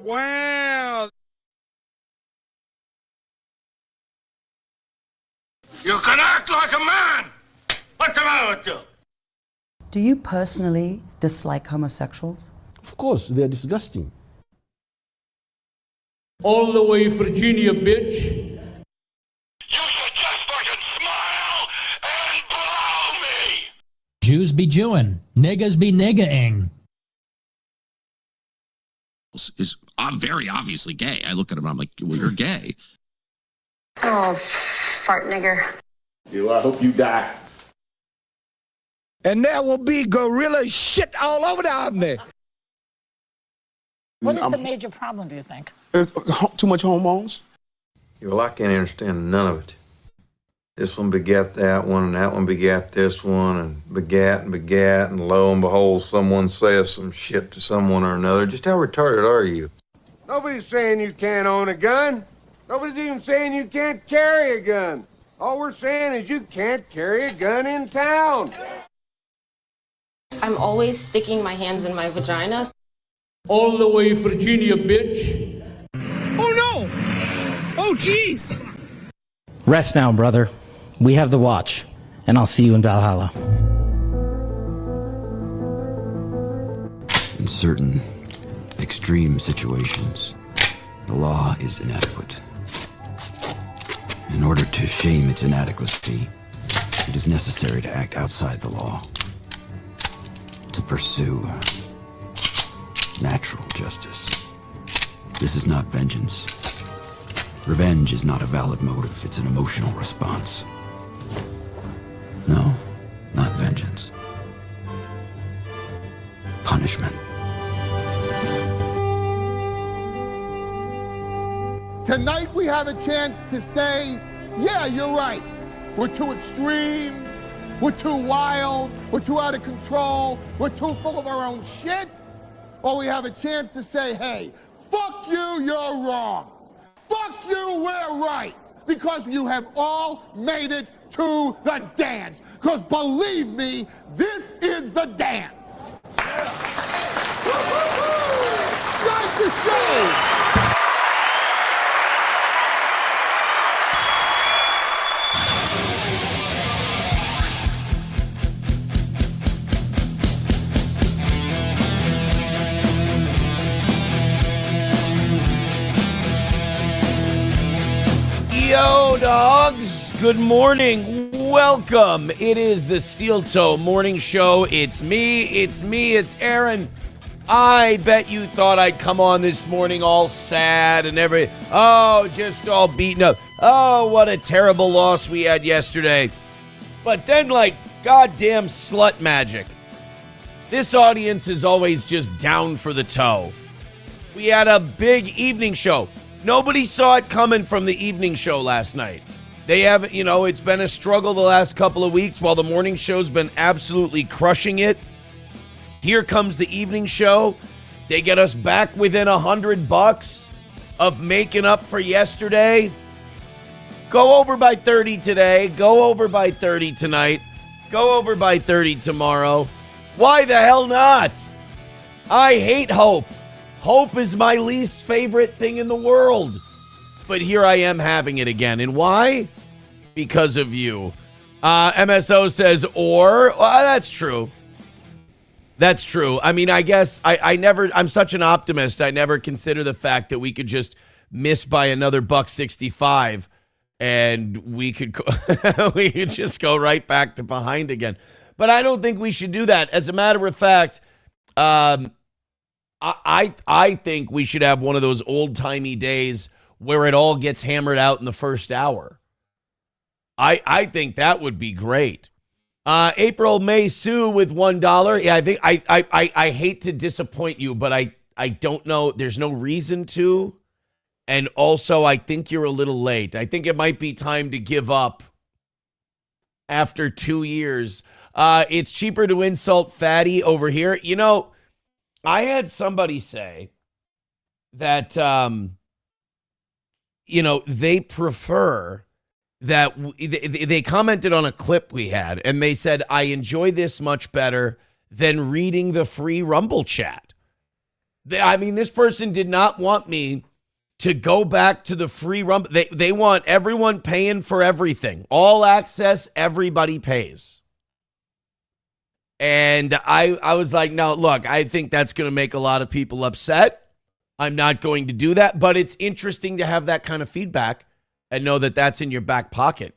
Wow. You can act like a man! What's the matter with you? Do you personally dislike homosexuals? Of course, they're disgusting. All the way Virginia, bitch. You should just fucking smile and blow me! Jews be Jewing, niggas be niggaing. Is very obviously gay. I look at him and I'm like, well, you're gay. Oh, fart nigger. I hope you die. And there will be gorilla shit all over the Omni. What is the major problem, do you think? Too much hormones. Well, I can't understand none of it. This one begat that one, and that one begat this one, and begat, and lo and behold, someone says some shit to someone or another. Just how retarded are you? Nobody's saying you can't own a gun. Nobody's even saying you can't carry a gun. All we're saying is you can't carry a gun in town. I'm always sticking my hands in my vagina. All the way Virginia, bitch. Oh, no! Oh, jeez! Rest now, brother. We have the watch, and I'll see you in Valhalla. In certain extreme situations, the law is inadequate. In order to shame its inadequacy, it is necessary to act outside the law, to pursue natural justice. This is not vengeance. Revenge is not a valid motive, it's an emotional response. No, not vengeance. Punishment. Tonight we have a chance to say, yeah, you're right. We're too extreme. We're too wild. We're too out of control. We're too full of our own shit. Or we have a chance to say, hey, fuck you, you're wrong. Fuck you, we're right. Because you have all made it to the dance. Because believe me, this is the dance. Start the show. Yo, dogs. Good morning. Welcome. It is the Steel Toe Morning Show. It's me. It's Aaron. I bet you thought I'd come on this morning all sad and just all beaten up. Oh, what a terrible loss we had yesterday. But then, like goddamn slut magic, this audience is always just down for the toe. We had a big evening show. Nobody saw it coming from the evening show last night. They haven't, it's been a struggle the last couple of weeks while the morning show's been absolutely crushing it. Here comes the evening show. They get us back within $100 of making up for yesterday. Go over by 30 today. Go over by 30 tonight. Go over by 30 tomorrow. Why the hell not? I hate hope. Hope is my least favorite thing in the world. But here I am having it again. And why? Because of you. MSO says, well, that's true. That's true. I mean, I guess I'm such an optimist. I never consider the fact that we could just miss by another $1.65 and we could just go right back to behind again. But I don't think we should do that. As a matter of fact, I think we should have one of those old-timey days where it all gets hammered out in the first hour. I think that would be great. April May Sue with $1. Yeah, I think I hate to disappoint you, but I don't know. There's no reason to. And also, I think you're a little late. I think it might be time to give up after 2 years. It's cheaper to insult fatty over here. I had somebody say that, they prefer that they commented on a clip we had, and they said, I enjoy this much better than reading the free Rumble chat. This person did not want me to go back to the free Rumble. They want everyone paying for everything. All access, everybody pays. And I was like, no, look, I think that's going to make a lot of people upset. I'm not going to do that. But it's interesting to have that kind of feedback and know that that's in your back pocket.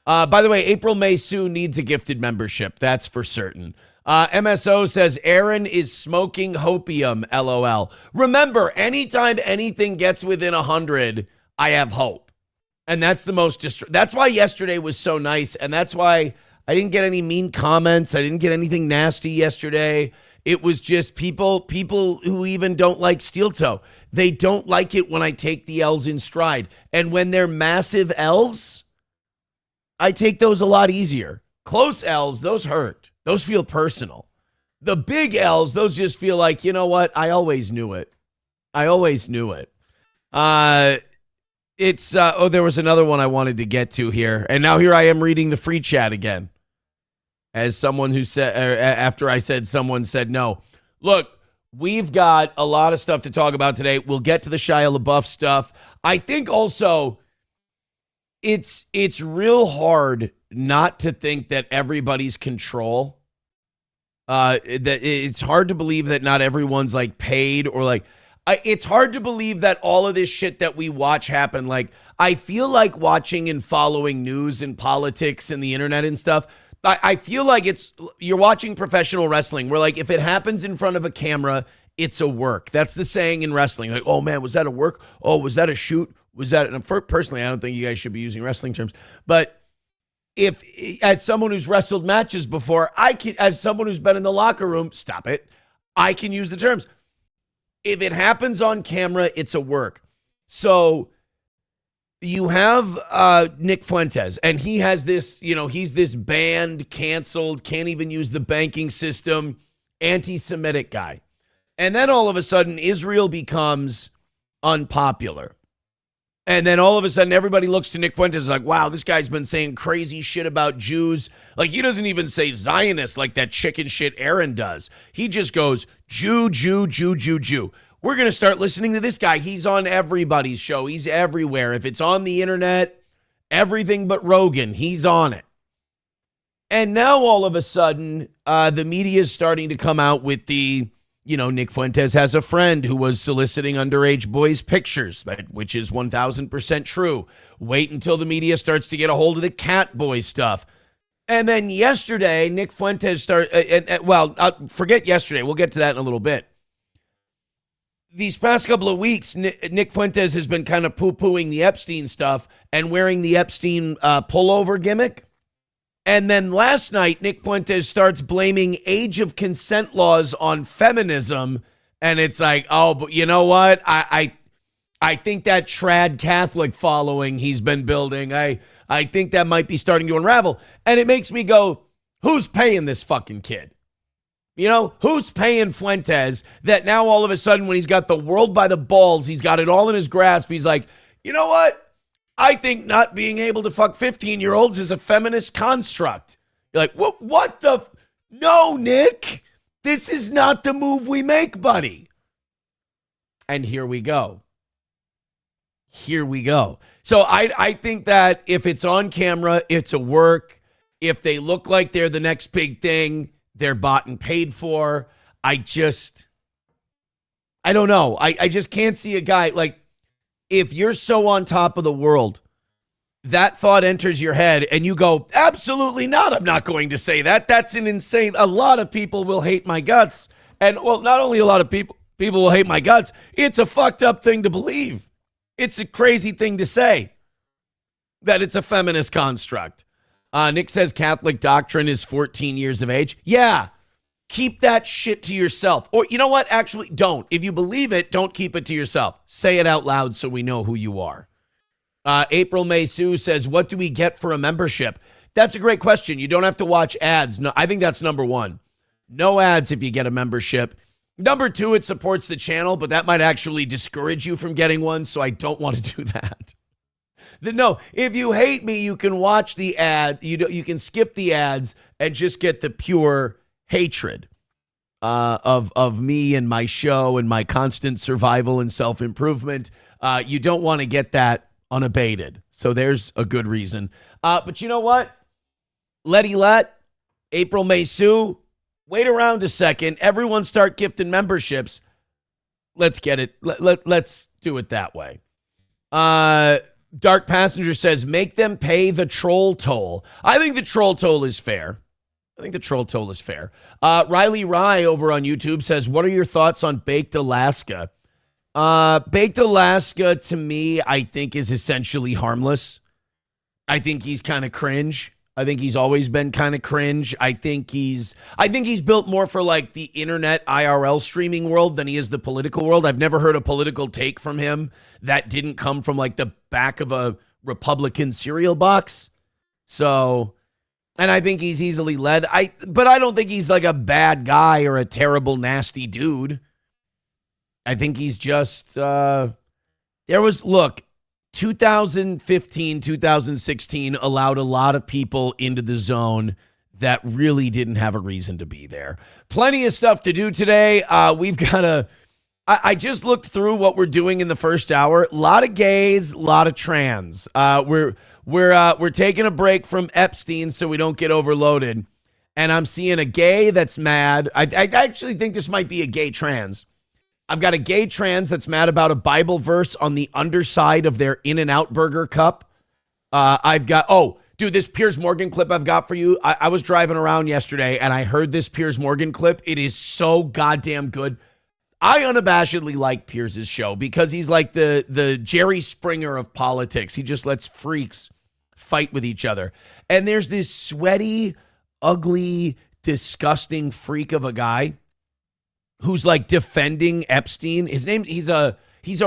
By the way, April May Sue needs a gifted membership. That's for certain. MSO says, Aaron is smoking hopium, LOL. Remember, anytime anything gets within 100, I have hope. And that's the most that's why yesterday was so nice. And that's why I didn't get any mean comments. I didn't get anything nasty yesterday. It was just people who even don't like Steel Toe. They don't like it when I take the L's in stride. And when they're massive L's, I take those a lot easier. Close L's, those hurt. Those feel personal. The big L's, those just feel like, you know what? I always knew it. There was another one I wanted to get to here. And now here I am reading the free chat again. As someone who said, after I said, someone said no. Look, we've got a lot of stuff to talk about today. We'll get to the Shia LaBeouf stuff. I think also it's real hard not to think that everybody's control. That it's hard to believe that not everyone's like paid or like. It's hard to believe that all of this shit that we watch happen. Like, I feel like watching and following news and politics and the internet and stuff. I feel like you're watching professional wrestling where, like, if it happens in front of a camera, it's a work. That's the saying in wrestling. Like, oh man, was that a work? Oh, was that a shoot? Was that? And personally, I don't think you guys should be using wrestling terms, but if, as someone who's wrestled matches before, as someone who's been in the locker room, stop it, I can use the terms. If it happens on camera, it's a work. So you have Nick Fuentes, and he has this, he's this banned, canceled, can't even use the banking system, anti-Semitic guy. And then all of a sudden, Israel becomes unpopular. And then all of a sudden, everybody looks to Nick Fuentes like, wow, this guy's been saying crazy shit about Jews. Like, he doesn't even say Zionist like that chicken shit Aaron does. He just goes, Jew, Jew, Jew, Jew, Jew. We're going to start listening to this guy. He's on everybody's show. He's everywhere. If it's on the internet, everything but Rogan, he's on it. And now all of a sudden, the media is starting to come out with the, Nick Fuentes has a friend who was soliciting underage boys' pictures, which is 1,000% true. Wait until the media starts to get a hold of the cat boy stuff. And then yesterday, Nick Fuentes forget yesterday. We'll get to that in a little bit. These past couple of weeks, Nick Fuentes has been kind of poo-pooing the Epstein stuff and wearing the Epstein pullover gimmick. And then last night, Nick Fuentes starts blaming age of consent laws on feminism. And it's like, oh, but you know what? I think that trad Catholic following he's been building, I think that might be starting to unravel. And it makes me go, who's paying this fucking kid? Who's paying Fuentes that now all of a sudden when he's got the world by the balls, he's got it all in his grasp, he's like, you know what? I think not being able to fuck 15-year-olds is a feminist construct. You're like, what the? No, Nick. This is not the move we make, buddy. And here we go. So I think that if it's on camera, it's a work. If they look like they're the next big thing, they're bought and paid for. I don't know. I just can't see a guy like, if you're so on top of the world, that thought enters your head and you go, absolutely not. I'm not going to say that. That's an insane. A lot of people will hate my guts. And well, not only a lot of people will hate my guts. It's a fucked up thing to believe. It's a crazy thing to say that it's a feminist construct. Nick says Catholic doctrine is 14 years of age. Yeah. Keep that shit to yourself. Or you know what? Actually, don't. If you believe it, don't keep it to yourself. Say it out loud so we know who you are. April May Sue says, what do we get for a membership? That's a great question. You don't have to watch ads. No, I think that's number one. No ads if you get a membership. Number two, it supports the channel, but that might actually discourage you from getting one, so I don't want to do that. No, if you hate me, you can watch the ad. You can skip the ads and just get the pure hatred. of me and my show and my constant survival and self-improvement. You don't want to get that unabated. So there's a good reason. But you know what? Letty Let, April May Sue, wait around a second. Everyone start gifting memberships. Let's get it. Let's do it that way. Dark Passenger says, make them pay the troll toll. I think the troll toll is fair. Riley Rye over on YouTube says, what are your thoughts on Baked Alaska? Baked Alaska, to me, I think is essentially harmless. I think he's kind of cringe. I think he's always been kind of cringe. I think he's built more for like the internet IRL streaming world than he is the political world. I've never heard a political take from him that didn't come from like the back of a Republican cereal box. So, and I think he's easily led. But I don't think he's like a bad guy or a terrible, nasty dude. I think he's just, 2015, 2016 allowed a lot of people into the zone that really didn't have a reason to be there. Plenty of stuff to do today. We've got I just looked through what we're doing in the first hour. A lot of gays, a lot of trans. We're taking a break from Epstein so we don't get overloaded. And I'm seeing a gay that's mad. I actually think this might be a gay trans. I've got a gay trans that's mad about a Bible verse on the underside of their In-N-Out Burger cup. I've got, this Piers Morgan clip I've got for you. I was driving around yesterday and I heard this Piers Morgan clip. It is so goddamn good. I unabashedly like Piers' show because he's like the Jerry Springer of politics. He just lets freaks fight with each other. And there's this sweaty, ugly, disgusting freak of a guy who's like defending Epstein. He's a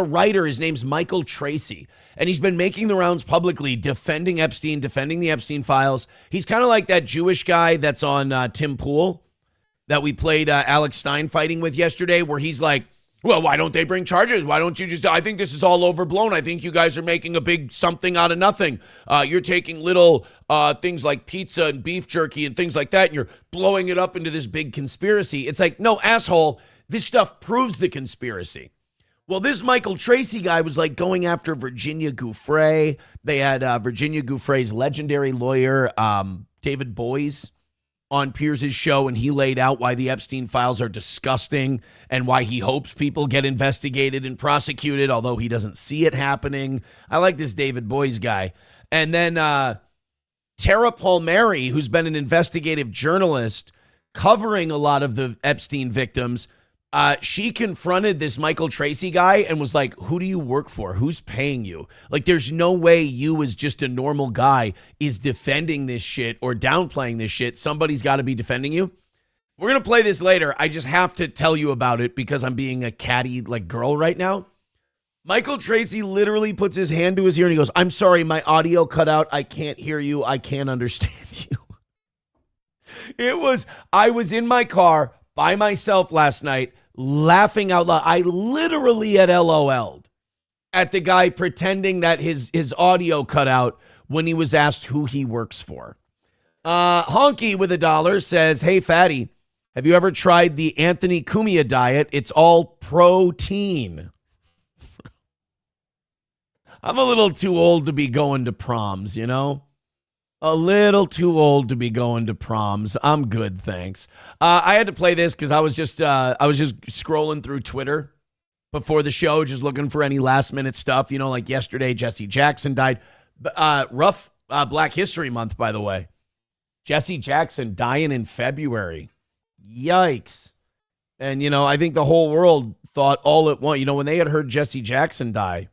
writer. His name's Michael Tracy. And he's been making the rounds publicly, defending Epstein, defending the Epstein files. He's kind of like that Jewish guy that's on Tim Pool that we played Alex Stein fighting with yesterday, where he's like, well, why don't they bring charges? Why don't you just, I think this is all overblown. I think you guys are making a big something out of nothing. You're taking little things like pizza and beef jerky and things like that, and you're blowing it up into this big conspiracy. It's like, no, asshole, this stuff proves the conspiracy. Well, this Michael Tracy guy was like going after Virginia Giuffre. They had Virginia Giuffre's legendary lawyer, David Boies, on Piers' show, and he laid out why the Epstein files are disgusting and why he hopes people get investigated and prosecuted, although he doesn't see it happening. I like this David Boies guy. And then Tara Palmieri, who's been an investigative journalist covering a lot of the Epstein victims, she confronted this Michael Tracy guy and was like, who do you work for? Who's paying you? Like, there's no way you as just a normal guy is defending this shit or downplaying this shit. Somebody's got to be defending you. We're going to play this later. I just have to tell you about it because I'm being a catty like girl right now. Michael Tracy literally puts his hand to his ear and he goes, I'm sorry, my audio cut out. I can't hear you. I can't understand you. I was in my car by myself last night, laughing out loud. I literally had LOL'd at the guy pretending that his audio cut out when he was asked who he works for. Honky with $1 says, hey, fatty, have you ever tried the Anthony Cumia diet? It's all protein. I'm a little too old to be going to proms, you know? A little too old to be going to proms. I'm good, thanks. I had to play this because I was just scrolling through Twitter before the show, just looking for any last minute stuff. You know, like yesterday, Jesse Jackson died. Rough Black History Month, by the way. Jesse Jackson dying in February. Yikes. And, you know, I think the whole world thought all at once, you know, when they had heard Jesse Jackson die,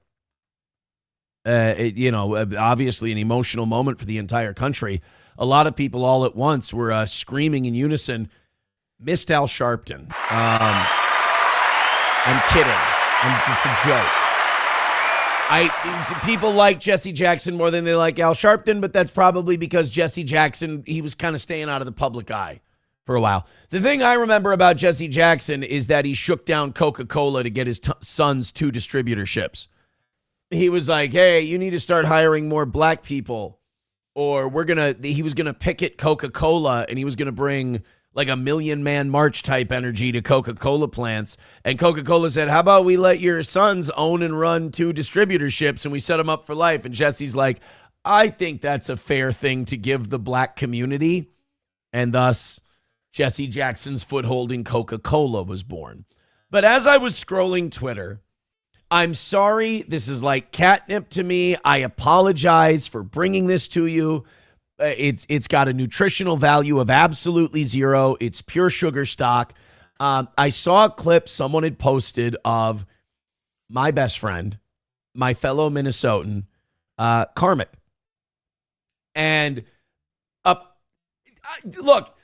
obviously an emotional moment for the entire country. A lot of people all at once were screaming in unison, missed Al Sharpton. I'm kidding. It's a joke. People like Jesse Jackson more than they like Al Sharpton, but that's probably because Jesse Jackson, he was kind of staying out of the public eye for a while. The thing I remember about Jesse Jackson is that he shook down Coca-Cola to get his son's 2 distributorships. He was like, hey, you need to start hiring more black people, or he was going to picket Coca-Cola, and he was going to bring like a Million Man March type energy to Coca-Cola plants. And Coca-Cola said, how about we let your sons own and run 2 distributorships and we set them up for life? And Jesse's like, I think that's a fair thing to give the black community. And thus, Jesse Jackson's foothold in Coca-Cola was born. But as I was scrolling Twitter, I'm sorry, this is like catnip to me. I apologize for bringing this to you. It's got a nutritional value of absolutely 0. It's pure sugar stock. I saw a clip someone had posted of my best friend, my fellow Minnesotan, Karmik. And look,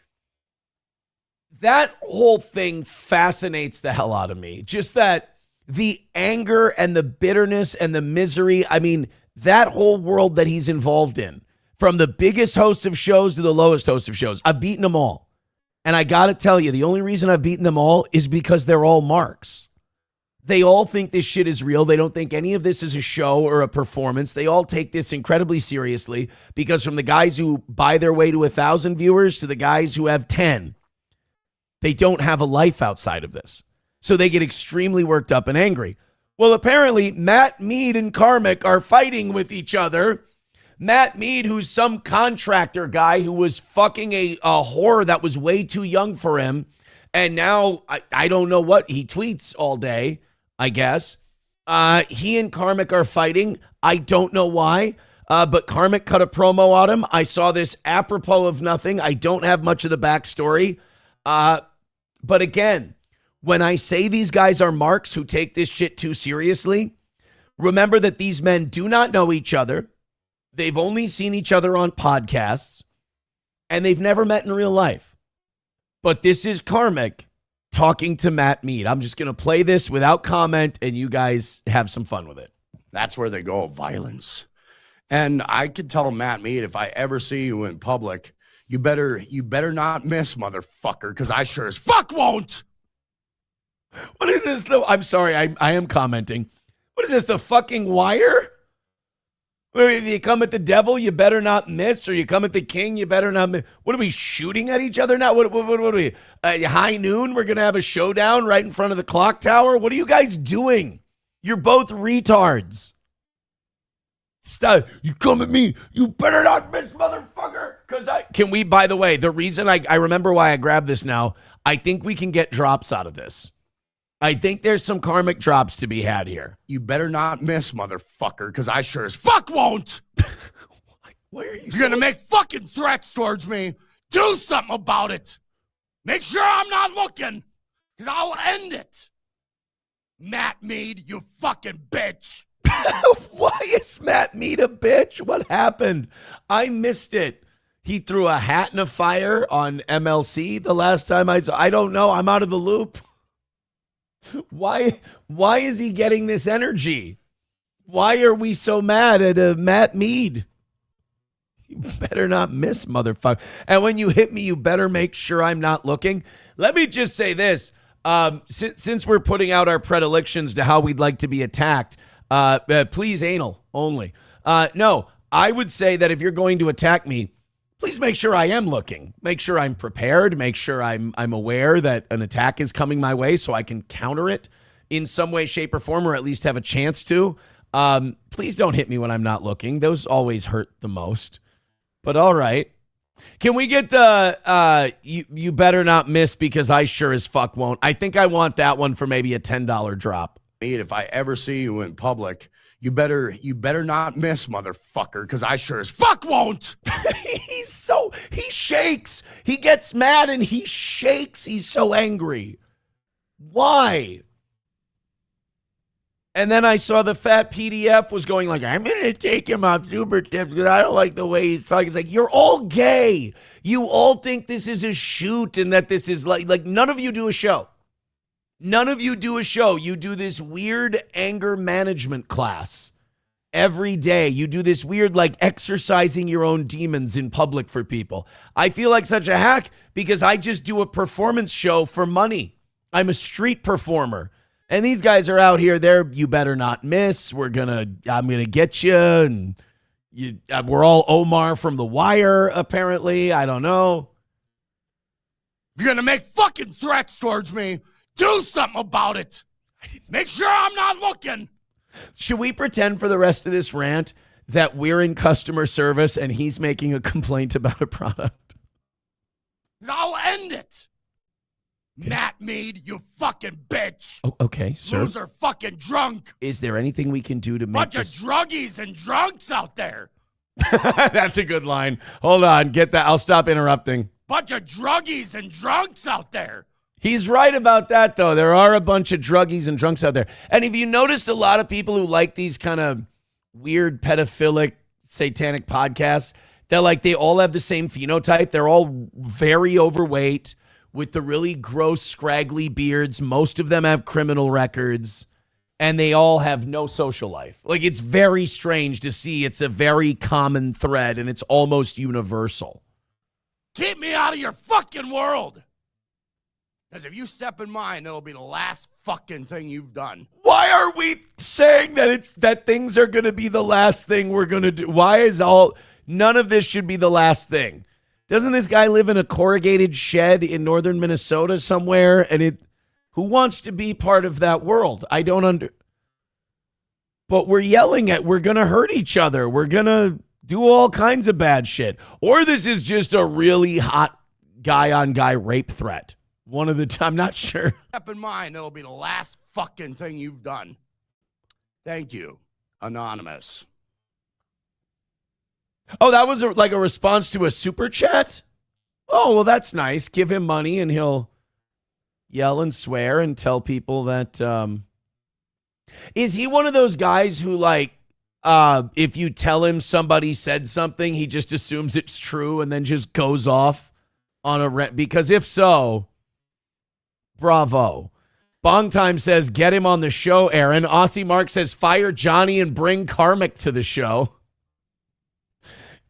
that whole thing fascinates the hell out of me. Just that the anger and the bitterness and the misery. I mean, that whole world that he's involved in, from the biggest host of shows to the lowest host of shows, I've beaten them all. And I got to tell you, the only reason I've beaten them all is because they're all marks. They all think this shit is real. They don't think any of this is a show or a performance. They all take this incredibly seriously because from the guys who buy their way to 1,000 viewers to the guys who have 10, they don't have a life outside of this. So they get extremely worked up and angry. Well, apparently Matt Mead and Karmik are fighting with each other. Matt Mead, who's some contractor guy who was fucking a whore that was way too young for him. And now I don't know what he tweets all day, I guess. He and Karmik are fighting. I don't know why. But Karmik cut a promo on him. I saw this apropos of nothing. I don't have much of the backstory. But again, when I say these guys are marks who take this shit too seriously, remember that these men do not know each other. They've only seen each other on podcasts, and they've never met in real life. But this is Karmik talking to Matt Mead. I'm just going to play this without comment, and you guys have some fun with it. That's where they go, violence. And I could tell Matt Mead, if I ever see you in public, you better not miss, motherfucker, because I sure as fuck won't. What is this, though? I'm sorry, I am commenting. What is this, The Fucking Wire? Where if you come at the devil, you better not miss, or you come at the king, you better not miss. What are we shooting at each other now? What are we? High noon, we're going to have a showdown right in front of the clock tower? What are you guys doing? You're both retards. Stop. You come at me, you better not miss, motherfucker. Can we, by the way, the reason I remember why I grabbed this now, I think we can get drops out of this. I think there's some Karmik drops to be had here. You better not miss, motherfucker, because I sure as fuck won't. Why are you You're going to make fucking threats towards me. Do something about it. Make sure I'm not looking, because I'll end it. Matt Mead, you fucking bitch. Why is Matt Mead a bitch? What happened? I missed it. He threw a hat in a fire on MLC the last time I saw. I don't know. I'm out of the loop. Why is he getting this energy? Why are we so mad at Matt Mead? You better not miss, motherfucker. And when you hit me, you better make sure I'm not looking. Let me just say this. Since we're putting out our predilections to how we'd like to be attacked, please anal only. No, I would say that if you're going to attack me, please make sure I am looking. Make sure I'm prepared. Make sure I'm aware that an attack is coming my way so I can counter it in some way, shape, or form, or at least have a chance to. Please don't hit me when I'm not looking. Those always hurt the most. But all right. Can we get the you better not miss because I sure as fuck won't? I think I want that one for maybe a $10 drop. If I ever see you in public, you better not miss, motherfucker, because I sure as fuck won't. He shakes. He gets mad and he shakes. He's so angry. Why? And then I saw the fat PDF was going like, I'm going to take him off Super Tips because I don't like the way he's talking. It's like, you're all gay. You all think this is a shoot and that this is like none of you do a show. None of you do a show. You do this weird anger management class every day. You do this weird, like, exercising your own demons in public for people. I feel like such a hack because I just do a performance show for money. I'm a street performer. And these guys are out here. You better not miss. I'm gonna get you. And we're all Omar from The Wire, apparently. I don't know. If you're gonna make fucking threats towards me, do something about it. Make sure I'm not looking. Should we pretend for the rest of this rant that we're in customer service and he's making a complaint about a product? I'll end it. Okay. Matt Mead, you fucking bitch. Oh, okay, sir. Loser fucking drunk. Is there anything we can do to make Bunch of druggies and drunks out there. That's a good line. Hold on, get that. I'll stop interrupting. Bunch of druggies and drunks out there. He's right about that, though. There are a bunch of druggies and drunks out there. And if you noticed, a lot of people who like these kind of weird, pedophilic, satanic podcasts, they all have the same phenotype. They're all very overweight with the really gross, scraggly beards. Most of them have criminal records, and they all have no social life. Like, it's very strange to see. It's a very common thread, and it's almost universal. Keep me out of your fucking world. Because if you step in mine, it'll be the last fucking thing you've done. Why are we saying that things are going to be the last thing we're going to do? None of this should be the last thing. Doesn't this guy live in a corrugated shed in northern Minnesota somewhere? And who wants to be part of that world? I don't But we're yelling we're going to hurt each other. We're going to do all kinds of bad shit. Or this is just a really hot guy-on-guy rape threat. One of the I'm not sure. Step in mine, it'll be the last fucking thing you've done. Thank you, Anonymous. Oh, that was like a response to a super chat? Oh, well, that's nice. Give him money and he'll yell and swear and tell people that. Is he one of those guys who, if you tell him somebody said something, he just assumes it's true and then just goes off on a rant? Because if so, bravo. Bong Time says, get him on the show, Aaron. Aussie Mark says, fire Johnny and bring Karmic to the show.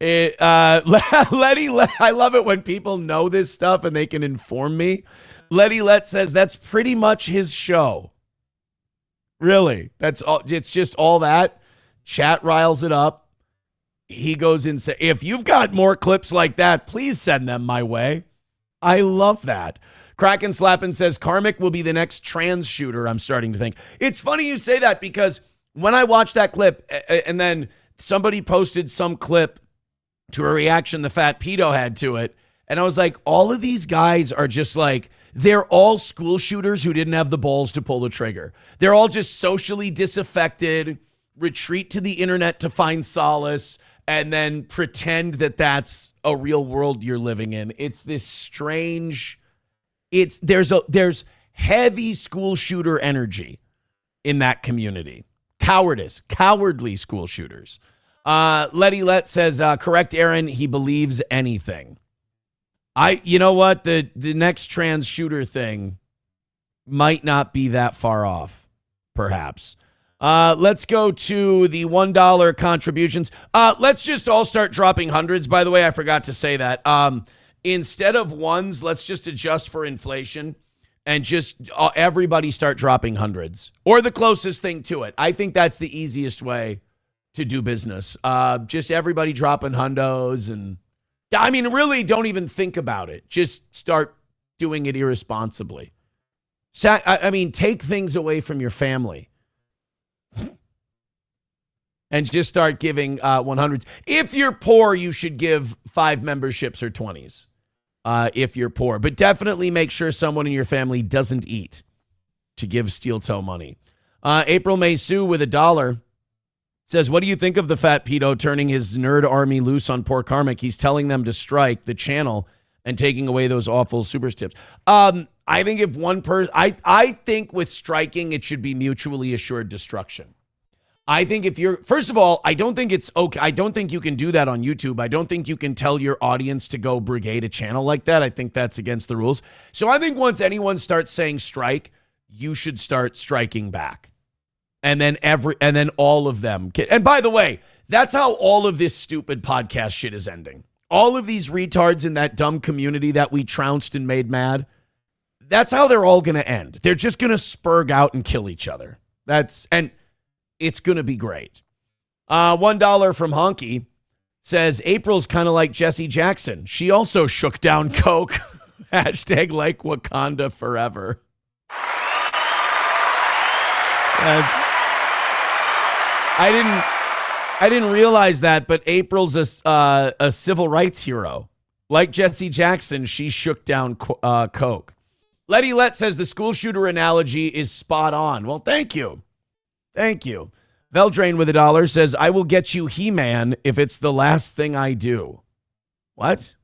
I love it when people know this stuff and they can inform me. Letty Let says that's pretty much his show. Really, that's all. It's just all that. Chat riles it up. He goes in. If you've got more clips like that, please send them my way. I love that. Kraken Slappin says Karmic will be the next trans shooter. I'm starting to think. It's funny you say that because when I watched that clip and then somebody posted some clip to a reaction the fat pedo had to it. And I was like, all of these guys are just they're all school shooters who didn't have the balls to pull the trigger. They're all just socially disaffected, retreat to the internet to find solace, and then pretend that that's a real world you're living in. It's this strange, there's heavy school shooter energy in that community. Cowardly school shooters. Letty Let says, correct Aaron, he believes anything. You know what? The next trans shooter thing might not be that far off, perhaps. Let's go to the $1 contributions. Let's just all start dropping hundreds. By the way, I forgot to say that. Instead of ones, let's just adjust for inflation and just everybody start dropping hundreds or the closest thing to it. I think that's the easiest way to do business. Just everybody dropping hundos and really don't even think about it. Just start doing it irresponsibly. Take things away from your family and just start giving 100s. If you're poor, you should give 5 memberships or 20s if you're poor. But definitely make sure someone in your family doesn't eat to give Steel Toe money. April May Sue with $1 says, what do you think of the fat pedo turning his nerd army loose on poor Karmic? He's telling them to strike the channel and taking away those awful super tips. I think if one person, I think with striking, it should be mutually assured destruction. I think if you're, first of all, I don't think it's okay. I don't think you can do that on YouTube. I don't think you can tell your audience to go brigade a channel like that. I think that's against the rules. So I think once anyone starts saying strike, you should start striking back. And then all of them. And by the way, that's how all of this stupid podcast shit is ending. All of these retards in that dumb community that we trounced and made mad, that's how they're all going to end. They're just going to spurg out and kill each other. And it's going to be great. $1 from Honky says, April's kind of like Jesse Jackson. She also shook down coke. Hashtag like Wakanda forever. I didn't realize that, but April's a civil rights hero. Like Jesse Jackson, she shook down coke. Letty Let says the school shooter analogy is spot on. Well, thank you. Thank you. Veldrain with $1 says, I will get you He-Man if it's the last thing I do. What?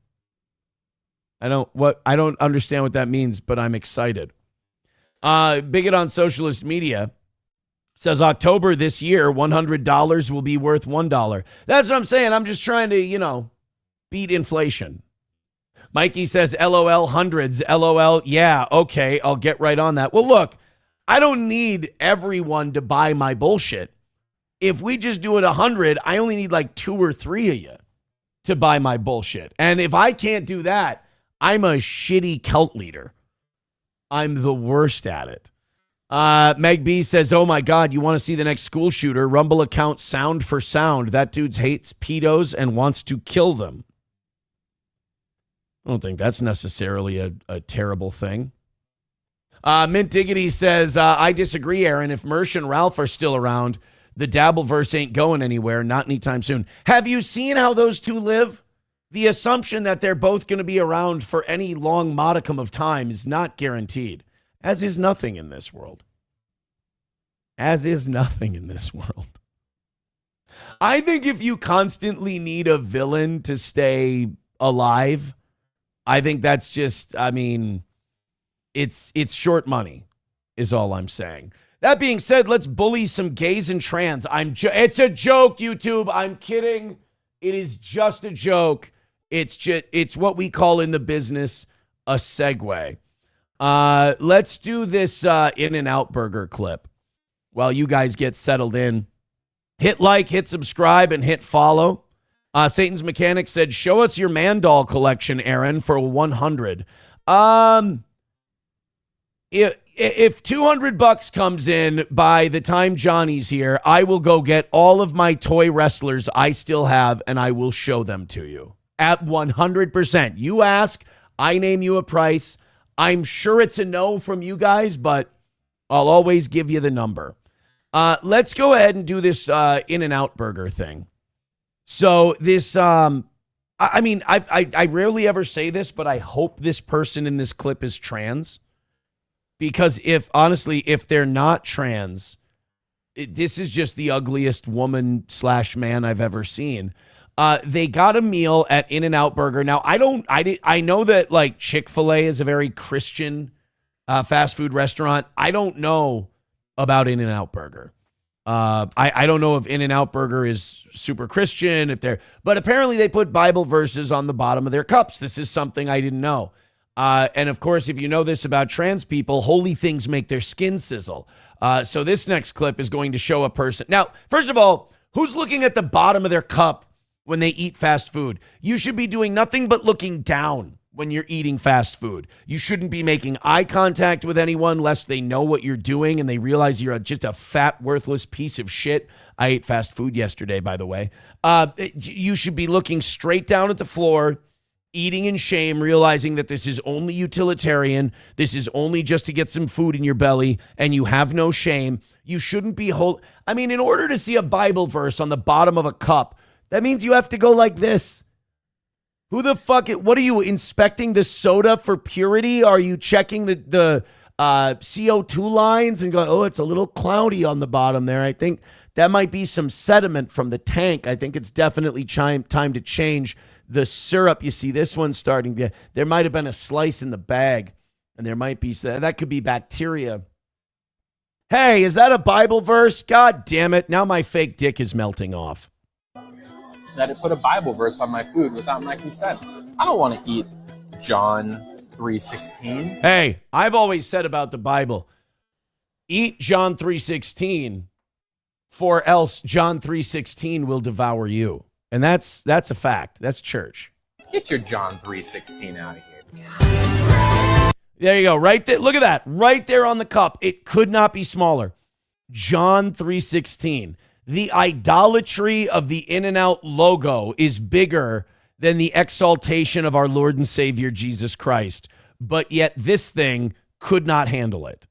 I don't understand what that means, but I'm excited. Bigot on Socialist Media says October this year, $100 will be worth $1. That's what I'm saying. I'm just trying to, beat inflation. Mikey says, LOL hundreds. LOL, yeah, okay, I'll get right on that. Well, look, I don't need everyone to buy my bullshit. If we just do it 100, I only need like 2 or 3 of you to buy my bullshit. And if I can't do that, I'm a shitty cult leader. I'm the worst at it. Meg B says, oh my God, you want to see the next school shooter? Rumble account sound for sound. That dude hates pedos and wants to kill them. I don't think that's necessarily a terrible thing. Mint Diggity says, I disagree, Aaron. If Mersh and Ralph are still around, the Dabbleverse ain't going anywhere, not anytime soon. Have you seen how those two live? The assumption that they're both going to be around for any long modicum of time is not guaranteed, as is nothing in this world. As is nothing in this world. I think if you constantly need a villain to stay alive, I think that's just, it's short money is all I'm saying. That being said, let's bully some gays and trans. It's a joke, YouTube. I'm kidding. It is just a joke. It's what we call in the business a segue. Let's do this In-N-Out Burger clip while you guys get settled in. Hit like, hit subscribe, and hit follow. Satan's Mechanic said, show us your man doll collection, Aaron, for 100. If $200 comes in by the time Johnny's here, I will go get all of my toy wrestlers I still have, and I will show them to you at 100%. You ask, I name you a price. I'm sure it's a no from you guys, but I'll always give you the number. Let's go ahead and do this In-N-Out Burger thing. So this, I rarely ever say this, but I hope this person in this clip is trans. Because if they're not trans, this is just the ugliest woman/man I've ever seen. They got a meal at In-N-Out Burger. Now, I know that like Chick-fil-A is a very Christian fast food restaurant. I don't know about In-N-Out Burger. I don't know if In-N-Out Burger is super Christian, but apparently they put Bible verses on the bottom of their cups. This is something I didn't know. And of course, if you know this about trans people, holy things make their skin sizzle. So this next clip is going to show a person. Now, first of all, who's looking at the bottom of their cup when they eat fast food? You should be doing nothing but looking down when you're eating fast food. You shouldn't be making eye contact with anyone lest they know what you're doing and they realize you're just a fat, worthless piece of shit. I ate fast food yesterday, by the way. You should be looking straight down at the floor, eating in shame, realizing that this is only utilitarian. This is only just to get some food in your belly, and you have no shame. You shouldn't be in order to see a Bible verse on the bottom of a cup, that means you have to go like this. Who the fuck? What are you inspecting the soda for purity? Are you checking the CO2 lines and go, oh, it's a little cloudy on the bottom there. I think that might be some sediment from the tank. I think it's definitely time to change the syrup. You see this one starting to, there might have been a slice in the bag, and there might be, that could be bacteria. Hey, is that a Bible verse? God damn it. Now my fake dick is melting off. That it put a Bible verse on my food without my consent. I don't want to eat John 3:16. Hey, I've always said about the Bible, eat John 3:16, for else John 3:16 will devour you. And that's a fact. That's church. Get your John 3:16 out of here. There you go. Right there. Look at that. Right there on the cup. It could not be smaller. John 3:16. The idolatry of the In-N-Out logo is bigger than the exaltation of our Lord and Savior Jesus Christ. but yet this thing could not handle it.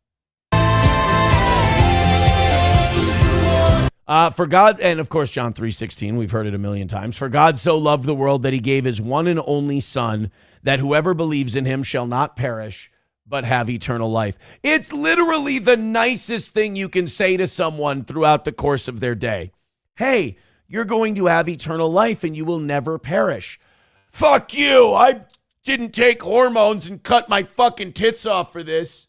For God, and of course, John 3:16, we've heard it a million times. For God so loved the world that he gave his one and only Son, that whoever believes in him shall not perish, but have eternal life. It's literally the nicest thing you can say to someone throughout the course of their day. Hey, you're going to have eternal life and you will never perish. Fuck you. I didn't take hormones and cut my fucking tits off for this.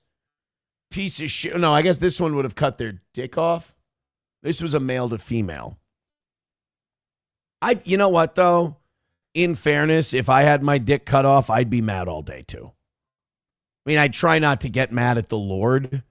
Piece of shit. No, I guess this one would have cut their dick off. This was a male to female. You know what, though? In fairness, if I had my dick cut off, I'd be mad all day, too. I mean, I try not to get mad at the Lord,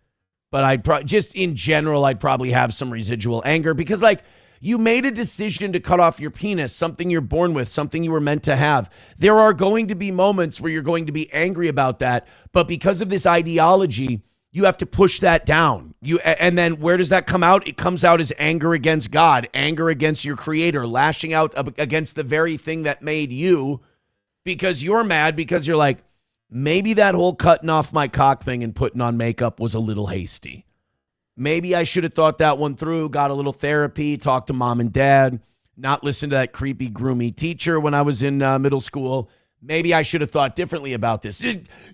but just in general, I'd probably have some residual anger because, like, you made a decision to cut off your penis, something you're born with, something you were meant to have. There are going to be moments where you're going to be angry about that, but because of this ideology, you have to push that down. And then where does that come out? It comes out as anger against God, anger against your creator, lashing out against the very thing that made you because you're mad because you're like, maybe that whole cutting off my cock thing and putting on makeup was a little hasty. Maybe I should have thought that one through, got a little therapy, talked to mom and dad, not listen to that creepy, groomy teacher when I was in middle school. Maybe I should have thought differently about this.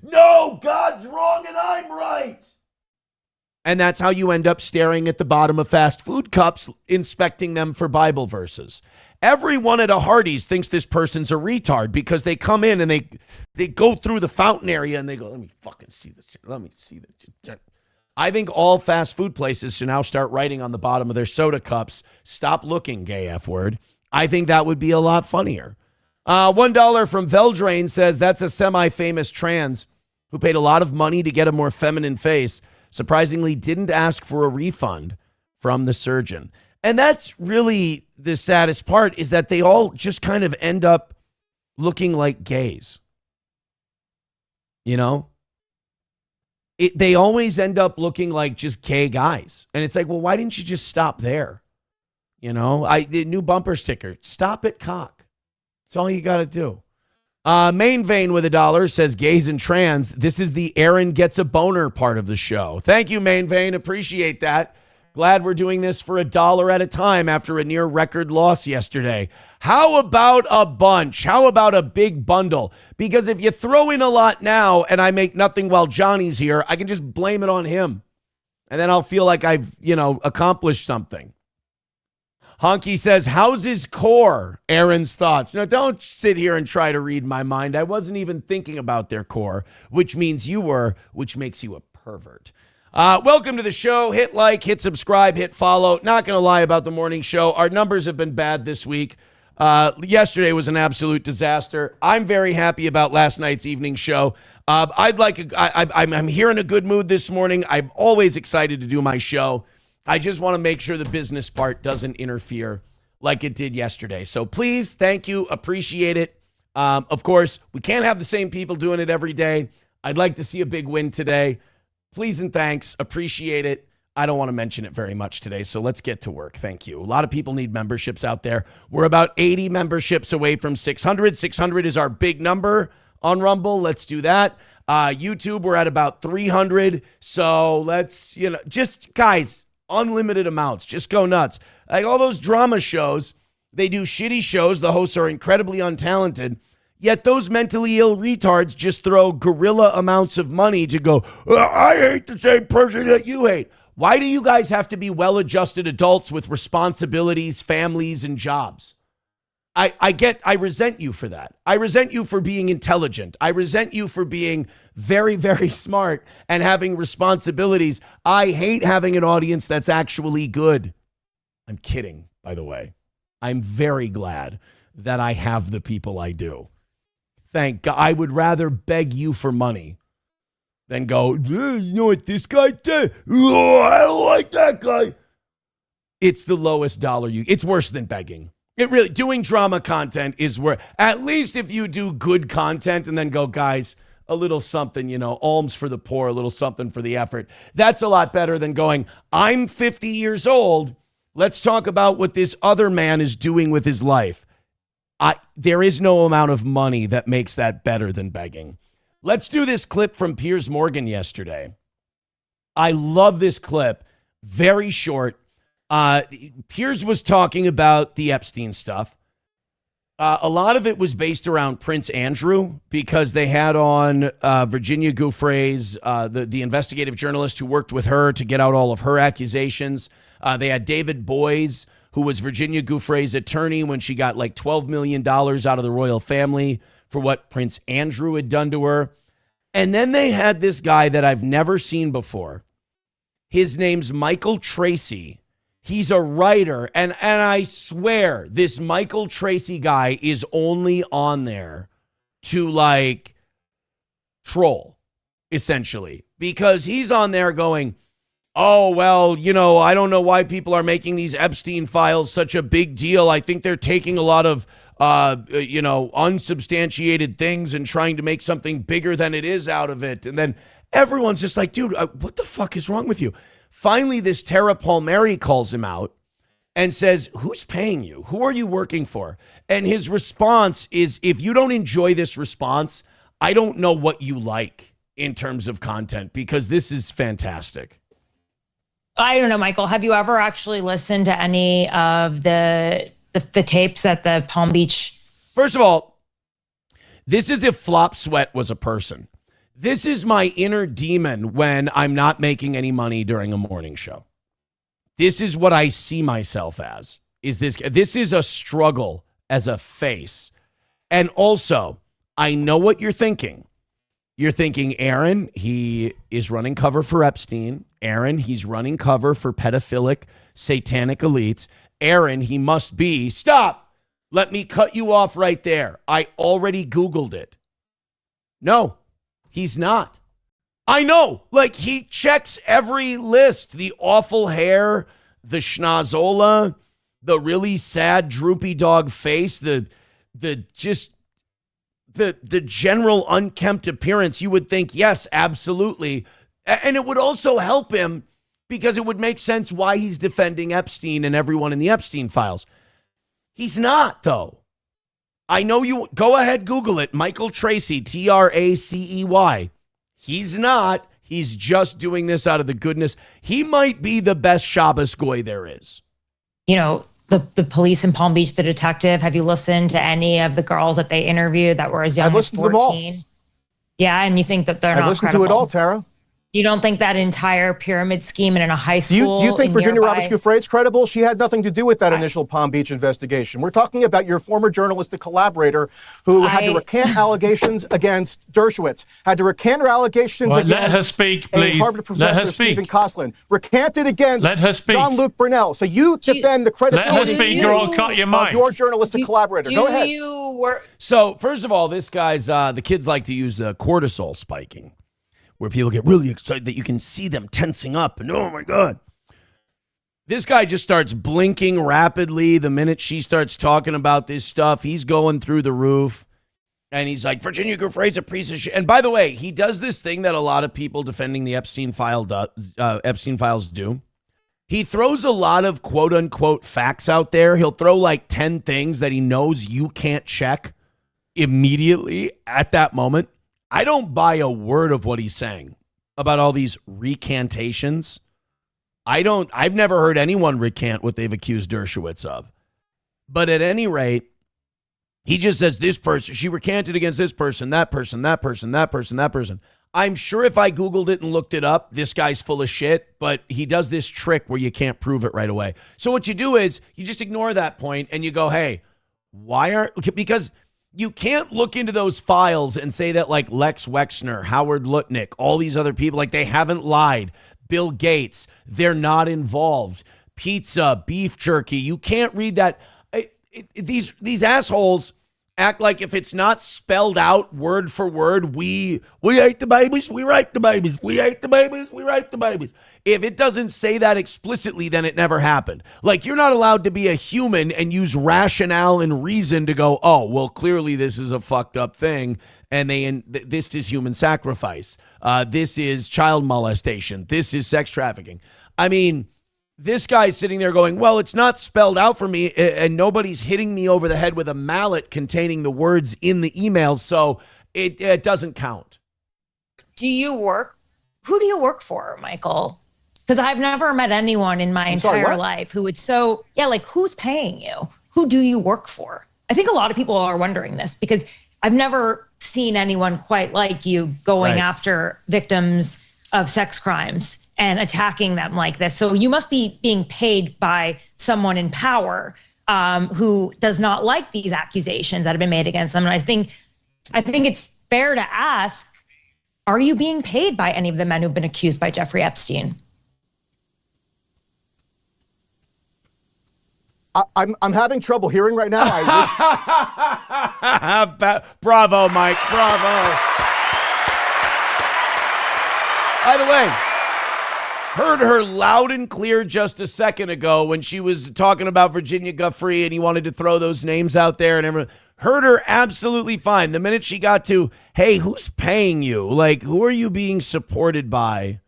No, God's wrong and I'm right. And that's how you end up staring at the bottom of fast food cups, inspecting them for Bible verses. Everyone at a Hardee's thinks this person's a retard because they come in and they go through the fountain area and they go, let me fucking see this. Let me see this. I think all fast food places should now start writing on the bottom of their soda cups, stop looking, gay F word. I think that would be a lot funnier. $1 from Veldrain says that's a semi-famous trans who paid a lot of money to get a more feminine face. Surprisingly, didn't ask for a refund from the surgeon. And that's really the saddest part is that they all just kind of end up looking like gays. You know? They always end up looking like just gay guys. And it's like, well, why didn't you just stop there? You know, the new bumper sticker, stop at cock. That's all you got to do. Main Vein with $1 says gays and trans. This is the Aaron gets a boner part of the show. Thank you, Main Vein. Appreciate that. Glad we're doing this for $1 at a time after a near record loss yesterday. How about a bunch? How about a big bundle? Because if you throw in a lot now and I make nothing while Johnny's here, I can just blame it on him. And then I'll feel like I've, accomplished something. Honky says, how's his core? Aaron's thoughts. No, don't sit here and try to read my mind. I wasn't even thinking about their core, which means you were, which makes you a pervert. Welcome to the show. Hit like, hit subscribe, hit follow. Not going to lie about the morning show. Our numbers have been bad this week. Yesterday was an absolute disaster. I'm very happy about last night's evening show. I'm here in a good mood this morning. I'm always excited to do my show. I just want to make sure the business part doesn't interfere like it did yesterday. So please, thank you, appreciate it. Of course, we can't have the same people doing it every day. I'd like to see a big win today. Please and thanks, appreciate it. I don't want to mention it very much today, so let's get to work. Thank you. A lot of people need memberships out there. We're about 80 memberships away from 600. 600 is our big number on Rumble. Let's do that. YouTube, we're at about 300. So let's, just guys, unlimited amounts. Just go nuts. Like all those drama shows, they do shitty shows. The hosts are incredibly untalented. Yet those mentally ill retards just throw gorilla amounts of money to go, I hate the same person that you hate. Why do you guys have to be well-adjusted adults with responsibilities, families, and jobs? I resent you for that. I resent you for being intelligent. I resent you for being very, very smart and having responsibilities. I hate having an audience that's actually good. I'm kidding, by the way. I'm very glad that I have the people I do. Thank God. I would rather beg you for money than go, you know what this guy did? Oh, I don't like that guy. It's the lowest dollar it's worse than begging. It really, doing drama content is where, at least if you do good content and then go, guys, a little something, alms for the poor, a little something for the effort. That's a lot better than going, I'm 50 years old. Let's talk about what this other man is doing with his life. There is no amount of money that makes that better than begging. Let's do this clip from Piers Morgan yesterday. I love this clip. Very short. Piers was talking about the Epstein stuff. A lot of it was based around Prince Andrew because they had on Virginia Giuffre's, the investigative journalist who worked with her to get out all of her accusations. They had David Boies, who was Virginia Giuffre's attorney when she got like $12 million out of the royal family for what Prince Andrew had done to her. And then they had this guy that I've never seen before. His name's Michael Tracy. He's a writer, and I swear this Michael Tracy guy is only on there to like troll, essentially, because he's on there going, oh, well, you know, I don't know why people are making these Epstein files such a big deal. I think they're taking a lot of, unsubstantiated things and trying to make something bigger than it is out of it. And then everyone's just like, dude, what the fuck is wrong with you? Finally, this Tara Palmieri calls him out and says, who's paying you? Who are you working for? And his response is, if you don't enjoy this response, I don't know what you like in terms of content, because this is fantastic. I don't know, Michael. Have you ever actually listened to any of the tapes at the Palm Beach? First of all, this is if Flop Sweat was a person. This is my inner demon when I'm not making any money during a morning show. This is what I see myself as. This is a struggle as a face. And also, I know what you're thinking. You're thinking, Aaron, he is running cover for Epstein. Aaron, he's running cover for pedophilic, satanic elites. Aaron, he must be. Stop. Let me cut you off right there. I already Googled it. No. He's not. I know. Like, he checks every list. The awful hair, the schnozola, the really sad droopy dog face, the general unkempt appearance. You would think, yes, absolutely. And it would also help him because it would make sense why he's defending Epstein and everyone in the Epstein files. He's not, though. I know you. Go ahead, Google it. Michael Tracy, Tracey. He's not. He's just doing this out of the goodness. He might be the best Shabbos goy there is. You know, the police in Palm Beach, the detective. Have you listened to any of the girls that they interviewed that were as young I've as 14? listened to them all. Yeah, and you think that they're not I've listened credible. to it all, Tara. You don't think that entire pyramid scheme in a high school? Do you think Virginia nearby... Roberts Giuffre is credible? She had nothing to do with that initial Palm Beach investigation. We're talking about your former journalistic collaborator who had to recant allegations against Dershowitz, had to recant her allegations against let her speak, please. A Harvard professor, Stephen Koslin, recanted against Jean-Luc Brunel. So you defend the credibility let her speak or I'll cut your mic. of your journalistic collaborator. Go ahead. So, first of all, this guy's, the kids like to use the cortisol spiking, where people get really excited that you can see them tensing up. And oh, my God. This guy just starts blinking rapidly the minute she starts talking about this stuff. He's going through the roof. And he's like, Virginia Giuffre's a piece of shit. And by the way, he does this thing that a lot of people defending the Epstein files do. He throws a lot of quote-unquote facts out there. He'll throw like 10 things that he knows you can't check immediately at that moment. I don't buy a word of what he's saying about all these recantations. I've never heard anyone recant what they've accused Dershowitz of. But at any rate, he just says this person, she recanted against this person, that person, that person, that person, that person. I'm sure if I Googled it and looked it up, this guy's full of shit, but he does this trick where you can't prove it right away. So what you do is you just ignore that point and you go, hey, because you can't look into those files and say that like Lex Wexner, Howard Lutnick, all these other people, like they haven't lied. Bill Gates, they're not involved. Pizza, beef jerky. You can't read that. These assholes act like if it's not spelled out word for word, we ate the babies, we write the babies. We ate the babies, we write the babies. If it doesn't say that explicitly, then it never happened. Like you're not allowed to be a human and use rationale and reason to go, oh, well, clearly this is a fucked up thing. And this is human sacrifice. This is child molestation. This is sex trafficking. I mean, this guy's sitting there going, well, it's not spelled out for me and nobody's hitting me over the head with a mallet containing the words in the emails, so it doesn't count. who do you work for, Michael? Because I've never met anyone in my entire life who would like, who's paying you? Who do you work for? I think a lot of people are wondering this because I've never seen anyone quite like you going after victims of sex crimes and attacking them like this. So you must be being paid by someone in power who does not like these accusations that have been made against them. And I think it's fair to ask, are you being paid by any of the men who've been accused by Jeffrey Epstein? I'm having trouble hearing right now. Bravo, Mike. Bravo. By the way, heard her loud and clear just a second ago when she was talking about Virginia Giuffre and he wanted to throw those names out there and everyone. Heard her absolutely fine. The minute she got to, hey, who's paying you? Like, who are you being supported by?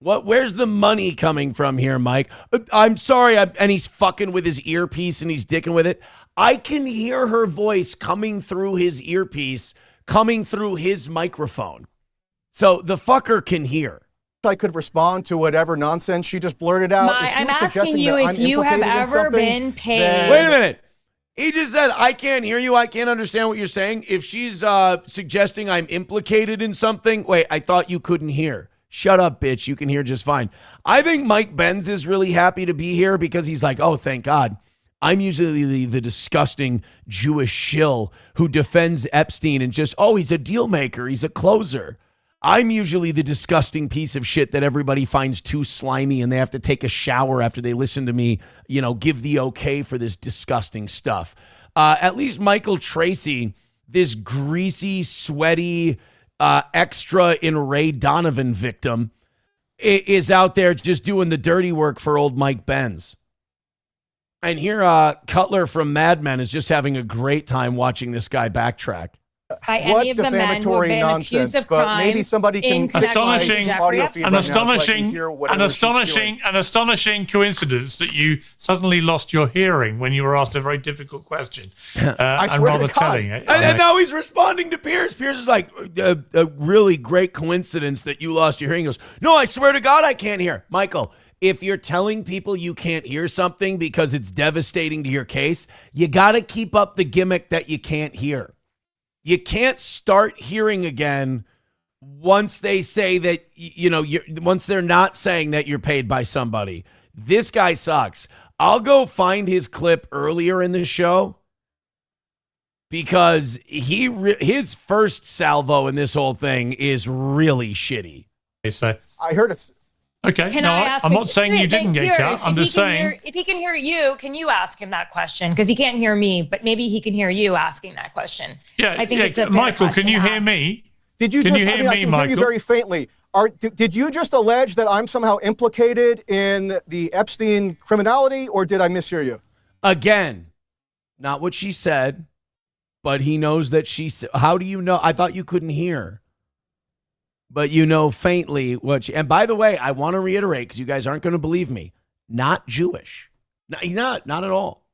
Where's the money coming from here, Mike? I'm sorry. And he's fucking with his earpiece and he's dicking with it. I can hear her voice coming through his earpiece, coming through his microphone. So the fucker can hear. I could respond to whatever nonsense she just blurted out. I'm asking you if you have ever been paid. Wait a minute. He just said, I can't hear you. I can't understand what you're saying. If she's suggesting I'm implicated in something, wait, I thought you couldn't hear. Shut up, bitch. You can hear just fine. I think Mike Benz is really happy to be here because he's like, oh, thank God. I'm usually the disgusting Jewish shill who defends Epstein and just, oh, he's a deal maker. He's a closer. I'm usually the disgusting piece of shit that everybody finds too slimy and they have to take a shower after they listen to me, give the okay for this disgusting stuff. At least Michael Tracy, this greasy, sweaty, extra in Ray Donovan victim, is out there just doing the dirty work for old Mike Benz. And here, Cutler from Mad Men is just having a great time watching this guy backtrack. By any of the men who have been accused of crime, maybe somebody can astonishing coincidence that you suddenly lost your hearing when you were asked a very difficult question. I'm rather telling. And now he's responding to Pierce. Pierce is like, a really great coincidence that you lost your hearing. He goes, no, I swear to God, I can't hear. Michael, if you're telling people you can't hear something because it's devastating to your case, you got to keep up the gimmick that you can't hear. You can't start hearing again once they say that, once they're not saying that you're paid by somebody. This guy sucks. I'll go find his clip earlier in the show because his first salvo in this whole thing is really shitty. So I heard it's okay. I'm not saying you didn't get cut. I'm just saying. If he can hear you, can you ask him that question? Because he can't hear me, but maybe he can hear you asking that question. Yeah, I think it's a fair Michael, can you to hear ask. me? Did you can just? You hear me, I can Michael? hear you very faintly. Did you just allege that I'm somehow implicated in the Epstein criminality, or did I mishear you? Again, not what she said, but he knows that she said. How do you know? I thought you couldn't hear. But you know faintly what she, and by the way, I want to reiterate because you guys aren't going to believe me. Not Jewish. No, he's not at all.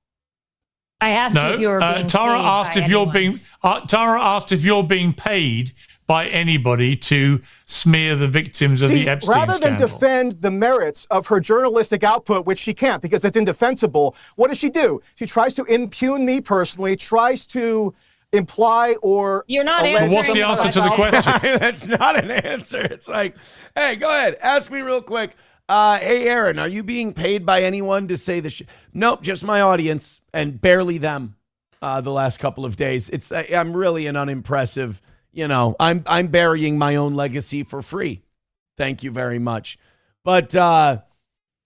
I asked you if you were being Tara paid asked by if you're anyone. being Tara asked if you're being paid by anybody to smear the victims of the Epstein rather than scandal. defend the merits of her journalistic output, which she can't because it's indefensible, what does she do? She tries to impugn me personally, tries to imply or you're not answering. What's the answer to the question? That's not an answer. It's like, hey, go ahead, ask me real quick. Hey, Aaron, are you being paid by anyone to say this? Nope, just my audience and barely them. The last couple of days, I'm really an unimpressive. I'm burying my own legacy for free. Thank you very much. But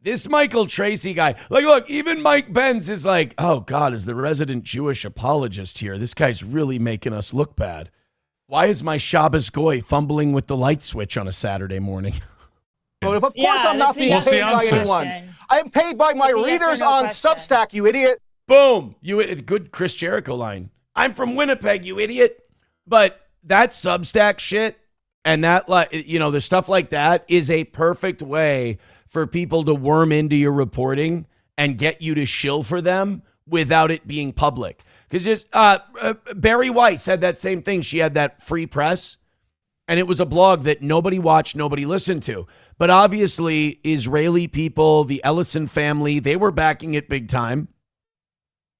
this Michael Tracy guy, look, even Mike Benz is like, oh God, is the resident Jewish apologist here. This guy's really making us look bad. Why is my Shabbos goy fumbling with the light switch on a Saturday morning? But of course I'm not being paid by anyone. I am paid by my readers on Substack, you idiot. Boom. Good Chris Jericho line. I'm from Winnipeg, you idiot. But that Substack shit and that, the stuff like that is a perfect way for people to worm into your reporting and get you to shill for them without it being public. Because Barry Weiss had that same thing. She had that free press. And it was a blog that nobody watched, nobody listened to. But obviously, Israeli people, the Ellison family, they were backing it big time.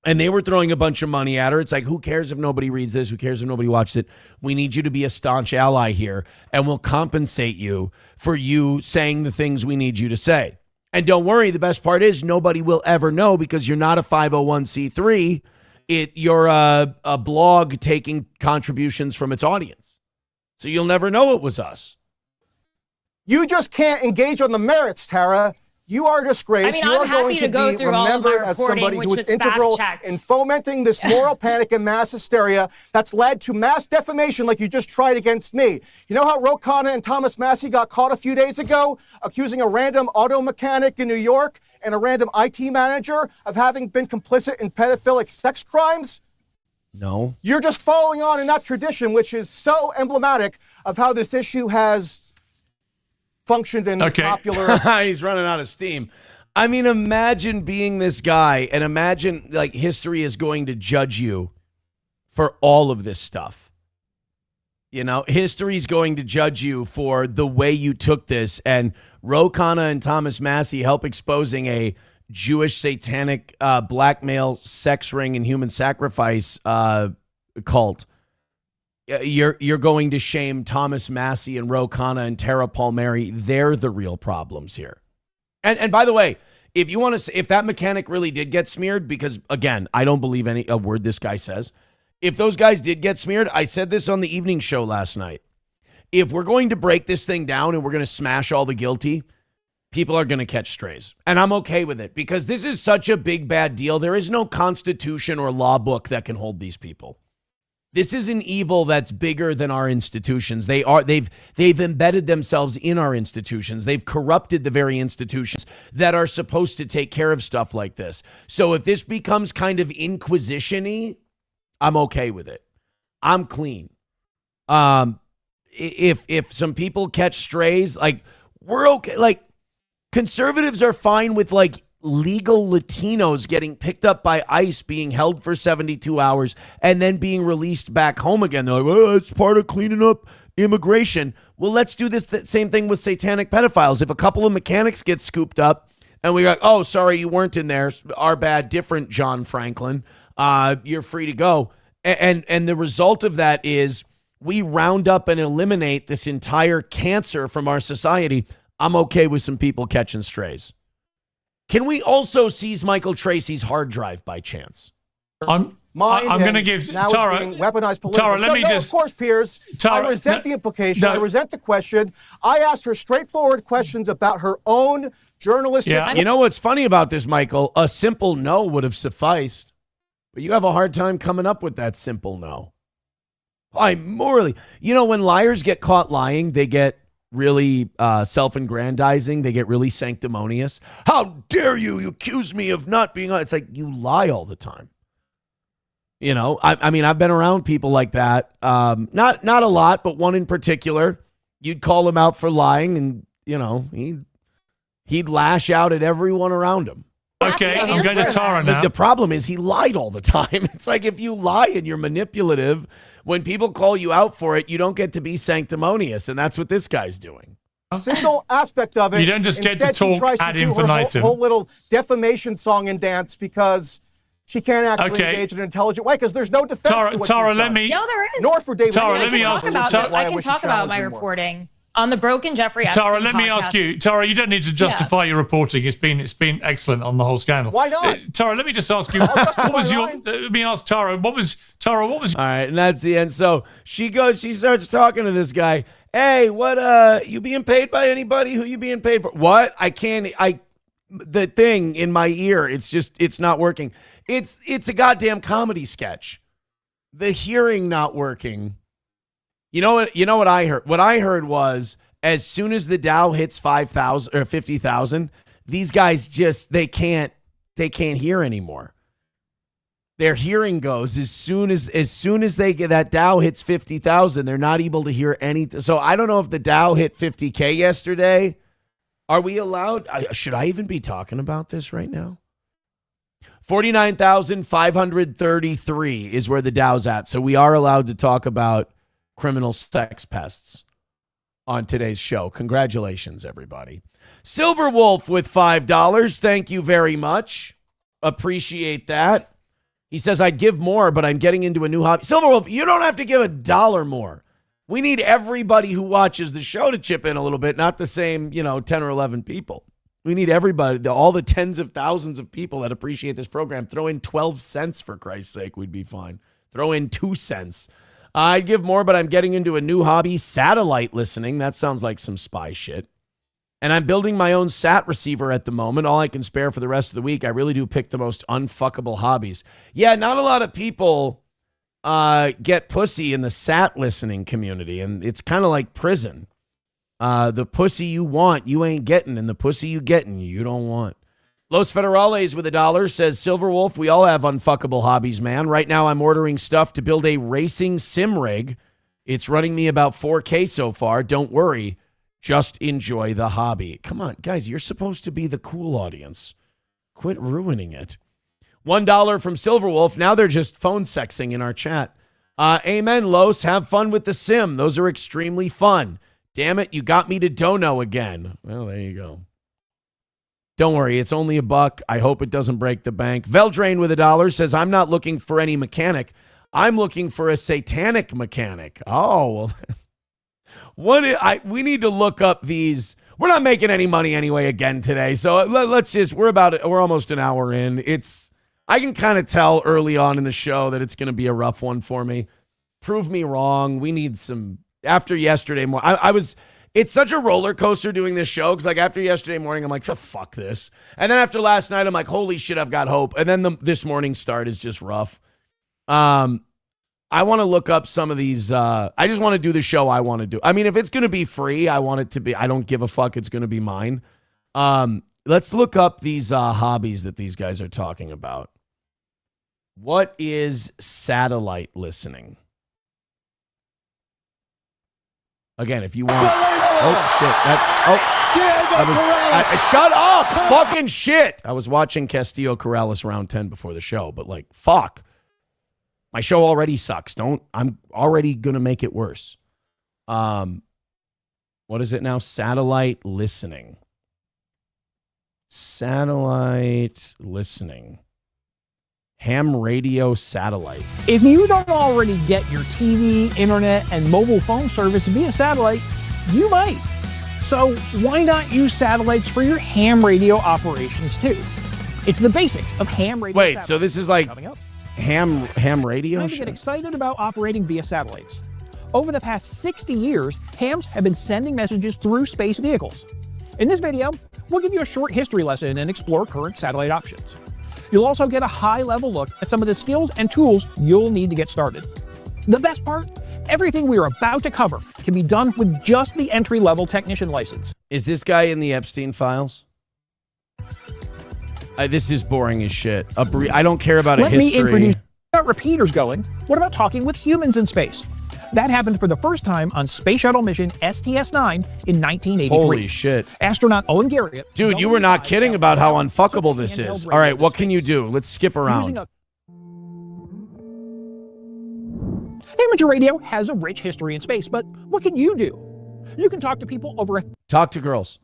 And they were throwing a bunch of money at her. It's like, who cares if nobody reads this? Who cares if nobody watches it? We need you to be a staunch ally here, and we'll compensate you for you saying the things we need you to say. And don't worry, the best part is nobody will ever know because you're not a 501c3. You're a blog taking contributions from its audience. So you'll never know it was us. You just can't engage on the merits, Tara. You are a disgrace. I mean, you I'm are happy going to to go be through all of my remembered as reporting, somebody who which was was integral fact-checked. in fomenting this moral panic and mass hysteria that's led to mass defamation like you just tried against me. You know how Ro Khanna and Thomas Massie got caught a few days ago accusing a random auto mechanic in New York and a random IT manager of having been complicit in pedophilic sex crimes? No. You're just following on in that tradition, which is so emblematic of how this issue has functioned in popular. He's running out of steam. I mean, imagine being this guy and imagine like history is going to judge you for all of this stuff. You know, history is going to judge you for the way you took this. And Ro Khanna and Thomas Massie help exposing a Jewish satanic blackmail sex ring and human sacrifice cult. You're going to shame Thomas Massie and Ro Khanna and Tara Palmieri. They're the real problems here. And by the way, if you want to, if that mechanic really did get smeared, because again, I don't believe a word this guy says. If those guys did get smeared, I said this on the evening show last night. If we're going to break this thing down and we're going to smash all the guilty, people are going to catch strays. And I'm okay with it because this is such a big, bad deal. There is no constitution or law book that can hold these people. This is an evil that's bigger than our institutions. They've embedded themselves in our institutions. They've corrupted the very institutions that are supposed to take care of stuff like this. So if this becomes kind of inquisition-y, I'm okay with it. I'm clean. If some people catch strays, like we're okay. Like conservatives are fine with like legal Latinos getting picked up by ICE, being held for 72 hours, and then being released back home again. They're like, oh, it's part of cleaning up immigration. Well, let's do this same thing with satanic pedophiles. If a couple of mechanics get scooped up and we go, oh, sorry, you weren't in there. Our bad, different John Franklin. You're free to go. And the result of that is we round up and eliminate this entire cancer from our society. I'm okay with some people catching strays. Can we also seize Michael Tracy's hard drive by chance? I'm going to give Tara. Weaponized politically. Tara, let me just. Of course, Piers. Tara, I resent the implication. I resent the question. I asked her straightforward questions about her own journalistic. Yeah. You know what's funny about this, Michael? A simple no would have sufficed, but you have a hard time coming up with that simple no. I'm morally. You know, when liars get caught lying, they get really self-aggrandizing. They get really sanctimonious. How dare you? You accuse me of not being on. It's like you lie all the time. You know, I mean, I've been around people like that. Not a lot, but one in particular. You'd call him out for lying, and you know, he'd lash out at everyone around him. Okay, I'm going to Tara now. The problem is he lied all the time. It's like if you lie and you're manipulative, when people call you out for it, you don't get to be sanctimonious, and that's what this guy's doing. Single aspect of it. You don't just get to Instead, she talk tries to ad do her infinitum. whole little defamation song and dance because she can't actually engage in an intelligent way because there's no defense. Tara, let me. No, there is. Nor for David. Tara, let me ask. I can talk about my reporting on the Broken Jeffrey Epstein Tara, let me ask you. Tara, you don't need to justify your reporting. It's been excellent on the whole scandal. Why not? Tara, let me just ask you. What was your? Let me ask Tara. What was? All right, and that's the end. So she starts talking to this guy. Hey, what? You being paid by anybody? Who you being paid for? What? The thing in my ear. It's not working. It's a goddamn comedy sketch. The hearing not working. You know what I heard? What I heard was as soon as the Dow hits 5,000 or 50,000, these guys they can't hear anymore. Their hearing goes as soon as they get that Dow hits 50,000, they're not able to hear anything. So I don't know if the Dow hit 50K yesterday. Are we allowed? Should I even be talking about this right now? 49,533 is where the Dow's at. So we are allowed to talk about criminal sex pests on today's show. Congratulations, everybody. Silver Wolf with $5. Thank you very much. Appreciate that. He says, I'd give more, but I'm getting into a new hobby. Silver Wolf, you don't have to give $1 more. We need everybody who watches the show to chip in a little bit, not the same, 10 or 11 people. We need everybody, all the tens of thousands of people that appreciate this program. Throw in 12 cents, for Christ's sake, we'd be fine. Throw in 2 cents. I'd give more, but I'm getting into a new hobby, satellite listening. That sounds like some spy shit. And I'm building my own sat receiver at the moment, all I can spare for the rest of the week. I really do pick the most unfuckable hobbies. Yeah, not a lot of people get pussy in the sat listening community, and it's kind of like prison. The pussy you want, you ain't getting, and the pussy you getting, you don't want. Los Federales with $1 says, Silver Wolf, we all have unfuckable hobbies, man. Right now I'm ordering stuff to build a racing sim rig. It's running me about $4K so far. Don't worry. Just enjoy the hobby. Come on, guys, you're supposed to be the cool audience. Quit ruining it. $1 from Silverwolf. Now they're just phone sexing in our chat. Amen, Los. Have fun with the sim. Those are extremely fun. Damn it, you got me to dono again. Well, there you go. Don't worry, it's only $1. I hope it doesn't break the bank. Veldrain with $1 says, I'm not looking for any mechanic. I'm looking for a satanic mechanic. Oh, well... we need to look up these. We're not making any money anyway again today. So let's just, we're almost an hour in. I can kind of tell early on in the show that it's going to be a rough one for me. Prove me wrong. We need some, after yesterday morning, it's such a roller coaster doing this show. Cause like after yesterday morning, I'm like, fuck this. And then after last night, I'm like, holy shit, I've got hope. And then this morning's start is just rough. I want to look up some of these. I just want to do the show I want to do. I mean, if it's going to be free, I want it to be. I don't give a fuck. It's going to be mine. Let's look up these hobbies that these guys are talking about. What is satellite listening? Again, if you want. Oh, shit. Shut up. Fucking shit. I was watching Castillo Corrales round 10 before the show, but like, fuck. My show already sucks. I'm already going to make it worse. What is it now? Satellite listening. Satellite listening. Ham radio satellites. If you don't already get your TV, internet, and mobile phone service via satellite, you might. So why not use satellites for your ham radio operations too? It's the basics of ham radio. Wait, so this is like ham radio? Time to get excited about operating via satellites. Over the past 60 years, hams have been sending messages through space vehicles. In this video, we'll give you a short history lesson and explore current satellite options. You'll also get a high-level look at some of the skills and tools you'll need to get started. The best part? Everything we are about to cover can be done with just the entry-level technician license. Is this guy in the Epstein files? This is boring as shit. I don't care about a history. Let me introduce. Got repeaters going. What about talking with humans in space? That happened for the first time on Space Shuttle mission STS-9 in 1983. Holy shit. Astronaut Owen Garriott. Dude, you were not kidding about how unfuckable this is. All right, what can you do? Let's skip around. Amateur radio has a rich history in space, but what can you do? You can talk to people over Talk to girls.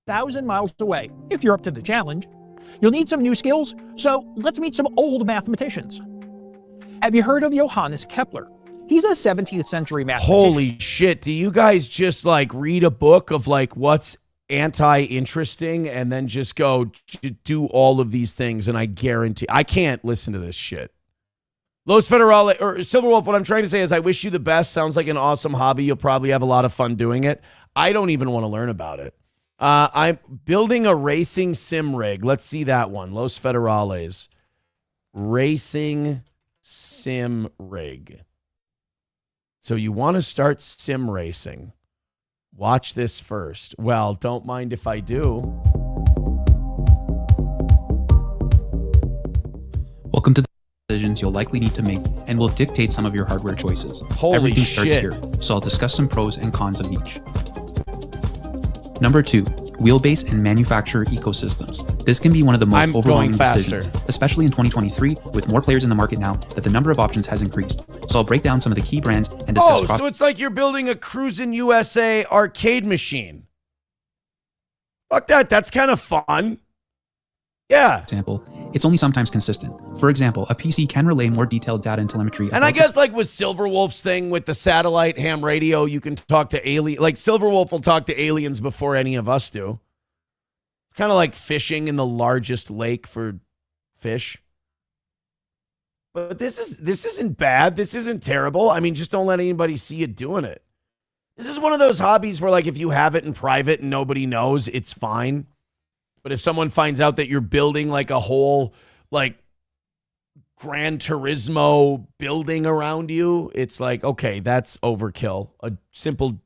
1,000 miles away, if you're up to the challenge. You'll need some new skills, so let's meet some old mathematicians. Have you heard of Johannes Kepler? He's a 17th century mathematician. Holy shit. Do you guys just like read a book of like what's anti-interesting and then just go do all of these things? And I guarantee I can't listen to this shit. Los Federales or Silverwolf, what I'm trying to say is I wish you the best. Sounds like an awesome hobby. You'll probably have a lot of fun doing it. I don't even want to learn about it. I'm building a racing sim rig. Let's see that one. Los Federales. Racing sim rig. So you want to start sim racing. Watch this first. Well, don't mind if I do. Welcome to the decisions you'll likely need to make and will dictate some of your hardware choices. Holy Everything shit. starts here, so I'll discuss some pros and cons of each. Number 2, wheelbase and manufacturer ecosystems. This can be one of the most overwhelming decisions, especially in 2023, with more players in the market now that the number of options has increased. So I'll break down some of the key brands and discuss so it's like you're building a Cruisin' USA arcade machine. Fuck that. That's kind of fun. Yeah. example, it's only sometimes consistent. For example, a PC can relay more detailed data and telemetry. And I guess like with Silverwolf's thing with the satellite ham radio, you can talk to like Silverwolf will talk to aliens before any of us do. Kind of like fishing in the largest lake for fish. But this isn't bad. This isn't terrible. I mean, just don't let anybody see you doing it. This is one of those hobbies where like if you have it in private and nobody knows, it's fine. But if someone finds out that you're building like a whole like Gran Turismo building around you, it's like, okay, that's overkill. A simple,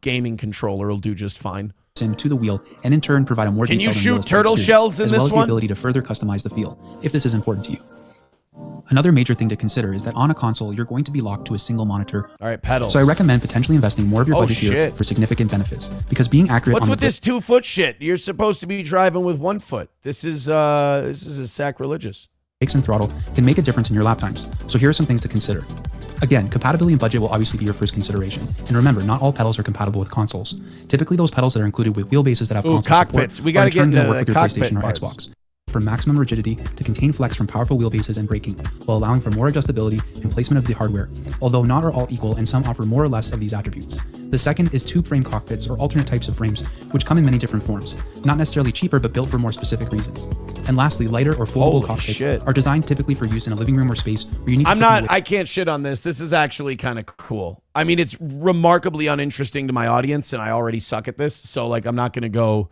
gaming controller will do just fine. To the wheel, and in turn provide a more Can you detailed and shoot realistic turtle experience, shells in as well this as the one? ability to further customize the feel, if this is important to you. Another major thing to consider is that on a console, you're going to be locked to a single monitor. All right, pedals. So I recommend potentially investing more of your budget here shit. for significant benefits, because being accurate What's on with this 2-foot shit? You're supposed to be driving with 1 foot. This is sacrilegious. brakes and throttle can make a difference in your lap times. So here are some things to consider. Again, compatibility and budget will obviously be your first consideration. And remember, not all pedals are compatible with consoles. Typically, those pedals that are included with wheelbases that have console cockpits. support We gotta are in turn get going to into work with the your cockpit PlayStation or parts. Xbox. For maximum rigidity to contain flex from powerful wheelbases and braking, while allowing for more adjustability and placement of the hardware, although not are all equal and some offer more or less of these attributes. The second is tube frame cockpits or alternate types of frames, which come in many different forms, not necessarily cheaper but built for more specific reasons. And lastly, lighter or foldable Holy cockpits shit. are designed typically for use in a living room or space where you need I can't shit on this. This is actually kind of cool. I mean, it's remarkably uninteresting to my audience, and I already suck at this. So, like, I'm not going to go.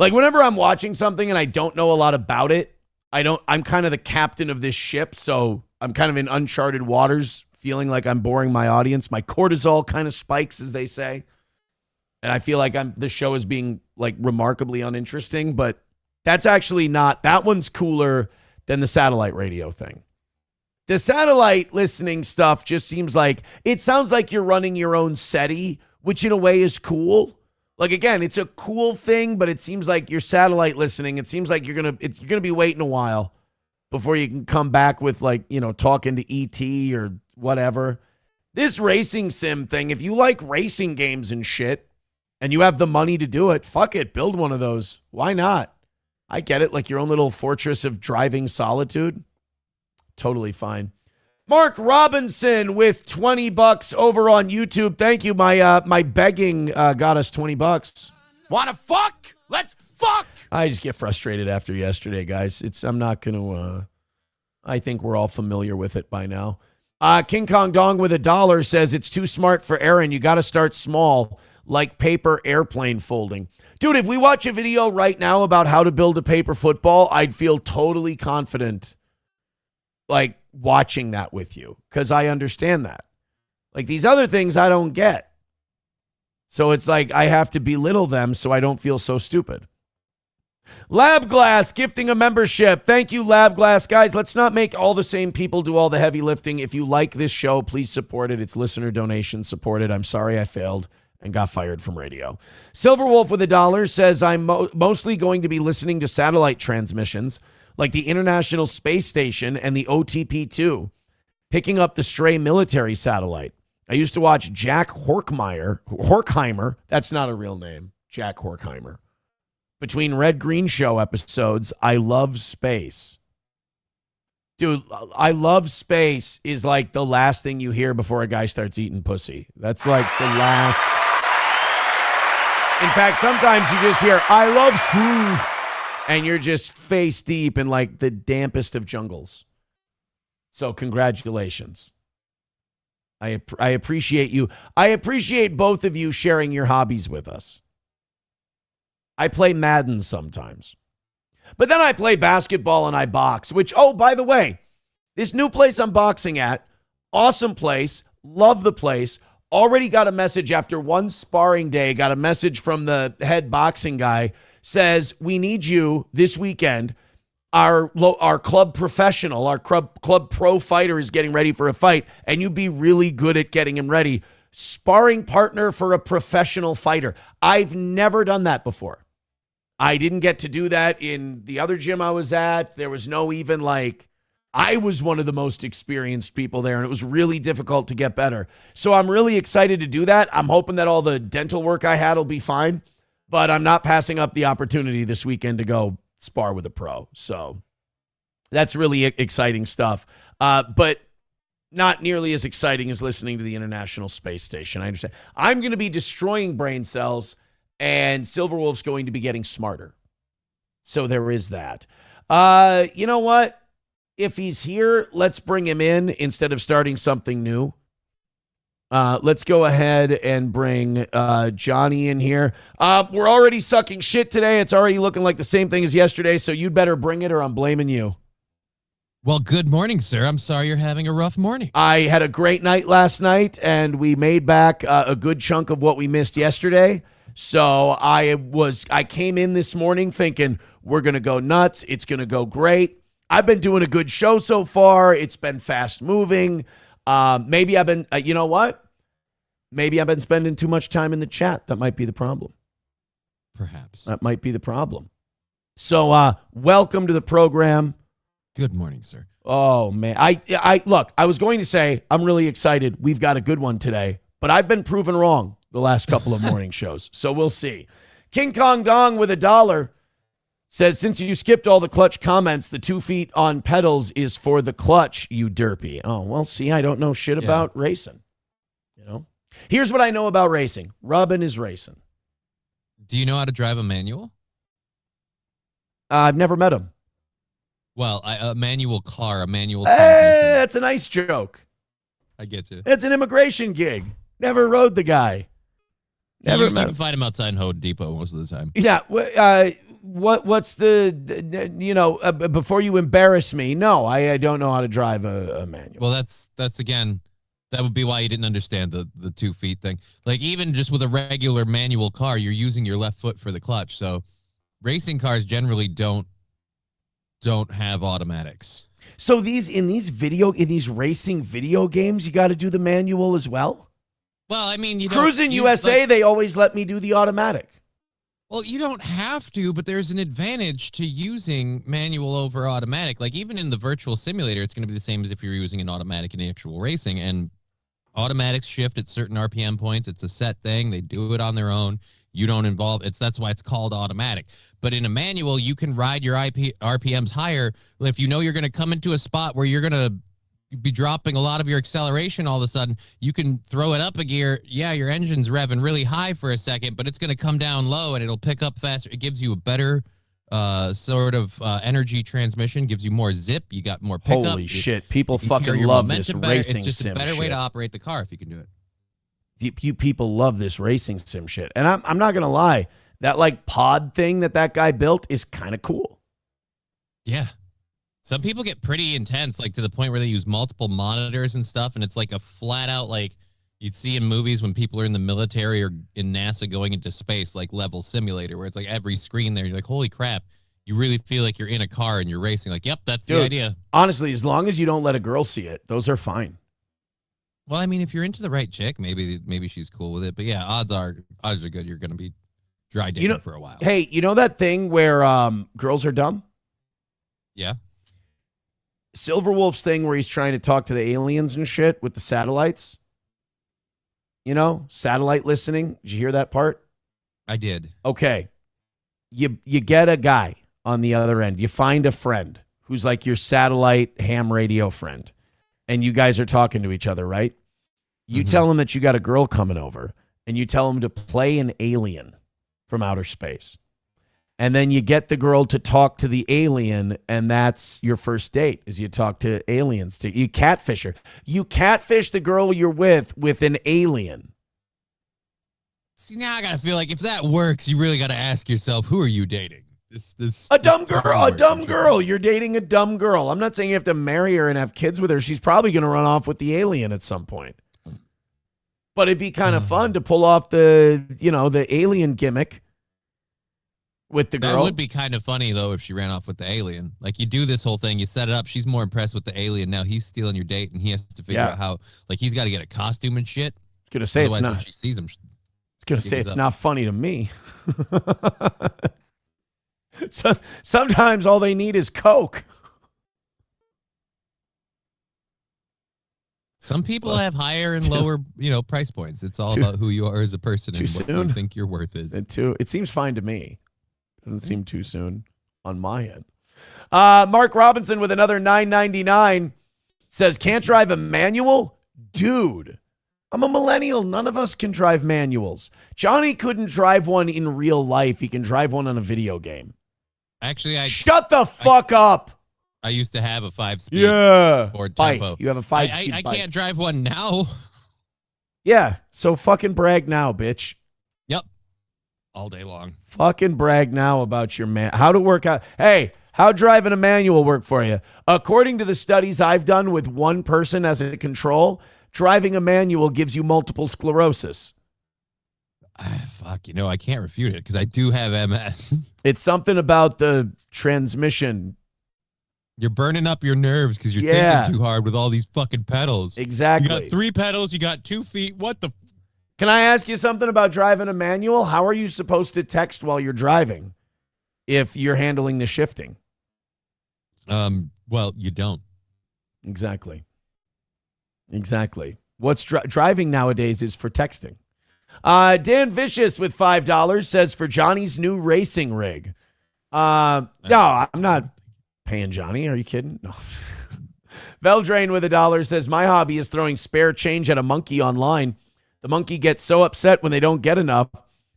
Like, whenever I'm watching something and I don't know a lot about it, I'm kind of the captain of this ship. So I'm kind of in uncharted waters, feeling like I'm boring my audience. My cortisol kind of spikes, as they say. And I feel like the show is being, like, remarkably uninteresting, but that's actually not. That one's cooler than the satellite radio thing. The satellite listening stuff just seems like, it sounds like you're running your own SETI, which in a way is cool. Like, again, it's a cool thing, but it seems like you're satellite listening. It seems like you're gonna be waiting a while before you can come back with, like, talking to ET or whatever. This racing sim thing, if you like racing games and shit, and you have the money to do it, fuck it, build one of those. Why not? I get it, like your own little fortress of driving solitude. Totally fine. Mark Robinson with $20 over on YouTube. Thank you. My begging got us $20. Wanna fuck? Let's fuck! I just get frustrated after yesterday, guys. I'm not gonna. I think we're all familiar with it by now. King Kong Dong with $1 says it's too smart for Aaron. You got to start small, like paper airplane folding. Dude, if we watch a video right now about how to build a paper football, I'd feel totally confident, like, watching that with you, because I understand that. Like, these other things I don't get. So it's like I have to belittle them so I don't feel so stupid. Lab Glass gifting a membership. Thank you, Lab Glass. Guys, let's not make all the same people do all the heavy lifting. If you like this show, please support it. It's listener donation supported. I'm sorry I failed and got fired from radio. Silverwolf with $1 says, I'm mostly going to be listening to satellite transmissions like the International Space Station and the OTP-2, picking up the stray military satellite. I used to watch Jack Horkheimer, that's not a real name, Jack Horkheimer. Between Red Green Show episodes, I love space. Dude, I love space is like the last thing you hear before a guy starts eating pussy. That's like the last. In fact, sometimes you just hear, I love food. And you're just face deep in like the dampest of jungles. So congratulations. I appreciate you. I appreciate both of you sharing your hobbies with us. I play Madden sometimes. But then I play basketball and I box, which, oh, by the way, this new place I'm boxing at, awesome place, love the place. Already got a message after one sparring day, got a message from the head boxing guy, says, we need you this weekend. Our club professional, our club pro fighter is getting ready for a fight, and you'd be really good at getting him ready. Sparring partner for a professional fighter. I've never done that before. I didn't get to do that in the other gym I was at. There was no even like I was one of the most experienced people there, and it was really difficult to get better. So I'm really excited to do that. I'm hoping that all the dental work I had will be fine, but I'm not passing up the opportunity this weekend to go spar with a pro. So that's really exciting stuff. But not nearly as exciting as listening to the International Space Station. I understand. I'm going to be destroying brain cells, and Silverwolf's going to be getting smarter. So there is that. You know what? If he's here, let's bring him in instead of starting something new. Let's go ahead and bring Johnny in here. We're already sucking shit today. It's already looking like the same thing as yesterday, so you'd better bring it or I'm blaming you. Well, good morning, sir. I'm sorry you're having a rough morning. I had a great night last night, and we made back a good chunk of what we missed yesterday. So I came in this morning thinking we're going to go nuts. It's going to go great. I've been doing a good show so far. It's been fast moving. Maybe I've been, you know what? Maybe I've been spending too much time in the chat. That might be the problem. Perhaps. That might be the problem. So welcome to the program. Good morning, sir. Oh, man. I look, I was going to say I'm really excited. We've got a good one today, but I've been proven wrong the last couple of morning shows. So we'll see. King Kong Dong with $1 says, since you skipped all the clutch comments, the 2 feet on pedals is for the clutch, you derpy. Oh, well, see, I don't know shit about racing. You know? Here's what I know about racing. Rubbin is racing. Do you know how to drive a manual? I've never met him. Well, a manual car, a manual transmission. That's a nice joke. I get you. It's an immigration gig. Never rode the guy. Never You met can him. find him outside in Home Depot most of the time. Yeah. What's the, you know, before you embarrass me, no, I don't know how to drive a manual. Well, that's again, that would be why you didn't understand the 2 feet thing. Like even just with a regular manual car, you're using your left foot for the clutch. So racing cars generally don't have automatics. So in these racing video games, you got to do the manual as well? Well, I mean, Cruising USA, they always let me do the automatic. Well, you don't have to, but there's an advantage to using manual over automatic. Like even in the virtual simulator, it's going to be the same as if you're using an automatic in actual racing. And automatics shift at certain RPM points. It's a set thing. They do it on their own. You don't involve that's why it's called automatic. But in a manual, you can ride your RPMs higher. If you know you're going to come into a spot where you're going to be dropping a lot of your acceleration all of a sudden, you can throw it up a gear. Yeah, your engine's revving really high for a second, but it's going to come down low and it'll pick up faster. It gives you a better sort of energy transmission, gives you more zip. You got more pickup. Holy shit. People you carry fucking your love this momentum better. racing It's just sim a better way shit. to operate the car if you can do it. You people love this racing sim shit. And I'm not going to lie. That like pod thing that guy built is kind of cool. Yeah. Some people get pretty intense, like to the point where they use multiple monitors and stuff. And it's like a flat out, like you'd see in movies when people are in the military or in NASA going into space, like level simulator, where it's like every screen there. You're like, holy crap. You really feel like you're in a car and you're racing. Like, yep, that's the idea. Honestly, as long as you don't let a girl see it, those are fine. Well, I mean, if you're into the right chick, maybe she's cool with it. But yeah, odds are good you're going to be dry dating for a while. Hey, you know that thing where girls are dumb? Yeah. Silverwolf's thing where he's trying to talk to the aliens and shit with the satellites. You know, satellite listening. Did you hear that part? I did. Okay. You get a guy on the other end. You find a friend who's like your satellite ham radio friend. And you guys are talking to each other, right? You tell him that you got a girl coming over, and you tell him to play an alien from outer space. And then you get the girl to talk to the alien, and that's your first date, is you talk to aliens. You catfish her. You catfish the girl you're with an alien. See, now I got to feel like if that works, you really got to ask yourself, who are you dating? A dumb girl. You're dating a dumb girl. I'm not saying you have to marry her and have kids with her. She's probably going to run off with the alien at some point. But it'd be kind of fun to pull off the alien gimmick with the girl. That would be kind of funny, though, if she ran off with the alien. Like, you do this whole thing, you set it up, she's more impressed with the alien. Now he's stealing your date, and he has to figure out how, like, he's got to get a costume and shit. Gonna say Otherwise, it's not. when she sees him, It's not funny to me. So sometimes all they need is Coke. Some people have higher and lower, price points. It's all about who you are as a person and what you think your worth is. It seems fine to me. Doesn't seem too soon on my end. Mark Robinson with another $9.99 says, can't drive a manual? Dude, I'm a millennial. None of us can drive manuals. Johnny couldn't drive one in real life. He can drive one on a video game. Actually, Shut the fuck up. I used to have a 5-speed Ford bike. Tempo. You have a 5-speed I bike. can't drive one now. Yeah, so fucking brag now, bitch. Yep. All day long. Fucking brag now about your man. How to work out. Hey, how driving a manual work for you? According to the studies I've done with one person as a control, driving a manual gives you multiple sclerosis. Fuck, I can't refute it because I do have MS. It's something about the transmission. You're burning up your nerves because you're thinking too hard with all these fucking pedals. Exactly. You got 3 pedals. You got 2 feet. What the? Can I ask you something about driving a manual? How are you supposed to text while you're driving if you're handling the shifting? Well, you don't. Exactly. What's driving nowadays is for texting. Dan Vicious with $5 says for Johnny's new racing rig. No, I'm not paying Johnny. Are you kidding? No. Veldrain with $1 says my hobby is throwing spare change at a monkey online. The monkey gets so upset when they don't get enough.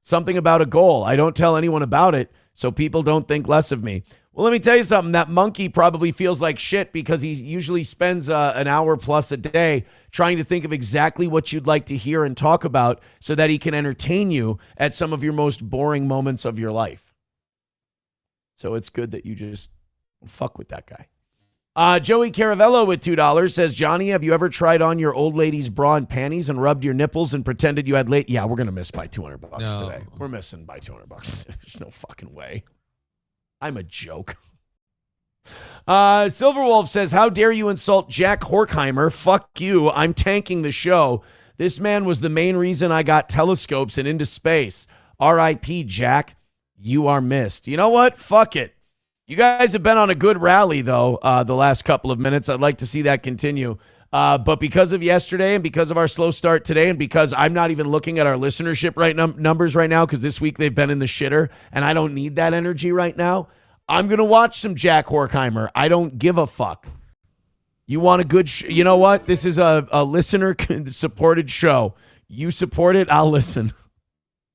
Something about a goal. I don't tell anyone about it, so people don't think less of me. Well, let me tell you something. That monkey probably feels like shit because he usually spends an hour plus a day trying to think of exactly what you'd like to hear and talk about so that he can entertain you at some of your most boring moments of your life. So it's good that you just fuck with that guy. Joey Caravello with $2 says, Johnny, have you ever tried on your old lady's bra and panties and rubbed your nipples and pretended you had Yeah, we're going to miss by $200 today. We're missing by $200. There's no fucking way. I'm a joke. Silverwolf says, how dare you insult Jack Horkheimer? Fuck you. I'm tanking the show. This man was the main reason I got telescopes and into space. R.I.P. Jack. You are missed. You know what? Fuck it. You guys have been on a good rally, though, the last couple of minutes. I'd like to see that continue. But because of yesterday and because of our slow start today and because I'm not even looking at our listenership numbers right now because this week they've been in the shitter and I don't need that energy right now, I'm going to watch some Jack Horkheimer. I don't give a fuck. You want a good you know what? This is a listener-supported show. You support it, I'll listen.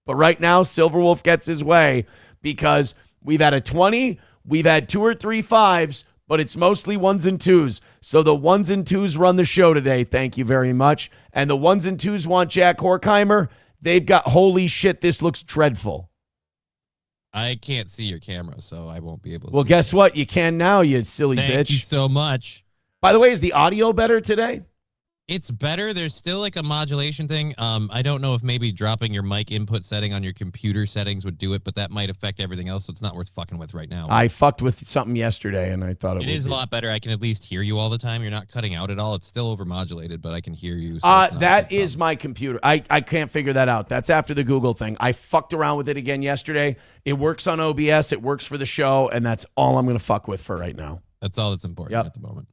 But right now, Silverwolf gets his way because we've had a 20, we've had 2 or 3 5s, but it's mostly 1s and 2s. So the 1s and 2s run the show today. Thank you very much. And the 1s and 2s want Jack Horkheimer. They've got, holy shit, this looks dreadful. I can't see your camera, so I won't be able to Well, see guess what? You can now, you silly bitch. Thank you so much. By the way, is the audio better today? It's better. There's still like a modulation thing. I don't know if maybe dropping your mic input setting on your computer settings would do it, but that might affect everything else, so it's not worth fucking with right now. I fucked with something yesterday, and I thought it is a lot better. I can at least hear you all the time. You're not cutting out at all. It's still overmodulated, but I can hear you. So that is my computer. I can't figure that out. That's after the Google thing. I fucked around with it again yesterday. It works on OBS. It works for the show, and that's all I'm going to fuck with for right now. That's all that's important at the moment.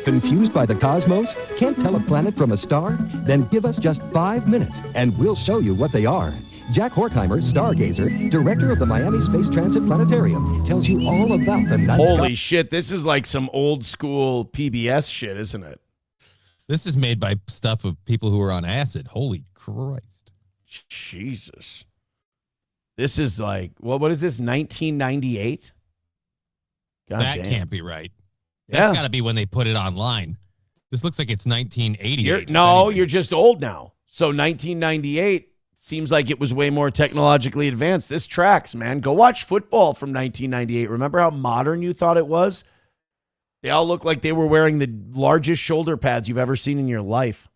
Confused by the cosmos? Can't tell a planet from a star? Then give us just 5 minutes, and we'll show you what they are. Jack Horkheimer, stargazer, director of the Miami Space Transit Planetarium, tells you all about the nuts. Holy shit, this is like some old school PBS shit, isn't it? This is made by stuff of people who are on acid. Holy Christ. Jesus. This is like, what is this, 1998? That can't be right. That's got to be when they put it online. This looks like it's 1988. You're just old now. So 1998 seems like it was way more technologically advanced. This tracks, man. Go watch football from 1998. Remember how modern you thought it was? They all look like they were wearing the largest shoulder pads you've ever seen in your life.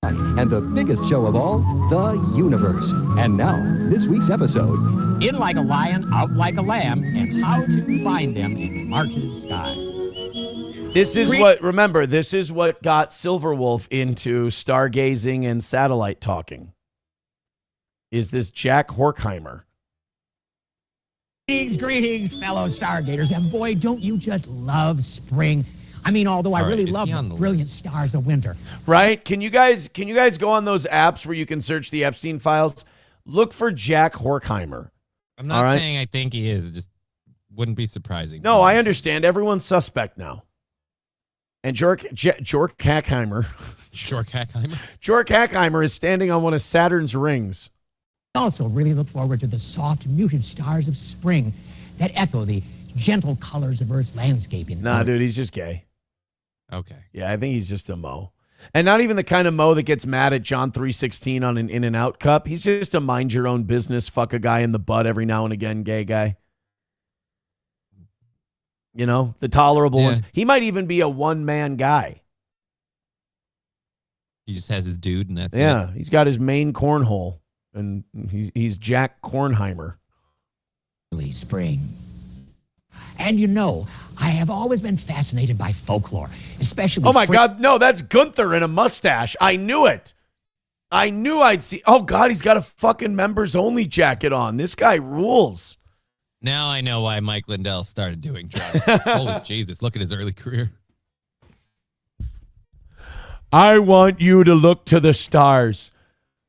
And the biggest show of all, the universe. And now, this week's episode. In like a lion, out like a lamb, and how to find them in March's skies. This is what got Silverwolf into stargazing and satellite talking. Is this Jack Horkheimer? Greetings, fellow stargaters, and boy, don't you just love spring. I mean, although I All right, really is love he on the the brilliant stars of winter. Right? Can you guys go on those apps where you can search the Epstein files? Look for Jack Horkheimer. I'm not saying I think he is. It just wouldn't be surprising. No, I understand. Everyone's suspect now. And Jork Hackheimer. Jork Hackheimer is standing on one of Saturn's rings. I also really look forward to the soft, muted stars of spring that echo the gentle colors of Earth's landscape. Nah, dude, he's just gay. Okay. Yeah, I think he's just a Mo. And not even the kind of Mo that gets mad at John 3:16 on an In-N-Out cup. He's just a mind your own business, fuck a guy in the butt every now and again, gay guy. You know, the tolerable ones. He might even be a one-man guy. He just has his dude, and that's it. Yeah, he's got his main cornhole, and he's Jack Kornheimer. Spring. And you know, I have always been fascinated by folklore, especially. Oh my God, no, that's Gunther in a mustache. I knew it. I knew I'd see. Oh God, he's got a fucking members only jacket on. This guy rules. Now I know why Mike Lindell started doing drugs. Holy Jesus, look at his early career. I want you to look to the stars.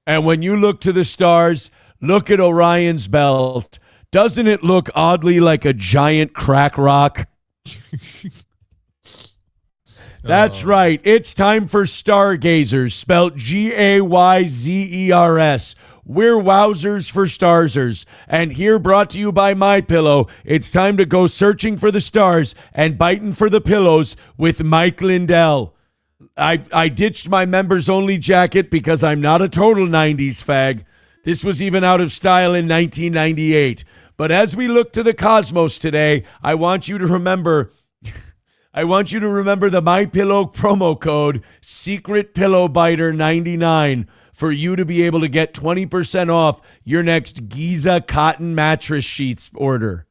And when you look to the stars, look at Orion's belt. Doesn't it look oddly like a giant crack rock? That's right. It's time for Stargazers, spelled Gayzers. We're wowzers for starsers. And here, brought to you by MyPillow, it's time to go searching for the stars and biting for the pillows with Mike Lindell. I ditched my members only jacket because I'm not a total 90s fag. This was even out of style in 1998. But as we look to the cosmos today, I want you to remember the MyPillow promo code SecretPillowBiter99 for you to be able to get 20% off your next Giza cotton mattress sheets order.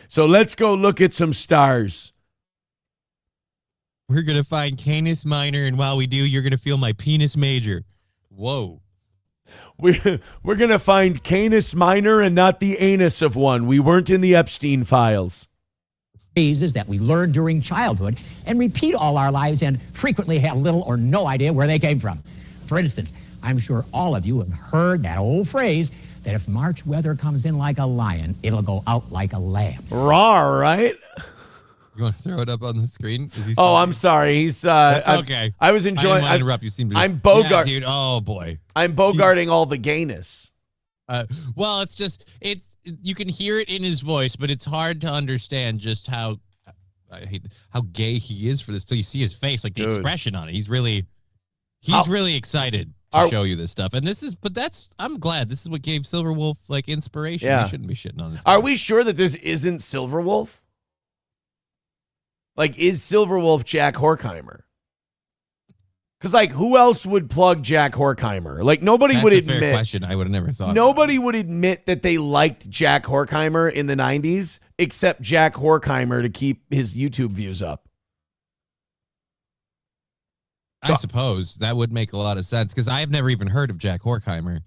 So let's go look at some stars. We're going to find Canis Minor, and while we do, you're going to feel my penis major. Whoa. We're going to find Canis Minor and not the anus of one. We weren't in the Epstein files. Phrases that we learned during childhood and repeat all our lives and frequently have little or no idea where they came from. For instance, I'm sure all of you have heard that old phrase that if March weather comes in like a lion, it'll go out like a lamb. Rawr, right? You want to throw it up on the screen? Oh, I'm sorry. He's That's okay. I was enjoying. I didn't want to interrupt. You seem to. I'm Bogart, yeah, dude. Oh boy. I'm Bogarting all the gayness. Well, it's just you can hear it in his voice, but it's hard to understand just how gay he is for this. Till you see his face, like the expression on it. He's really excited to show you this stuff. And I'm glad this is what gave Silverwolf like inspiration. Yeah. We shouldn't be shitting on this Are guy. we sure that this isn't Silverwolf? Like, is Silverwolf Jack Horkheimer? Because, like, who else would plug Jack Horkheimer? Like, nobody would admit. Fair question. I would have never thought. Nobody would admit that they liked Jack Horkheimer in the 90s, except Jack Horkheimer to keep his YouTube views up. I suppose that would make a lot of sense because I've never even heard of Jack Horkheimer.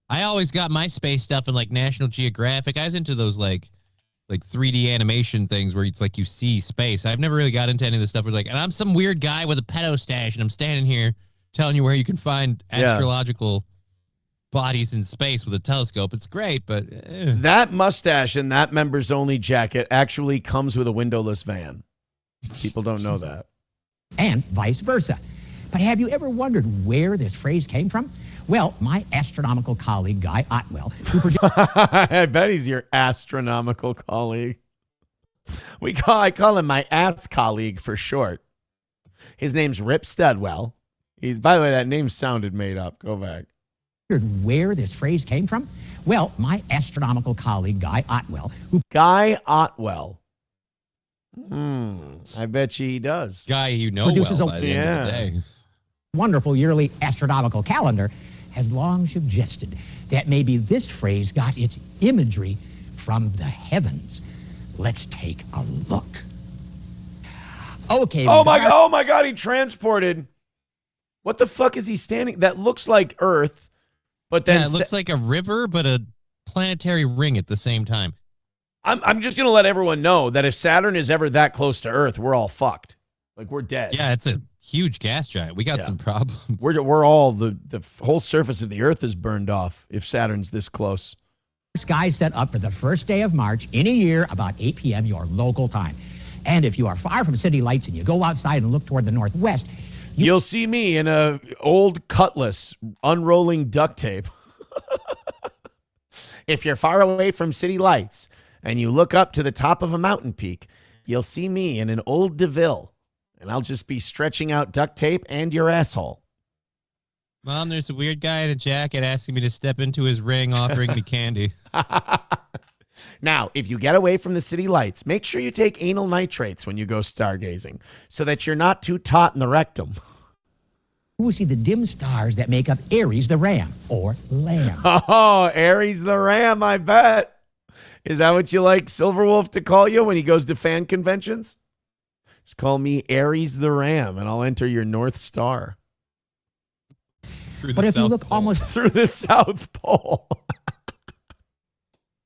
I always got my space stuff in like National Geographic. I was into those like 3D animation things where it's like you see space. I've never really got into any of this stuff where it's like, and I'm some weird guy with a pedo stash and I'm standing here telling you where you can find astrological bodies in space with a telescope. It's great, but that mustache and that members only jacket actually comes with a windowless van. People don't know that. And vice versa. But have you ever wondered where this phrase came from? Well, my astronomical colleague, Guy Otwell, who I bet he's your astronomical colleague. I call him my ass colleague for short. His name's Rip Studwell. By the way, that name sounded made up. Go back. Where this phrase came from? Well, my astronomical colleague, Guy Otwell, Guy Otwell. I bet you he does. Guy you know produces well by the end of the day. Wonderful yearly astronomical calendar, has long suggested that maybe this phrase got its imagery from the heavens. Let's take a look. Okay. Oh my God, he transported. What the fuck is he standing? That looks like Earth, but then it looks like a river, but a planetary ring at the same time. I'm just gonna let everyone know that if Saturn is ever that close to Earth, we're all fucked. Like we're dead. Yeah, it's a huge gas giant. We got some problems. We're all the whole surface of the Earth is burned off if Saturn's this close. Sky set up for the first day of March in a year about 8 p.m. your local time. And if you are far from city lights and you go outside and look toward the northwest, you'll see me in a old cutlass unrolling duct tape. If you're far away from city lights and you look up to the top of a mountain peak, you'll see me in an old DeVille, and I'll just be stretching out duct tape and your asshole. Mom, there's a weird guy in a jacket asking me to step into his ring, offering me candy. Now, if you get away from the city lights, make sure you take anal nitrates when you go stargazing so that you're not too taut in the rectum. you will see the dim stars that make up Aries the Ram, or Lamb. Oh, Aries the Ram, I bet. Is that what you like Silverwolf to call you when he goes to fan conventions? Just call me Aries the Ram, and I'll enter your North Star. But if you look almost through the South Pole.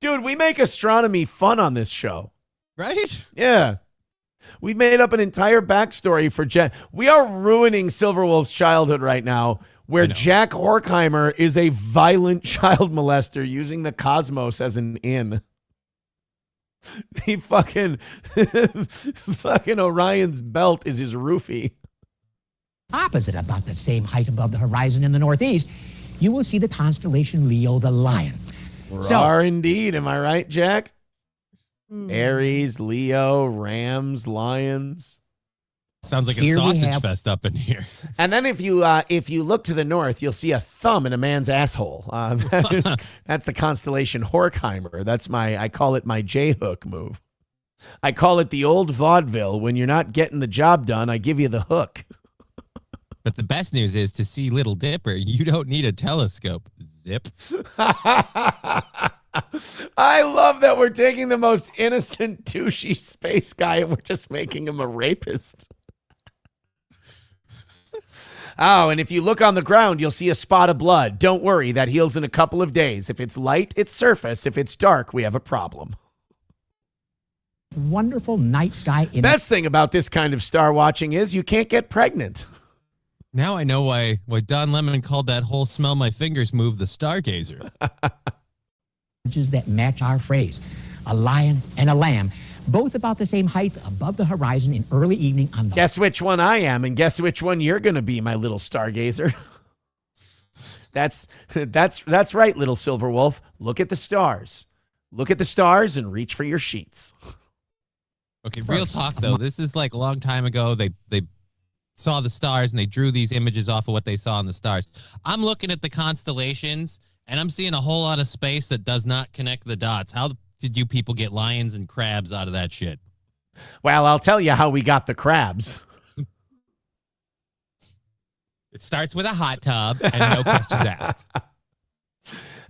Dude, we make astronomy fun on this show. Right? Yeah. We made up an entire backstory for Jack. We are ruining Silverwolf's childhood right now, where Jack Horkheimer is a violent child molester using the cosmos as an inn. He fucking Orion's belt is his roofie. Opposite, about the same height above the horizon in the northeast, you will see the constellation Leo the Lion. Are indeed. Am I right, Jack? Aries, Leo, Rams, Lions. Sounds like a sausage fest up in here. And then if you look to the north, you'll see a thumb in a man's asshole. That's the constellation Horkheimer. I call it my J-hook move. I call it the old vaudeville. When you're not getting the job done, I give you the hook. But the best news is, to see Little Dipper, you don't need a telescope. Zip. I love that we're taking the most innocent, douchey space guy and we're just making him a rapist. Oh, and if you look on the ground, you'll see a spot of blood. Don't worry, that heals in a couple of days. If it's light, it's surface. If it's dark, we have a problem. Wonderful night sky. Best thing about this kind of star watching is you can't get pregnant. Now I know why Don Lemon called that whole smell my fingers move the stargazer. That match our phrase. A lion and a lamb, both about the same height above the horizon in early evening on the... Guess which one I am, and guess which one you're going to be, my little stargazer. That's right, little Silverwolf. Look at the stars. Look at the stars and reach for your sheets. Okay, real talk, though. This is like a long time ago. They saw the stars and they drew these images off of what they saw in the stars. I'm looking at the constellations and I'm seeing a whole lot of space that does not connect the dots. How did you people get lions and crabs out of that shit? Well, I'll tell you how we got the crabs. It starts with a hot tub and no questions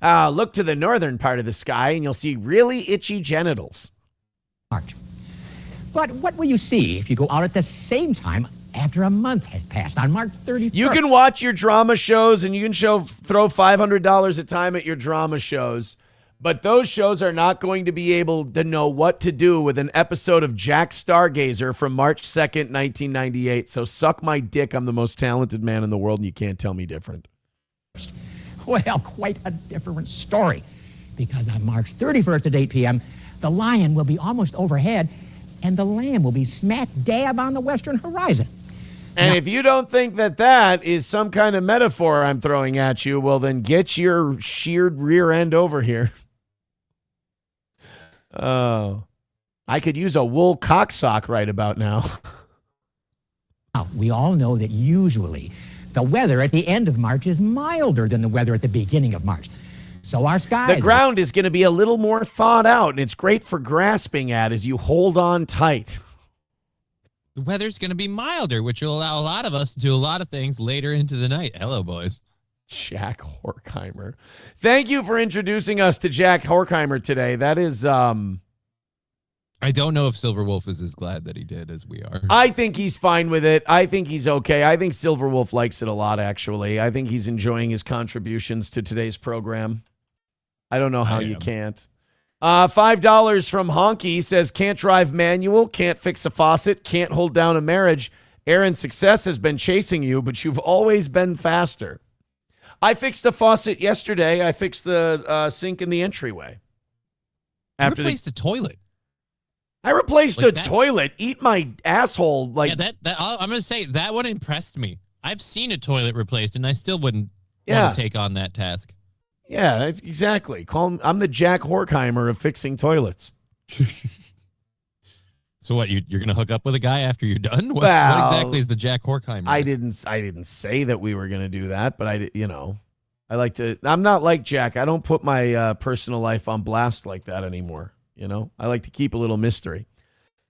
asked. Look to the northern part of the sky and you'll see really itchy genitals. March. But what will you see if you go out at the same time after a month has passed on March 31st? You can watch your drama shows and you can throw $500 a time at your drama shows, but those shows are not going to be able to know what to do with an episode of Jack Stargazer from March 2nd, 1998. So suck my dick. I'm the most talented man in the world and you can't tell me different. Well, quite a different story, because on March 31st at 8 p.m., the lion will be almost overhead and the lamb will be smack dab on the western horizon. And if you don't think that is some kind of metaphor I'm throwing at you, well, then get your sheared rear end over here. Oh, I could use a wool cocksock right about now. Now, we all know that usually the weather at the end of March is milder than the weather at the beginning of March. So our skies... The ground is going to be a little more thawed out, and it's great for grasping at as you hold on tight. The weather's going to be milder, which will allow a lot of us to do a lot of things later into the night. Hello, boys. Jack Horkheimer. Thank you for introducing us to Jack Horkheimer today. That is... I don't know if Silverwolf is as glad that he did as we are. I think he's fine with it. I think he's okay. I think Silverwolf likes it a lot, actually. I think he's enjoying his contributions to today's program. I don't know how you can't. $5 from Honky says, can't drive manual, can't fix a faucet, can't hold down a marriage, Aaron, success has been chasing you, but you've always been faster. I fixed the faucet yesterday. I fixed the sink in the entryway. After replaced the toilet. I replaced a toilet. Eat my asshole. Like that I'm going to say that one impressed me. I've seen a toilet replaced, and I still wouldn't want to take on that task. Yeah, that's exactly. I'm the Jack Horkheimer of fixing toilets. So what? You're going to hook up with a guy after you're done? What exactly is the Jack Horkheimer? I didn't say that we were going to do that, but I like to. I'm not like Jack. I don't put my personal life on blast like that anymore. I like to keep a little mystery.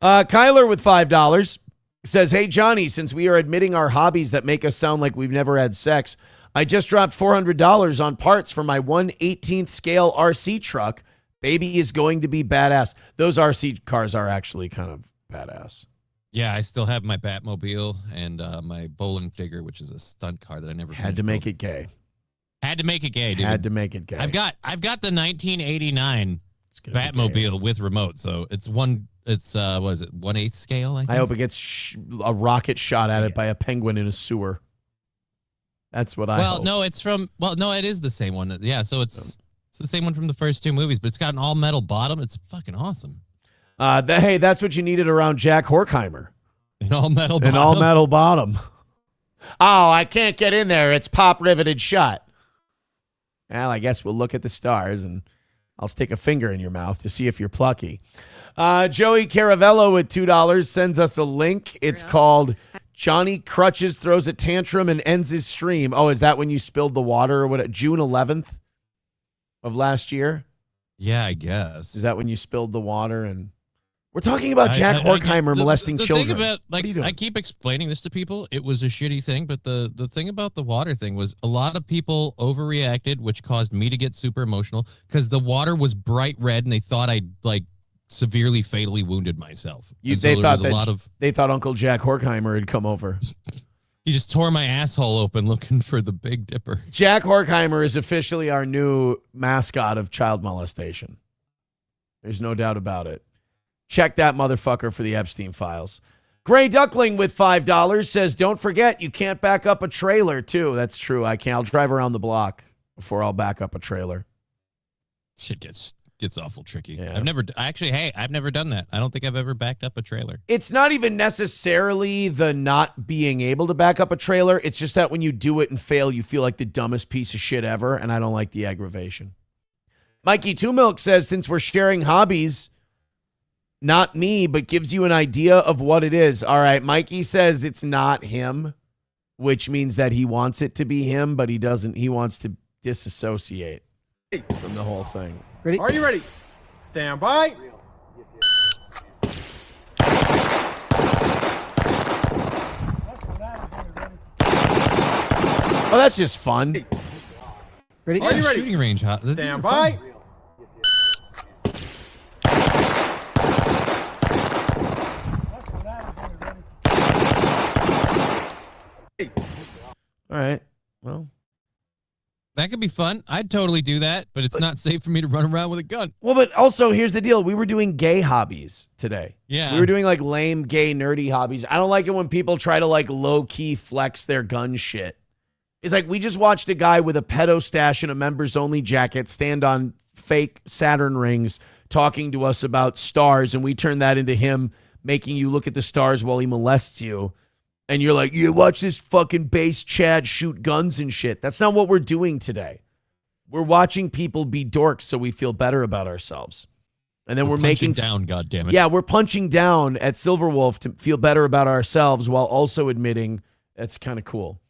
Kyler with $5 says, "Hey Johnny, since we are admitting our hobbies that make us sound like we've never had sex, I just dropped $400 on parts for my 1/18th scale RC truck. Baby is going to be badass." Those RC cars are actually kind of badass. Yeah, I still have my Batmobile and my bowling digger, which is a stunt car that I never had to make it gay. Had to make it gay, dude. Had to make it gay. I've got the 1989 Batmobile with remote, so it's what is it, 1/8 scale? I hope it gets a rocket shot at it by a penguin in a sewer. That's what I hope. No, it is the same one. Yeah, so it's the same one from the first two movies, but it's got an all metal bottom. It's fucking awesome. Hey, that's what you needed around Jack Horkheimer. An all metal bottom. An all metal bottom. Oh, I can't get in there. It's pop riveted shut. Well, I guess we'll look at the stars and I'll stick a finger in your mouth to see if you're plucky. Joey Caravello with $2 sends us a link. It's called Johnny Crutches Throws a Tantrum and Ends His Stream. Oh, is that when you spilled the water or what? June 11th of last year? Yeah, I guess. Is that when you spilled the water? And we're talking about Jack Horkheimer molesting children. Thing about, I keep explaining this to people. It was a shitty thing, but the thing about the water thing was a lot of people overreacted, which caused me to get super emotional because the water was bright red and they thought I'd severely fatally wounded myself. They thought Uncle Jack Horkheimer had come over. He just tore my asshole open looking for the Big Dipper. Jack Horkheimer is officially our new mascot of child molestation. There's no doubt about it. Check that motherfucker for the Epstein files. Gray Duckling with $5 says, "Don't forget, you can't back up a trailer, too." That's true. I can't. I'll drive around the block before I'll back up a trailer. Shit gets awful tricky. Yeah. I've never done that. I don't think I've ever backed up a trailer. It's not even necessarily the not being able to back up a trailer. It's just that when you do it and fail, you feel like the dumbest piece of shit ever, and I don't like the aggravation. Mikey Two Milk says, "Since we're sharing hobbies, not me, but gives you an idea of what it is." All right, Mikey says it's not him, which means that he wants it to be him, but he doesn't. He wants to disassociate from the whole thing. Ready? Are you ready? Stand by. Oh, that's just fun. Ready? Are you ready? Shooting range. Stand by. All right. Well, that could be fun. I'd totally do that, but it's not safe for me to run around with a gun. Well, but also here's the deal. We were doing gay hobbies today. Yeah. We were doing lame, gay, nerdy hobbies. I don't like it when people try to low-key flex their gun shit. It's we just watched a guy with a pedo stash and a members-only jacket stand on fake Saturn rings talking to us about stars, and we turned that into him making you look at the stars while he molests you. And you're like, you watch this fucking base Chad shoot guns and shit. That's not what we're doing today. We're watching people be dorks so we feel better about ourselves. And then we're making down, goddammit. Yeah, we're punching down at Silverwolf to feel better about ourselves while also admitting that's kind of cool.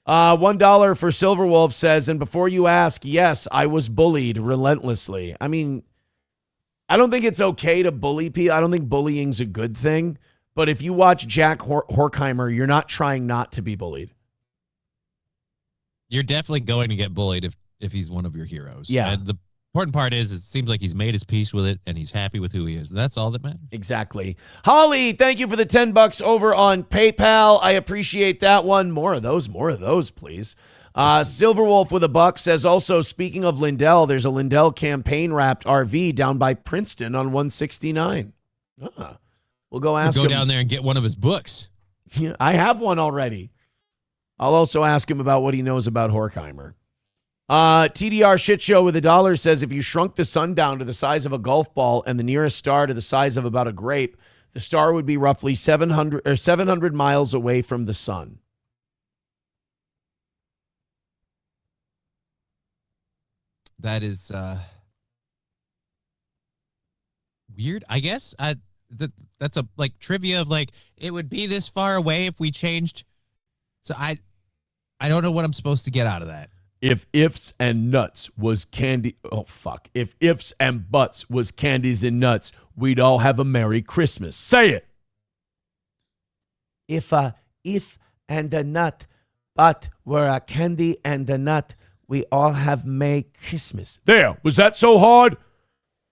$1 for Silverwolf says, "And before you ask, yes, I was bullied relentlessly." I mean, I don't think it's okay to bully people. I don't think bullying's a good thing. But if you watch Jack Horkheimer, you're not trying not to be bullied. You're definitely going to get bullied if he's one of your heroes. Yeah. And the important part is it seems like he's made his peace with it and he's happy with who he is. That's all that matters. Exactly. Holly, thank you for the $10 over on PayPal. I appreciate that one. More of those, please. Silverwolf with $1 says, also, speaking of Lindell, there's a Lindell campaign-wrapped RV down by Princeton on 169. We'll go ask him. Go down there and get one of his books. I have one already. I'll also ask him about what he knows about Horkheimer. TDR Shit Show with $1 says, if you shrunk the sun down to the size of a golf ball and the nearest star to the size of about a grape, the star would be roughly 700 miles away from the sun. That is weird, I guess. That's a like trivia of like it would be this far away if we changed. So I don't know what I'm supposed to get out of that. If ifs and nuts was candy, If ifs and buts was candies and nuts, we'd all have a Merry Christmas. Say it. If and a nut, but were a candy and a nut, we all have Merry Christmas. There, was that so hard?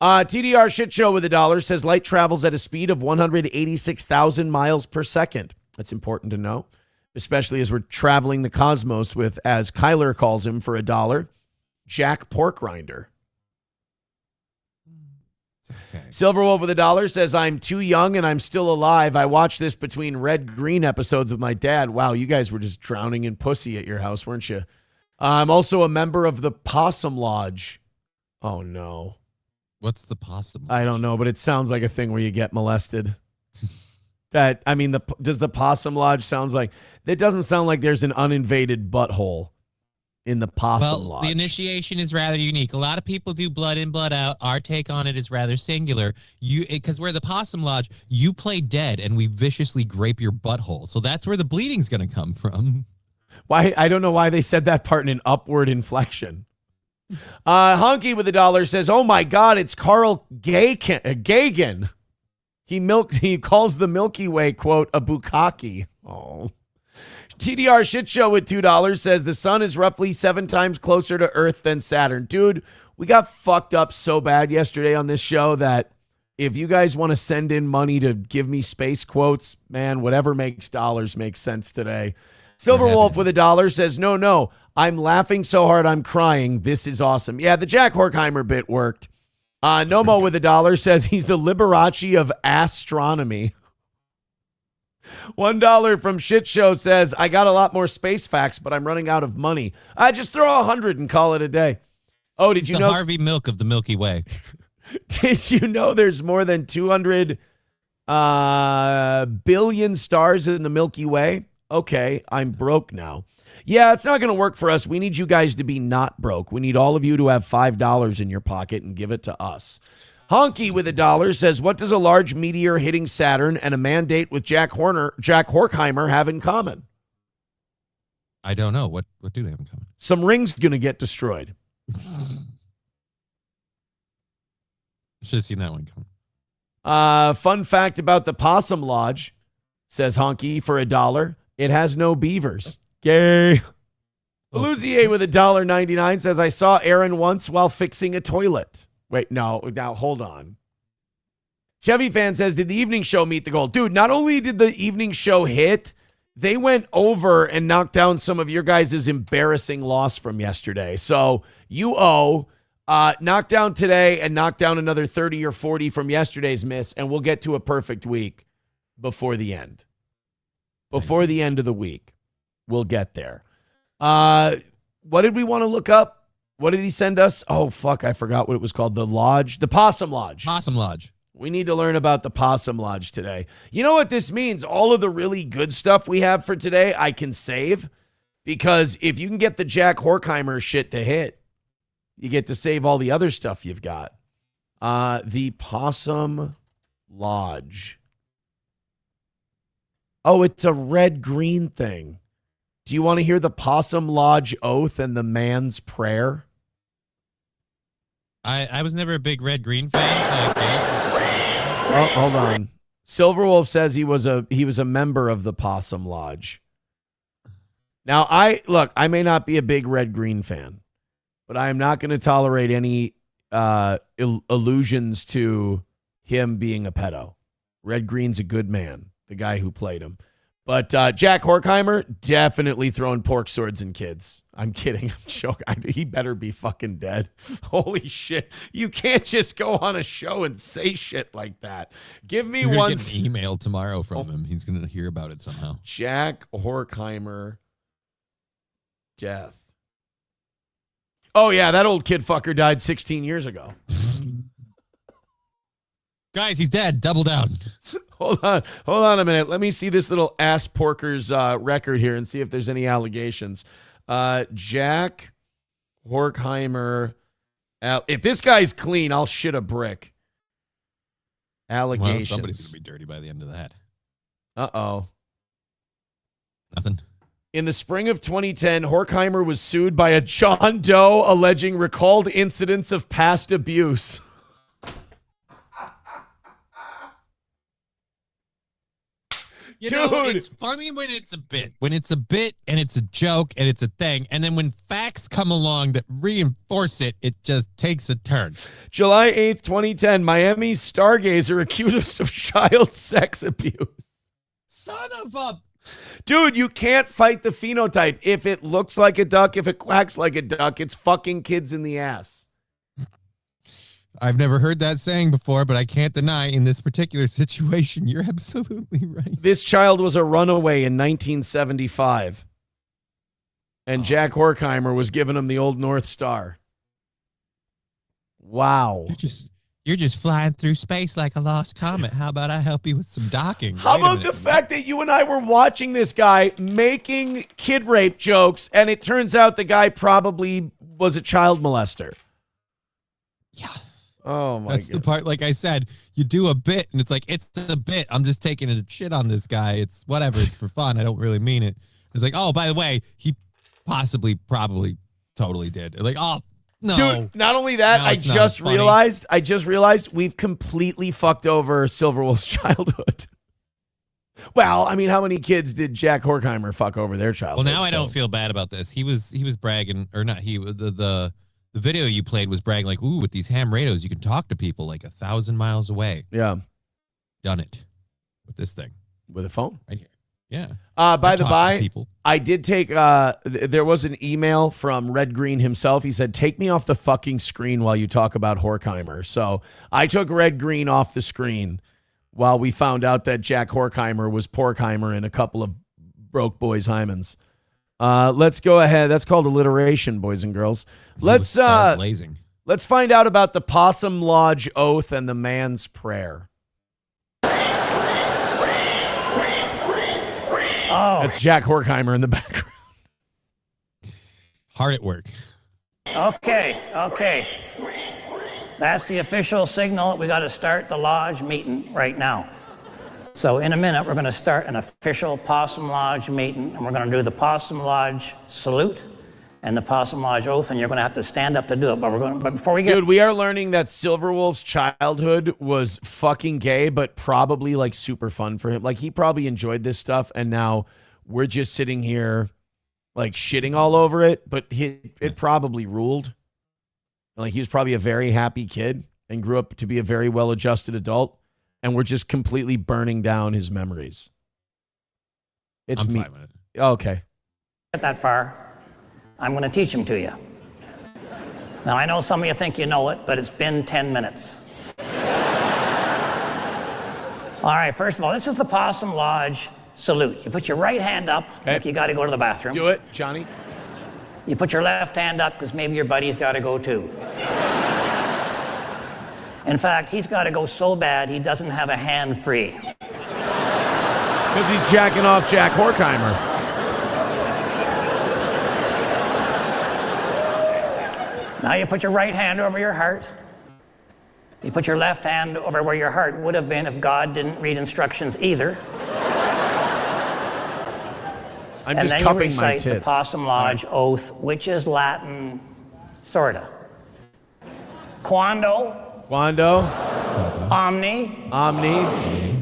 TDR Shit Show with $1 says light travels at a speed of 186,000 miles per second. That's important to know, especially as we're traveling the cosmos with, as Kyler calls him for $1, Jack Porkrinder. Okay. Silverwolf with $1 says, I'm too young and I'm still alive. I watched this between Red Green episodes with my dad. Wow, you guys were just drowning in pussy at your house, weren't you? I'm also a member of the Possum Lodge. Oh, no. What's the Possum Lodge? I don't know, but it sounds like a thing where you get molested. Does the Possum Lodge sounds like, it doesn't sound like there's an uninvaded butthole in the Possum Lodge. The initiation is rather unique. A lot of people do blood in, blood out. Our take on it is rather singular. Because we're the Possum Lodge, you play dead and we viciously grape your butthole. So that's where the bleeding's going to come from. Why? I don't know why they said that part in an upward inflection. Honky with $1 says, oh my God, it's Carl Gagan. He calls the Milky Way, quote, a bukkake. Oh. TDR Shit Show with $2 says the sun is roughly 7 times closer to Earth than Saturn. Dude, we got fucked up so bad yesterday on this show that if you guys want to send in money to give me space quotes, man, whatever makes dollars makes sense today. Silverwolf with $1 says, no, I'm laughing so hard I'm crying. This is awesome. Yeah, the Jack Horkheimer bit worked. Nomo with $1 says he's the Liberace of astronomy. $1 from Shit Show says, I got a lot more space facts, but I'm running out of money. I just throw 100 and call it a day. Oh, did you know? Harvey Milk of the Milky Way. Did you know there's more than 200 billion stars in the Milky Way? Okay, I'm broke now. Yeah, it's not going to work for us. We need you guys to be not broke. We need all of you to have $5 in your pocket and give it to us. Honky with $1 says, what does a large meteor hitting Saturn and a mandate with Jack Horkheimer have in common? I don't know. What do they have in common? Some rings going to get destroyed. Should have seen that one coming. Fun fact about the Possum Lodge, says Honky for $1. It has no beavers. Gay. Luzier with $1.99 says, I saw Aaron once while fixing a toilet. Wait, no, now hold on. Chevy Fan says, did the evening show meet the goal? Dude, not only did the evening show hit, they went over and knocked down some of your guys' embarrassing loss from yesterday. So you owe, knock down today and knock down another 30 or 40 from yesterday's miss, and we'll get to a perfect week before the end. Before the end of the week, we'll get there. What did we want to look up? What did he send us? Oh, fuck, I forgot what it was called. The Lodge? The Possum Lodge. Possum Lodge. We need to learn about the Possum Lodge today. You know what this means? All of the really good stuff we have for today, I can save. Because if you can get the Jack Horkheimer shit to hit, you get to save all the other stuff you've got. The Possum Lodge. Oh, it's a red-green thing. Do you want to hear the Possum Lodge oath and the man's prayer? I was never a big red-green fan. So oh, hold on. Silverwolf says he was a member of the Possum Lodge. Now, I may not be a big red-green fan, but I am not going to tolerate any allusions to him being a pedo. Red Green's a good man, the guy who played him. But Jack Horkheimer definitely throwing pork swords in kids. I'm kidding. I'm joking. He better be fucking dead. Holy shit. You can't just go on a show and say shit like that. Give me You're one. gonna get an email tomorrow from him. He's going to hear about it somehow. Jack Horkheimer death. Oh, yeah. That old kid fucker died 16 years ago. Guys, he's dead. Double down. Hold on a minute. Let me see this little ass porker's record here and see if there's any allegations. Jack Horkheimer. If this guy's clean, I'll shit a brick. Allegations. Well, somebody's going to be dirty by the end of that. Uh-oh. Nothing. In the spring of 2010, Horkheimer was sued by a John Doe alleging recalled incidents of past abuse. You know, it's funny when it's a bit. When it's a bit and it's a joke and it's a thing. And then when facts come along that reinforce it, it just takes a turn. July 8th, 2010, Miami's stargazer accused of child sex abuse. Son of a... Dude, you can't fight the phenotype. If it looks like a duck, if it quacks like a duck, it's fucking kids in the ass. I've never heard that saying before, but I can't deny in this particular situation, you're absolutely right. This child was a runaway in 1975. And Jack Horkheimer was giving him the old North Star. Wow. You're just flying through space like a lost comet. How about I help you with some docking? How about the fact that you and I were watching this guy making kid rape jokes, and it turns out the guy probably was a child molester? Yeah. Oh, my God. That's the part, like I said, you do a bit, and it's like, it's a bit. I'm just taking a shit on this guy. It's whatever. It's for fun. I don't really mean it. It's like, oh, by the way, he probably totally did. Like, oh, no. Dude, not only that, No, I it's not just funny. realized we've completely fucked over Silverwolf's childhood. Well, I mean, how many kids did Jack Horkheimer fuck over their childhood? Well, now I don't feel bad about this. He was bragging, or not he, the video you played was bragging like, ooh, with these ham radios, you can talk to people like 1,000 miles away. Yeah. Done it with this thing. With a phone. Right here. Yeah. By the by, people. I did take, there was an email from Red Green himself. He said, take me off the fucking screen while you talk about Horkheimer. So I took Red Green off the screen while we found out that Jack Horkheimer was Porkheimer in a couple of broke boys' hymens. Let's go ahead. That's called alliteration, boys and girls. Let's find out about the Possum Lodge Oath and the Man's Prayer. Oh. That's Jack Horkheimer in the background. Hard at work. Okay. That's the official signal. We got to start the lodge meeting right now. So in a minute, we're going to start an official Possum Lodge meeting, and we're going to do the Possum Lodge salute and the Possum Lodge oath, and you're going to have to stand up to do it. But before we get... Dude, we are learning that Silverwolf's childhood was fucking gay, but probably like super fun for him. Like he probably enjoyed this stuff, and now we're just sitting here like shitting all over it, but it probably ruled. Like he was probably a very happy kid and grew up to be a very well-adjusted adult. And we're just completely burning down his memories. It's I'm me. fine with it. Okay. Get that far, I'm going to teach them to you. Now, I know some of you think you know it, but it's been 10 minutes. All right, first of all, this is the Possum Lodge salute. You put your right hand up like you got to go to the bathroom. Do it, Johnny. You put your left hand up because maybe your buddy's got to go too. In fact, he's got to go so bad he doesn't have a hand free. Because he's jacking off Jack Horkheimer. Now you put your right hand over your heart. You put your left hand over where your heart would have been if God didn't read instructions either. I'm and just then cupping you my recite the tits. Possum Lodge oath, which is Latin, sorta. Quando. Omni.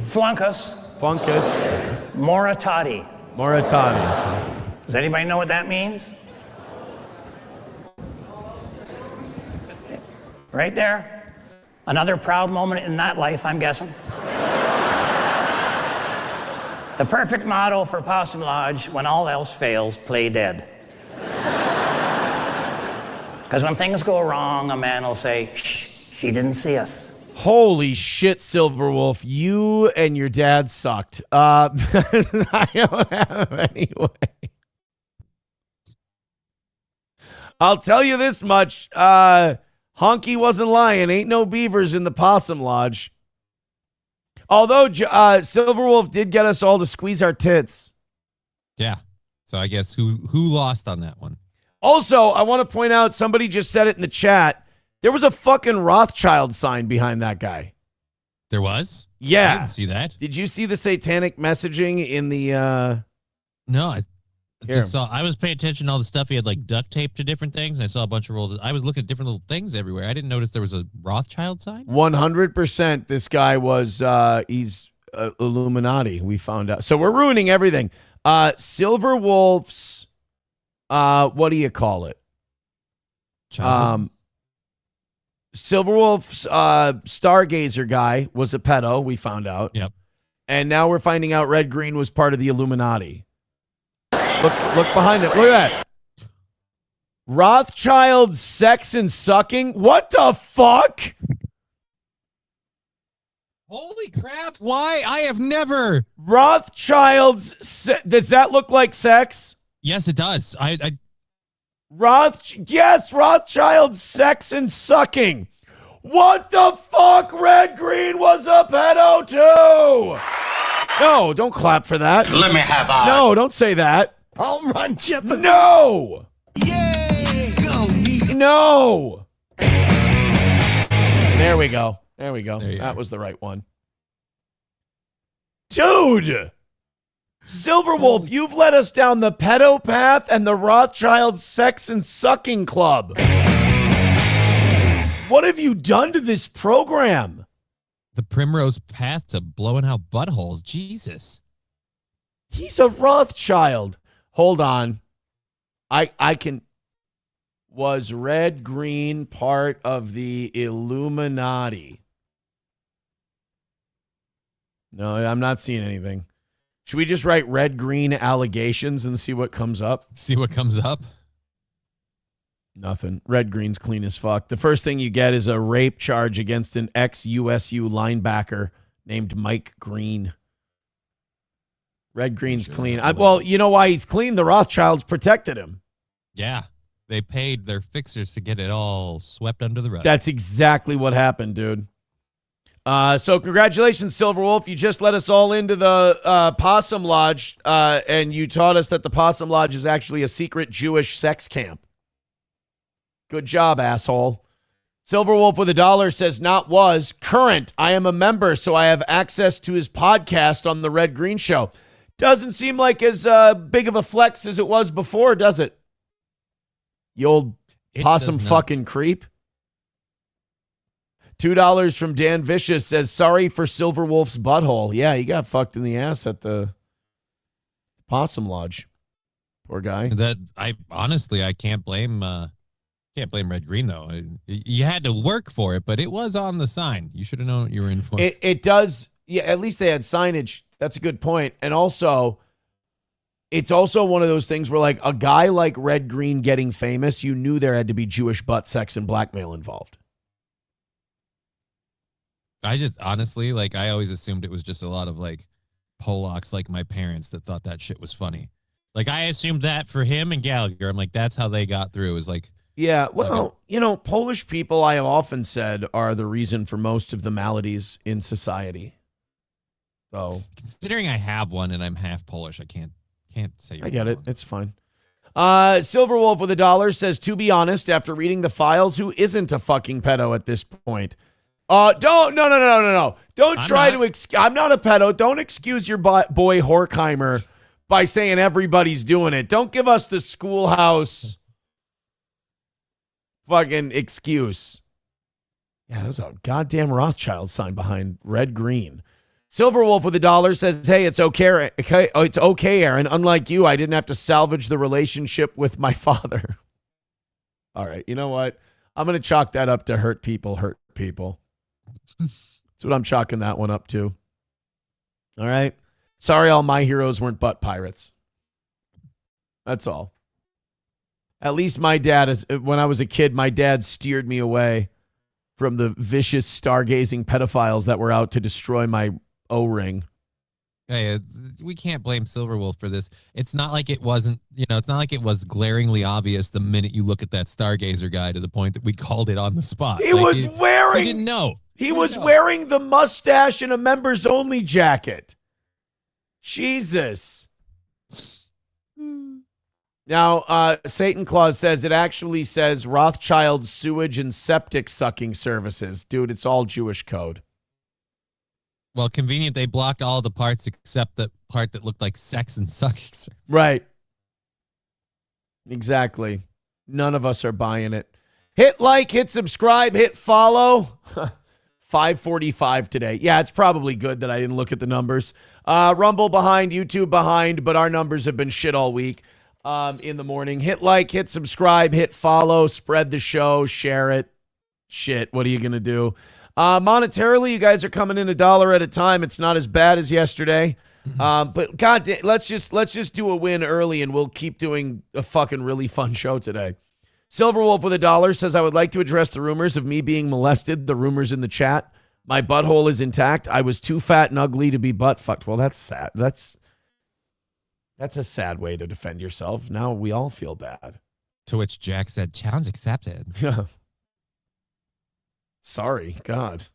Fluncus. Moritati. Does anybody know what that means? Right there. Another proud moment in that life, I'm guessing. The perfect motto for Possum Lodge: when all else fails, play dead. Because when things go wrong, a man will say, shh, she didn't see us. Holy shit, Silverwolf. You and your dad sucked. I don't have any way. I'll tell you this much. Honky wasn't lying. Ain't no beavers in the Possum Lodge. Although Silverwolf did get us all to squeeze our tits. Yeah. So I guess who lost on that one? Also, I want to point out, somebody just said it in the chat. There was a fucking Rothschild sign behind that guy. There was? Yeah. I didn't see that. Did you see the satanic messaging in the No, I just saw. I was paying attention to all the stuff. He had like duct tape to different things, and I saw a bunch of rolls. I was looking at different little things everywhere. I didn't notice there was a Rothschild sign. 100% this guy was he's Illuminati, we found out. So we're ruining everything. Silverwolf's what do you call it? Silverwolf's Stargazer guy was a pedo, we found out. Yep. And now we're finding out Red Green was part of the Illuminati. Look behind it. Look at that. Rothschild sex and sucking? What the fuck? Holy crap. Why? I have never. Rothschild's does that look like sex? Yes, it does. Yes, Rothschild sex and sucking. What the fuck? Red Green was a pedo too. No, don't clap for that. Let me have a... No, don't say that. Home run, Chip. No. Yay! Go, No. There we go. That was the right one. Dude. Silverwolf, you've led us down the pedo path and the Rothschild sex and sucking club. What have you done to this program? The primrose path to blowing out buttholes. Jesus. He's a Rothschild. Hold on. I can... Was Red Green part of the Illuminati? No, I'm not seeing anything. Should we just write Red Green allegations and see what comes up? See what comes up? Nothing. Red Green's clean as fuck. The first thing you get is a rape charge against an ex-USU linebacker named Mike Green. Red Green's clean. Well, you know why he's clean? The Rothschilds protected him. Yeah. They paid their fixers to get it all swept under the rug. That's exactly what happened, dude. So congratulations, Silverwolf. You just let us all into the Possum Lodge, and you taught us that the Possum Lodge is actually a secret Jewish sex camp. Good job, asshole. Silverwolf with $1 says, not was, current. I am a member, so I have access to his podcast on the Red Green Show. Doesn't seem like as big of a flex as it was before, does it? You old possum fucking creep. $2 from Dan Vicious says, sorry for Silverwolf's butthole. Yeah, he got fucked in the ass at the Possum Lodge. Poor guy. That I can't blame Red Green though. You had to work for it, but it was on the sign. You should have known what you were in for. It does. Yeah, at least they had signage. That's a good point. And also, it's also one of those things where like a guy like Red Green getting famous, you knew there had to be Jewish butt sex and blackmail involved. I just honestly, like, I always assumed it was just a lot of like Polacks like my parents that thought that shit was funny. Like, I assumed that for him and Gallagher. I'm like, that's how they got through. It was like, yeah, well, Polish people, I have often said, are the reason for most of the maladies in society. So, considering I have one and I'm half Polish, I can't say you're I get wrong. it. It's fine. Silverwolf with $1 says, to be honest, after reading the files, who isn't a fucking pedo at this point? No. Don't try to I'm not a pedo. Don't excuse your boy Horkheimer by saying everybody's doing it. Don't give us the schoolhouse fucking excuse. Yeah, there's a goddamn Rothschild sign behind Red Green. Silverwolf with $1 says, hey, it's okay. It's okay, Aaron. Unlike you, I didn't have to salvage the relationship with my father. All right, you know what? I'm going to chalk that up to hurt people. That's what I'm chalking that one up to. All right. Sorry all my heroes weren't butt pirates. That's all. At least my dad, when I was a kid, my dad steered me away from the vicious stargazing pedophiles that were out to destroy my O-ring. Hey, we can't blame Silverwolf for this. It's not like it wasn't, it's not like it was glaringly obvious the minute you look at that Stargazer guy to the point that we called it on the spot. He was wearing... You didn't know. He was wearing the mustache and a members only jacket. Jesus. Now, Satan Claus says it actually says Rothschild sewage and septic sucking services. Dude, it's all Jewish code. Well, convenient. They blocked all the parts except the part that looked like sex and sucking. Right. Exactly. None of us are buying it. Hit like, hit subscribe, hit follow. 5:45 today. Yeah, it's probably good that I didn't look at the numbers. Rumble behind, YouTube behind, but our numbers have been shit all week in the morning. Hit like, hit subscribe, hit follow, spread the show, share it. Shit, what are you going to do? Monetarily, you guys are coming in $1 at a time. It's not as bad as yesterday. But God, let's just do a win early and we'll keep doing a fucking really fun show today. Silverwolf with $1 says, I would like to address the rumors of me being molested. The rumors in the chat. My butthole is intact. I was too fat and ugly to be butt fucked. Well, that's sad. That's a sad way to defend yourself. Now we all feel bad. To which Jack said, challenge accepted. Yeah. Sorry, God.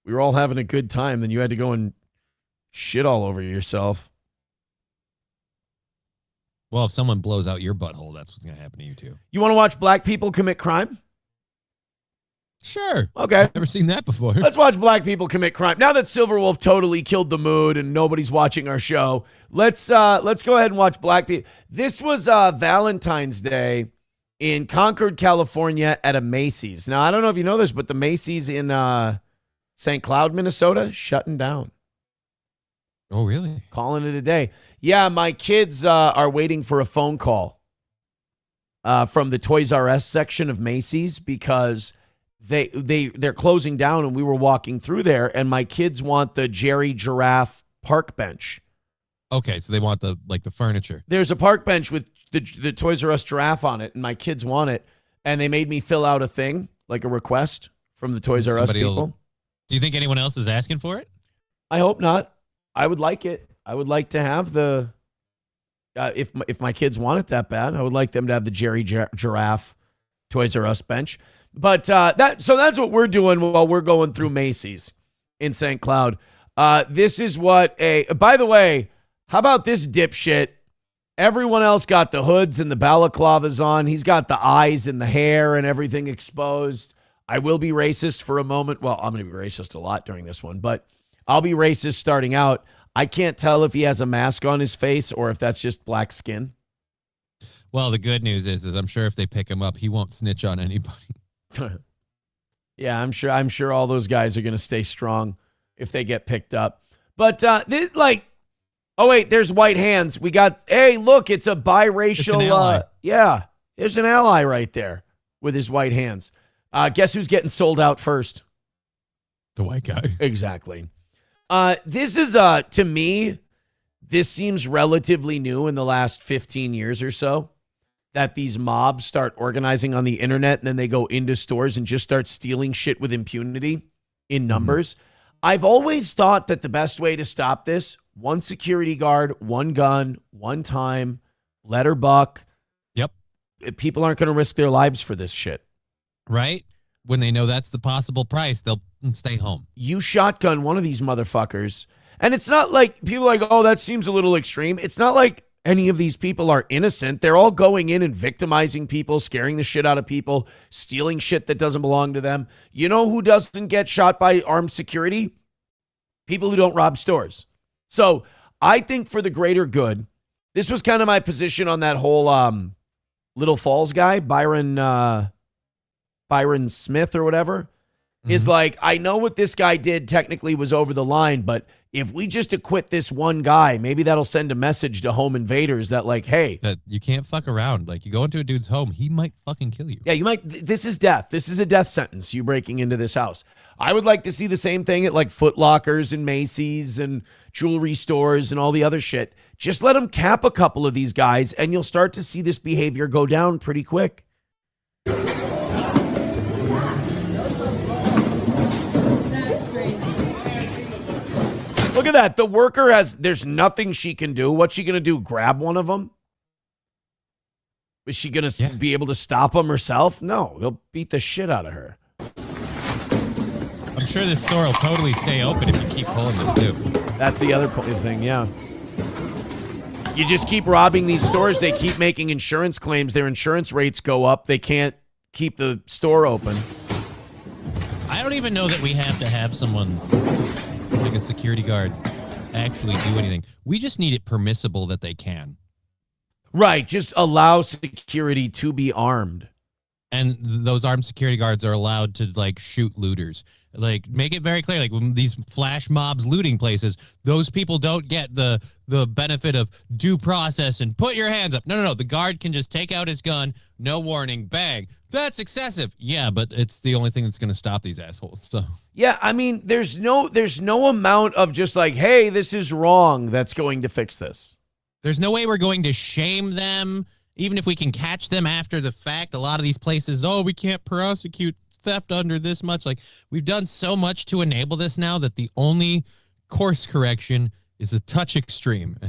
We were all having a good time, then you had to go and shit all over yourself. Well, if someone blows out your butthole, that's what's going to happen to you, too. You want to watch black people commit crime? Sure. Okay. Never seen that before. Let's watch black people commit crime. Now that Silverwolf totally killed the mood and nobody's watching our show, let's go ahead and watch black people. This was Valentine's Day in Concord, California at a Macy's. Now, I don't know if you know this, but the Macy's in St. Cloud, Minnesota, shutting down. Oh, really? Calling it a day. Yeah, my kids are waiting for a phone call from the Toys R Us section of Macy's because they're closing down, and we were walking through there, and my kids want the Jerry Giraffe park bench. Okay, so they want the furniture. There's a park bench with the Toys R Us giraffe on it, and my kids want it, and they made me fill out a thing, like a request from the Toys R Us people. Do you think anyone else is asking for it? I hope not. I would like it. I would like to have the if my kids want it that bad, I would like them to have the Jerry Giraffe Toys R Us bench. But that's what we're doing while we're going through Macy's in St. Cloud. This is what by the way, how about this dipshit? Everyone else got the hoods and the balaclavas on. He's got the eyes and the hair and everything exposed. I will be racist for a moment. Well, I'm going to be racist a lot during this one, but I'll be racist starting out. I can't tell if he has a mask on his face or if that's just black skin. Well, the good news is I'm sure if they pick him up, he won't snitch on anybody. Yeah, I'm sure all those guys are going to stay strong if they get picked up. But oh wait, there's white hands. We got, hey, look, it's a biracial. It's an ally. Yeah, there's an ally right there with his white hands. Guess who's getting sold out first? The white guy. Exactly. This is, to me, this seems relatively new in the last 15 years or so, that these mobs start organizing on the internet and then they go into stores and just start stealing shit with impunity in numbers. I've always thought that the best way to stop this, one security guard, one gun, one time, let her buck. Yep. People aren't going to risk their lives for this shit. Right? When they know that's the possible price, they'll stay home. You shotgun one of these motherfuckers. And it's not like people are like, oh, that seems a little extreme. It's not like any of these people are innocent. They're all going in and victimizing people, scaring the shit out of people, stealing shit that doesn't belong to them. You know who doesn't get shot by armed security? People who don't rob stores. So I think for the greater good, this was kind of my position on that whole Little Falls guy, Byron Smith or whatever. is like, I know what this guy did technically was over the line, but if we just acquit this one guy, maybe that'll send a message to home invaders that like, hey, that you can't fuck around. Like, you go into a dude's home, he might fucking kill you. yeah, you might. This is death. This is a death sentence. You breaking into this house. I would like to see the same thing at like Foot Lockers and Macy's and jewelry stores and all the other shit. Just let them cap a couple of these guys, and you'll start to see this behavior go down pretty quick. Look at that. The worker there's nothing she can do. What's she going to do? Grab one of them? Is she going to be able to stop them herself? No, they'll beat the shit out of her. I'm sure this store will totally stay open if you keep pulling this too. That's the other thing, yeah. You just keep robbing these stores. They keep making insurance claims. Their insurance rates go up. They can't keep the store open. I don't even know that we have to have someone like a security guard actually do anything. We just need it permissible that they can. Right. Just allow security to be armed. And those armed security guards are allowed to like shoot looters. Like, make it very clear, like when these flash mobs looting places, those people don't get the benefit of due process and put your hands up. No. The guard can just take out his gun, no warning, bang. That's excessive. Yeah, but it's the only thing that's going to stop these assholes. So yeah, I mean, there's no amount of just like, hey, this is wrong that's going to fix this. There's no way we're going to shame them, even if we can catch them after the fact. A lot of these places, we can't prosecute theft under this much. Like, we've done so much to enable this now that the only course correction is a touch extreme.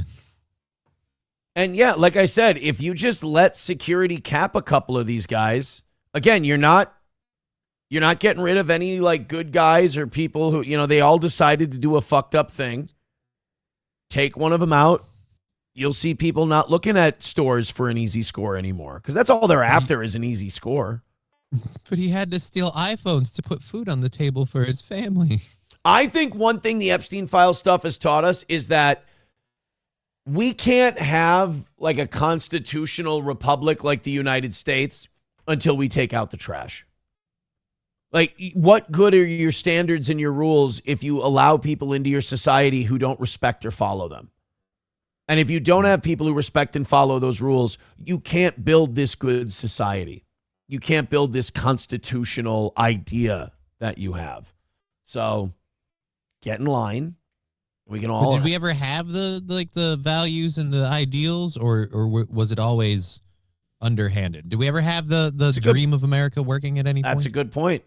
And yeah, like I said, if you just let security cap a couple of these guys, again, you're not getting rid of any like good guys or people who, they all decided to do a fucked up thing. Take one of them out. You'll see people not looking at stores for an easy score anymore, because that's all they're after is an easy score. But he had to steal iPhones to put food on the table for his family. I think one thing the Epstein file stuff has taught us is that we can't have like a constitutional republic like the United States until we take out the trash. Like, what good are your standards and your rules if you allow people into your society who don't respect or follow them? And if you don't have people who respect and follow those rules, you can't build this good society. You can't build this constitutional idea that you have. So get in line. We can all. But did we ever have the values and the ideals, or was it always underhanded? Did we ever have the dream of America working at any point? That's a good point.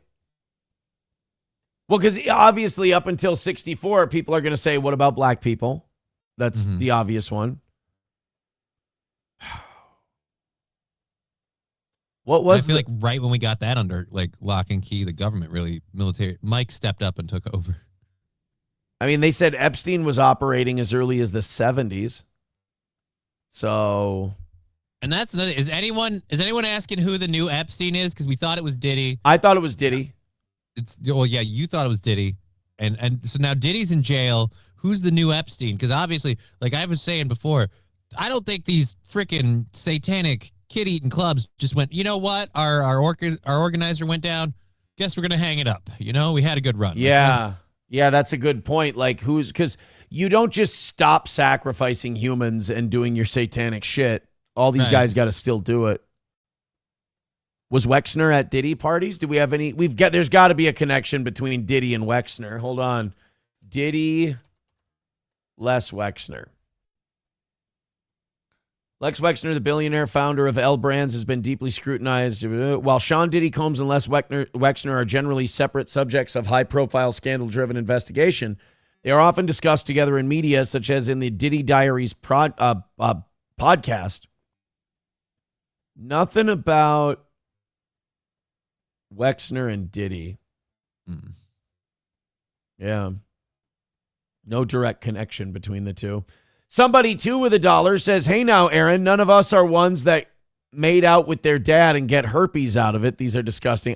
Well, because obviously up until 64, people are going to say, what about black people? That's the obvious one. I feel like right when we got that under like lock and key, the government Mike stepped up and took over. I mean, they said Epstein was operating as early as the 70s. So, and that's another. Is anyone asking who the new Epstein is? Because we thought it was Diddy. I thought it was Diddy. You thought it was Diddy, and so now Diddy's in jail. Who's the new Epstein? Because obviously, like I was saying before, I don't think these freaking satanic kid-eating clubs just went, you know what? Our organizer went down. Guess we're going to hang it up. We had a good run. Yeah. Yeah, that's a good point. Like, because you don't just stop sacrificing humans and doing your satanic shit. All these guys got to still do it. Was Wexner at Diddy parties? Do we have any? There's got to be a connection between Diddy and Wexner. Hold on. Diddy, Les Wexner. Lex Wexner, the billionaire founder of L Brands, has been deeply scrutinized. While Sean Diddy Combs and Les Wexner are generally separate subjects of high-profile, scandal-driven investigation, they are often discussed together in media, such as in the Diddy Diaries podcast. Nothing about Wexner and Diddy. Yeah. No direct connection between the two. Somebody, too, with $1 says, hey, now, Aaron, none of us are ones that made out with their dad and get herpes out of it. These are disgusting.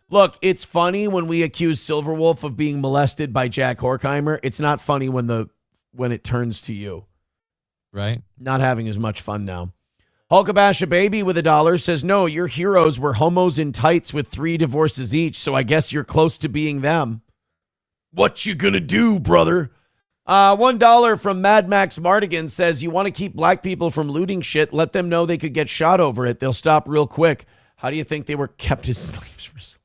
Look, it's funny when we accuse Silverwolf of being molested by Jack Horkheimer. It's not funny when it turns to you. Right. Not having as much fun now. Hulkabasha Baby with $1 says, no, your heroes were homos in tights with 3 divorces each, so I guess you're close to being them. What you gonna do, brother? $1 from Mad Max Mardigan says, you want to keep black people from looting shit, let them know they could get shot over it. They'll stop real quick. How do you think they were kept as slaves for so?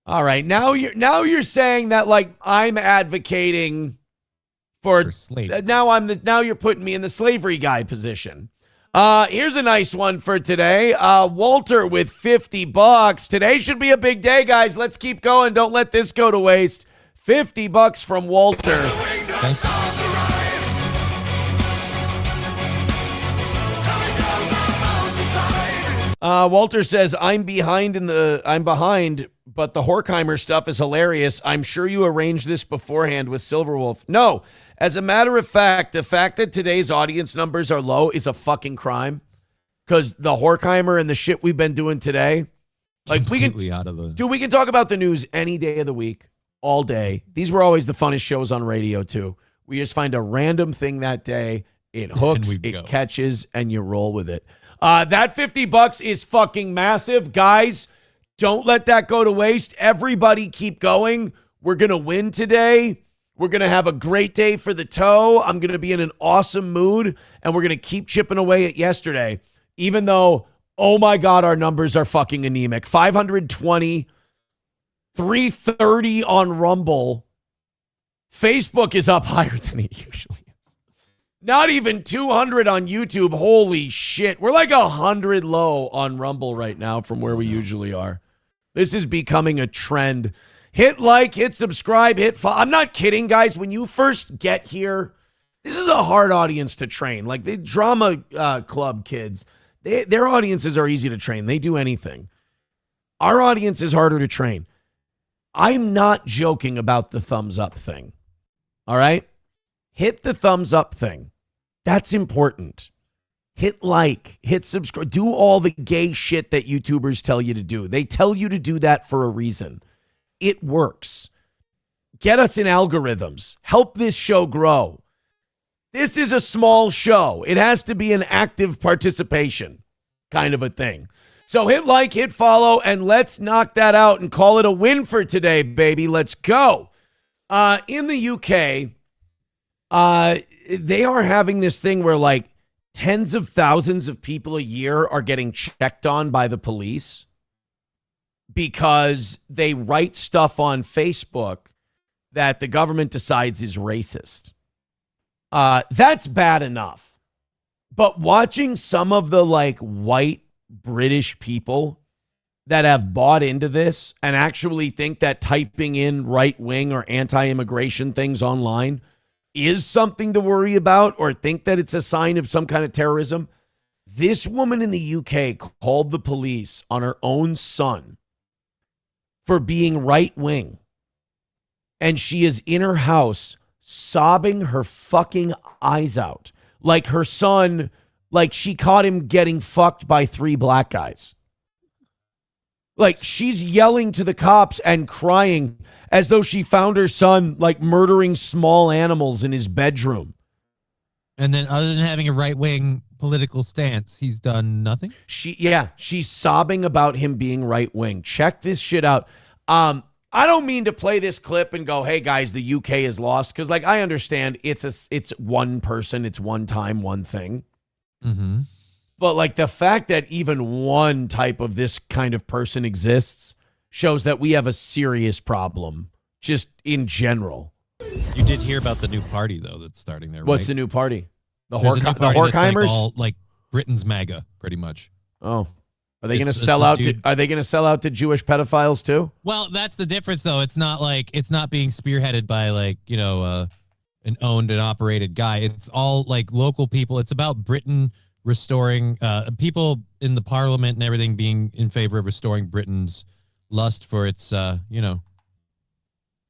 All right, now you're saying that like I'm advocating for slavery. Now you're putting me in the slavery guy position. Here's a nice one for today. Walter with $50. Today should be a big day, guys. Let's keep going. Don't let this go to waste. $50 from Walter. Walter says, I'm behind, but the Horkheimer stuff is hilarious. I'm sure you arranged this beforehand with Silverwolf. No, as a matter of fact, the fact that today's audience numbers are low is a fucking crime. Because the Horkheimer and the shit we've been doing today, like we can talk about the news any day of the week, all day. These were always the funnest shows on radio too. We just find a random thing that day, it hooks, it catches, and you roll with it. That $50 is fucking massive. Guys, don't let that go to waste. Everybody keep going. We're going to win today. We're going to have a great day for the toe. I'm going to be in an awesome mood, and we're going to keep chipping away at yesterday, even though, oh my God, our numbers are fucking anemic. 520, 330 on Rumble. Facebook is up higher than it usually is. Not even 200 on YouTube. Holy shit. We're like 100 low on Rumble right now from where we usually are. This is becoming a trend. Hit like, hit subscribe, hit follow. I'm not kidding, guys. When you first get here, this is a hard audience to train. Like the drama club kids, their audiences are easy to train. They do anything. Our audience is harder to train. I'm not joking about the thumbs up thing. All right? Hit the thumbs up thing. That's important. Hit like, hit subscribe. Do all the gay shit that YouTubers tell you to do. They tell you to do that for a reason. It works. Get us in algorithms. Help this show grow. This is a small show. It has to be an active participation kind of a thing. So hit like, hit follow, and let's knock that out and call it a win for today, baby. Let's go. In the UK, they are having this thing where like tens of thousands of people a year are getting checked on by the police because they write stuff on Facebook that the government decides is racist. That's bad enough. But watching some of the like white British people that have bought into this and actually think that typing in right-wing or anti-immigration things online is something to worry about or think that it's a sign of some kind of terrorism. This woman in the UK called the police on her own son for being right-wing. And she is in her house sobbing her fucking eyes out. Like her son, like she caught him getting fucked by 3 black guys. Like she's yelling to the cops and crying as though she found her son like murdering small animals in his bedroom. And then other than having a right-wing political stance, he's done nothing? She's sobbing about him being right-wing. Check this shit out. I don't mean to play this clip and go, hey guys, the UK is lost. Because like I understand it's one person, it's one time, one thing. Mm-hmm. But like the fact that even one type of this kind of person exists shows that we have a serious problem just in general. You did hear about the new party though that's starting there. What's right? the new party? The Horkheimers? Like all like Britain's MAGA, pretty much. Oh. Are they going to sell out to Jewish pedophiles too? Well, that's the difference though. It's not being spearheaded by like, you know, an owned and operated guy. It's all like local people. It's about Britain restoring people in the parliament and everything being in favor of restoring Britain's lust for its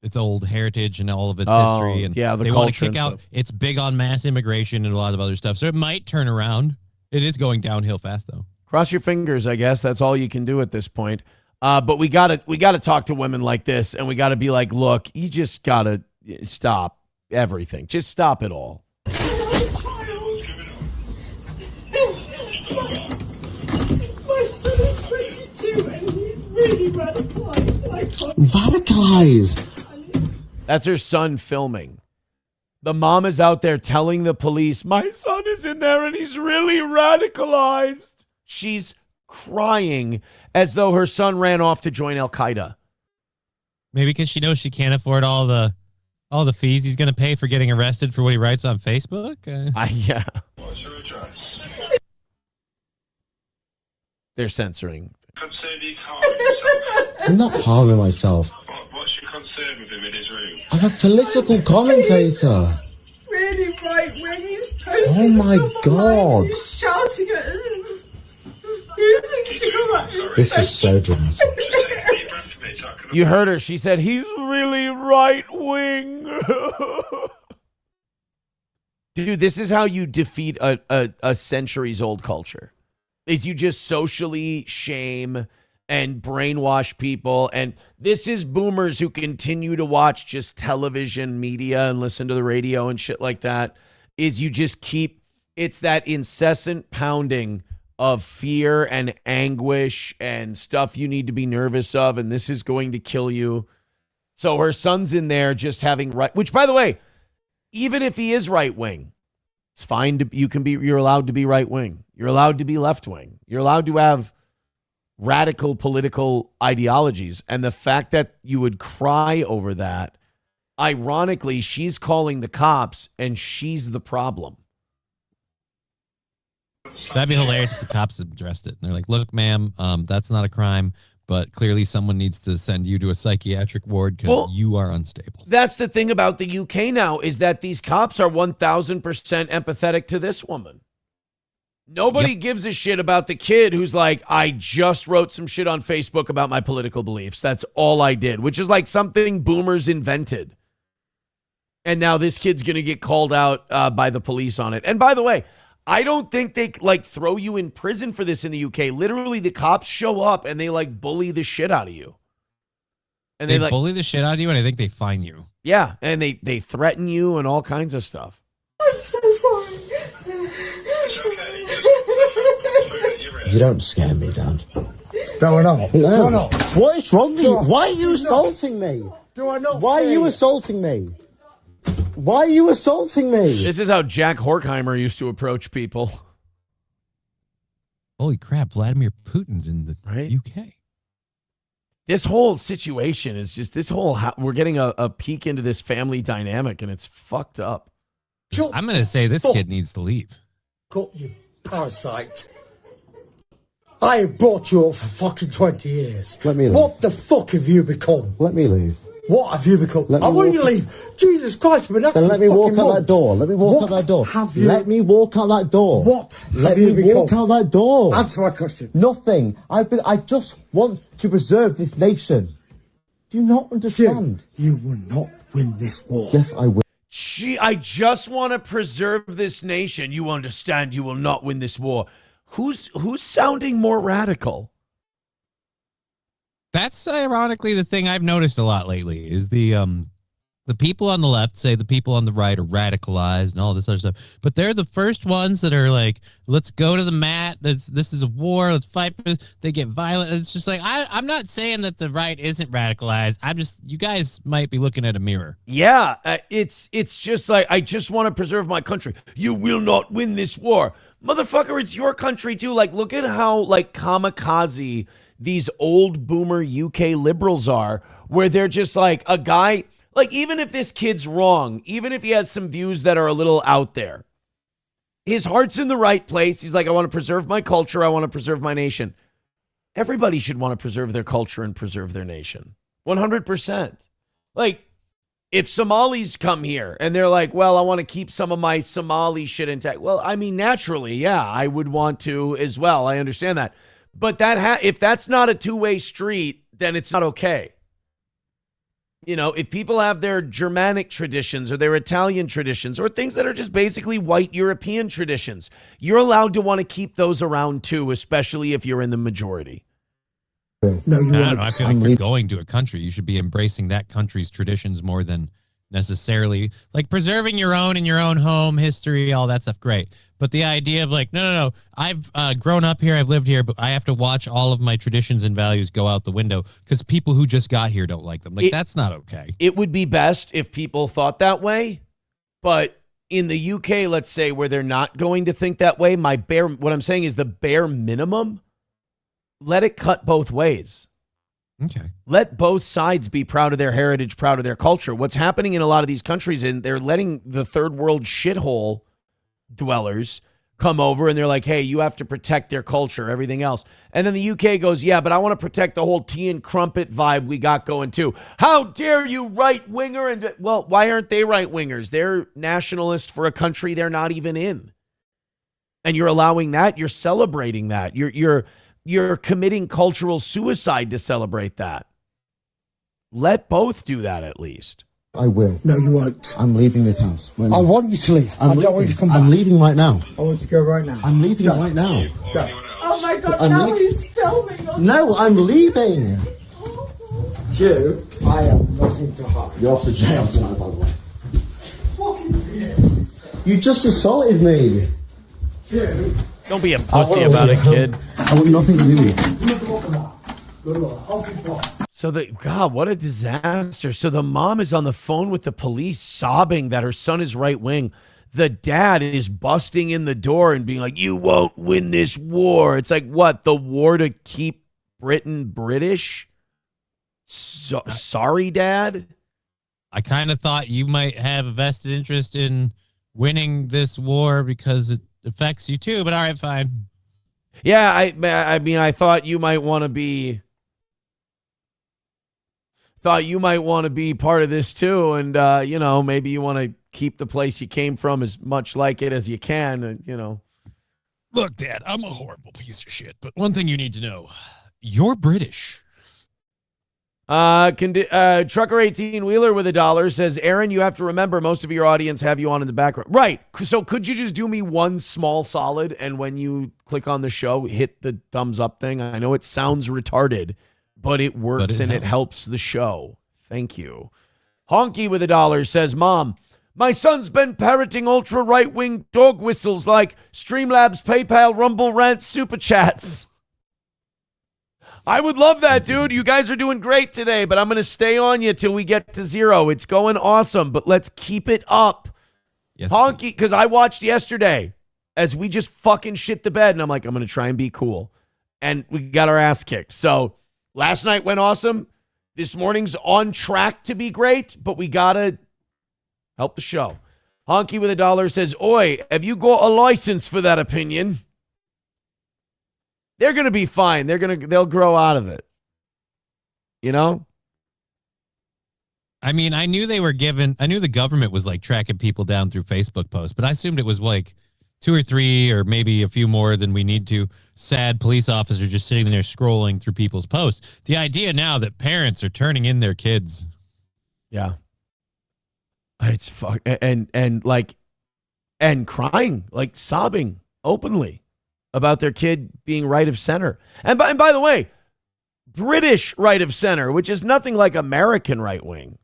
its old heritage and all of its history. And they want to kick out. It's big on mass immigration and a lot of other stuff. So it might turn around. It is going downhill fast though. Cross your fingers, I guess. That's all you can do at this point. But we gotta talk to women like this, and we gotta be like, look, you just gotta stop everything. Just stop it all. Radicalized. That's her son filming. The mom is out there telling the police, my son is in there and he's really radicalized. She's crying as though her son ran off to join Al-Qaeda. Maybe because she knows she can't afford all the fees he's going to pay for getting arrested for what he writes on Facebook. Yeah. They're censoring. I'm not harming myself. What's your concern with him in his room? I'm a political commentator. Really right wing. He's Oh my God. He's shouting at us. You think to come at us? This is so dramatic. You heard her. She said, he's really right wing. Dude, this is how you defeat a centuries old culture. Is you just socially shame and brainwash people. And this is boomers who continue to watch just television media and listen to the radio and shit like that. Is you just keep, it's that incessant pounding of fear and anguish and stuff you need to be nervous of. And this is going to kill you. So her son's in there just having which by the way, even if he is right wing, it's fine to, you're allowed to be right wing. You're allowed to be left wing. You're allowed to have radical political ideologies. And the fact that you would cry over that, ironically, she's calling the cops and she's the problem. That'd be hilarious if the cops addressed it. And they're like, look, ma'am, that's not a crime, but clearly someone needs to send you to a psychiatric ward because you are unstable. That's the thing about the UK now is that these cops are 1,000% empathetic to this woman. Nobody gives a shit about the kid who's like, I just wrote some shit on Facebook about my political beliefs. That's all I did, which is like something boomers invented. And now this kid's going to get called out by the police on it. And by the way, I don't think they like throw you in prison for this in the UK. Literally, the cops show up and they like bully the shit out of you. And they like bully the shit out of you, and I think they fine you. Yeah, and they threaten you and all kinds of stuff. I'm so sorry. You don't scare me, Dad. Do I not? No. What is wrong with you? Why are you assaulting me? Do I not? Why are you assaulting me? Why are you assaulting me? This is how Jack Horkheimer used to approach people. Holy crap, Vladimir Putin's in the UK. This whole situation is just we're getting a peek into this family dynamic, and it's fucked up. I'm going to say this kid needs to leave. Got you parasite. I have brought you up for fucking 20 years. Let me leave. What the fuck have you become? Let me leave. What have you become? I want you to leave. Jesus Christ, but then let me walk out that door. Let me walk out that door. Let me walk out that door. What? Let me walk out that door. Answer my question. Nothing. I just want to preserve this nation. Do you not understand? You will not win this war. Yes, I will. I just want to preserve this nation. You understand? You will not win this war. Who's sounding more radical? That's ironically the thing I've noticed a lot lately is the people on the left say the people on the right are radicalized and all this other stuff, but they're the first ones that are like, let's go to the mat. This is a war. Let's fight. They get violent. It's just like, I'm not saying that the right isn't radicalized. You guys might be looking at a mirror. Yeah, it's just like, I just want to preserve my country. You will not win this war. Motherfucker, it's your country too. Like, look at how like kamikaze these old boomer UK liberals are, where they're just like a guy, like even if this kid's wrong, even if he has some views that are a little out there, his heart's in the right place. He's like, I want to preserve my culture. I want to preserve my nation. Everybody should want to preserve their culture and preserve their nation. 100%. Like, if Somalis come here and they're like, well, I want to keep some of my Somali shit intact. Well, I mean, naturally, yeah, I would want to as well. I understand that. But if that's not a two-way street, then it's not okay. You know, if people have their Germanic traditions or their Italian traditions or things that are just basically white European traditions, you're allowed to want to keep those around too, especially if you're in the majority. No, you I feel like if you're going to a country, you should be embracing that country's traditions more than necessarily like preserving your own in your own home history, all that stuff. Great. But the idea of like, no, I've grown up here, I've lived here, but I have to watch all of my traditions and values go out the window because people who just got here don't like them. Like, that's not okay. It would be best if people thought that way. But in the UK, let's say, where they're not going to think that way, what I'm saying is the bare minimum, let it cut both ways. Okay. Let both sides be proud of their heritage, proud of their culture. What's happening in a lot of these countries, and they're letting the third world shithole dwellers come over and they're like, hey, you have to protect their culture, everything else. And then the UK goes, yeah, but I want to protect the whole tea and crumpet vibe we got going too. How dare you, right-winger? And well, why aren't they right-wingers? They're nationalist for a country they're not even in. And you're allowing that. You're celebrating that. You're committing cultural suicide to celebrate that. Let both do that at least. I will. No, you won't. I'm leaving this house. I want you to leave. I don't want you to come back. I'm leaving right now. I want you to go right now. I'm leaving right now. Go. Oh my God, now he's filming us. No, I'm leaving. You, I have nothing to hide. You're off to jail tonight, by the way. You just assaulted me. You. Don't be a pussy about it, kid. I want nothing to do with it. So God, what a disaster. So the mom is on the phone with the police sobbing that her son is right wing. The dad is busting in the door and being like, you won't win this war. It's like, what? The war to keep Britain British? Sorry, Dad? I kind of thought you might have a vested interest in winning this war because it affects you too, but all right, fine. Yeah, I mean, I thought you might want to be part of this too, and maybe you want to keep the place you came from as much like it as you can, and Look, Dad, I'm a horrible piece of shit, but one thing you need to know, you're British. Trucker 18 Wheeler with $1 says, Aaron, you have to remember most of your audience have you on in the background. Right. So could you just do me one small solid, and when you click on the show, hit the thumbs up thing? I know it sounds retarded, but it works and it helps the show. Thank you. Honky with $1 says, Mom, my son's been parroting ultra right-wing dog whistles like Streamlabs, PayPal, Rumble, Rant, Super Chats. I would love that, dude. You guys are doing great today, but I'm going to stay on you till we get to 0. It's going awesome, but let's keep it up. Yes, Honky, because I watched yesterday as we just fucking shit the bed, and I'm like, I'm going to try and be cool. And we got our ass kicked. So last night went awesome. This morning's on track to be great, but we got to help the show. Honky with $1 says, Oi, have you got a license for that opinion? They're going to be fine. They'll grow out of it. I mean, I knew the government was like tracking people down through Facebook posts, but I assumed it was like 2 or 3 or maybe a few more than we need to. Sad police officers just sitting there scrolling through people's posts. The idea now that parents are turning in their kids. Yeah. It's and crying, like sobbing openly about their kid being right of center. And by the way, British right of center, which is nothing like American right wing.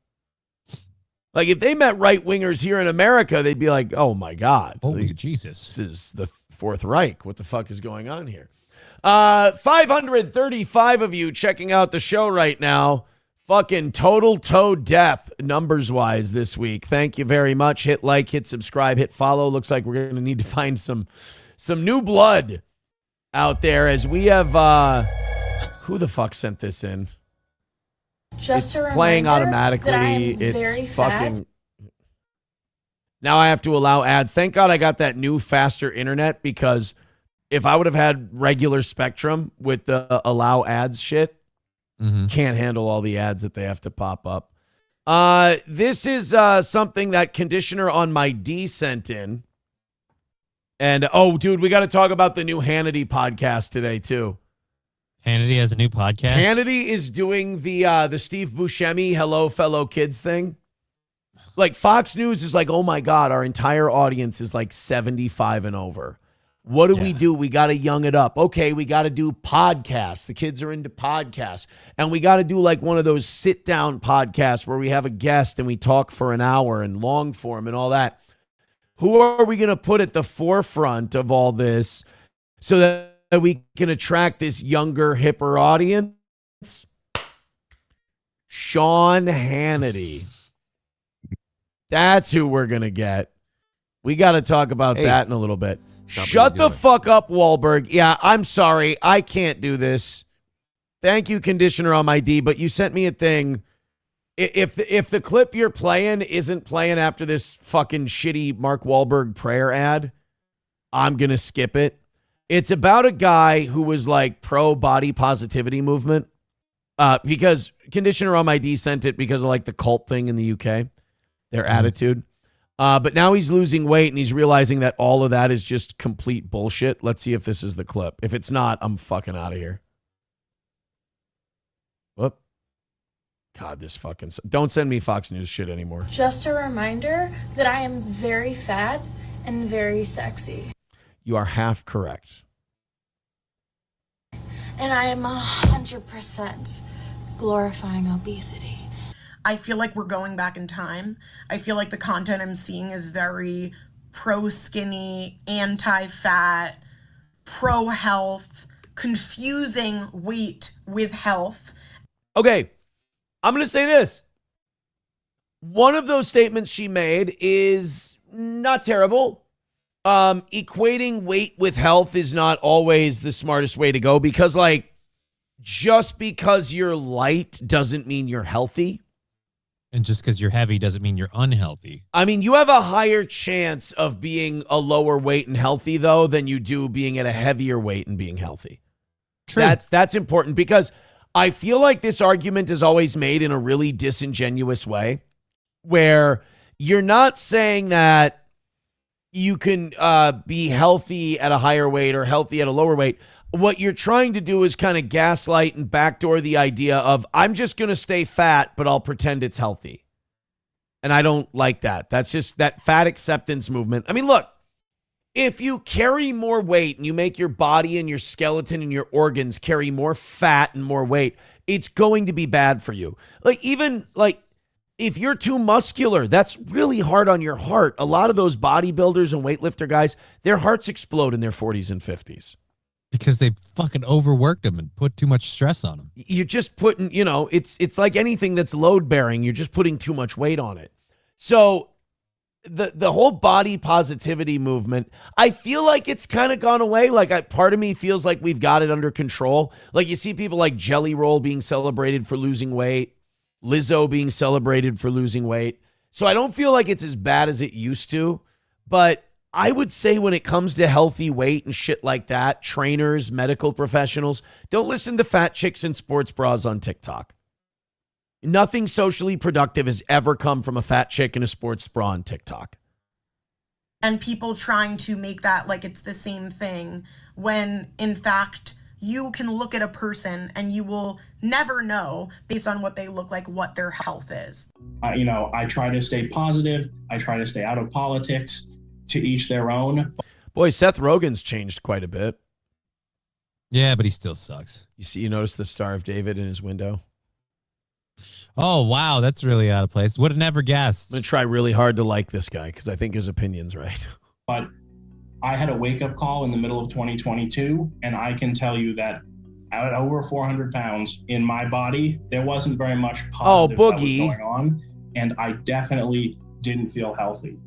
Like if they met right wingers here in America, they'd be like, oh my God. Holy Jesus. This is the Fourth Reich. What the fuck is going on here? 535 of you checking out the show right now. Fucking total toe death numbers wise this week. Thank you very much. Hit like, hit subscribe, hit follow. Looks like we're going to need to find some new blood out there as we have, who the fuck sent this in? Just it's playing automatically. It's fucking. Now I have to allow ads. Thank God I got that new faster internet, because if I would have had regular Spectrum with the allow ads shit, can't handle all the ads that they have to pop up. This is something that Conditioner on my D sent in. And, oh, dude, we got to talk about the new Hannity podcast today, too. Hannity has a new podcast? Hannity is doing the Steve Buscemi Hello Fellow Kids thing. Like, Fox News is like, oh, my God, our entire audience is like 75 and over. What do we do? We got to young it up. Okay, we got to do podcasts. The kids are into podcasts. And we got to do like one of those sit-down podcasts where we have a guest and we talk for an hour and long form and all that. Who are we going to put at the forefront of all this so that we can attract this younger, hipper audience? Sean Hannity. That's who we're going to get. We got to talk about that in a little bit. Shut the fuck up, Wahlberg. Yeah, I'm sorry. I can't do this. Thank you, Conditioner on my D, but you sent me a thing. If the clip you're playing isn't playing after this fucking shitty Mark Wahlberg prayer ad, I'm going to skip it. It's about a guy who was like pro body positivity movement because Conditioner on my D sent it because of like the cult thing in the UK, their attitude. But now he's losing weight and he's realizing that all of that is just complete bullshit. Let's see if this is the clip. If it's not, I'm fucking out of here. Whoop. God, this fucking... Don't send me Fox News shit anymore. Just a reminder that I am very fat and very sexy. You are half correct. And I am 100% glorifying obesity. I feel like we're going back in time. I feel like the content I'm seeing is very pro-skinny, anti-fat, pro-health, confusing weight with health. Okay, I'm going to say this. One of those statements she made is not terrible. Equating weight with health is not always the smartest way to go because, like, just because you're light doesn't mean you're healthy. And just because you're heavy doesn't mean you're unhealthy. I mean, you have a higher chance of being a lower weight and healthy, though, than you do being at a heavier weight and being healthy. True. That's important because I feel like this argument is always made in a really disingenuous way where you're not saying that you can be healthy at a higher weight or healthy at a lower weight. What you're trying to do is kind of gaslight and backdoor the idea of I'm just going to stay fat, but I'll pretend it's healthy. And I don't like that. That's just that fat acceptance movement. I mean, look, if you carry more weight and you make your body and your skeleton and your organs carry more fat and more weight, it's going to be bad for you. Like even like if you're too muscular, that's really hard on your heart. A lot of those bodybuilders and weightlifter guys, their hearts explode in their 40s and 50s. Because they fucking overworked them and put too much stress on them. You're just putting, you know, it's like anything that's load bearing. You're just putting too much weight on it. So the whole body positivity movement, I feel like it's kind of gone away. Like part of me feels like we've got it under control. Like you see people like Jelly Roll being celebrated for losing weight, Lizzo being celebrated for losing weight. So I don't feel like it's as bad as it used to, but I would say when it comes to healthy weight and shit like that, trainers, medical professionals, don't listen to fat chicks in sports bras on TikTok. Nothing socially productive has ever come from a fat chick in a sports bra on TikTok. And people trying to make that like it's the same thing when in fact you can look at a person and you will never know based on what they look like what their health is. I try to stay positive. I try to stay out of politics. To each their own. Boy, Seth Rogen's changed quite a bit. Yeah, but he still sucks. You notice the Star of David in his window? Oh, wow. That's really out of place. Would have never guessed. I'm going to try really hard to like this guy because I think his opinion's right. But I had a wake-up call in the middle of 2022, and I can tell you that at over 400 pounds in my body, there wasn't very much positive that was going on, and I definitely didn't feel healthy.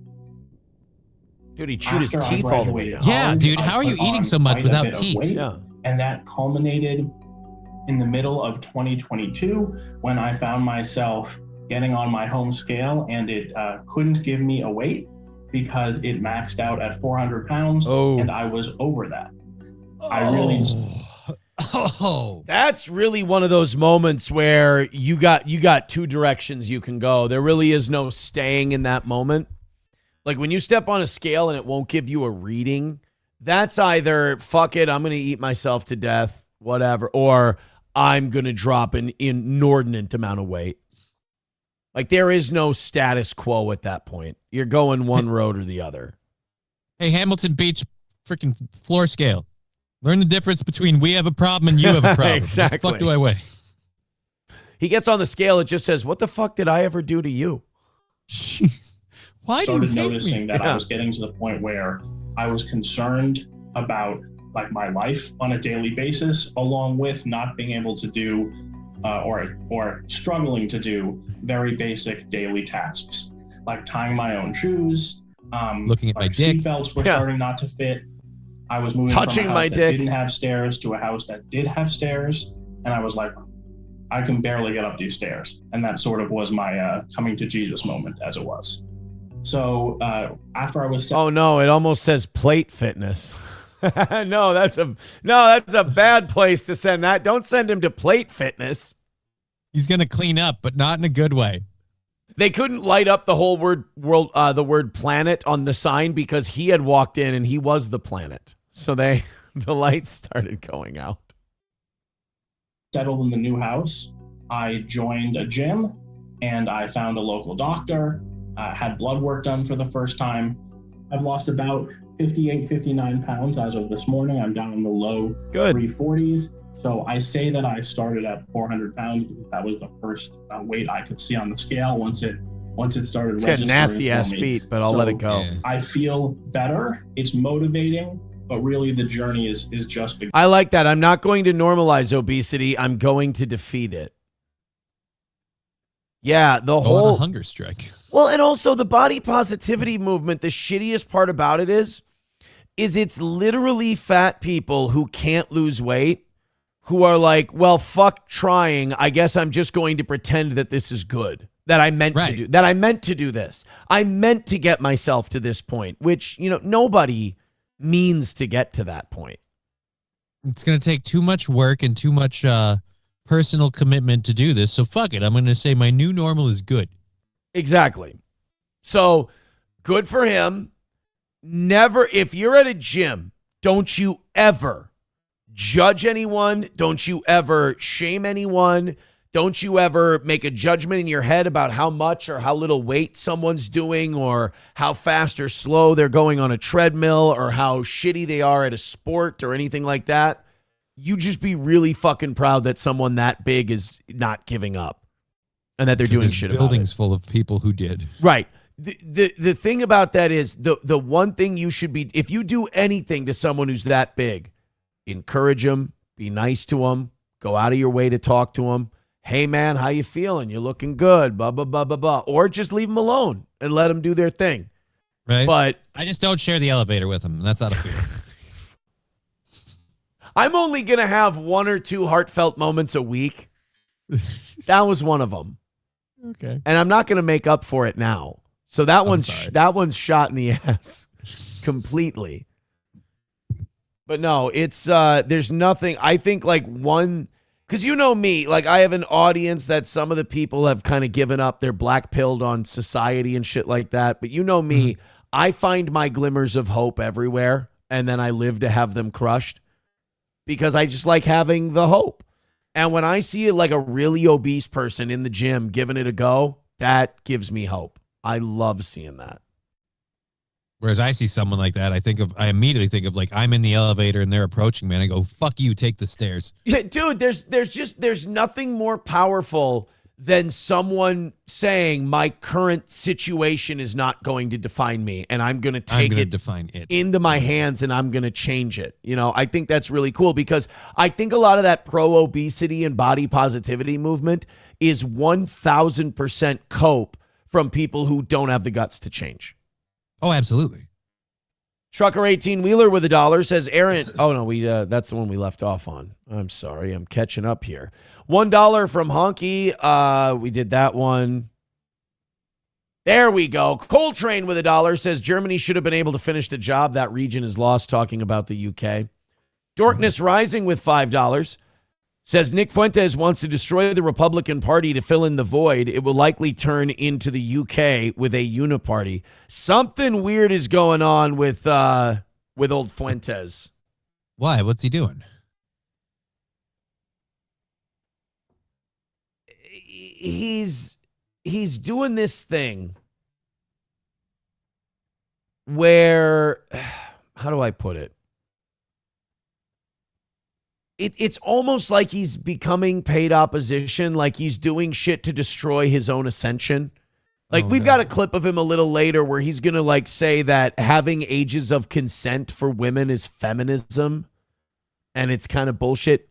Dude, he chewed his teeth all the way down. Yeah, dude, how are you eating so much without teeth? Yeah. And that culminated in the middle of 2022 when I found myself getting on my home scale and it couldn't give me a weight because it maxed out at 400 pounds and I was over that. That's really one of those moments where you got two directions you can go. There really is no staying in that moment. Like when you step on a scale and it won't give you a reading, that's either fuck it, I'm going to eat myself to death, whatever, or I'm going to drop an inordinate amount of weight. Like there is no status quo at that point. You're going one road or the other. Hey, Hamilton Beach freaking floor scale. Learn the difference between we have a problem and you have a problem. Exactly. What the fuck do I weigh? He gets on the scale. It just says, "What the fuck did I ever do to you?" Why do you started hate noticing me? that Yeah. I was getting to the point where I was concerned about like my life on a daily basis, along with not being able to do or struggling to do very basic daily tasks, like tying my own shoes, looking at my like dick. seatbelts were Yeah. starting not to fit. I was moving Touching from a my house that dick. didn't have stairs to a house that did have stairs, and I was like, I can barely get up these stairs. And that sort of was my coming to Jesus moment, as it was. So after I was Oh no, it almost says plate fitness. No, that's a bad place to send that. Don't send him to plate fitness. He's going to clean up, but not in a good way. They couldn't light up the whole the word planet on the sign because he had walked in and he was the planet. So the lights started going out. settled in the new house, I joined a gym and I found a local doctor, had blood work done for the first time. I've lost about 58, 59 pounds as of this morning. I'm down in the low 340s. So I say that I started at 400 pounds because that was the first weight I could see on the scale once it started It's got registering nasty for ass me. feet, but I'll let it go. I feel better. It's motivating, but really the journey is just beginning. I like that. I'm not going to normalize obesity. I'm going to defeat it. Yeah, the Go on a whole hunger strike. Well, and also the body positivity movement, the shittiest part about it is it's literally fat people who can't lose weight who are like, well, fuck trying. I guess I'm just going to pretend that this is good. That I meant to do this. I meant to get myself to this point, which, nobody means to get to that point. It's going to take too much work and too much personal commitment to do this. So fuck it. I'm going to say my new normal is good. Exactly. So good for him. Never, if you're at a gym, don't you ever judge anyone. Don't you ever shame anyone. Don't you ever make a judgment in your head about how much or how little weight someone's doing or how fast or slow they're going on a treadmill or how shitty they are at a sport or anything like that. You just be really fucking proud that someone that big is not giving up and that they're doing shit about it. Buildings full of people who did. Right. The thing about that is the one thing you should be, if you do anything to someone who's that big, encourage them, be nice to them, go out of your way to talk to them. Hey man, how you feeling? You're looking good, blah, blah, blah, blah, blah. Or just leave them alone and let them do their thing. Right. But I just don't share the elevator with them. That's out of fear. I'm only going to have 1 or 2 heartfelt moments a week. That was one of them. Okay. And I'm not going to make up for it now. So that one's shot in the ass completely. But no, it's there's nothing. I think like one, because you know me, like I have an audience that some of the people have kind of given up. They're black pilled on society and shit like that. But you know me, I find my glimmers of hope everywhere, and then I live to have them crushed because I just like having the hope. And when I see like a really obese person in the gym giving it a go, that gives me hope. I love seeing that. Whereas I see someone like that, I immediately think of like I'm in the elevator and they're approaching me and I go, fuck you, take the stairs. Yeah, dude, there's nothing more powerful than someone saying my current situation is not going to define me and I'm going to take it define it into my hands and I'm going to change it. I think that's really cool because I think a lot of that pro-obesity and body positivity movement is 1,000% cope from people who don't have the guts to change. Oh, absolutely. Trucker 18-wheeler with $1 says, Aaron, oh no, that's the one we left off on. I'm sorry, I'm catching up here. $1 from Honky. We did that one. There we go. Coltrane with $1 says Germany should have been able to finish the job. That region is lost, talking about the UK. Dorkness Rising with $5 says Nick Fuentes wants to destroy the Republican Party to fill in the void. It will likely turn into the UK with a uniparty. Something weird is going on with old Fuentes. Why? What's he doing? He's doing this thing where, how do I put it? it's almost like he's becoming paid opposition, like he's doing shit to destroy his own ascension. Like, we've got a clip of him a little later where he's going to, like, say that having ages of consent for women is feminism, and it's kind of bullshit.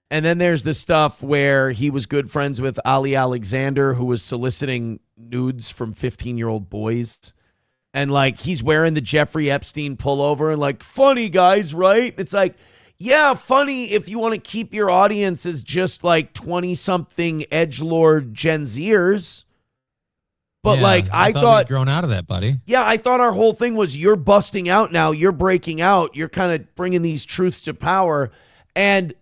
And then there's the stuff where he was good friends with Ali Alexander, who was soliciting nudes from 15-year-old boys. And, like, he's wearing the Jeffrey Epstein pullover and, like, funny, guys, right? It's like, yeah, funny if you want to keep your audience as just, like, 20-something edgelord Gen Zers. But, Yeah, like, I thought thought... we'd grown out of that, buddy. Yeah, I thought our whole thing was you're busting out now. You're breaking out. You're kind of bringing these truths to power. And,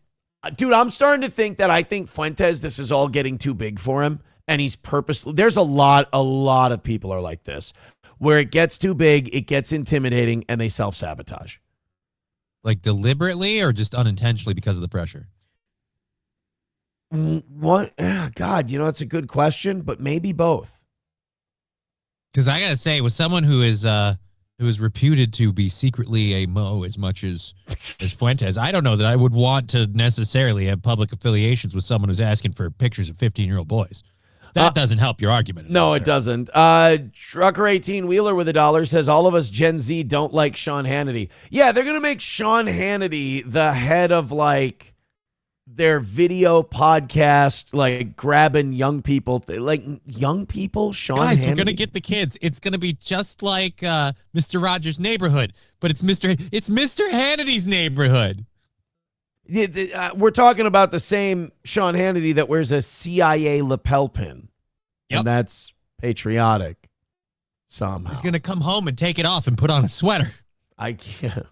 dude, I'm starting to think that I think Fuentes, this is all getting too big for him. And he's purposely... There's a lot of people are like this. Where it gets too big, it gets intimidating, and they self-sabotage. Like deliberately or just unintentionally because of the pressure? What? God, you know, it's a good question, but maybe both. Because I gotta say, with someone who is reputed to be secretly a Mo as much as Fuentes, I don't know that I would want to necessarily have public affiliations with someone who's asking for pictures of 15-year-old boys. That doesn't help your argument. No, it doesn't. Trucker 18 Wheeler with $1 says all of us Gen Z don't like Sean Hannity. Yeah, they're gonna make Sean Hannity the head of like their video podcast, like grabbing young people, like young people. Sean Guys, Hannity. we're gonna get the kids. It's gonna be just like Mr. Rogers' Neighborhood, but it's Mr. Hannity's neighborhood. We're talking about the same Sean Hannity that wears a CIA lapel pin. Yep. And that's patriotic somehow. He's gonna come home and take it off and put on a sweater. I can't.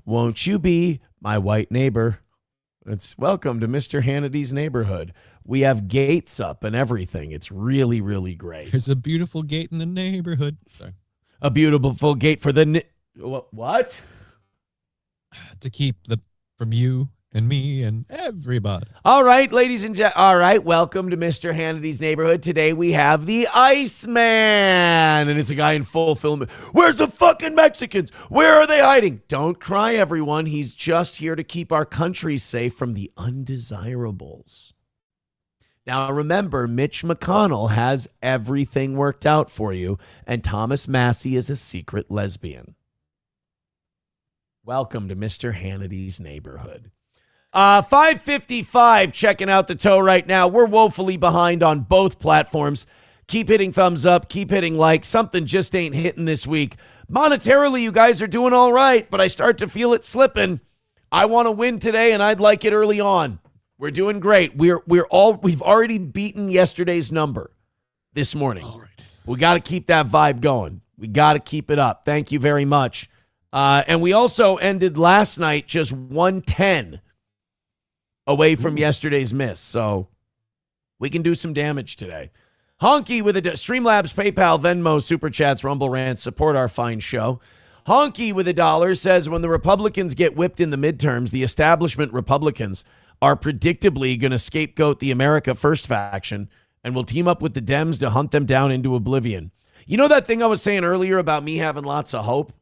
Won't you be my white neighbor? It's welcome to Mr. Hannity's neighborhood. We have gates up and everything. It's really, really great. There's a beautiful gate in the neighborhood. Sorry. A beautiful gate for the... What? To keep from you and me and everybody. All right, ladies and gentlemen. All right, welcome to Mr. Hannity's neighborhood. Today we have the Iceman. And it's a guy in full film. Where's the fucking Mexicans? Where are they hiding? Don't cry, everyone. He's just here to keep our country safe from the undesirables. Now, remember, Mitch McConnell has everything worked out for you, and Thomas Massie is a secret lesbian. Welcome to Mr. Hannity's neighborhood. 5:55, checking out the toe right now. We're woefully behind on both platforms. Keep hitting thumbs up. Keep hitting like. Something just ain't hitting this week. Monetarily, you guys are doing all right, but I start to feel it slipping. I want to win today, and I'd like it early on. We're doing great. We've already beaten yesterday's number this morning. All right. We got to keep that vibe going. We got to keep it up. Thank you very much. And we also ended last night just 110 away from yesterday's miss. So we can do some damage today. Honky with a Streamlabs, PayPal, Venmo, Super Chats, Rumble Rants, support our fine show. Honky with $1 says when the Republicans get whipped in the midterms, the establishment Republicans are predictably going to scapegoat the America First faction and will team up with the Dems to hunt them down into oblivion. You know that thing I was saying earlier about me having lots of hope?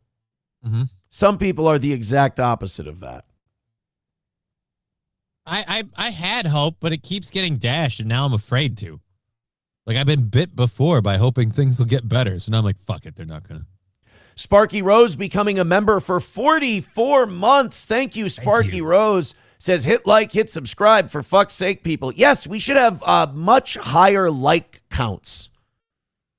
Mm-hmm. Some people are the exact opposite of that. I had hope, but it keeps getting dashed, and now I'm afraid to. Like, I've been bit before by hoping things will get better, so now I'm like, fuck it, they're not going to. Sparky Rose becoming a member for 44 months. Thank you, Sparky Rose. Says, hit like, hit subscribe, for fuck's sake, people. Yes, we should have much higher like counts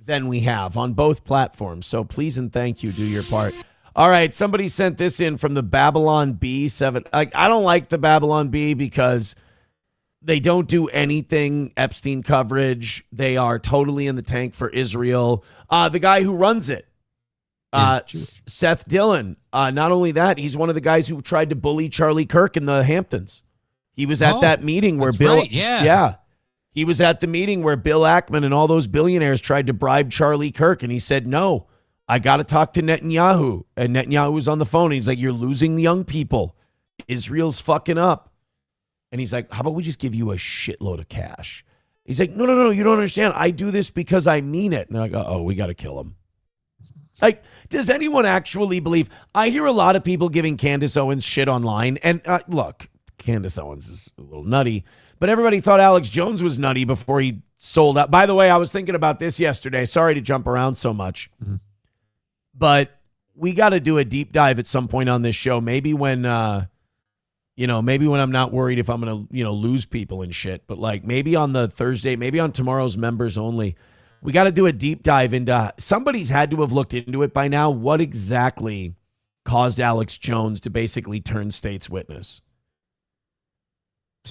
than we have on both platforms, so please and thank you, do your part. All right, somebody sent this in from the Babylon Bee 7. I don't like the Babylon Bee because they don't do anything Epstein coverage. They are totally in the tank for Israel. The guy who runs it, Seth Dillon. Not only that, he's one of the guys who tried to bully Charlie Kirk in the Hamptons. He was at that meeting where Bill... Right, yeah. He was at the meeting where Bill Ackman and all those billionaires tried to bribe Charlie Kirk, and he said, no, I got to talk to Netanyahu. And Netanyahu was on the phone. He's like, you're losing the young people. Israel's fucking up. And he's like, how about we just give you a shitload of cash? He's like, no, you don't understand. I do this because I mean it. And they're like, oh, we got to kill him. Like, does anyone actually believe? I hear a lot of people giving Candace Owens shit online. And look, Candace Owens is a little nutty. But everybody thought Alex Jones was nutty before he sold out. By the way, I was thinking about this yesterday. Sorry to jump around so much. Mm-hmm. But we got to do a deep dive at some point on this show. Maybe when, maybe when I'm not worried if I'm going to, lose people and shit. But like maybe on the Thursday, maybe on tomorrow's members only, we got to do a deep dive into, somebody's had to have looked into it by now. What exactly caused Alex Jones to basically turn state's witness?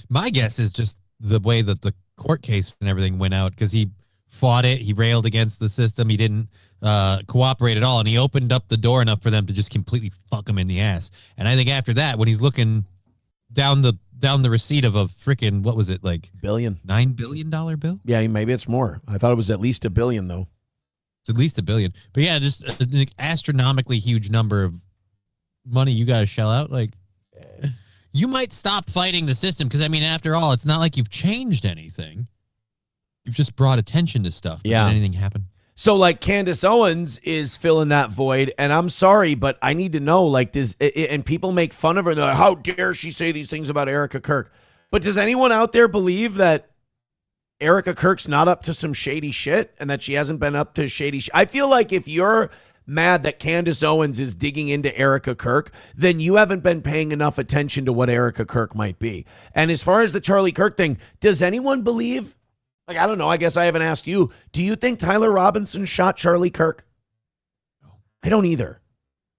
My guess is just the way that the court case and everything went out, because he fought it. He railed against the system. He didn't cooperate at all. And he opened up the door enough for them to just completely fuck him in the ass. And I think after that, when he's looking down the receipt of a freaking, what was it, like $9 billion bill? Yeah, maybe it's more. I thought it was at least $1 billion, though. It's at least $1 billion. But yeah, just an astronomically huge number of money you got to shell out. Like, you might stop fighting the system because, I mean, after all, it's not like you've changed anything. You've just brought attention to stuff. Yeah. Did anything happen? So, like, Candace Owens is filling that void, and I'm sorry, but I need to know, like, this, and people make fun of her. They're like, how dare she say these things about Erica Kirk? But does anyone out there believe that Erica Kirk's not up to some shady shit and that she hasn't been up to shady shit? I feel like if you're mad that Candace Owens is digging into Erica Kirk, then you haven't been paying enough attention to what Erica Kirk might be. And as far as the Charlie Kirk thing, does anyone believe, like, I don't know, I guess I haven't asked you, do you think Tyler Robinson shot Charlie Kirk? No. I don't either.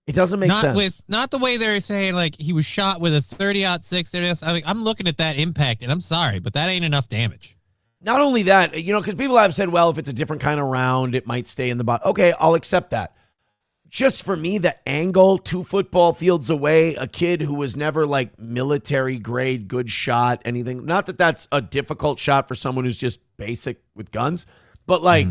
It doesn't make sense. Not the way they're saying, like, he was shot with a 30-06. I'm looking at that impact, and I'm sorry, but that ain't enough damage. Not only that, because people have said, well, if it's a different kind of round, it might stay in the body. Okay, I'll accept that. Just for me, the angle 2 football fields away, a kid who was never like military grade, good shot, anything. Not that that's a difficult shot for someone who's just basic with guns, but like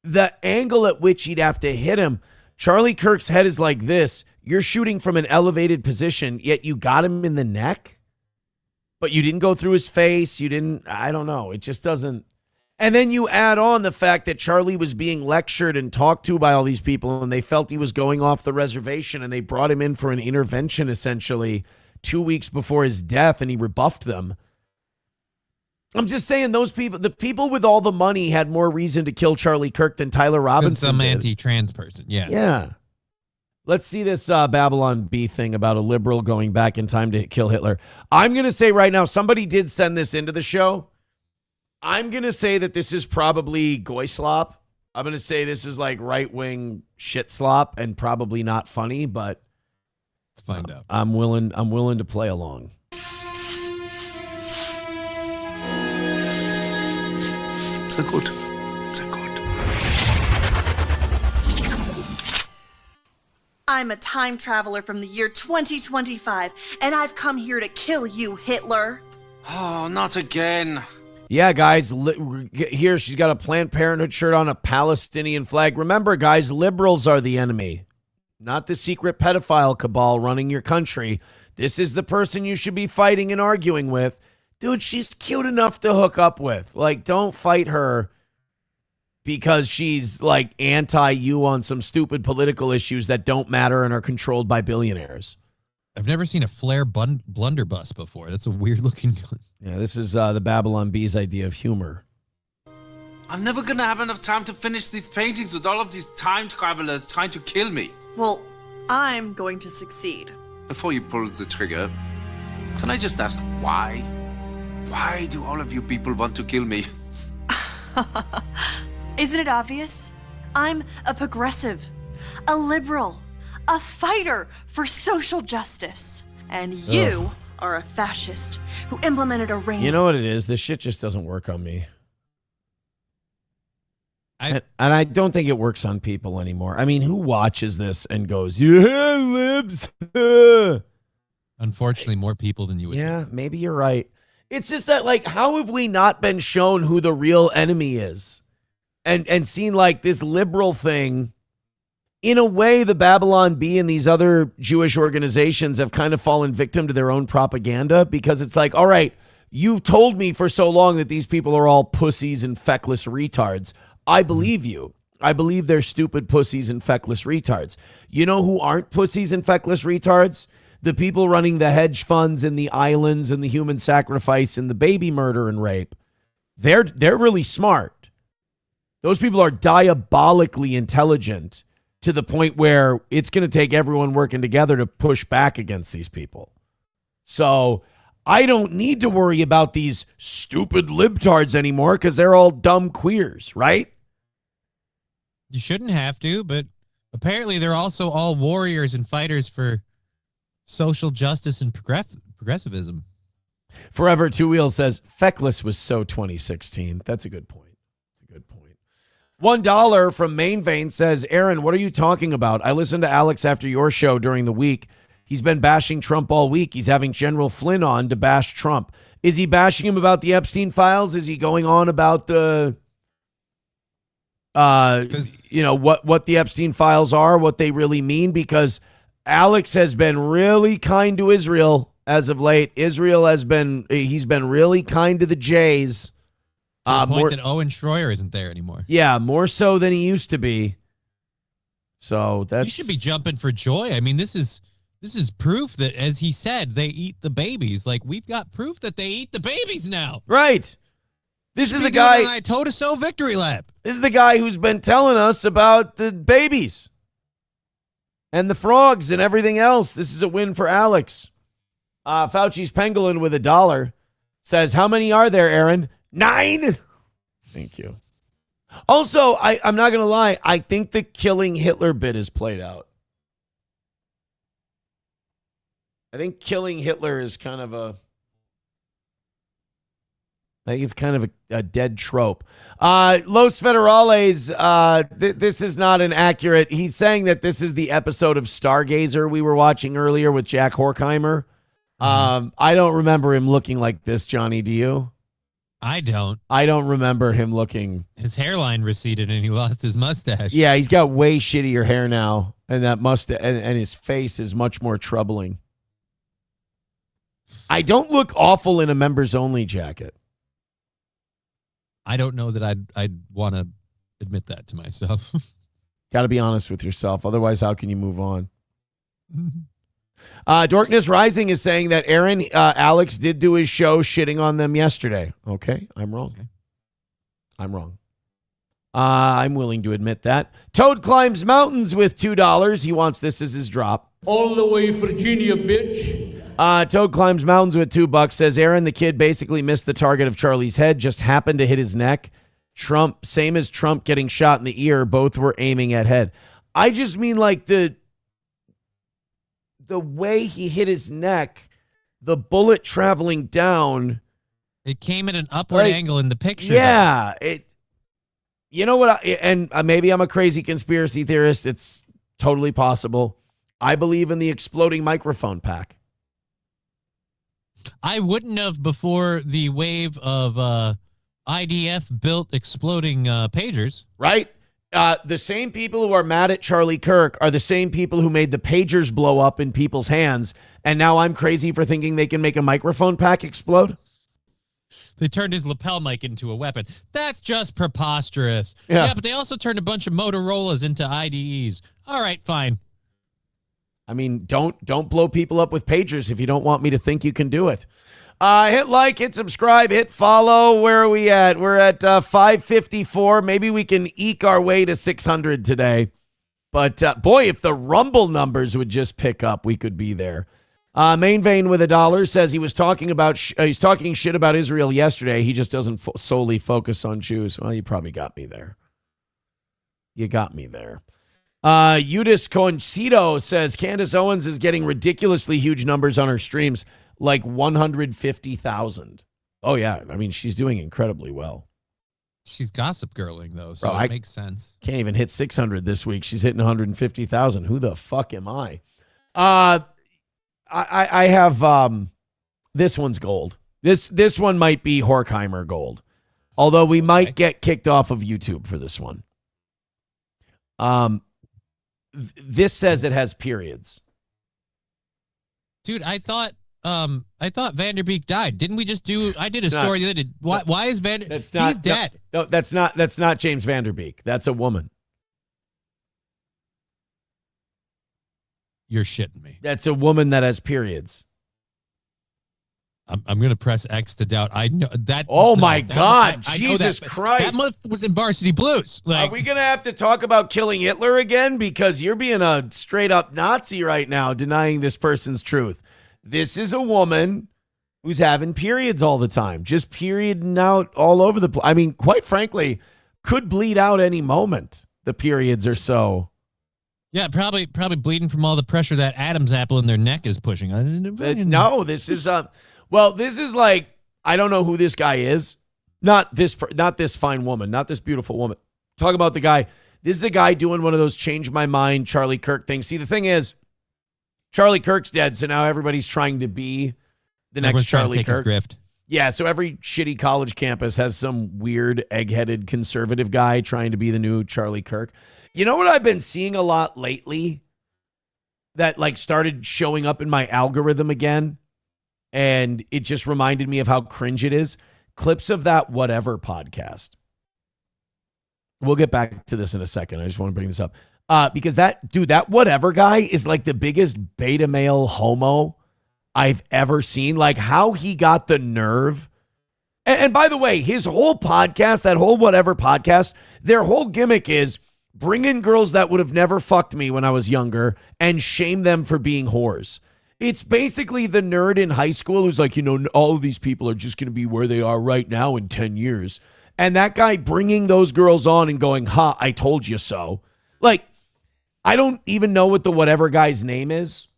the angle at which he'd have to hit him. Charlie Kirk's head is like this. You're shooting from an elevated position, yet you got him in the neck, but you didn't go through his face. You didn't, I don't know. It just doesn't. And then you add on the fact that Charlie was being lectured and talked to by all these people, and they felt he was going off the reservation, and they brought him in for an intervention essentially 2 weeks before his death, and he rebuffed them. I'm just saying those people, the people with all the money had more reason to kill Charlie Kirk than Tyler Robinson Some did. anti-trans person, yeah. Yeah. Let's see this Babylon Bee thing about a liberal going back in time to kill Hitler. I'm going to say right now, somebody did send this into the show. I'm going to say that this is probably goy slop. I'm going to say this is like right-wing shit slop and probably not funny, but let's find out. I'm willing to play along. Sehr gut. Sehr gut. I'm a time traveler from the year 2025, and I've come here to kill you, Hitler. Oh, not again. Yeah, guys, here she's got a Planned Parenthood shirt on, a Palestinian flag. Remember, guys, liberals are the enemy, not the secret pedophile cabal running your country. This is the person you should be fighting and arguing with. Dude, she's cute enough to hook up with. Like, don't fight her because she's, like, anti-you on some stupid political issues that don't matter and are controlled by billionaires. I've never seen a flare blunderbuss before. That's a weird-looking gun. Yeah, this is the Babylon Bee's idea of humor. I'm never gonna have enough time to finish these paintings with all of these time travelers trying to kill me. Well, I'm going to succeed. Before you pull the trigger, can I just ask why? Why do all of you people want to kill me? Isn't it obvious? I'm a progressive, a liberal, a fighter for social justice. And you are a fascist who implemented a reign. You know what it is? This shit just doesn't work on me. And I don't think it works on people anymore. I mean, who watches this and goes, yeah, libs? Unfortunately, more people than you would. Yeah, maybe you're right. It's just that, like, how have we not been shown who the real enemy is? And seen, like, this liberal thing. In a way, the Babylon Bee and these other Jewish organizations have kind of fallen victim to their own propaganda, because it's like, all right, you've told me for so long that these people are all pussies and feckless retards. I believe you. I believe they're stupid pussies and feckless retards. You know who aren't pussies and feckless retards? the people running the hedge funds and the islands and the human sacrifice and the baby murder and rape, they're really smart. Those people are diabolically intelligent to the point where it's going to take everyone working together to push back against these people. So I don't need to worry about these stupid libtards anymore because they're all dumb queers, right? You shouldn't have to, but apparently they're also all warriors and fighters for social justice and progressivism. Forever Two Wheels says, Feckless was so 2016. That's a good point. $1 from Main Vein says, Aaron, what are you talking about? I listened to Alex after your show during the week. He's been bashing Trump all week. He's having General Flynn on to bash Trump. Is he bashing him about the Epstein files? Is he going on about the, what the Epstein files are, what they really mean? Because Alex has been really kind to Israel as of late. He's been really kind to the Jays. To the point that Owen Schroyer isn't there anymore. Yeah, more so than he used to be. So that's... You should be jumping for joy. I mean, this is proof that, as he said, they eat the babies. Like, we've got proof that they eat the babies now. Right. This is a guy... I told us so victory lap. This is the guy who's been telling us about the babies and the frogs and everything else. This is a win for Alex. Fauci's Pangolin with $1 says, how many are there, Aaron? 9. Thank you. Also, I'm not going to lie. I think the killing Hitler bit is played out. I think killing Hitler is kind of a dead trope. Los Federales, this is not an accurate. He's saying that this is the episode of Stargazer we were watching earlier with Jack Horkheimer. I don't remember him looking like this, Johnny. Do you? I don't. I don't remember him looking. His hairline receded and he lost his mustache. Yeah, he's got way shittier hair now, and that mustache and his face is much more troubling. I don't look awful in a members only jacket. I don't know that I'd want to admit that to myself. Got to be honest with yourself. Otherwise, how can you move on? Dorkness Rising is saying that Alex did do his show shitting on them yesterday. Okay, I'm wrong. I'm willing to admit that. Toad Climbs Mountains with $2. He wants this as his drop. All the way Virginia, bitch. Toad Climbs Mountains with $2 says, Aaron, the kid basically missed the target of Charlie's head, just happened to hit his neck. Trump, same as Trump getting shot in the ear, both were aiming at head. I just mean like the way he hit his neck, the bullet traveling down. It came at an upward angle in the picture. Yeah. You know what? Maybe I'm a crazy conspiracy theorist. It's totally possible. I believe in the exploding microphone pack. I wouldn't have before the wave of IDF built exploding pagers. Right? The same people who are mad at Charlie Kirk are the same people who made the pagers blow up in people's hands. And now I'm crazy for thinking they can make a microphone pack explode. They turned his lapel mic into a weapon. That's just preposterous. Yeah, but they also turned a bunch of Motorola's into IDEs. All right, fine. I mean, don't blow people up with pagers if you don't want me to think you can do it. Hit like, hit subscribe, hit follow. Where are we at? We're at 554. Maybe we can eke our way to 600 today. But boy, if the Rumble numbers would just pick up, we could be there. Main Vein with $1 says he was talking about he's talking shit about Israel yesterday. He just doesn't solely focus on Jews. Well, you probably got me there. You got me there. Eudice Concito says Candace Owens is getting ridiculously huge numbers on her streams, like 150,000. Oh, yeah. I mean, she's doing incredibly well. She's gossip girling, though, so it makes sense. Can't even hit 600 this week. She's hitting 150,000. Who the fuck am I? I have this one's gold. This one might be Horkheimer gold, although we might get kicked off of YouTube for this one. This says it has periods. Dude, I thought Van Der Beek died. Didn't we just do? I did a story that did. Why is Van? That's not. He's dead. No, that's not James Van Der Beek. That's a woman. You're shitting me. That's a woman that has periods. I'm going to press X to doubt. I know that. Oh no, my that- God, I know Jesus that, Christ. That month was in Varsity Blues. Are we going to have to talk about killing Hitler again? Because you're being a straight up Nazi right now, denying this person's truth. This is a woman who's having periods all the time, just perioding out all over the place. I mean, quite frankly, could bleed out any moment. The periods are so. Yeah, probably bleeding from all the pressure that Adam's apple in their neck is pushing. No, this is well, this is like, I don't know who this guy is. Not this fine woman, not this beautiful woman. Talk about the guy. This is a guy doing one of those change my mind Charlie Kirk things. See, the thing is, Charlie Kirk's dead, so now everybody's trying to be the next Charlie Kirk. His grift. Yeah, so every shitty college campus has some weird egg-headed conservative guy trying to be the new Charlie Kirk. You know what I've been seeing a lot lately that like started showing up in my algorithm again? And it just reminded me of how cringe it is. Clips of that Whatever podcast. We'll get back to this in a second. I just want to bring this up. Because that Whatever guy is like the biggest beta male homo I've ever seen. Like how he got the nerve. And by the way, his whole podcast, that whole Whatever podcast, their whole gimmick is bring in girls that would have never fucked me when I was younger and shame them for being whores. It's basically the nerd in high school who's like, all of these people are just going to be where they are right now in 10 years. And that guy bringing those girls on and going, I told you so. Like, I don't even know what the Whatever guy's name is.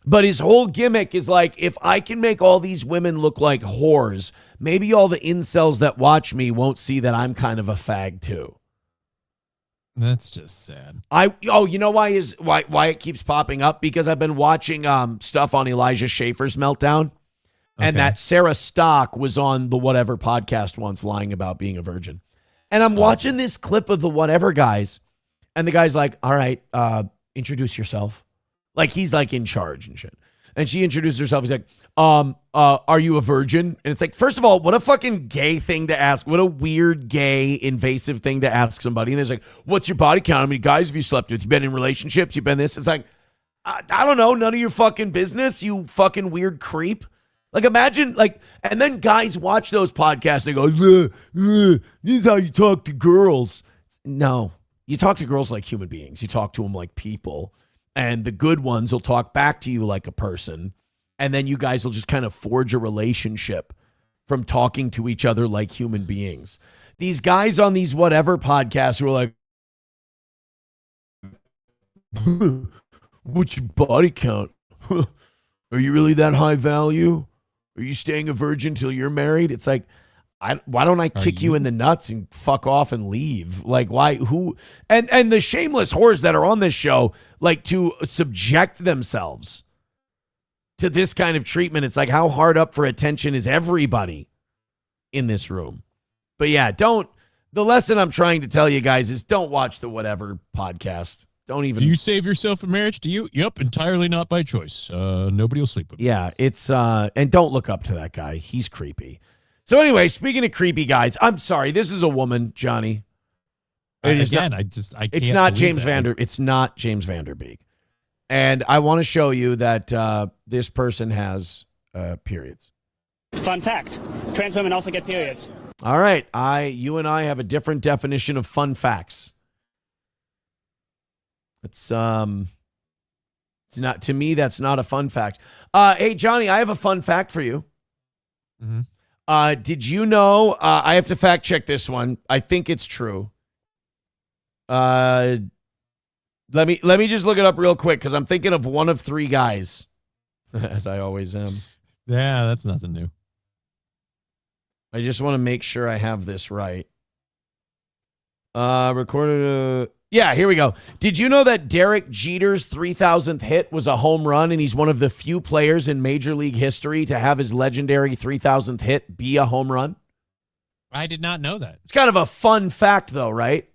But his whole gimmick is like, if I can make all these women look like whores, maybe all the incels that watch me won't see that I'm kind of a fag too. That's just sad. You know why it keeps popping up? Because I've been watching stuff on Elijah Schaefer's meltdown, and that Sarah Stock was on the Whatever podcast once lying about being a virgin. And I'm watching this clip of the Whatever guys, and the guy's like, all right, introduce yourself. Like he's like in charge and shit. And she introduced herself. He's like, are you a virgin? And it's like, first of all, what a fucking gay thing to ask. What a weird, gay, invasive thing to ask somebody. And there's like, what's your body count? How many guys have you slept with? You've been in relationships? You've been this? It's like, I don't know. None of your fucking business, you fucking weird creep. Like imagine and then guys watch those podcasts. They go, this is how you talk to girls. No, you talk to girls like human beings. You talk to them like people. And the good ones will talk back to you like a person. And then you guys will just kind of forge a relationship from talking to each other like human beings. These guys on these Whatever podcasts who are like, what's your body count? Are you really that high value? Are you staying a virgin till you're married? It's like, why don't I kick you in the nuts and fuck off and leave? Like, why? Who? And the shameless whores that are on this show, like to subject themselves to this kind of treatment. It's like, how hard up for attention is everybody in this room? But yeah, the lesson I'm trying to tell you guys is don't watch the Whatever podcast. Don't even. Do you save yourself a marriage? Do you? Yep, entirely not by choice. Nobody will sleep with me. Yeah, it's, and don't look up to that guy. He's creepy. So anyway, speaking of creepy guys, I'm sorry. This is a woman, Johnny. I can't. It's not James Van Der Beek. And I want to show you that this person has periods. Fun fact: trans women also get periods. All right, you and I have a different definition of fun facts. It's not, to me, that's not a fun fact. Hey Johnny, I have a fun fact for you. Mm-hmm. Did you know, I have to fact check this one. I think it's true. Let me just look it up real quick because I'm thinking of one of three guys, as I always am. Yeah, that's nothing new. I just want to make sure I have this right. Recorded. Yeah, here we go. Did you know that Derek Jeter's 3,000th hit was a home run, and he's one of the few players in Major League history to have his legendary 3,000th hit be a home run? I did not know that. It's kind of a fun fact, though, right?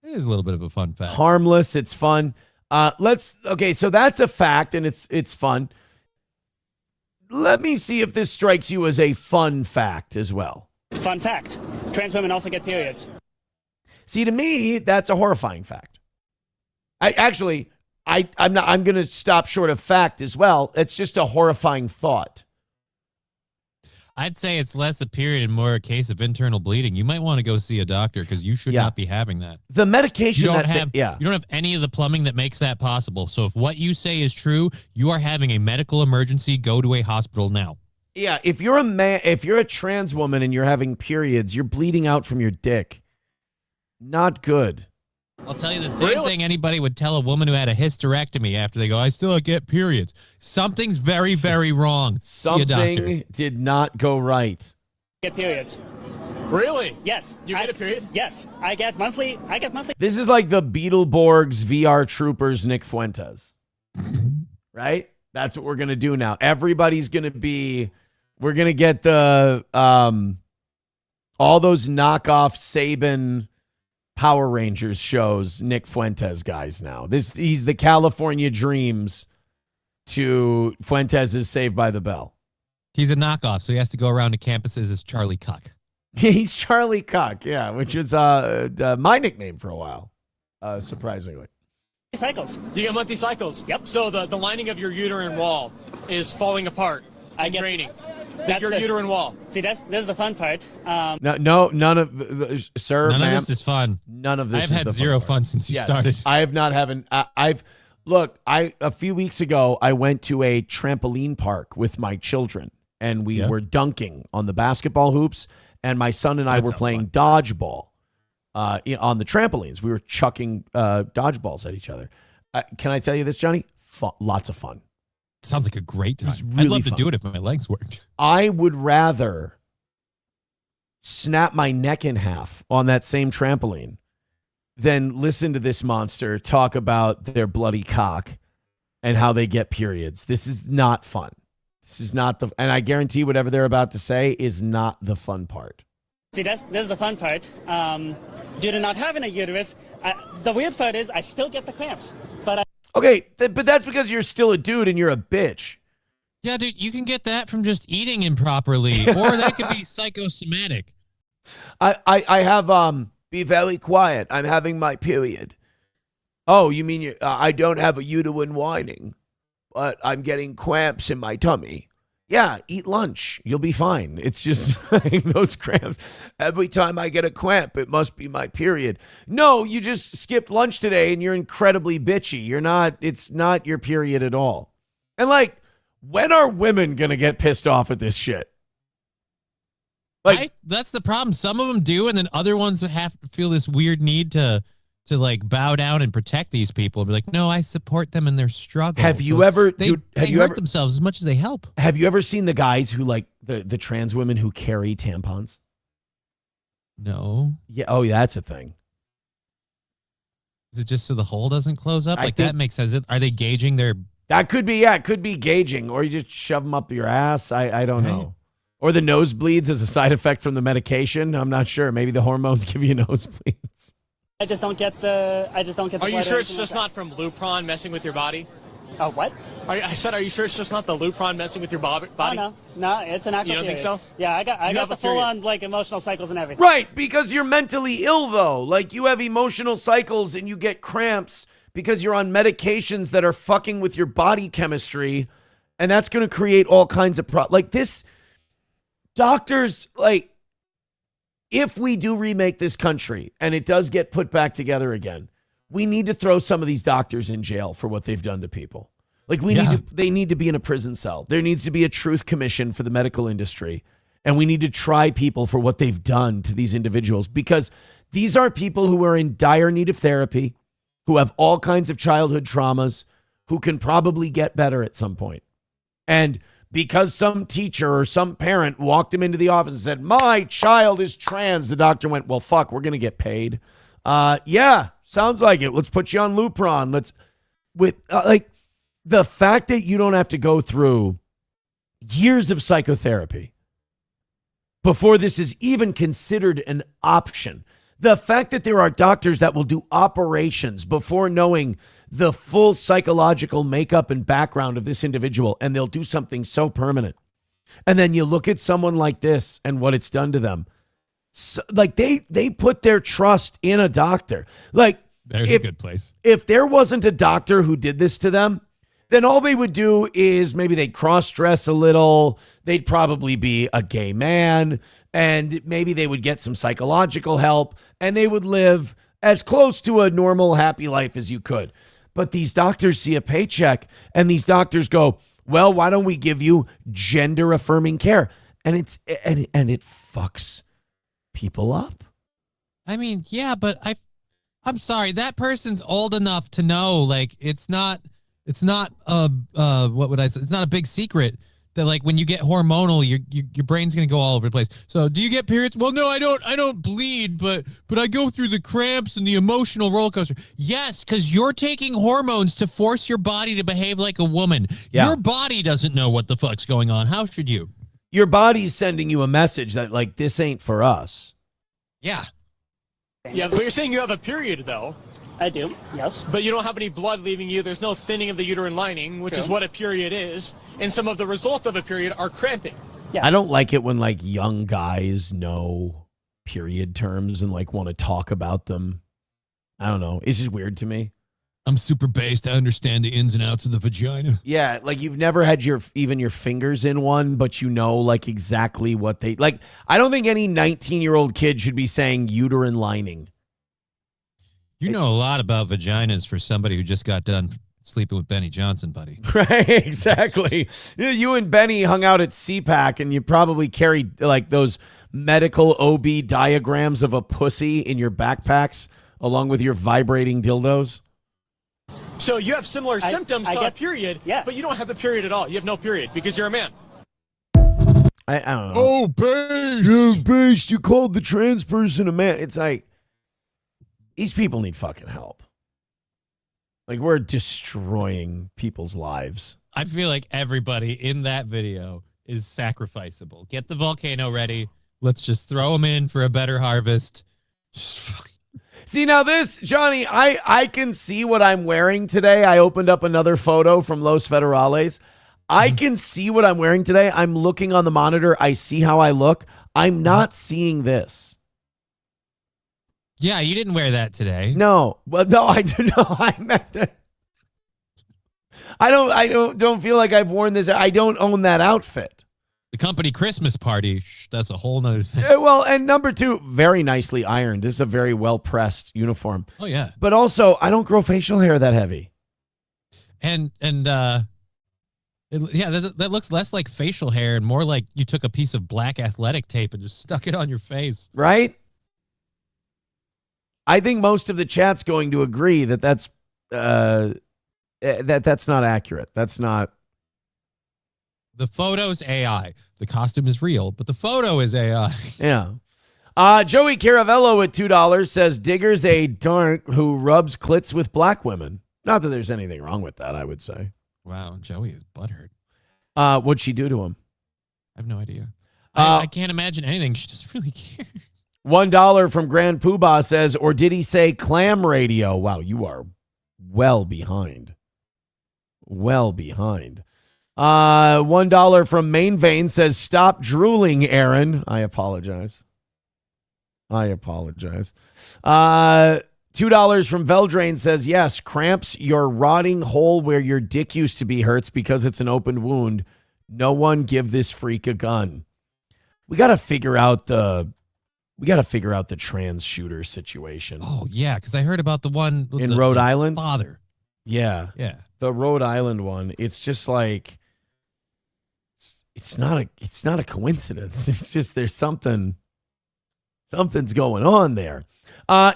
It is a little bit of a fun fact. Harmless. It's fun. Okay, so that's a fact, and it's fun. Let me see if this strikes you as a fun fact as well. Fun fact: trans women also get periods. See, to me, that's a horrifying fact. I'm going to stop short of fact as well. It's just a horrifying thought. I'd say it's less a period and more a case of internal bleeding. You might want to go see a doctor because you should not be having that. The medication you don't have any of the plumbing that makes that possible. So if what you say is true, you are having a medical emergency. Go to a hospital now. Yeah, if you're a trans woman and you're having periods, you're bleeding out from your dick. Not good. I'll tell you the same thing anybody would tell a woman who had a hysterectomy after they go, I still get periods. Something's very, very wrong. See a doctor. Something did not go right. Get periods. Really? Yes. You get a period? Yes. I get monthly. This is like the Beetleborgs VR Troopers Nick Fuentes. Right? That's what we're going to do now. Everybody's going to be, we're going to get the, all those knockoff Saban Power Rangers shows Nick Fuentes guys now. He's the California Dreams to Fuentes' Saved by the Bell. He's a knockoff, so he has to go around to campuses as Charlie Cock. He's Charlie Cock, yeah, which is my nickname for a while, surprisingly. Cycles. Do you get monthly cycles? Yep. So the lining of your uterine wall is falling apart and draining. Your uterine wall. See, this is the fun part. No, none of sir, None ma'am, of this is fun. None of this. I've had zero fun since you started. I have not having. A few weeks ago I went to a trampoline park with my children and we were dunking on the basketball hoops, and my son and I were playing dodgeball on the trampolines. We were chucking dodgeballs at each other. Can I tell you this, Johnny? Lots of fun. Sounds like a great time. Really I'd love fun. to do it if my legs worked. I would rather snap my neck in half on that same trampoline than listen to this monster talk about their bloody cock and how they get periods. This is not fun. This is not and I guarantee whatever they're about to say is not the fun part. See, this is the fun part. Due to not having a uterus, the weird part is I still get the cramps. But okay, but that's because you're still a dude and you're a bitch. Yeah, dude, you can get that from just eating improperly, or that could be psychosomatic. I have be very quiet. I'm having my period. Oh, you mean I don't have a uterine whining, but I'm getting cramps in my tummy. Yeah, eat lunch. You'll be fine. It's just those cramps. Every time I get a cramp, it must be my period. No, you just skipped lunch today and you're incredibly bitchy. It's not your period at all. And when are women going to get pissed off at this shit? That's the problem. Some of them do, and then other ones have to feel this weird need to bow down and protect these people. Be like, no, I support them in their struggle. Have you ever? They hurt themselves as much as they help. Have you ever seen the guys who the trans women who carry tampons? No. Yeah. Oh, yeah, that's a thing. Is it just so the hole doesn't close up? That makes sense. Are they gauging their? That could be. Yeah, it could be gauging, or you just shove them up your ass. I don't know. Or the nosebleeds as a side effect from the medication. I'm not sure. Maybe the hormones give you nosebleeds. I just don't get the. Are you sure it's just not from Lupron messing with your body? Oh, what? Are you sure it's just not the Lupron messing with your body? Oh, no, it's an actual. You don't think so? Yeah, I got the full on emotional cycles and everything. Right, because you're mentally ill though. You have emotional cycles and you get cramps because you're on medications that are fucking with your body chemistry, and that's going to create all kinds of this. Doctors, if we do remake this country and it does get put back together again, we need to throw some of these doctors in jail for what they've done to people. They need to be in a prison cell. There needs to be a truth commission for the medical industry. And we need to try people for what they've done to these individuals, because these are people who are in dire need of therapy, who have all kinds of childhood traumas, who can probably get better at some point. And because some teacher or some parent walked him into the office and said, my child is trans, the doctor went, well, fuck, we're going to get paid. Yeah, sounds like it. Let's put you on Lupron. The fact that you don't have to go through years of psychotherapy before this is even considered an option. The fact that there are doctors that will do operations before knowing the full psychological makeup and background of this individual, and they'll do something so permanent. And then you look at someone like this and what it's done to them. So, they put their trust in a doctor. There's a good place. If there wasn't a doctor who did this to them, then all they would do is maybe they'd cross-dress a little. They'd probably be a gay man, and maybe they would get some psychological help, and they would live as close to a normal, happy life as you could. But these doctors see a paycheck, and these doctors go, well, why don't we give you gender-affirming care? And it fucks people up. I mean, yeah, but I'm sorry, that person's old enough to know, like, it's not what would I say? It's not a big secret that, like, when you get hormonal, your brain's gonna go all over the place. So, do you get periods? Well, no, I don't bleed, but I go through the cramps and the emotional roller coaster. Yes, because you're taking hormones to force your body to behave like a woman. Yeah. Your body doesn't know what the fuck's going on. How should you? Your body's sending you a message that, like, this ain't for us. Yeah. Yeah, but you're saying you have a period, though. I do, yes. But you don't have any blood leaving you. There's no thinning of the uterine lining, which is what a period is. And some of the results of a period are cramping. I don't like it when, like, young guys know period terms and, like, want to talk about them. I don't know. It's just weird to me. I'm super based. I understand the ins and outs of the vagina. Yeah, like you've never had even your fingers in one, but you know, like, exactly what they like. I don't think any 19-year-old kid should be saying uterine lining. You know a lot about vaginas for somebody who just got done sleeping with Benny Johnson, buddy. Right, exactly. You and Benny hung out at CPAC, and you probably carried, like, those medical OB diagrams of a pussy in your backpacks, along with your vibrating dildos. So you have similar symptoms to a period, but you don't have a period at all. You have no period because you're a man. I don't know. Oh, based. You're based. You called the trans person a man. It's like, these people need fucking help. Like, we're destroying people's lives. I feel like everybody in that video is sacrificable. Get the volcano ready. Let's just throw them in for a better harvest. See, now this, Johnny, I can see what I'm wearing today. I opened up another photo from Los Federales. I can see what I'm wearing today. I'm looking on the monitor. I see how I look. I'm not seeing this. Yeah, you didn't wear that today. No. Well, no, I do know. I meant that. I don't feel like I've worn this. I don't own that outfit. The company Christmas party, that's a whole nother thing. Well, and number two, very nicely ironed. This is a very well-pressed uniform. Oh, yeah. But also, I don't grow facial hair that heavy. And that looks less like facial hair and more like you took a piece of black athletic tape and just stuck it on your face. Right? I think most of the chat's going to agree that that's not accurate. That's not. The photo's AI. The costume is real, but the photo is AI. Yeah. Joey Caravello at $2 says Digger's a dark who rubs clits with black women. Not that there's anything wrong with that, I would say. Wow, Joey is butthurt. What'd she do to him? I have no idea. I can't imagine anything. She doesn't really care. $1 from Grand Poobah says, or did he say clam radio? Wow, you are well behind. Well behind. $1 from Main Vein says, stop drooling, Aaron. I apologize. $2 from Veldrain says, yes, cramps your rotting hole where your dick used to be hurts because it's an open wound. No one give this freak a gun. We got to figure out the trans shooter situation. Oh, yeah, because I heard about the one in Rhode Island. Father. Yeah. Yeah. The Rhode Island one. It's just like, it's not a coincidence. It's just there's something's going on there.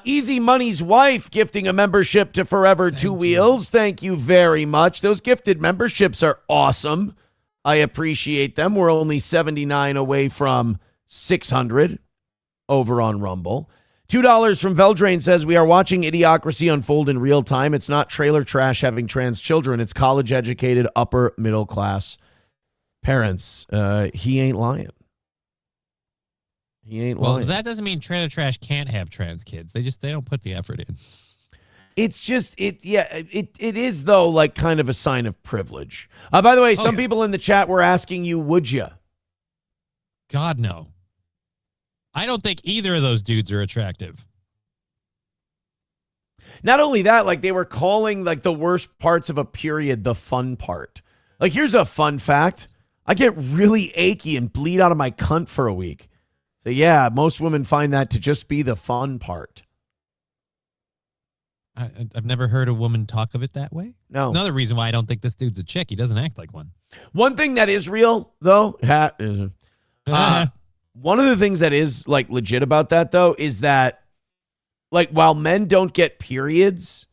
Easy Money's wife gifting a membership to Forever Two Wheels. Thank you very much. Those gifted memberships are awesome. I appreciate them. We're only 79 away from 600 over on Rumble. $2 from Veldrain says, we are watching Idiocracy unfold in real time. It's not trailer trash having trans children. It's college-educated, upper middle class parents. He ain't lying. He ain't lying. Well, that doesn't mean trailer trash can't have trans kids. They don't put the effort in. It's just, it is, though, like kind of a sign of privilege. By the way, some people in the chat were asking you, would you? God, no. I don't think either of those dudes are attractive. Not only that, like they were calling like the worst parts of a period the fun part. Like here's a fun fact. I get really achy and bleed out of my cunt for a week. So yeah, most women find that to just be the fun part. I've never heard a woman talk of it that way. No. Another reason why I don't think this dude's a chick. He doesn't act like one. One thing that is real, though, one of the things that is like legit about that, though, is that like while men don't get periods,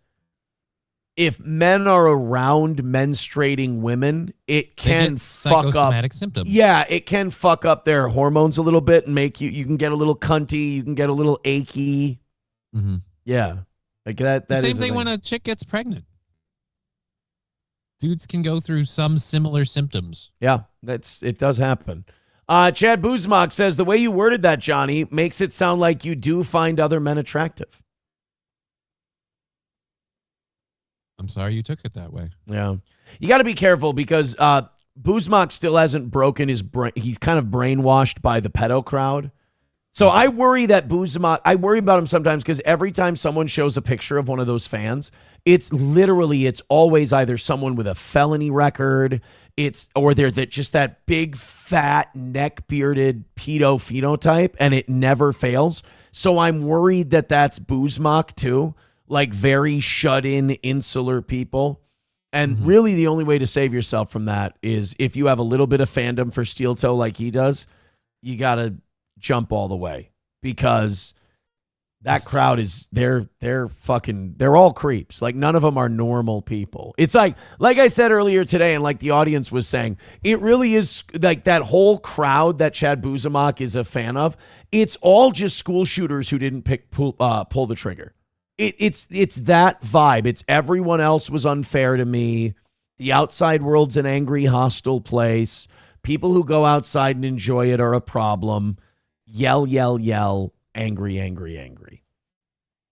if men are around menstruating women, it can fuck up psychosomatic symptoms. Yeah, it can fuck up their hormones a little bit and make you can get a little cunty, you can get a little achy. Mm-hmm. Yeah. Like that The is same a thing when a chick gets pregnant. Dudes can go through some similar symptoms. Yeah, it does happen. Chad Buzmak says the way you worded that, Johnny, makes it sound like you do find other men attractive. I'm sorry you took it that way. Yeah. You got to be careful because Buzmak still hasn't broken his brain. He's kind of brainwashed by the pedo crowd. So I worry that Buzmak, I worry about him sometimes because every time someone shows a picture of one of those fans, it's always either someone with a felony record, or they're just that big, fat, neck-bearded pedo phenotype, and it never fails. So I'm worried that that's Buzmak too, like very shut-in, insular people. And really the only way to save yourself from that is if you have a little bit of fandom for Steel Toe like he does, you got to jump all the way because that crowd is they're all creeps. Like none of them are normal people. It's like I said earlier today, and like the audience was saying, it really is like that whole crowd that Chad Buzmak is a fan of. It's all just school shooters who didn't pull the trigger. It's that vibe. It's everyone else was unfair to me. The outside world's an angry, hostile place. People who go outside and enjoy it are a problem. Yell, yell, yell, angry, angry, angry.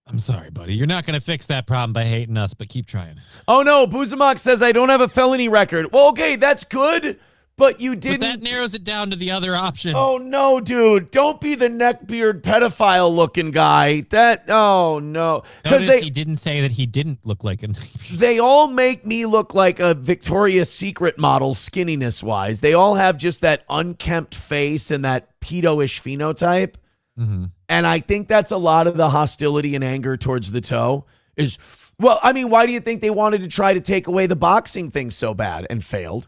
I'm sorry, buddy. You're not going to fix that problem by hating us, but keep trying. Oh, no. Buzmak says, I don't have a felony record. Well, okay, that's good, but you didn't. But that narrows it down to the other option. Oh, no, dude. Don't be the neckbeard pedophile-looking guy. Oh, no. Notice he didn't say that he didn't look like an. They all make me look like a Victoria's Secret model, skinniness-wise. They all have just that unkempt face and that pedo-ish phenotype. Mm-hmm. And I think that's a lot of the hostility and anger towards the toe is, well, I mean, why do you think they wanted to try to take away the boxing thing so bad and failed?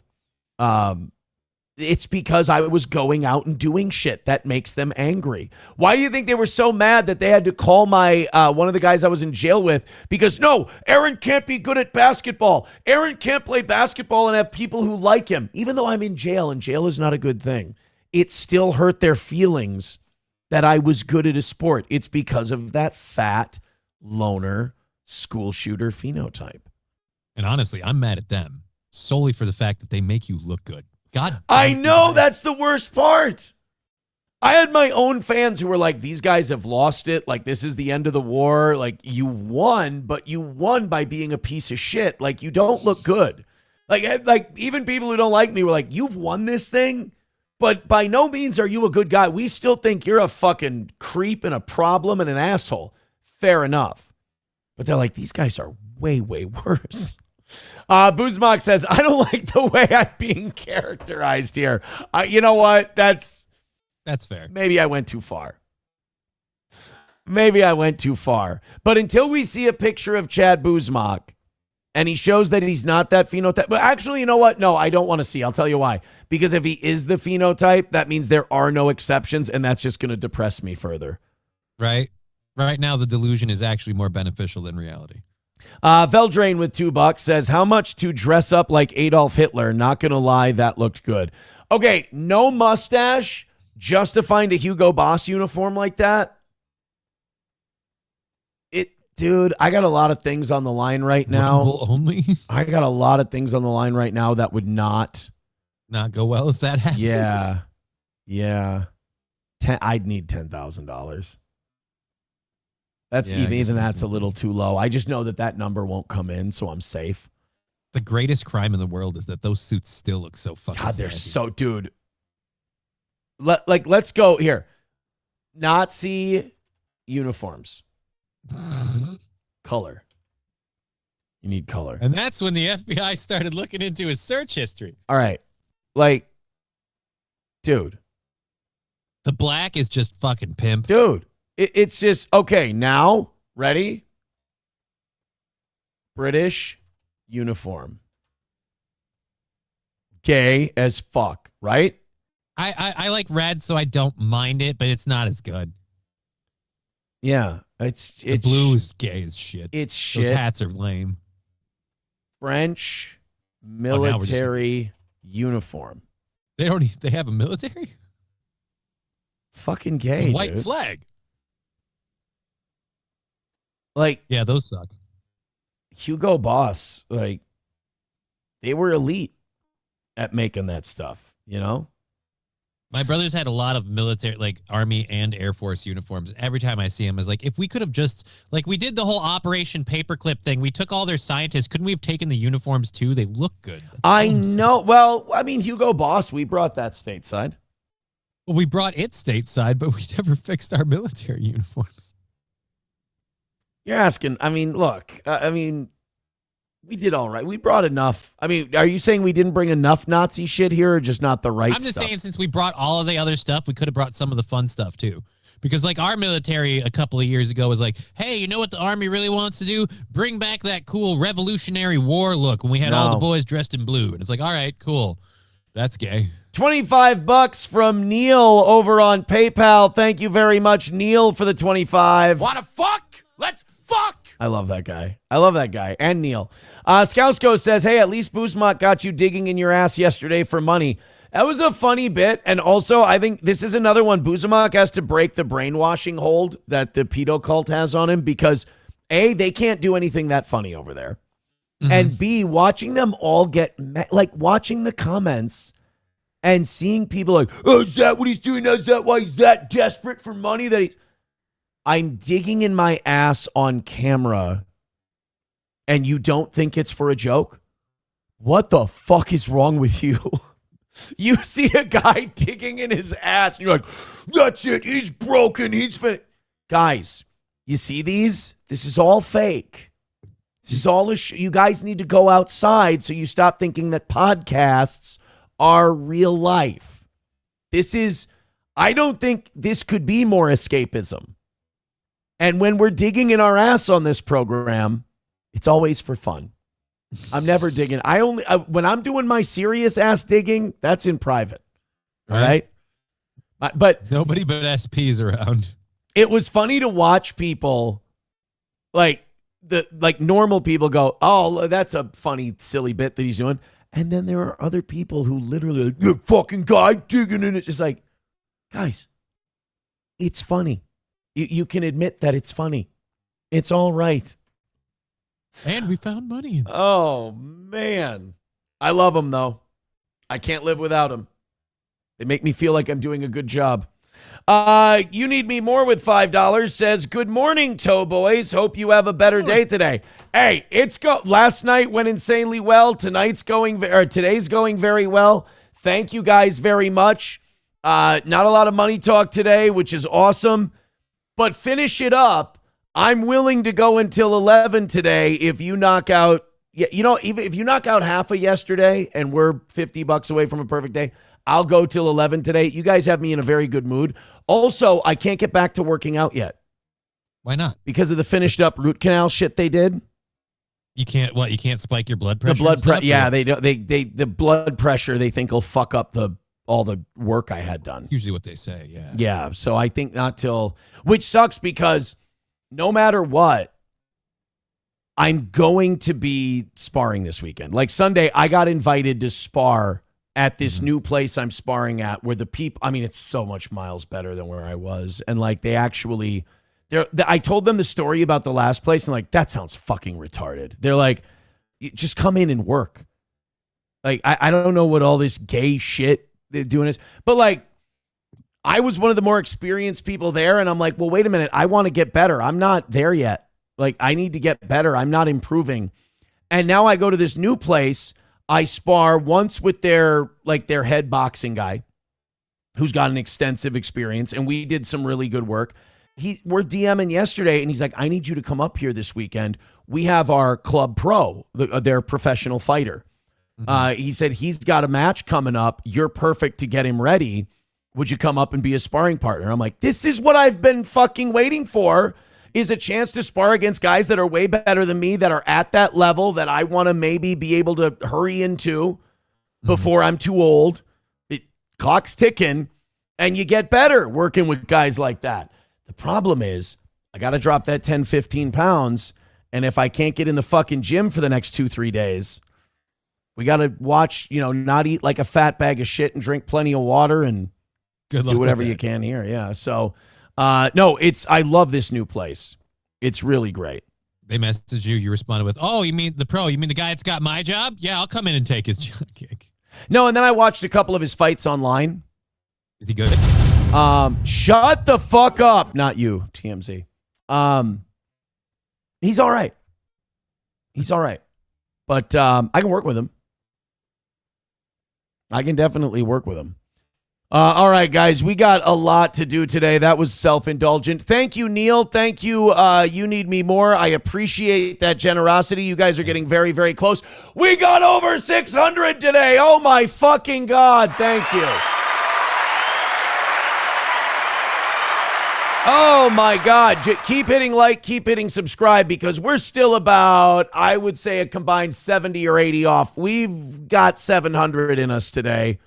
It's because I was going out and doing shit that makes them angry. Why do you think they were so mad that they had to call my one of the guys I was in jail with because, no, Aaron can't be good at basketball. Aaron can't play basketball and have people who like him. Even though I'm in jail, and jail is not a good thing, it still hurt their feelings that I was good at a sport. It's because of that fat, loner, school shooter phenotype. And honestly, I'm mad at them solely for the fact that they make you look good. God, I know that's the worst part. I had my own fans who were like, these guys have lost it. Like, this is the end of the war. Like, you won, but you won by being a piece of shit. Like, you don't look good. Like even people who don't like me were like, you've won this thing, but by no means are you a good guy. We still think you're a fucking creep and a problem and an asshole. Fair enough. But they're like, these guys are way, way worse. Buzmak says, I don't like the way I'm being characterized here. You know what? That's fair. Maybe I went too far. But until we see a picture of Chad Buzmak and he shows that he's not that phenotype. But actually, you know what? No, I don't want to see. I'll tell you why. Because if he is the phenotype, that means there are no exceptions, and that's just going to depress me further. Right? Right now, the delusion is actually more beneficial than reality. Veldrain with $2 says, how much to dress up like Adolf Hitler? Not going to lie, that looked good. Okay, no mustache, just to find a Hugo Boss uniform like that. Dude, I got a lot of things on the line right now. Rumble only? I got a lot of things on the line right now that would not go well if that happens. Yeah. I'd need $10,000. That's Yeah, even that's a little too low. I just know that number won't come in, so I'm safe. The greatest crime in the world is that those suits still look so fucking God, they're snazzy. so, dude. Let's go here. Nazi uniforms. Color. You need color. And that's when the FBI started looking into his search history. All right. Like, dude. The black is just fucking pimp. Dude, it's just, okay, now, ready? British uniform. Gay as fuck, right? I like red, so I don't mind it, but it's not as good. Yeah, it's the blue is gay as shit. It's shit. Those hats are lame. French military uniform. They don't. They have a military. Fucking gay, White dude. flag. Like, yeah, those suck. Hugo Boss, like, they were elite at making that stuff, you know? My brothers had a lot of military, like Army and Air Force uniforms. Every time I see them, I was like, if we could have just, like, we did the whole Operation Paperclip thing. We took all their scientists. Couldn't we have taken the uniforms too? They look good. I know. Well, I mean, Hugo Boss, we brought that stateside. Well, we brought it stateside, but we never fixed our military uniforms. You're asking, I mean, look, we did all right. We brought enough. I mean, are you saying we didn't bring enough Nazi shit here or just not the right I'm just stuff? saying, since we brought all of the other stuff, we could have brought some of the fun stuff too. Because like our military a couple of years ago was like, hey, you know what the Army really wants to do? Bring back that cool Revolutionary War look when we had all the boys dressed in blue. And it's like, all right, cool. That's gay. $25 from Neil over on PayPal. Thank you very much, Neil, for the 25. Wanna fuck? Let's fuck! I love that guy. I love that guy. And Neil. Skousko says, hey, at least Buzmak got you digging in your ass yesterday for money. That was a funny bit. And also, I think this is another one. Buzmak has to break the brainwashing hold that the pedo cult has on him because, A, they can't do anything that funny over there. Mm-hmm. And B, watching them all get, like, watching the comments and seeing people like, oh, is that what he's doing? Is that why he's that desperate for money that he... I'm digging in my ass on camera and you don't think it's for a joke? What the fuck is wrong with you? You see a guy digging in his ass and you're like, that's it. He's broken. He's been... Guys, you see these? This is all fake. This is all you guys need to go outside so you stop thinking that podcasts are real life. This is... I don't think this could be more escapism. And when we're digging in our ass on this program, it's always for fun. I'm never digging. When I'm doing my serious ass digging, that's in private. All right. But nobody but SP's around. It was funny to watch people like normal people go, oh, that's a funny, silly bit that he's doing. And then there are other people who literally like, the fucking guy digging in it. Just like, guys, it's funny. You can admit that it's funny. It's all right. And we found money. Oh, man. I love them, though. I can't live without them. They make me feel like I'm doing a good job. You Need Me More with $5 says, good morning, Toe Boys. Hope you have a better day today. Hey, last night went insanely well. Today's going very well. Thank you guys very much. Not a lot of money talk today, which is awesome. But finish it up. I'm willing to go until 11 today if you knock out, even if you knock out half of yesterday and we're $50 away from a perfect day, I'll go till 11 today. You guys have me in a very good mood. Also, I can't get back to working out yet. Why not? Because of the finished up root canal shit they did. You can't what? You can't spike your blood pressure? The blood pressure, yeah, the blood pressure they think will fuck up all the work I had done. Usually what they say, yeah. Yeah, so I think not till, which sucks because no matter what, I'm going to be sparring this weekend. Like Sunday, I got invited to spar at this new place I'm sparring at where the people, I mean, it's so much miles better than where I was. And like they actually, I told them the story about the last place and like, that sounds fucking retarded. They're like, just come in and work. Like, I don't know what all this gay shit they're doing is, but like, I was one of the more experienced people there. And I'm like, well, wait a minute. I want to get better. I'm not there yet. Like, I need to get better. I'm not improving. And now I go to this new place. I spar once with their head boxing guy who's got an extensive experience. And we did some really good work. We're DMing yesterday and he's like, I need you to come up here this weekend. we have our club pro, their professional fighter. He said he's got a match coming up. You're perfect to get him ready. Would you come up and be a sparring partner? I'm like, this is what I've been fucking waiting for, is a chance to spar against guys that are way better than me, that are at that level that I want to maybe be able to hurry into before I'm too old. Clock's ticking, and you get better working with guys like that. The problem is I got to drop that 10, 15 pounds, and if I can't get in the fucking gym for the next 2-3 days, we got to watch, not eat like a fat bag of shit and drink plenty of water and do whatever you can here. Yeah. So, no, I love this new place. It's really great. They messaged you. You responded with, "Oh, you mean the pro? You mean the guy that's got my job? Yeah, I'll come in and take his gig." No, and then I watched a couple of his fights online. Is he good? Shut the fuck up. Not you, TMZ. He's all right. He's all right. But I can work with him. I can definitely work with him. All right, guys, we got a lot to do today. That was self-indulgent. Thank you, Neil. Thank you, You Need Me More. I appreciate that generosity. You guys are getting very, very close. We got over 600 today. Oh, my fucking God. Thank you. Oh, my God. Keep hitting like, keep hitting subscribe, because we're still about, I would say, a combined 70 or 80 off. We've got 700 in us today.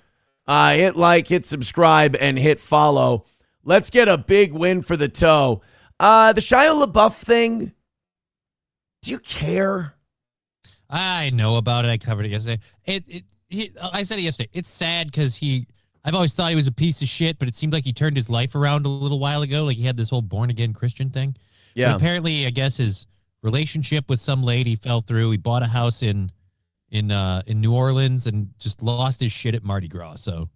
Hit like, hit subscribe, and hit follow. Let's get a big win for the toe. The Shia LaBeouf thing, do you care? I know about it. I covered it yesterday. I said it yesterday. It's sad because I've always thought he was a piece of shit, but it seemed like he turned his life around a little while ago. Like he had this whole born-again Christian thing. Yeah. But apparently, I guess his relationship with some lady fell through. He bought a house in New Orleans and just lost his shit at Mardi Gras. So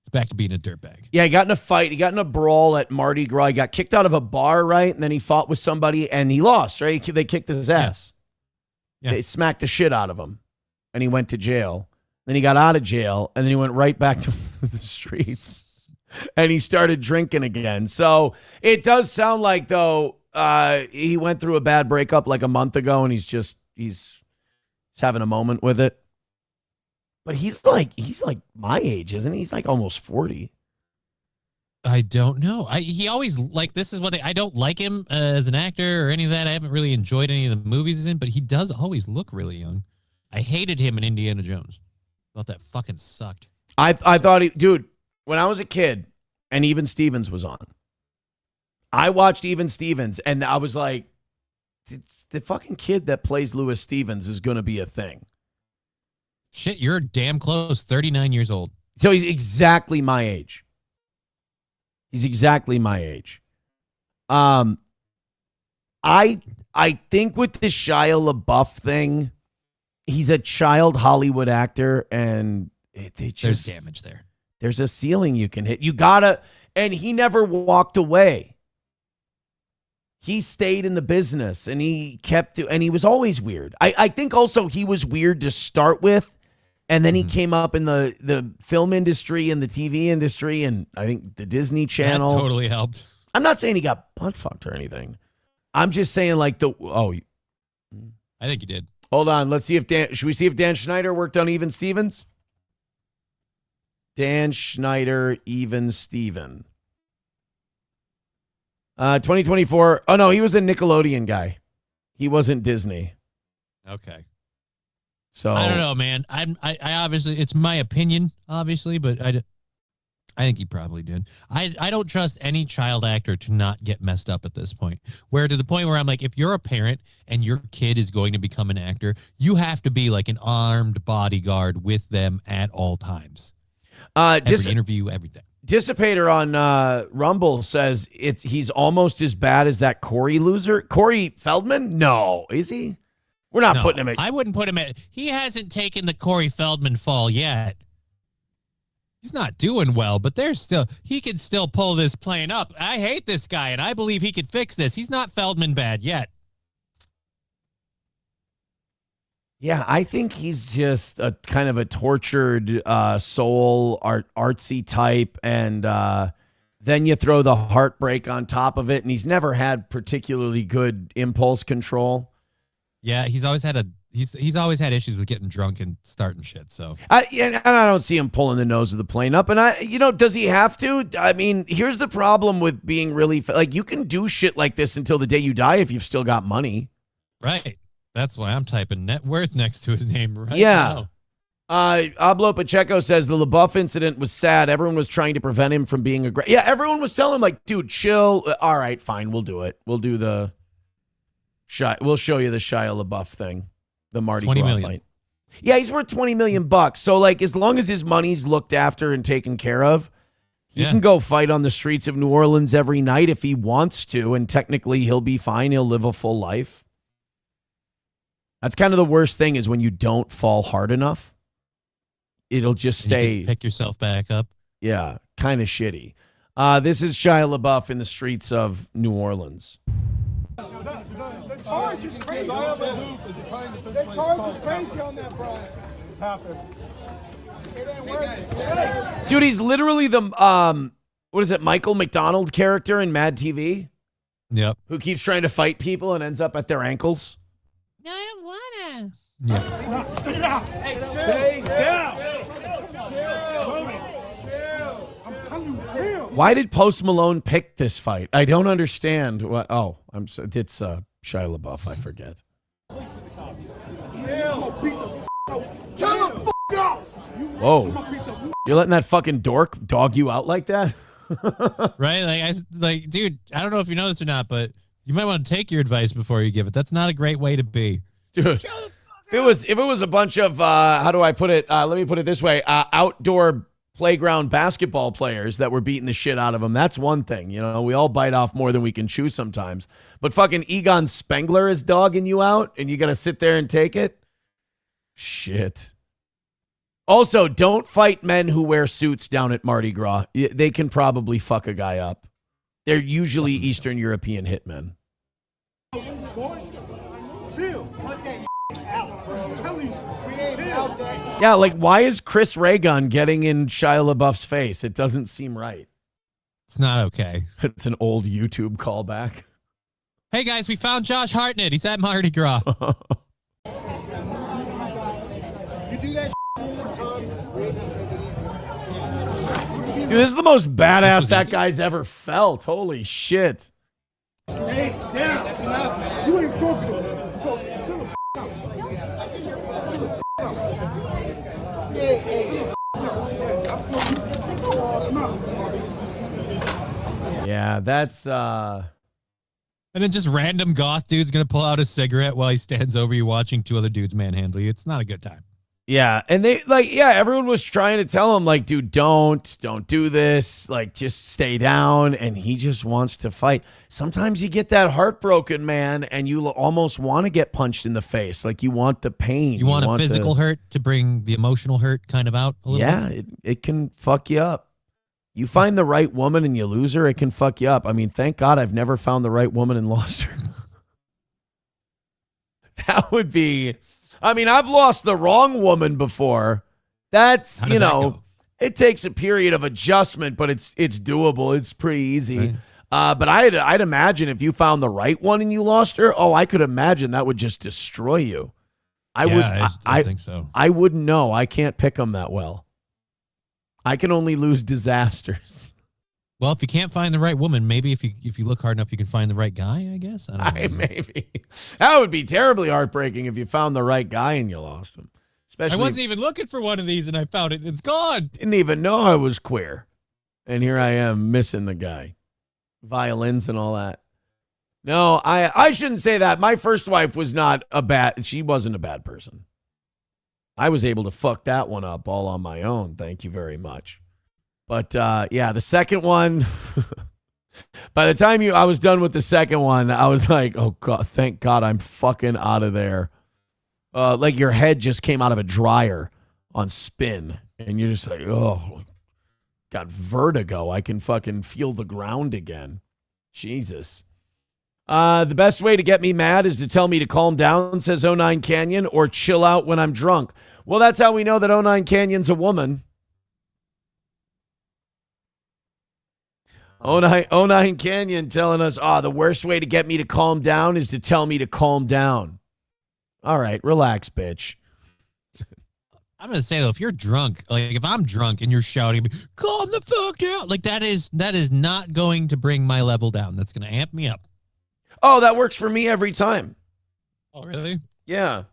it's back to being a dirtbag. Yeah, he got in a fight. He got in a brawl at Mardi Gras. He got kicked out of a bar, right? And then he fought with somebody and he lost, right? They kicked his ass. Yeah. They smacked the shit out of him and he went to jail. Then he got out of jail and then he went right back to the streets and he started drinking again. So it does sound like, though, he went through a bad breakup like a month ago and he's having a moment with it. But he's like my age, isn't he? He's like almost 40. I don't know. He always, like, this is what I don't like him as an actor or any of that. I haven't really enjoyed any of the movies he's in, but he does always look really young. I hated him in Indiana Jones. Thought that fucking sucked. I thought dude, when I was a kid and Even Stevens was on, I watched Even Stevens and I was like, the fucking kid that plays Louis Stevens is going to be a thing. Shit, you're damn close. 39 years old. So he's exactly my age. He's exactly my age. I think with the Shia LaBeouf thing, he's a child Hollywood actor, and there's damage there. There's a ceiling you can hit. You gotta, and he never walked away. He stayed in the business, and he was always weird. I think also he was weird to start with, and then he came up in the film industry and the TV industry, and I think the Disney Channel. That totally helped. I'm not saying he got butt fucked or anything. I'm just saying I think he did. Hold on. Let's see should we see if Dan Schneider worked on Even Stevens? Dan Schneider, Even Steven. 2024. Oh, no, he was a Nickelodeon guy. He wasn't Disney. Okay. So I don't know, man. I obviously, it's my opinion, obviously, but I think he probably did. I don't trust any child actor to not get messed up at this point. Where to the point where I'm like, if you're a parent and your kid is going to become an actor, you have to be like an armed bodyguard with them at all times. Every interview, everything. Dissipator on Rumble says he's almost as bad as that Corey loser. Corey Feldman? No, is he? We're not putting him at. I wouldn't put him at. He hasn't taken the Corey Feldman fall yet. He's not doing well, but he can still pull this plane up. I hate this guy, and I believe he could fix this. He's not Feldman bad yet. Yeah, I think he's just a kind of a tortured soul, artsy type, and then you throw the heartbreak on top of it, and he's never had particularly good impulse control. Yeah, he's always had issues with getting drunk and starting shit. So and I don't see him pulling the nose of the plane up. And does he have to? I mean, here's the problem with being really like you can do shit like this until the day you die if you've still got money. Right. That's why I'm typing net worth next to his name right Yeah. now. Ablo Pacheco says the LaBeouf incident was sad. Everyone was trying to prevent him from being aggressive. Yeah, everyone was telling him like, dude, chill. All right, fine, we'll do it. We'll do we'll show you the Shia LaBeouf thing, the Mardi Gras 20 million. fight. Yeah, he's worth $20 million. So like, as long as his money's looked after and taken care of, he can go fight on the streets of New Orleans every night if he wants to, and technically he'll be fine. He'll live a full life. That's kind of the worst thing is when you don't fall hard enough. It'll just stay. You can pick yourself back up. Yeah, kind of shitty. This is Shia LaBeouf in the streets of New Orleans. The charge is crazy. The charge is crazy on that, Brian. Happened. It ain't working. Dude, he's literally the what is it, Michael McDonald character in Mad TV? Yep. Who keeps trying to fight people and ends up at their ankles. No, I don't wanna. Yeah. Stay down. Hey, stay down. I'm telling you, chill. Why did Post Malone pick this fight? I don't understand. What? Oh, it's Shia LaBeouf. I forget. Whoa, you're letting that fucking dork dog you out like that? Right? Dude, I don't know if you know this or not, but you might want to take your advice before you give it. That's not a great way to be. Dude, if it was a bunch of how do I put it? Let me put it this way: outdoor playground basketball players that were beating the shit out of him. That's one thing. We all bite off more than we can chew sometimes. But fucking Egon Spengler is dogging you out, and you got to sit there and take it. Shit. Also, don't fight men who wear suits down at Mardi Gras. They can probably fuck a guy up. They're usually Eastern European hitmen. Chill. Cut that out, bro. I'm telling you, we ain't out that. Yeah, like why is Chris Ray Gun getting in Shia LaBeouf's face? It doesn't seem right. It's not okay. It's an old YouTube callback. Hey guys, we found Josh Hartnett. He's at Mardi Gras. You do that one time, we ain't gonna take it easy. Dude, this is the most badass that guy's ever felt. Holy shit. Hey, down. That's enough, man. You ain't talking to me. Yeah, that's And then just random goth dude's gonna pull out a cigarette while he stands over you watching two other dudes manhandle you. It's not a good time. yeah, and everyone was trying to tell him like, dude, don't do this, like just stay down, and he just wants to fight. Sometimes you get that heartbroken, man, and you almost want to get punched in the face, like you want the pain. You want a physical hurt to bring the emotional hurt kind of out a little bit? Yeah, it can fuck you up. You find the right woman and you lose her, it can fuck you up. I mean, thank God I've never found the right woman and lost her. That would be... I mean, I've lost the wrong woman before. That's, it takes a period of adjustment, but it's doable. It's pretty easy. Right. But I'd imagine if you found the right one and you lost her, I could imagine that would just destroy you. I think so. I wouldn't know. I can't pick them that well. I can only lose disasters. Well, if you can't find the right woman, maybe if you look hard enough, you can find the right guy, I guess. I don't know. Maybe. That would be terribly heartbreaking if you found the right guy and you lost him. Especially, I wasn't even looking for one of these and I found it. It's gone. Didn't even know I was queer. And here I am missing the guy. Violins and all that. No, I shouldn't say that. My first wife was she wasn't a bad person. I was able to fuck that one up all on my own. Thank you very much. But the second one, by the time I was done with the second one, I was like, oh God, thank God I'm fucking out of there. Like your head just came out of a dryer on spin. And you're just like, oh, got vertigo. I can fucking feel the ground again. Jesus. The best way to get me mad is to tell me to calm down, says 09 Canyon, or chill out when I'm drunk. Well, that's how we know that 09 Canyon's a woman. 09 Canyon telling us, the worst way to get me to calm down is to tell me to calm down. All right, relax, bitch. I'm gonna say though, if you're drunk, like if I'm drunk and you're shouting, "Calm the fuck down!" Like that is not going to bring my level down. That's gonna amp me up. Oh, that works for me every time. Oh, really? Yeah.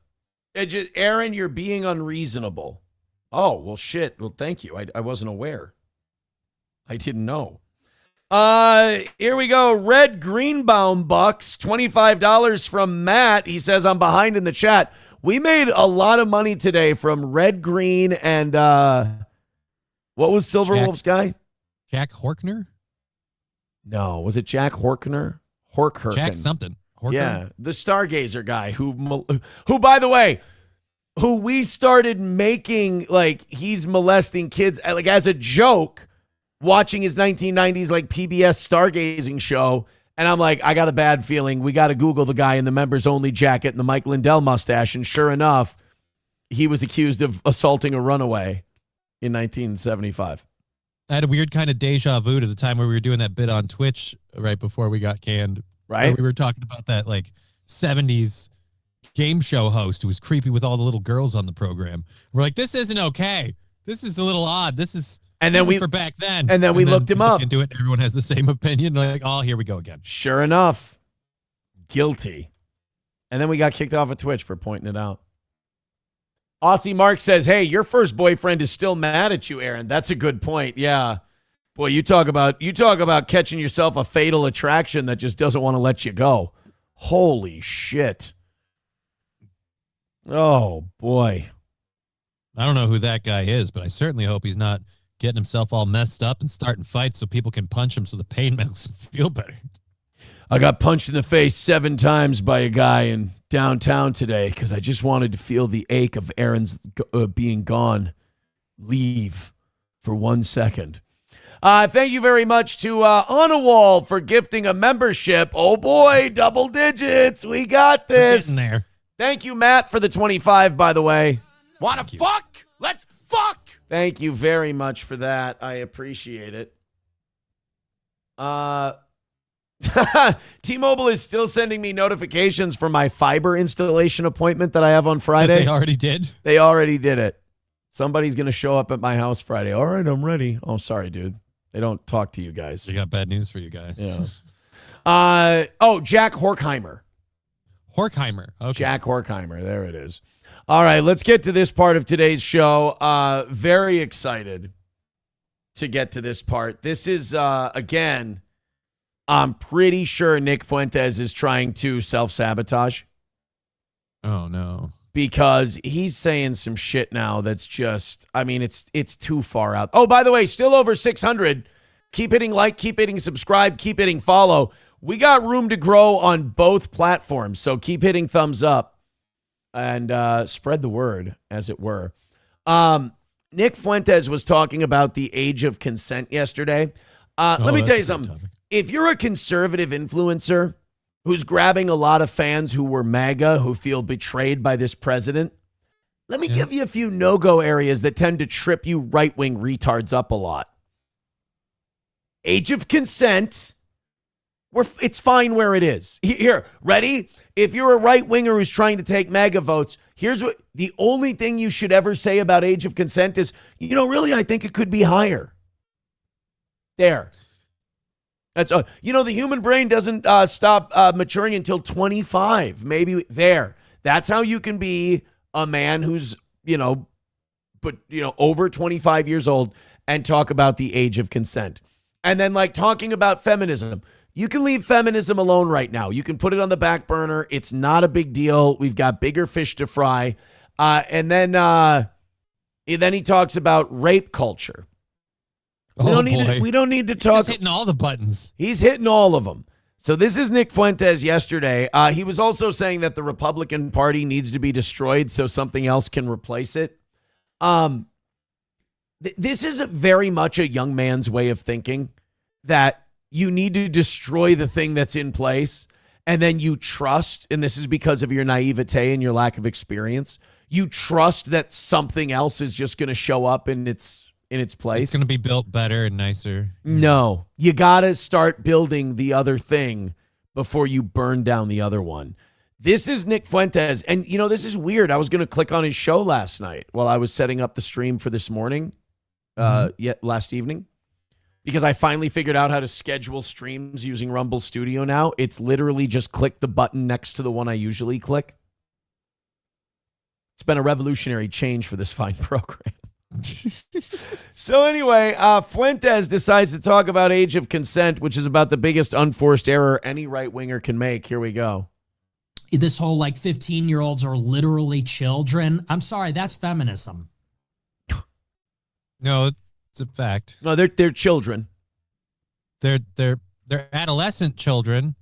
Aaron, you're being unreasonable. Oh, well, shit. Well, thank you. I wasn't aware. I didn't know. Here we go. Red Greenbaum bucks, $25 from Matt. He says, I'm behind in the chat. We made a lot of money today from Red Green and what was Silverwolf's guy? Jack Horkner? No, was it Jack Horkner? Horkhirken. Jack something. Horkner? Yeah, the Stargazer guy who, by the way, who we started making like he's molesting kids like as a joke, watching his 1990s like PBS stargazing show. And I'm like, I got a bad feeling. We got to Google the guy in the members only jacket and the Mike Lindell mustache. And sure enough, he was accused of assaulting a runaway in 1975. I had a weird kind of deja vu to the time where we were doing that bit on Twitch right before we got canned. Right. We were talking about that like 70s game show host who was creepy with all the little girls on the program. We're like, this isn't okay. This is a little odd. This is and then for back then. And then we looked him up. Into it. Everyone has the same opinion. Like, oh, here we go again. Sure enough, guilty. And then we got kicked off of Twitch for pointing it out. Aussie Mark says, hey, your first boyfriend is still mad at you, Aaron. That's a good point. Yeah. Boy, you talk about catching yourself a fatal attraction that just doesn't want to let you go. Holy shit. Oh, boy. I don't know who that guy is, but I certainly hope he's not getting himself all messed up and starting fights so people can punch him so the pain makes him feel better. I got punched in the face 7 times by a guy in downtown today because I just wanted to feel the ache of Aaron's being gone. Leave for 1 second. Thank you very much to On a Wall for gifting a membership. Oh boy, double digits. We got this. We're getting there. Thank you, Matt, for the 25, by the way. Wanna fuck? Let's fuck! Thank you very much for that. I appreciate it. T-Mobile is still sending me notifications for my fiber installation appointment that I have on Friday. They already did? They already did it. Somebody's going to show up at my house Friday. All right, I'm ready. Oh, sorry, dude. They don't talk to you guys. They got bad news for you guys. Yeah. Jack Horkheimer. Horkheimer. Okay. Jack Horkheimer. There it is. All right, let's get to this part of today's show. Very excited to get to this part. This is, again, I'm pretty sure Nick Fuentes is trying to self-sabotage. Oh, no. Because he's saying some shit now that's just, I mean, it's too far out. Oh, by the way, still over 600. Keep hitting like, keep hitting subscribe, keep hitting follow. We got room to grow on both platforms, so keep hitting thumbs up and spread the word, as it were. Nick Fuentes was talking about the age of consent yesterday. Let me tell you something. Topic. If you're a conservative influencer who's grabbing a lot of fans who were MAGA, who feel betrayed by this president, let me give you a few no-go areas that tend to trip you right-wing retards up a lot. Age of consent, it's fine where it is. Here, ready? If you're a right-winger who's trying to take MAGA votes, here's what the only thing you should ever say about age of consent is, really, I think it could be higher. There. That's the human brain doesn't stop maturing until 25. Maybe there. That's how you can be a man who's, over 25 years old and talk about the age of consent. And then talking about feminism. You can leave feminism alone right now. You can put it on the back burner. It's not a big deal. We've got bigger fish to fry. And then he talks about rape culture. We don't need to talk. He's hitting all the buttons. He's hitting all of them. So this is Nick Fuentes yesterday. He was also saying that the Republican Party needs to be destroyed so something else can replace it. This is very much a young man's way of thinking, that you need to destroy the thing that's in place, and then you trust, and this is because of your naivete and your lack of experience, you trust that something else is just going to show up in its place. It's going to be built better and nicer. No, you got to start building the other thing before you burn down the other one. This is Nick Fuentes. And, you know, this is weird. I was going to click on his show last night while I was setting up the stream for this morning, last evening, because I finally figured out how to schedule streams using Rumble Studio now. It's literally just click the button next to the one I usually click. It's been a revolutionary change for this fine program. So anyway, Fuentes decides to talk about age of consent, which is about the biggest unforced error any right-winger can make. Here we go. This whole like 15-year-olds are literally children. I'm sorry, that's feminism. No, it's a fact. No, they're children. They're adolescent children,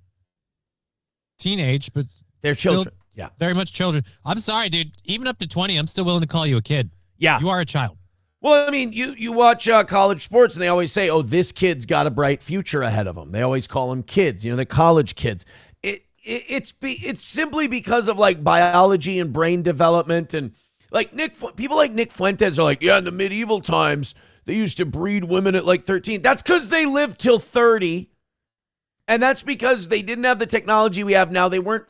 teenage, but they're children. Yeah, very much children. I'm sorry, dude. Even up to 20, I'm still willing to call you a kid. Yeah, you are a child. Well, I mean, you watch college sports, and they always say, "Oh, this kid's got a bright future ahead of him." They always call them kids. You know, they're college kids. It's simply because of like biology and brain development, and like people like Nick Fuentes are like, yeah, in the medieval times they used to breed women at like 13. That's because they lived till 30, and that's because they didn't have the technology we have now. They weren't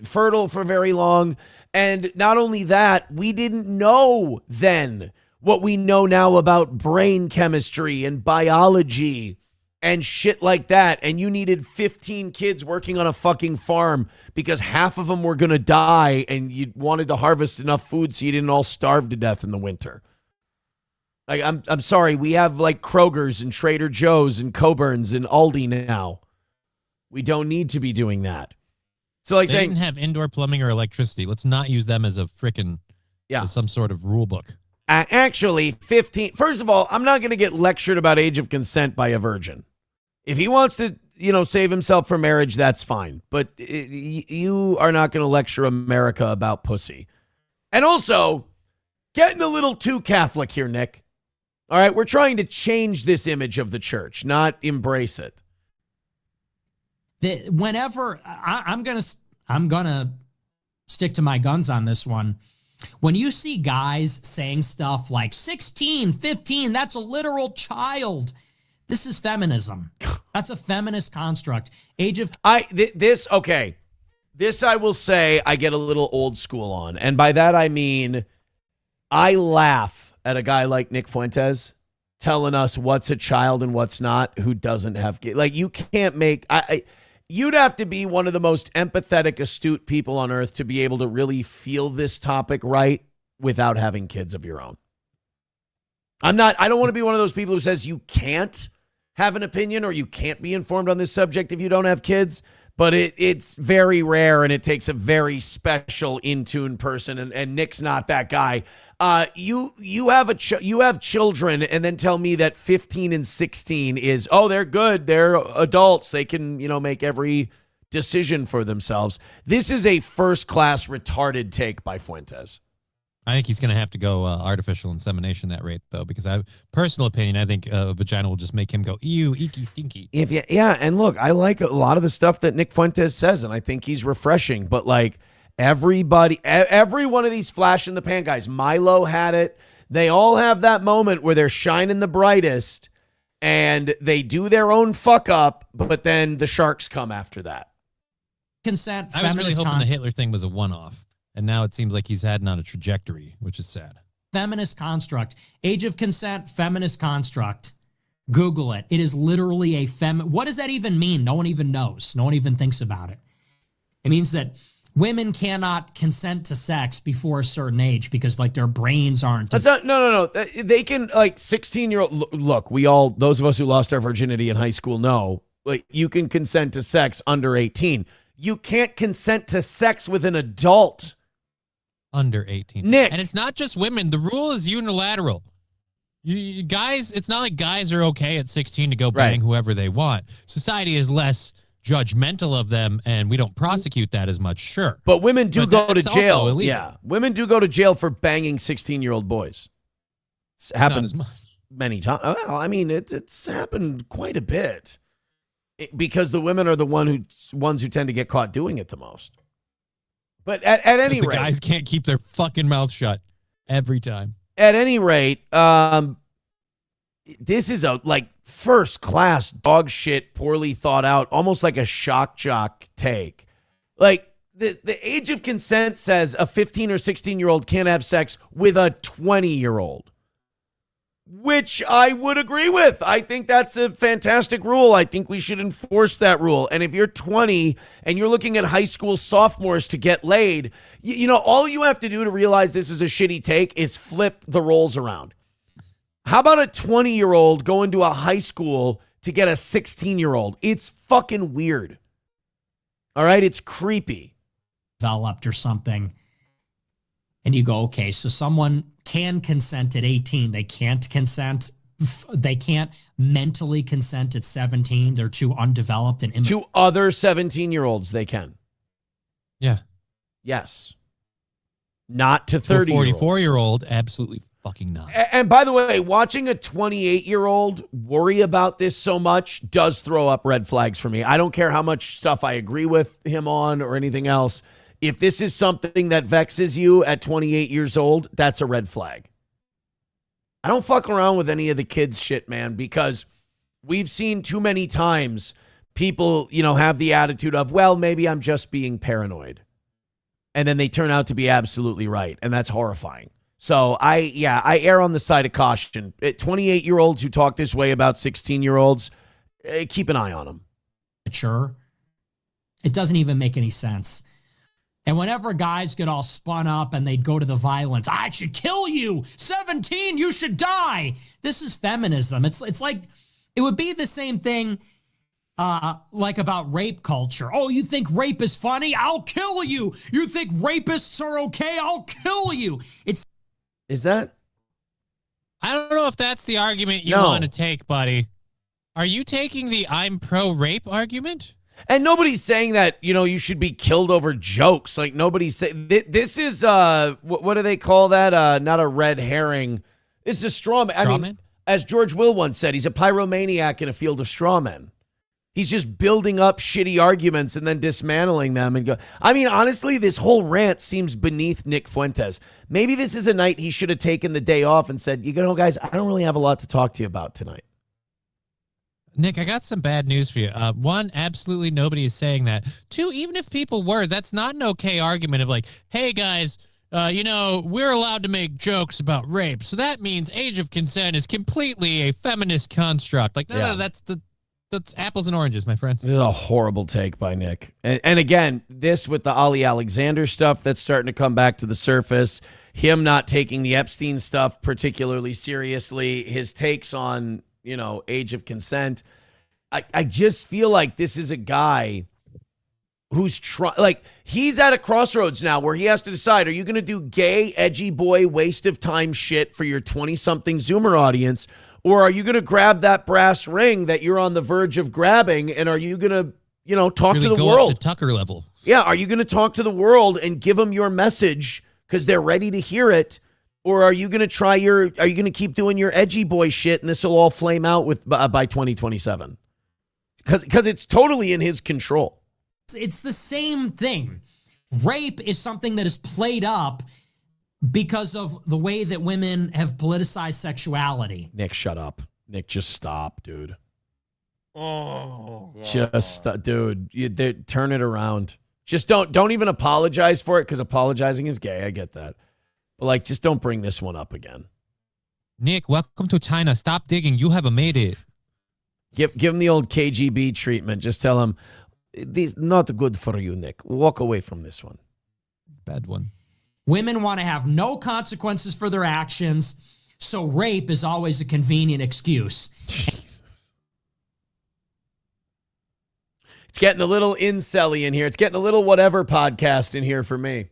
fertile for very long, and not only that, we didn't know then what we know now about brain chemistry and biology and shit like that. And you needed 15 kids working on a fucking farm because half of them were going to die, and you wanted to harvest enough food so you didn't all starve to death in the winter. Like, I'm sorry. We have like Kroger's and Trader Joe's and Coburn's and Aldi now. We don't need to be doing that. So like they didn't have indoor plumbing or electricity. Let's not use them as a frickin' as some sort of rule book. Actually, 15. First of all, I'm not going to get lectured about age of consent by a virgin. If he wants to, save himself from marriage, that's fine. But you are not going to lecture America about pussy. And also, getting a little too Catholic here, Nick. All right, we're trying to change this image of the church, not embrace it. Whenever I'm gonna stick to my guns on this one. When you see guys saying stuff like 16, 15, that's a literal child. This is feminism. That's a feminist construct. This I will say I get a little old school on. And by that I mean I laugh at a guy like Nick Fuentes telling us what's a child and what's not, who doesn't have kids. Like, you can't make you'd have to be one of the most empathetic, astute people on earth to be able to really feel this topic right without having kids of your own. I don't want to be one of those people who says you can't have an opinion or you can't be informed on this subject if you don't have kids, but it's very rare, and it takes a very special, in-tune person, and Nick's not that guy. You have children, and then tell me that 15 and 16 is, they're good, they're adults, they can make every decision for themselves. This is a first-class retarded take by Fuentes. I think he's going to have to go artificial insemination that rate, though, because personal opinion, I think a vagina will just make him go, ew, icky, stinky. And look, I like a lot of the stuff that Nick Fuentes says, and I think he's refreshing, but like every one of these flash in the pan guys, Milo had it. They all have that moment where they're shining the brightest, and they do their own fuck up, but then the sharks come after that. Consent, I was really hoping the Hitler thing was a one-off. And now it seems like he's heading on a trajectory, which is sad. Feminist construct. Age of consent, feminist construct. Google it. It is literally a What does that even mean? No one even knows. No one even thinks about it. It means that women cannot consent to sex before a certain age because, like, their brains aren't. That's not, no. They can, like, 16-year-old. Look, those of us who lost our virginity in high school know, like, you can consent to sex under 18. You can't consent to sex with an adult. Under 18. Nick. And it's not just women. The rule is unilateral. You guys, it's not like guys are okay at 16 to go bang whoever they want. Society is less judgmental of them, and we don't prosecute that as much, sure. But women do go to jail. Yeah. Women do go to jail for banging 16-year-old boys. It's happened many times. Well, I mean, it's happened quite a bit. Because the women are the ones who tend to get caught doing it the most. But at any rate, the guys can't keep their fucking mouth shut every time. At any rate, this is a first class dog shit, poorly thought out, almost like a shock jock take. Like, the age of consent says a 15 or 16-year-old can't have sex with a 20-year-old, which I would agree with. I think that's a fantastic rule. I think we should enforce that rule. And if you're 20 and you're looking at high school sophomores to get laid, you know, all you have to do to realize this is a shitty take is flip the roles around. How about a 20-year-old going to a high school to get a 16-year-old? It's fucking weird. All right? It's creepy. Developed or something. And you go, okay, so someone can consent at 18. They can't consent. They can't mentally consent at 17. They're too undeveloped and to other 17-year-olds, they can. Yeah. Yes. Not to 30-year-olds. 44-year-old, absolutely fucking not. And by the way, watching a 28-year-old worry about this so much does throw up red flags for me. I don't care how much stuff I agree with him on or anything else. If this is something that vexes you at 28 years old, that's a red flag. I don't fuck around with any of the kids shit, man, because we've seen too many times people, you know, have the attitude of, well, maybe I'm just being paranoid. And then they turn out to be absolutely right. And that's horrifying. So I err on the side of caution. 28-year-olds who talk this way about 16-year-olds, keep an eye on them. Sure. It doesn't even make any sense. And whenever guys get all spun up and they'd go to the violence, I should kill you. 17, you should die. This is feminism. It's like, it would be the same thing like about rape culture. Oh, you think rape is funny? I'll kill you. You think rapists are okay? I'll kill you. Is that? I don't know if that's the argument you want to take, buddy. Are you taking the I'm pro-rape argument? And nobody's saying that, you know, you should be killed over jokes. Like, nobody's saying this is what do they call that? Not a red herring. It's a straw man. I mean, as George Will once said, he's a pyromaniac in a field of straw men. He's just building up shitty arguments and then dismantling them and go. I mean, honestly, this whole rant seems beneath Nick Fuentes. Maybe this is a night he should have taken the day off and said, you know, guys, I don't really have a lot to talk to you about tonight. Nick, I got some bad news for you. One, absolutely nobody is saying that. Two, even if people were, that's not an okay argument of like, hey, guys, you know, we're allowed to make jokes about rape. So that means age of consent is completely a feminist construct. Like, no, that's apples and oranges, my friends. This is a horrible take by Nick. And again, this with the Ali Alexander stuff that's starting to come back to the surface, him not taking the Epstein stuff particularly seriously, his takes on, you know, age of consent. I just feel like this is a guy who's he's at a crossroads now where he has to decide, are you going to do gay, edgy boy, waste of time shit for your 20-something Zoomer audience, or are you going to grab that brass ring that you're on the verge of grabbing, and are you going to, you know, talk really to the go world? Up to Tucker level. Yeah, are you going to talk to the world and give them your message because they're ready to hear it? Or are you going to are you going to keep doing your edgy boy shit and this will all flame out by 2027? Because it's totally in his control. It's the same thing. Rape is something that is played up because of the way that women have politicized sexuality. Nick, shut up. Nick, just stop, dude. Oh, God. Just, dude, turn it around. Just don't even apologize for it because apologizing is gay. I get that. But, like, just don't bring this one up again. Nick, welcome to China. Stop digging. You haven't made it. Give him the old KGB treatment. Just tell him, this not good for you, Nick. Walk away from this one. Bad one. Women want to have no consequences for their actions, so rape is always a convenient excuse. Jesus. It's getting a little incel-y in here. It's getting a little whatever podcast in here for me.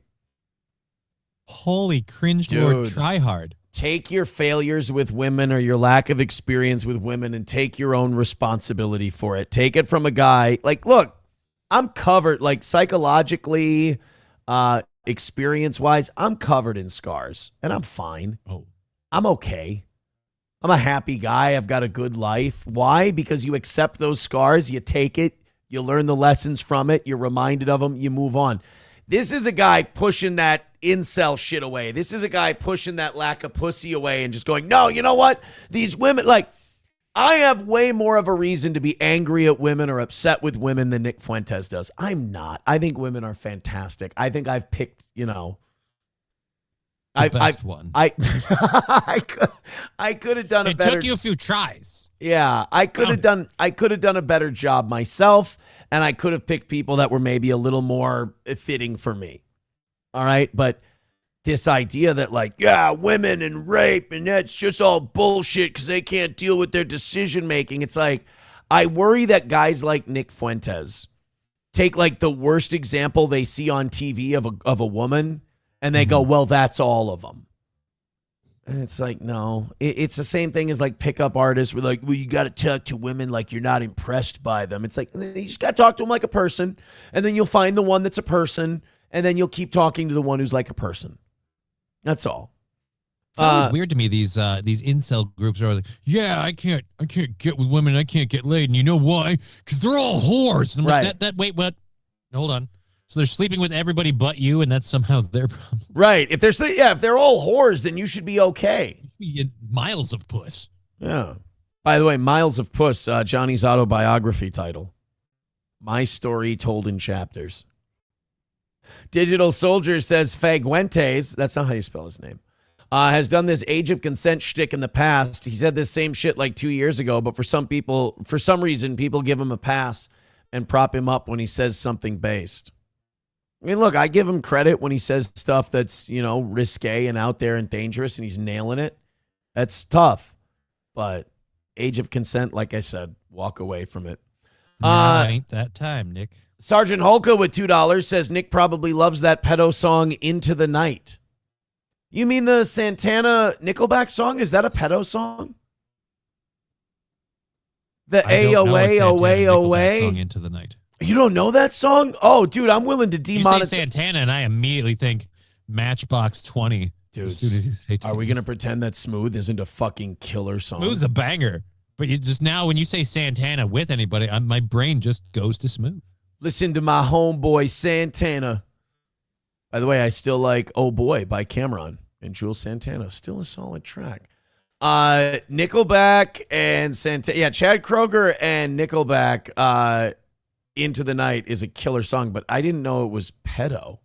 Holy cringe lord tryhard. Take your failures with women or your lack of experience with women and take your own responsibility for it. Take it from a guy. Like, look, I'm covered, like, psychologically, experience-wise, I'm covered in scars, and I'm fine. Oh. I'm okay. I'm a happy guy. I've got a good life. Why? Because you accept those scars, you take it, you learn the lessons from it, you're reminded of them, you move on. This is a guy pushing that incel shit away. This is a guy pushing that lack of pussy away and just going, no, you know what? These women, like, I have way more of a reason to be angry at women or upset with women than Nick Fuentes does. I'm not. I think women are fantastic. I think I've picked, the best one. I could have done a better. It took you a few tries. Yeah, I could have done a better job myself, and I could have picked people that were maybe a little more fitting for me. All right, but this idea that women and rape and that's just all bullshit because they can't deal with their decision making. It's like, I worry that guys like Nick Fuentes take the worst example they see on TV of a woman, and they go, well, that's all of them. And it's like, no, it's the same thing as pickup artists. We're well, you got to talk to women like you're not impressed by them. It's like, you just got to talk to them like a person, and then you'll find the one that's a person, and then you'll keep talking to the one who's like a person. That's all. It's always weird to me. These incel groups are like, yeah, I can't get with women. I can't get laid, and you know why? Because they're all whores. And I'm like, wait, what? Hold on. So they're sleeping with everybody but you, and that's somehow their problem. Right. If they're all whores, then you should be okay. You get miles of puss. Yeah. By the way, Miles of Puss, Johnny's autobiography title. My story told in chapters. Digital Soldier says Faguentes, that's not how you spell his name, has done this age of consent shtick in the past. He said this same shit 2 years ago, but for some reason, people give him a pass and prop him up when he says something based. I mean, look, I give him credit when he says stuff that's, risque and out there and dangerous, and he's nailing it. That's tough. But age of consent, like I said, walk away from it. Ain't that time, Nick. Sergeant Holka with $2 says Nick probably loves that pedo song Into the Night. You mean the Santana Nickelback song? Is that a pedo song? The away song Into the Night. You don't know that song? Oh, dude, I'm willing to demonetize. You say Santana, and I immediately think Matchbox 20. Dude, as soon as you say are we going to pretend that Smooth isn't a fucking killer song? Smooth's a banger. But you just now, when you say Santana with anybody, my brain just goes to Smooth. Listen to my homeboy Santana. By the way, I still like Oh Boy by Cameron and Jules Santana. Still a solid track. Nickelback and Santana. Yeah, Chad Kroeger and Nickelback, Into the Night is a killer song, but I didn't know it was pedo.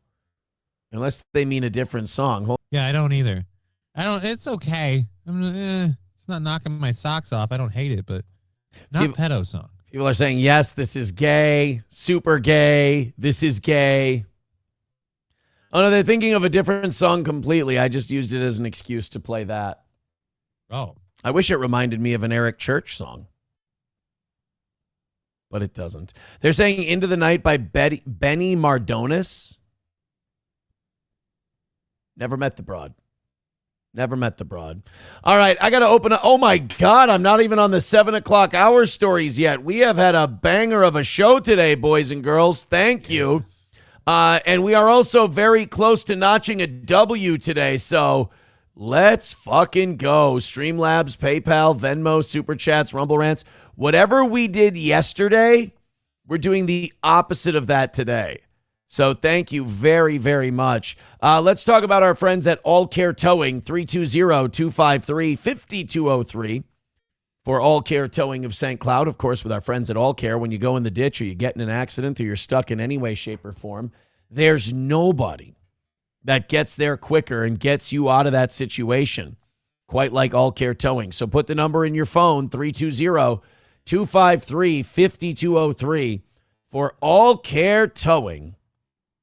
Unless they mean a different song. Yeah, I don't either. It's okay. It's not knocking my socks off. I don't hate it, but not pedo song. People are saying, yes, this is gay, super gay, this is gay. Oh, no, they're thinking of a different song completely. I just used it as an excuse to play that. Oh. I wish it reminded me of an Eric Church song. But it doesn't. They're saying Into the Night by Benny Mardones. Never met the broad. Never met the broad. All right, I got to open up. Oh, my God, I'm not even on the 7 o'clock hour stories yet. We have had a banger of a show today, boys and girls. Thank you. And we are also very close to notching a W today, so let's fucking go. Streamlabs, PayPal, Venmo, Super Chats, Rumble Rants. Whatever we did yesterday, we're doing the opposite of that today. So thank you very, very much. Let's talk about our friends at All Care Towing, 320-253-5203 for All Care Towing of St. Cloud. Of course, with our friends at All Care, when you go in the ditch or you get in an accident or you're stuck in any way, shape, or form, there's nobody that gets there quicker and gets you out of that situation, quite like All Care Towing. So put the number in your phone, 320-253-5203 for All Care Towing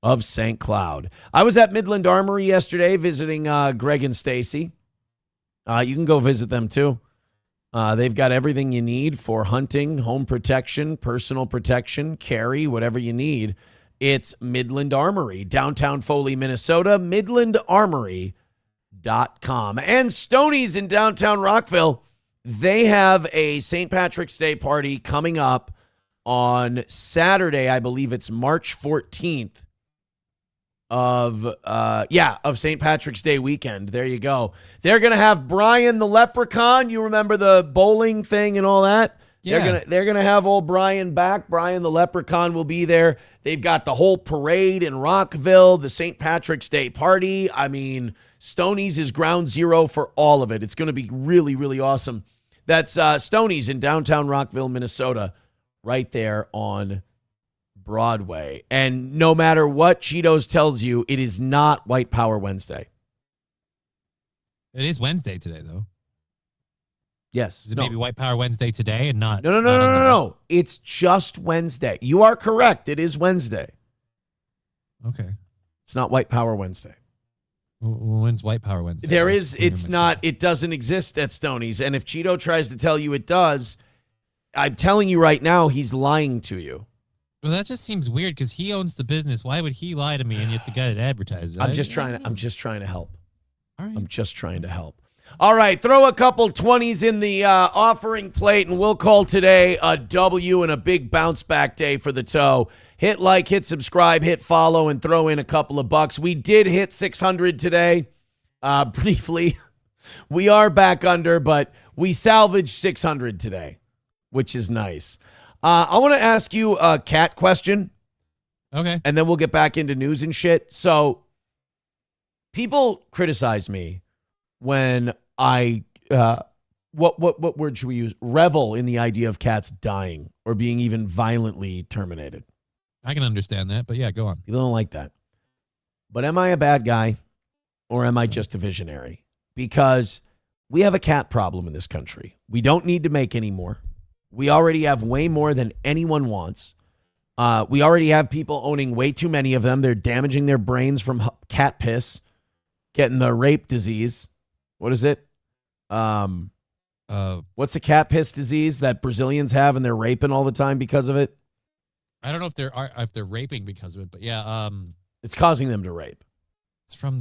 of St. Cloud. I was at Midland Armory yesterday visiting Greg and Stacy. You can go visit them too. They've got everything you need for hunting, home protection, personal protection, carry, whatever you need. It's Midland Armory, downtown Foley, Minnesota, midlandarmory.com. And Stoney's in downtown Rockville. They have a St. Patrick's Day party coming up on Saturday. I believe it's March 14th. Of St. Patrick's Day weekend. There you go. They're gonna have Brian the Leprechaun. You remember the bowling thing and all that? Yeah. They're gonna have old Brian back. Brian the Leprechaun will be there. They've got the whole parade in Rockville, the St. Patrick's Day party. I mean, Stoney's is ground zero for all of it. It's gonna be really, really awesome. That's Stoney's in downtown Rockville, Minnesota, right there on Broadway. And no matter what Cheetos tells you, it is not White Power Wednesday. It is Wednesday today, though. Yes. Is it maybe White Power Wednesday today and not? No. It's just Wednesday. You are correct. It is Wednesday. Okay. It's not White Power Wednesday. When's White Power Wednesday? It doesn't exist at Stoney's. And if Cheeto tries to tell you it does, I'm telling you right now, he's lying to you. Well, that just seems weird because he owns the business. Why would he lie to me and yet the guy that advertises it? I'm just trying to help. All right. I'm just trying to help. All right, throw a couple 20s in the offering plate, and we'll call today a W and a big bounce back day for the toe. Hit like, hit subscribe, hit follow, and throw in a couple of bucks. We did hit 600 today, briefly. We are back under, but we salvaged 600 today, which is nice. I want to ask you a cat question. Okay. And then we'll get back into news and shit. So people criticize me when I, what word should we use? Revel in the idea of cats dying or being even violently terminated. I can understand that, but yeah, go on. People don't like that. But am I a bad guy or am I just a visionary? Because we have a cat problem in this country. We don't need to make any more. We already have way more than anyone wants. We already have people owning way too many of them. They're damaging their brains from cat piss, getting the rape disease. What is it? What's the cat piss disease that Brazilians have and they're raping all the time because of it? I don't know if they're raping because of it, but yeah, it's causing them to rape. It's from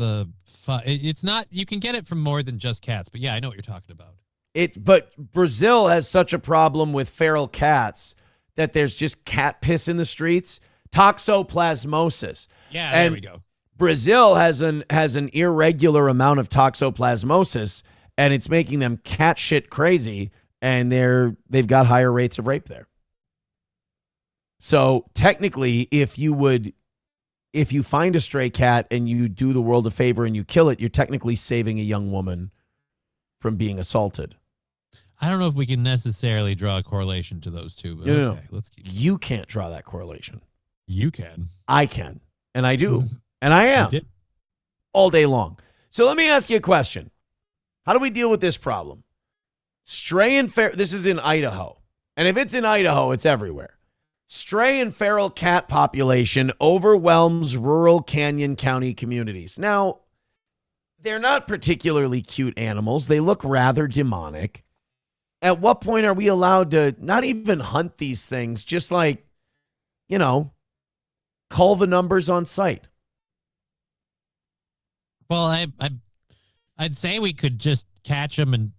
it's not, you can get it from more than just cats, but yeah, I know what you're talking about. But Brazil has such a problem with feral cats that there's just cat piss in the streets. Toxoplasmosis. Yeah, there we go. Brazil has an irregular amount of toxoplasmosis, and it's making them cat shit crazy, and they've got higher rates of rape there. So technically, if you find a stray cat and you do the world a favor and you kill it, you're technically saving a young woman from being assaulted. I don't know if we can necessarily draw a correlation to those two, but No. let's keep. You can't draw that correlation. You can. I can, and I do, and I am all day long. So let me ask you a question. How do we deal with this problem? Stray and feral, this is in Idaho. And if it's in Idaho, it's everywhere. Stray and feral cat population overwhelms rural Canyon County communities. Now, they're not particularly cute animals. They look rather demonic. At what point are we allowed to not even hunt these things, just like, call the numbers on site? Well, I'd say we could just catch them and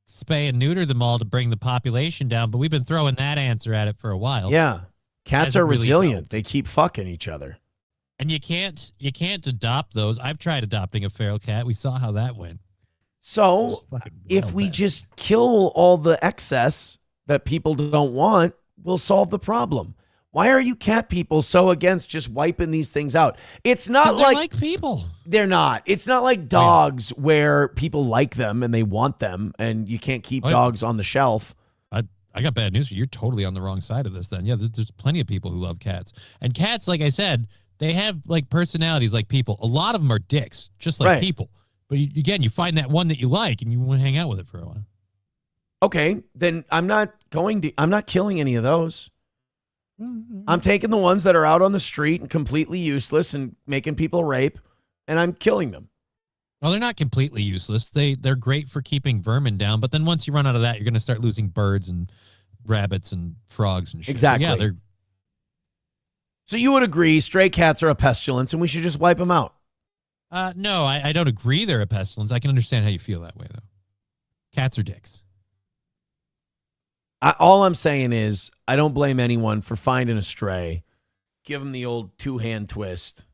spay and neuter them all to bring the population down, but we've been throwing that answer at it for a while. Yeah. Cats are really resilient. helped. They keep fucking each other. And you can't adopt those. I've tried adopting a feral cat. We saw how that went. So if we just kill all the excess that people don't want, we'll solve the problem. Why are you cat people so against just wiping these things out? It's not like people. They're not. It's not like dogs where people like them and they want them and you can't keep dogs on the shelf. I got bad news for you. You're totally on the wrong side of this then. Yeah, there's plenty of people who love cats. And cats, like I said, they have personalities like people. A lot of them are dicks, just like people. But again, you find that one that you like and you want to hang out with it for a while. Okay, then I'm not killing any of those. I'm taking the ones that are out on the street and completely useless and making people rape, and I'm killing them. Well, they're not completely useless. They're great for keeping vermin down, but then once you run out of that, you're going to start losing birds and rabbits and frogs and shit. Exactly. But yeah, So you would agree stray cats are a pestilence and we should just wipe them out? No, I don't agree they're a pestilence. I can understand how you feel that way, though. Cats are dicks. All I'm saying is I don't blame anyone for finding a stray, give them the old two-hand twist,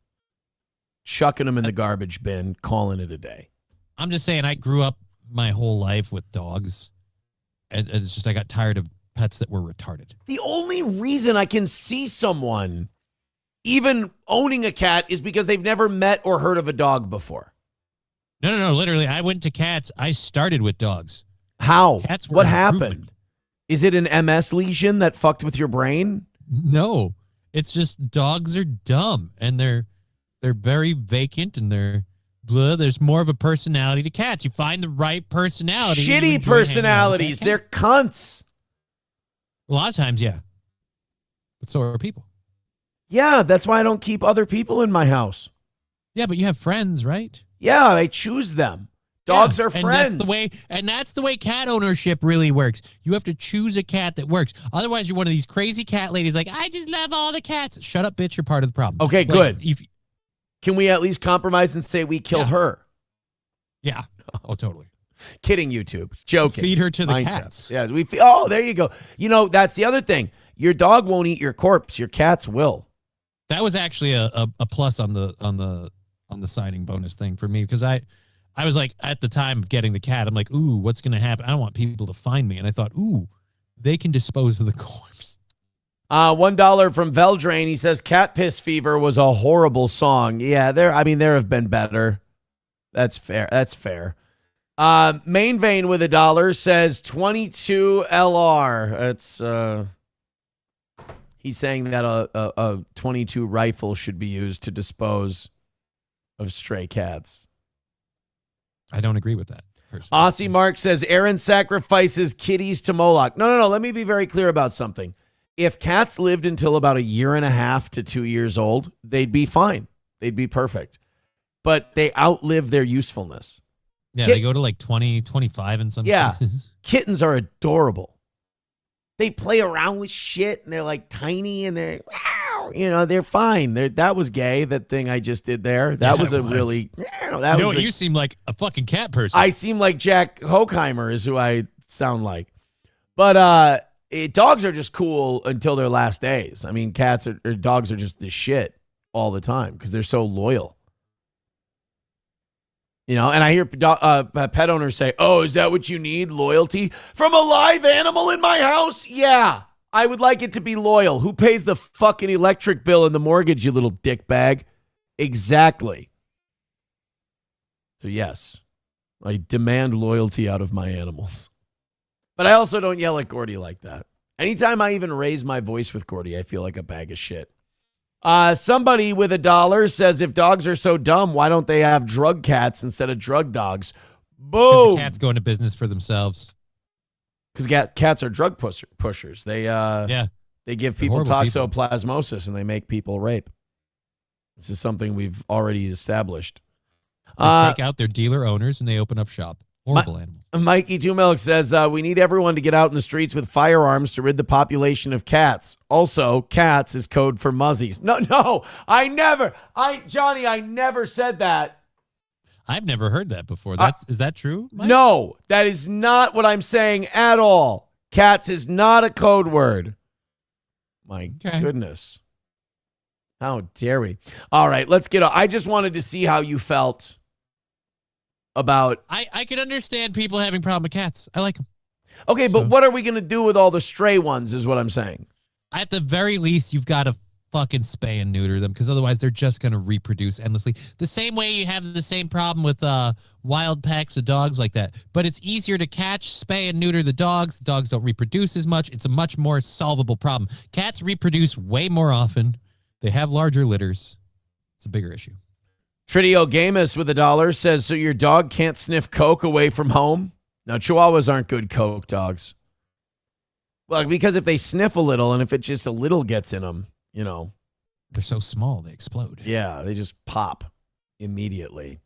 chucking them in the garbage bin, calling it a day. I'm just saying I grew up my whole life with dogs, and it's just I got tired of pets that were retarded. The only reason I can see someone even owning a cat is because they've never met or heard of a dog before. No. Literally, I went to cats. I started with dogs. How? Cats were What improving. happened? Is it an MS lesion that fucked with your brain? No, it's just dogs are dumb and they're very vacant and they're blah. There's more of a personality to cats. You find the right personality. you Shitty enjoy hanging out with that personalities. cat. They're cunts. A lot of times, yeah. But so are people. Yeah, that's why I don't keep other people in my house. Yeah, but you have friends, right? Yeah, I choose them. Dogs Yeah, are friends. And that's the way cat ownership really works. You have to choose a cat that works. Otherwise, you're one of these crazy cat ladies like, I just love all the cats. Shut up, bitch. You're part of the problem. Okay, Like, good. Can we at least compromise and say we kill her? Yeah. Oh, totally. Kidding, YouTube. Joking. Feed her to the Minecraft. cats. Yeah, oh, there you go. You know, that's the other thing. Your dog won't eat your corpse. Your cats will. That was actually a plus on the signing bonus thing for me because I was like, at the time of getting the cat, I'm like, ooh, what's going to happen? I don't want people to find me. And I thought, ooh, they can dispose of the corpse. $1 from Veldrain. He says, Cat Piss Fever was a horrible song. Yeah, there have been better. That's fair. That's fair. Main Vein with $1 says 22 LR. That's, he's saying that a 22 rifle should be used to dispose of stray cats. I don't agree with that. Personally. Aussie Mark says Aaron sacrifices kitties to Moloch. No. Let me be very clear about something. If cats lived until about 1.5 to 2 years old, they'd be fine. They'd be perfect. But they outlive their usefulness. Yeah, they go to like 20, 25 in some cases. Kittens are adorable. They play around with shit and they're like tiny and they're, they're fine. That was gay, that thing I just did there. That was really, you seem like a fucking cat person. I seem like Jack Hockheimer is who I sound like. But dogs are just cool until their last days. I mean, dogs are just the shit all the time because they're so loyal. And I hear pet owners say, oh, is that what you need? Loyalty from a live animal in my house? Yeah, I would like it to be loyal. Who pays the fucking electric bill and the mortgage, you little dickbag? Exactly. So yes, I demand loyalty out of my animals. But I also don't yell at Gordy like that. Anytime I even raise my voice with Gordy, I feel like a bag of shit. Somebody with $1 says, if dogs are so dumb, why don't they have drug cats instead of drug dogs? Boom. The cats go into business for themselves. Because cats are drug pushers. They give people toxoplasmosis and they make people rape. This is something we've already established. They take out their dealer owners and they open up shop. Horrible animals. Mikey Two Milk says, we need everyone to get out in the streets with firearms to rid the population of cats. Also, cats is code for muzzies. No, I never said that. I've never heard that before. Is that true, Mike? No, that is not what I'm saying at all. Cats is not a code word. My goodness. How dare we? All right, let's get on. I just wanted to see how you felt about... I can understand people having problem with cats. I like them. Okay, but what are we going to do with all the stray ones is what I'm saying. At the very least, you've got to fucking spay and neuter them because otherwise they're just going to reproduce endlessly. The same way you have the same problem with wild packs of dogs like that. But it's easier to catch, spay, and neuter the dogs. The dogs don't reproduce as much. It's a much more solvable problem. Cats reproduce way more often. They have larger litters. It's a bigger issue. Tridio Gamus with $1 says, so your dog can't sniff coke away from home? Now, Chihuahuas aren't good coke dogs. Well, because if they sniff a little and if it just a little gets in them, they're so small, they explode. Yeah, they just pop immediately.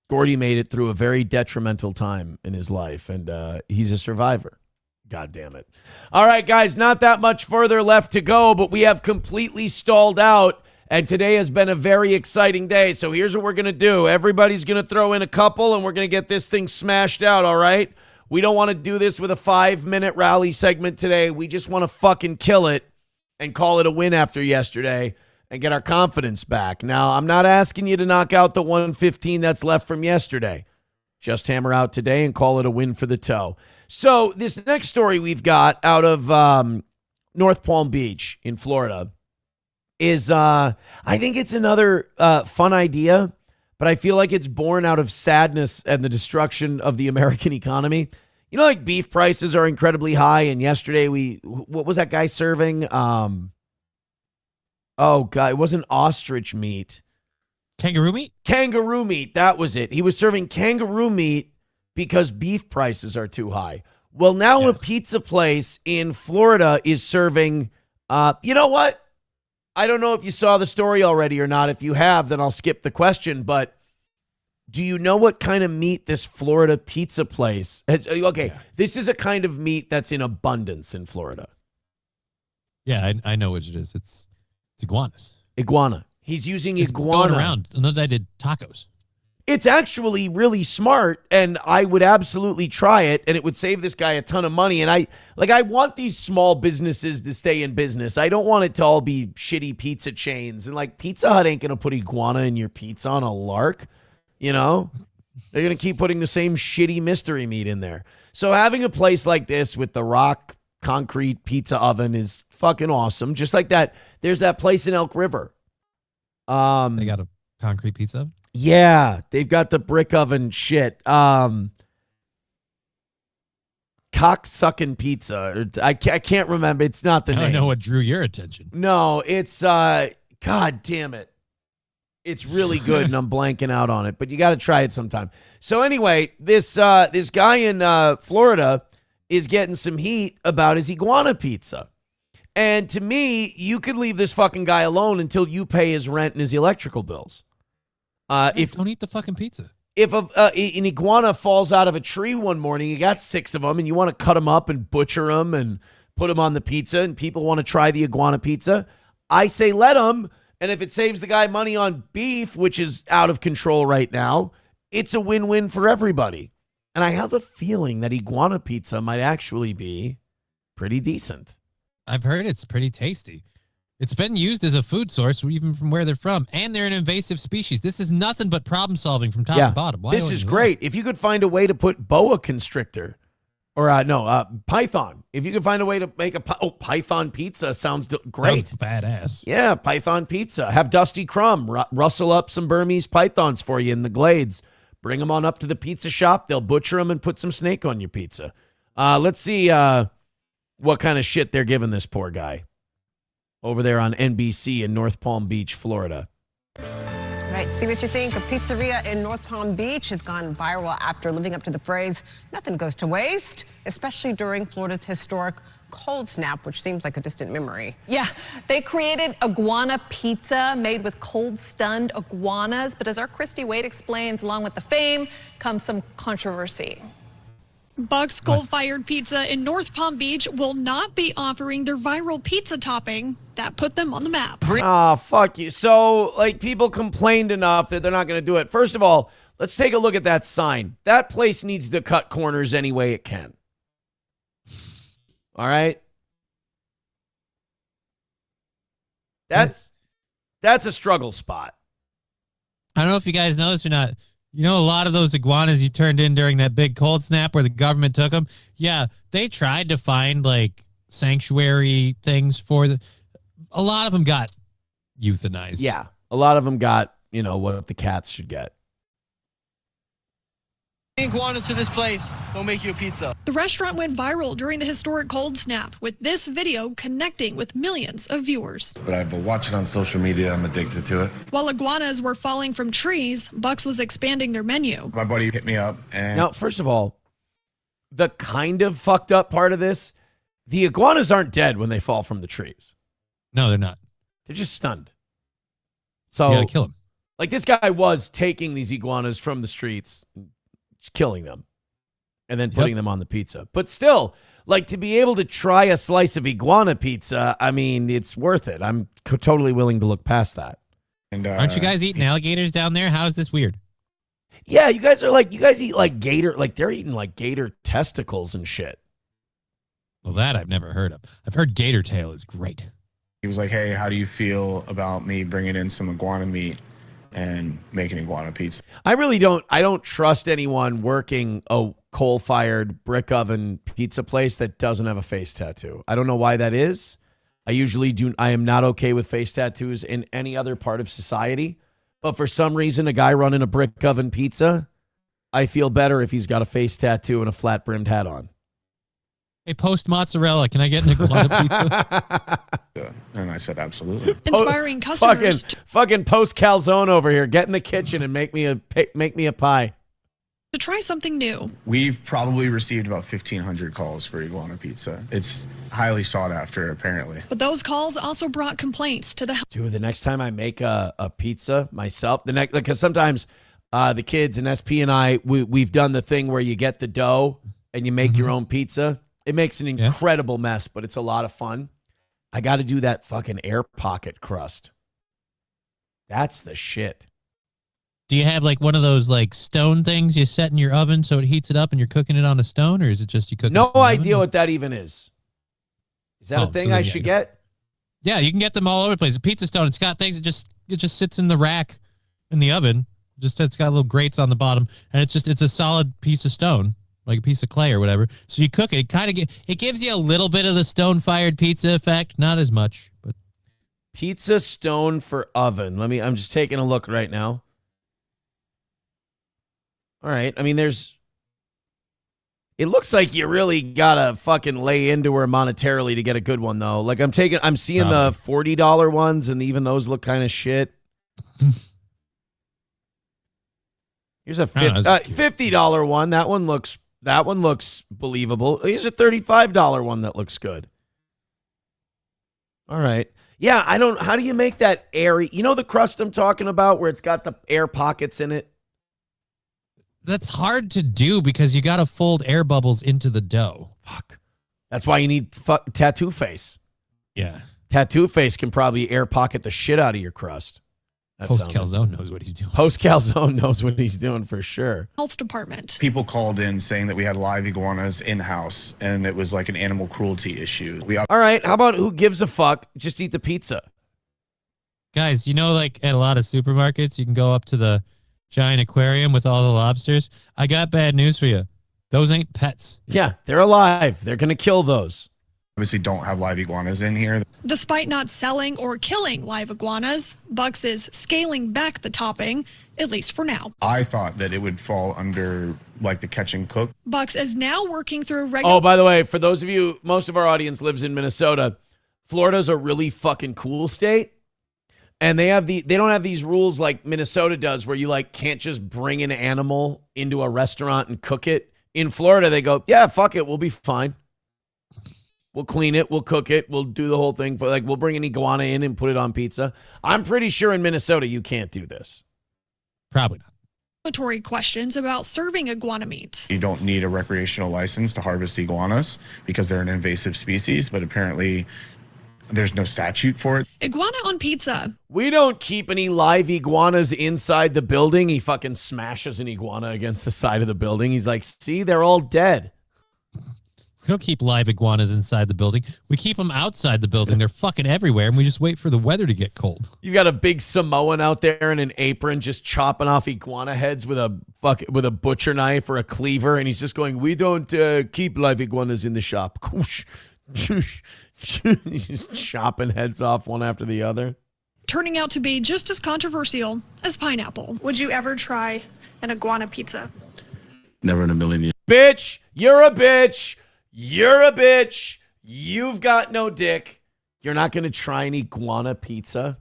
Gordy made it through a very detrimental time in his life, and he's a survivor. God damn it. All right, guys, not that much further left to go, but we have completely stalled out. And today has been a very exciting day. So here's what we're going to do. Everybody's going to throw in a couple, and we're going to get this thing smashed out, all right? We don't want to do this with a 5-minute rally segment today. We just want to fucking kill it and call it a win after yesterday and get our confidence back. Now, I'm not asking you to knock out the 115 that's left from yesterday. Just hammer out today and call it a win for the toe. So this next story we've got out of North Palm Beach in Florida is I think it's another fun idea, but I feel like it's born out of sadness and the destruction of the American economy. You know, like beef prices are incredibly high. And yesterday what was that guy serving? Oh God, it wasn't ostrich meat. Kangaroo meat? Kangaroo meat. That was it. He was serving kangaroo meat because beef prices are too high. Well, now a pizza place in Florida is serving, you know what? I don't know if you saw the story already or not. If you have, then I'll skip the question. But do you know what kind of meat this Florida pizza place has? Okay, this is a kind of meat that's in abundance in Florida. Yeah, I know what it is. It's iguanas. Iguana. He's using It's iguana. going around. Another I did tacos. It's actually really smart, and I would absolutely try it, and it would save this guy a ton of money. And I want these small businesses to stay in business. I don't want it to all be shitty pizza chains. And like Pizza Hut ain't gonna put iguana in your pizza on a lark, you know? They're gonna keep putting the same shitty mystery meat in there. So having a place like this with the rock concrete pizza oven is fucking awesome. Just like that, there's that place in Elk River. They got a concrete pizza oven? Yeah, they've got the brick oven shit. Cock-sucking pizza. I can't remember. It's not the name. I don't know what drew your attention. No, it's, God damn it. It's really good, and I'm blanking out on it, but you got to try it sometime. So anyway, this guy in Florida is getting some heat about his iguana pizza. And to me, you could leave this fucking guy alone until you pay his rent and his electrical bills. Don't eat the fucking pizza. If an iguana falls out of a tree one morning, you got 6 of them, and you want to cut them up and butcher them and put them on the pizza, and people want to try the iguana pizza, I say let them. And if it saves the guy money on beef, which is out of control right now, it's a win-win for everybody. And I have a feeling that iguana pizza might actually be pretty decent. I've heard it's pretty tasty. It's been used as a food source, even from where they're from, and they're an invasive species. This is nothing but problem solving from top to bottom. Why this is great. If you could find a way to put boa constrictor, or python. If you could find a way to make a python pizza, sounds great. Sounds badass. Yeah, python pizza. Have Dusty Crumb rustle up some Burmese pythons for you in the glades. Bring them on up to the pizza shop. They'll butcher them and put some snake on your pizza. Let's see what kind of shit they're giving this poor guy over there on NBC in North Palm Beach, Florida. Right, see what you think. A pizzeria in North Palm Beach has gone viral after living up to the phrase, nothing goes to waste, especially during Florida's historic cold snap, which seems like a distant memory. Yeah, they created iguana pizza made with cold stunned iguanas. But as our Christy Wade explains, along with the fame comes some controversy. Buck's Coal-Fired Pizza in North Palm Beach will not be offering their viral pizza topping that put them on the map. Oh, fuck you. So, like, people complained enough that they're not going to do it. First of all, let's take a look at that sign. That place needs to cut corners any way it can. All right? That's a struggle spot. I don't know if you guys know this or not. You know, a lot of those iguanas you turned in during that big cold snap where the government took them. Yeah, they tried to find like sanctuary things for the. A lot of them got euthanized. Yeah, a lot of them got, you know, what the cats should get. Iguanas to this place, they'll make you a pizza. The restaurant went viral during the historic cold snap, with this video connecting with millions of viewers. But I've watched it on social media. I'm addicted to it. While iguanas were falling from trees, Bucks was expanding their menu. My buddy hit me up and... Now, first of all, the kind of fucked up part of this, the iguanas aren't dead when they fall from the trees. No, they're not. They're just stunned. So, you gotta kill them. Like, this guy was taking these iguanas from the streets, just killing them, and then putting them on the pizza. But still, like, to be able to try a slice of iguana pizza, I mean, it's worth it. I'm totally willing to look past that. And aren't you guys eating alligators down there? How is this weird? Yeah, you guys eat like gator, like they're eating like gator testicles and shit. Well, that I've never heard of. I've heard gator tail is great. He was like, hey, how do you feel about me bringing in some iguana meat and making iguana pizza? I don't trust anyone working a coal-fired brick oven pizza place that doesn't have a face tattoo. I don't know why that is. I am not okay with face tattoos in any other part of society. But for some reason, a guy running a brick oven pizza, I feel better if he's got a face tattoo and a flat-brimmed hat on. Hey, post mozzarella, can I get an iguana pizza? And I said, absolutely. Inspiring customers. Fucking post calzone over here. Get in the kitchen and make me a pie. To try something new. We've probably received about 1,500 calls for iguana pizza. It's highly sought after, apparently. But those calls also brought complaints to the Dude, the next time I make a pizza myself, because sometimes the kids and SP and I, we've done the thing where you get the dough and you make your own pizza. It makes an incredible mess, but it's a lot of fun. I got to do that fucking air pocket crust. That's the shit. Do you have like one of those like stone things you set in your oven so it heats it up and you're cooking it on a stone, or is it just you cook? No idea what that even is. Is that a thing I should get? Yeah, you can get them all over the place. A pizza stone, it's got things. It just sits in the rack in the oven. It's got little grates on the bottom, and it's a solid piece of stone, like a piece of clay or whatever. So you cook it. It gives you a little bit of the stone-fired pizza effect, not as much, but pizza stone for oven. I'm just taking a look right now. All right. I mean, it looks like you really gotta fucking lay into her monetarily to get a good one, though. Like I'm seeing the $40 ones, and even those look kind of shit. Here's a $50 one. That one looks believable. Here's a $35 one that looks good. All right. Yeah, how do you make that airy? You know the crust I'm talking about where it's got the air pockets in it? that's hard to do because you got to fold air bubbles into the dough. Fuck. That's why you need Tattoo Face. Yeah. Tattoo Face can probably air pocket the shit out of your crust. Post Calzone knows what he's doing. Post Calzone knows what he's doing for sure. Health department. People called in saying that we had live iguanas in-house and it was like an animal cruelty issue. All right, how about who gives a fuck? Just eat the pizza. Guys, you know, like at a lot of supermarkets, you can go up to the giant aquarium with all the lobsters. I got bad news for you. Those ain't pets. Yeah, they're alive. They're going to kill those. Obviously don't have live iguanas in here. Despite not selling or killing live iguanas, Bucks is scaling back the topping, at least for now. I thought that it would fall under like the catch and cook. Bucks is now working through regular... Oh, by the way, for those of you, most of our audience lives in Minnesota. Florida's a really fucking cool state. And they don't have these rules like Minnesota does where you like can't just bring an animal into a restaurant and cook it. In Florida, they go, yeah, fuck it, we'll be fine. We'll clean it, we'll cook it, we'll do the whole thing. For like, we'll bring an iguana in and put it on pizza. I'm pretty sure in Minnesota you can't do this. Probably not. Regulatory questions about serving iguana meat. You don't need a recreational license to harvest iguanas because they're an invasive species, but apparently there's no statute for it. Iguana on pizza. We don't keep any live iguanas inside the building. He fucking smashes an iguana against the side of the building. He's like, see, they're all dead. We don't keep live iguanas inside the building. We keep them outside the building. They're fucking everywhere, and we just wait for the weather to get cold. You've got a big Samoan out there in an apron just chopping off iguana heads with a butcher knife or a cleaver, and he's just going, we don't keep live iguanas in the shop. He's just chopping heads off one after the other. Turning out to be just as controversial as pineapple. Would you ever try an iguana pizza? Never in a million years. Bitch, you're a bitch. You're a bitch. You've got no dick. You're not going to try an iguana pizza?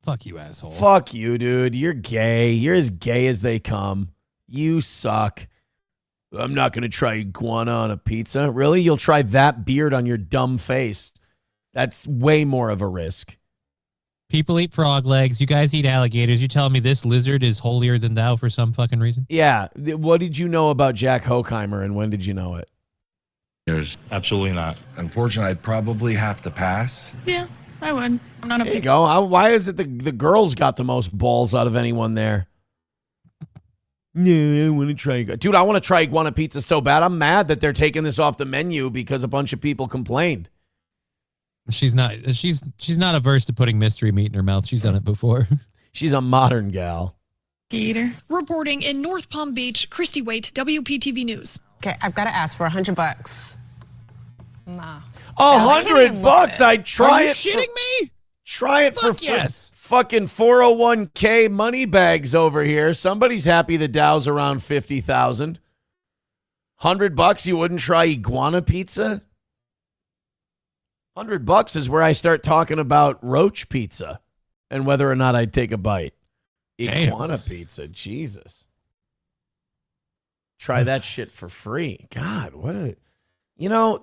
Fuck you, asshole. Fuck you, dude. You're gay. You're as gay as they come. You suck. I'm not going to try iguana on a pizza. Really? You'll try that beard on your dumb face. That's way more of a risk. People eat frog legs. You guys eat alligators. You telling me this lizard is holier than thou for some fucking reason? Yeah. What did you know about Jack Hockheimer, and when did you know it? Absolutely not. Unfortunately, I'd probably have to pass. Yeah, I would. I'm not a There you go. Why is it the girls got the most balls out of anyone there? Yeah, I want to try. Dude, I want to try iguana pizza so bad. I'm mad that they're taking this off the menu because a bunch of people complained. She's not averse to putting mystery meat in her mouth. She's done it before. She's a modern gal. Gator. Reporting in North Palm Beach, Christy Waite, WPTV News. Okay, I've got to ask for $100. Nah. $100? I'd try Are you it. shitting me? Try it for yes. fucking 401k money bags over here. Somebody's happy the Dow's around 50,000. $100, you wouldn't try iguana pizza? $100 is where I start talking about roach pizza and whether or not I'd take a bite. Iguana pizza, Jesus. Try that shit for free. God,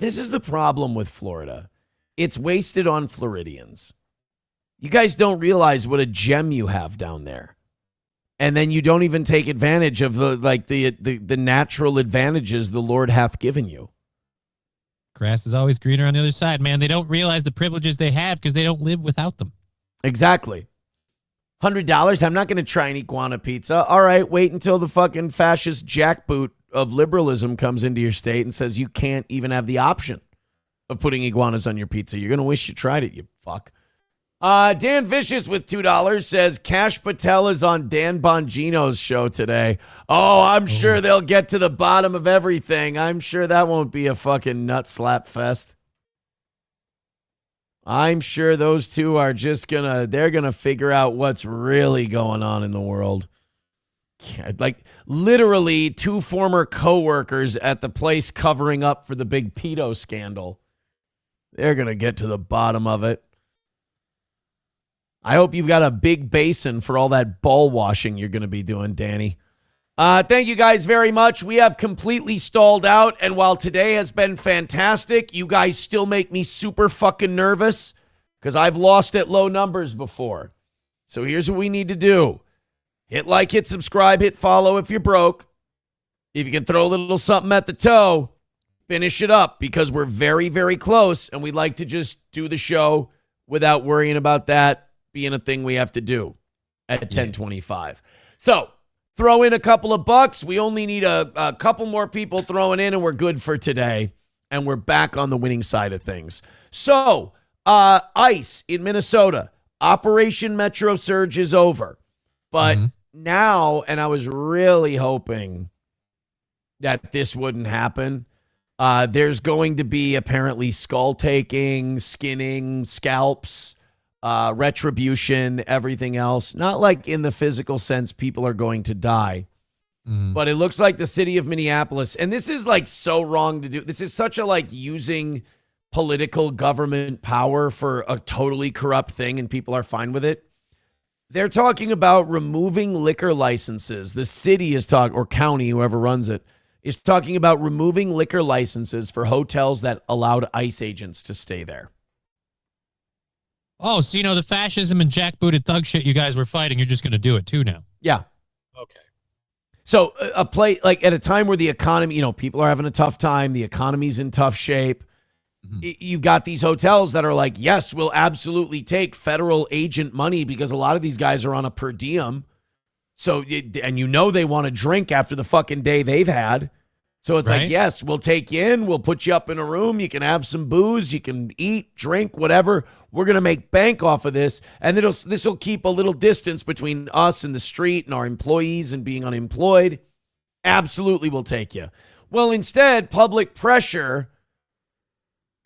this is the problem with Florida. It's wasted on Floridians. You guys don't realize what a gem you have down there. And then you don't even take advantage of the natural advantages the Lord hath given you. Grass is always greener on the other side, man. They don't realize the privileges they have because they don't live without them. Exactly. $100, I'm not going to try an iguana pizza. All right, wait until the fucking fascist jackboot of liberalism comes into your state and says you can't even have the option of putting iguanas on your pizza. You're going to wish you tried it, you fuck. Dan Vicious with $2 says Cash Patel is on Dan Bongino's show today. Oh, I'm sure they'll get to the bottom of everything. I'm sure that won't be a fucking nut slap fest. I'm sure those two are just they're gonna figure out what's really going on in the world. Like literally 2 former coworkers at the place covering up for the big pedo scandal. They're gonna get to the bottom of it. I hope you've got a big basin for all that ball washing you're going to be doing, Danny. Thank you guys very much. We have completely stalled out, and while today has been fantastic, you guys still make me super fucking nervous because I've lost at low numbers before. So here's what we need to do. Hit like, hit subscribe, hit follow if you're broke. If you can throw a little something at the toe, finish it up because we're very, very close, and we'd like to just do the show without worrying about that being a thing we have to do at 10:25. So throw in a couple of bucks. We only need a couple more people throwing in, and we're good for today. And we're back on the winning side of things. So ICE in Minnesota, Operation Metro Surge is over. But now, and I was really hoping that this wouldn't happen, there's going to be apparently skull taking, skinning, scalps, retribution, everything else. Not like in the physical sense people are going to die. But it looks like the city of Minneapolis, and this is like so wrong to do. This is such a like using political government power for a totally corrupt thing, and people are fine with it. They're talking about removing liquor licenses. The city is talking, or county, whoever runs it, is talking about removing liquor licenses for hotels that allowed ICE agents to stay there. Oh, so the fascism and jackbooted thug shit you guys were fighting, you're just going to do it too now. Yeah. Okay. So a play like at a time where the economy, people are having a tough time, the economy's in tough shape. You've got these hotels that are like, yes, we'll absolutely take federal agent money because a lot of these guys are on a per diem. So, and they want to drink after the fucking day they've had. So it's like, yes, we'll take you in. We'll put you up in a room. You can have some booze. You can eat, drink, whatever. We're going to make bank off of this. And this will keep a little distance between us and the street and our employees and being unemployed. Absolutely, we'll take you. Well, instead, public pressure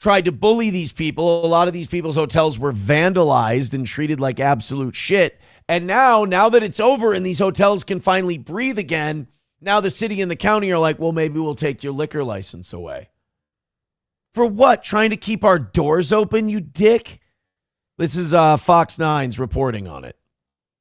tried to bully these people. A lot of these people's hotels were vandalized and treated like absolute shit. And now that it's over and these hotels can finally breathe again, now the city and the county are like, well, maybe we'll take your liquor license away. For what? Trying to keep our doors open, you dick? This is Fox 9's reporting on it.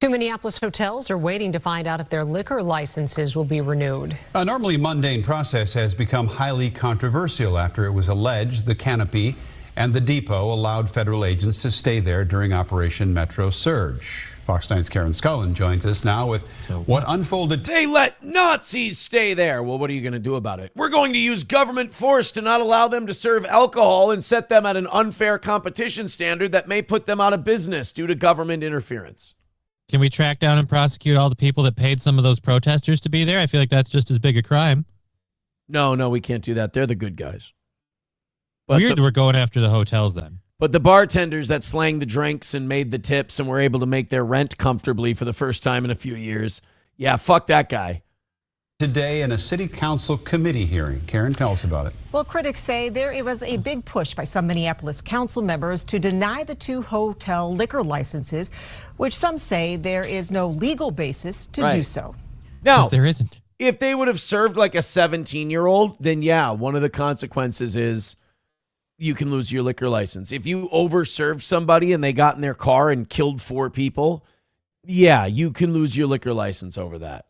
2 Minneapolis hotels are waiting to find out if their liquor licenses will be renewed. A normally mundane process has become highly controversial after it was alleged the Canopy and the Depot allowed federal agents to stay there during Operation Metro Surge. Fox 9's Karen Scullin joins us now with what unfolded. They let Nazis stay there. Well, what are you going to do about it? We're going to use government force to not allow them to serve alcohol and set them at an unfair competition standard that may put them out of business due to government interference. Can we track down and prosecute all the people that paid some of those protesters to be there? I feel like that's just as big a crime. No, we can't do that. They're the good guys. But weird we're going after the hotels then. But the bartenders that slanged the drinks and made the tips and were able to make their rent comfortably for the first time in a few years, yeah, fuck that guy. Today in a city council committee hearing. Karen, tell us about it. Well, critics say there was a big push by some Minneapolis council members to deny the 2 hotel liquor licenses, which some say there is no legal basis to do so. Now, there isn't. If they would have served like a 17-year-old, then yeah, one of the consequences is you can lose your liquor license. If you overserved somebody and they got in their car and killed 4 people, yeah, you can lose your liquor license over that.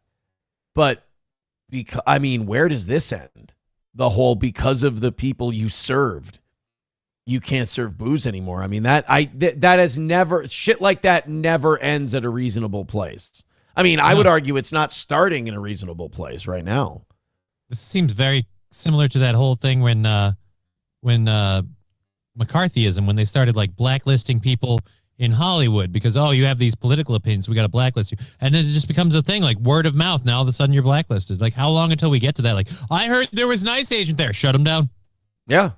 But where does this end? The whole because of the people you served, you can't serve booze anymore. I mean, that has never, shit like that never ends at a reasonable place. I mean, I would argue it's not starting in a reasonable place right now. This seems very similar to that whole thing when McCarthyism, when they started like blacklisting people in Hollywood because, oh, you have these political opinions, we got to blacklist you. And then it just becomes a thing like word of mouth. Now all of a sudden you're blacklisted. Like, how long until we get to that? Like, I heard there was an ICE agent there. Shut him down. Yeah.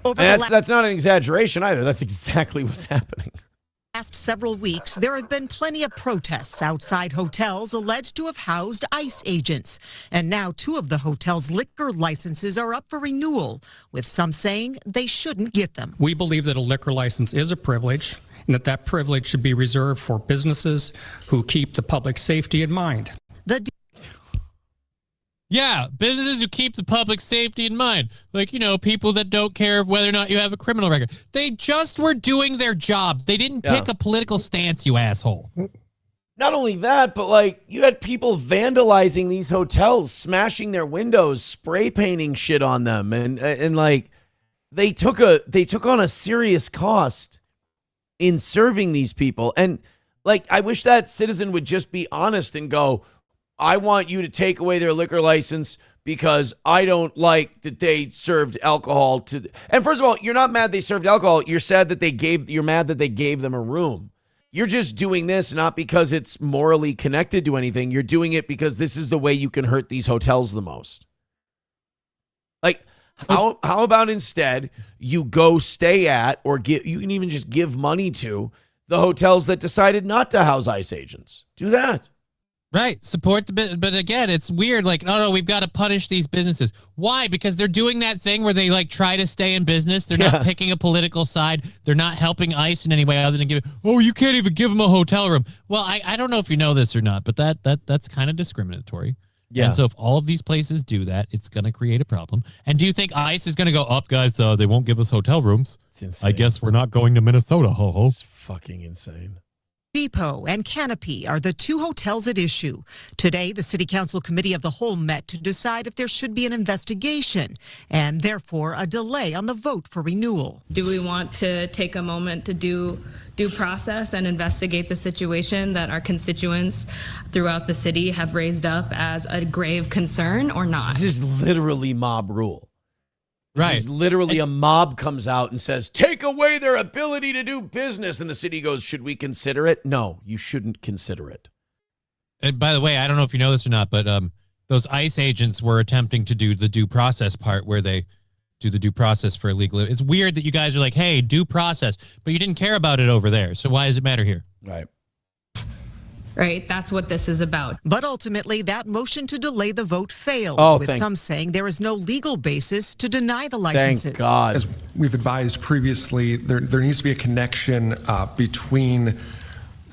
That's not an exaggeration either. That's exactly what's happening. Last several weeks, there have been plenty of protests outside hotels alleged to have housed ICE agents. And now 2 of the hotel's liquor licenses are up for renewal, with some saying they shouldn't get them. We believe that a liquor license is a privilege and that privilege should be reserved for businesses who keep the public safety in mind. Yeah, businesses who keep the public safety in mind. Like, people that don't care whether or not you have a criminal record. They just were doing their job. They didn't pick a political stance, you asshole. Not only that, but you had people vandalizing these hotels, smashing their windows, spray painting shit on them. And they took on a serious cost in serving these people. And I wish that citizen would just be honest and go, I want you to take away their liquor license because I don't like that they served alcohol to. And first of all, you're not mad they served alcohol. You're mad that they gave them a room. You're just doing this not because it's morally connected to anything. You're doing it because this is the way you can hurt these hotels the most. How about instead you go stay at you can even just give money to the hotels that decided not to house ICE agents. Do that. Right. Support the bit. But again, it's weird. Like, no, we've got to punish these businesses. Why? Because they're doing that thing where they try to stay in business. They're not picking a political side. They're not helping ICE in any way other than you can't even give them a hotel room. Well, I don't know if you know this or not, but that's kind of discriminatory. Yeah. And so if all of these places do that, it's going to create a problem. And do you think ICE is going to go up, guys? They won't give us hotel rooms. It's insane. I guess we're not going to Minnesota. Ho ho. It's fucking insane. Depot and Canopy are the 2 hotels at issue. Today, the City Council Committee of the Whole met to decide if there should be an investigation and therefore a delay on the vote for renewal. Do we want to take a moment to do due process and investigate the situation that our constituents throughout the city have raised up as a grave concern or not? This is literally mob rule. Right. This is literally a mob comes out and says, take away their ability to do business. And the city goes, should we consider it? No, you shouldn't consider it. And by the way, I don't know if you know this or not, but those ICE agents were attempting to do the due process part where they do the due process for illegal. It's weird that you guys are like, hey, due process, but you didn't care about it over there. So why does it matter here? Right. Right. That's what this is about. But ultimately, that motion to delay the vote failed, with some saying there is no legal basis to deny the licenses. Thank God. As we've advised previously, there needs to be a connection between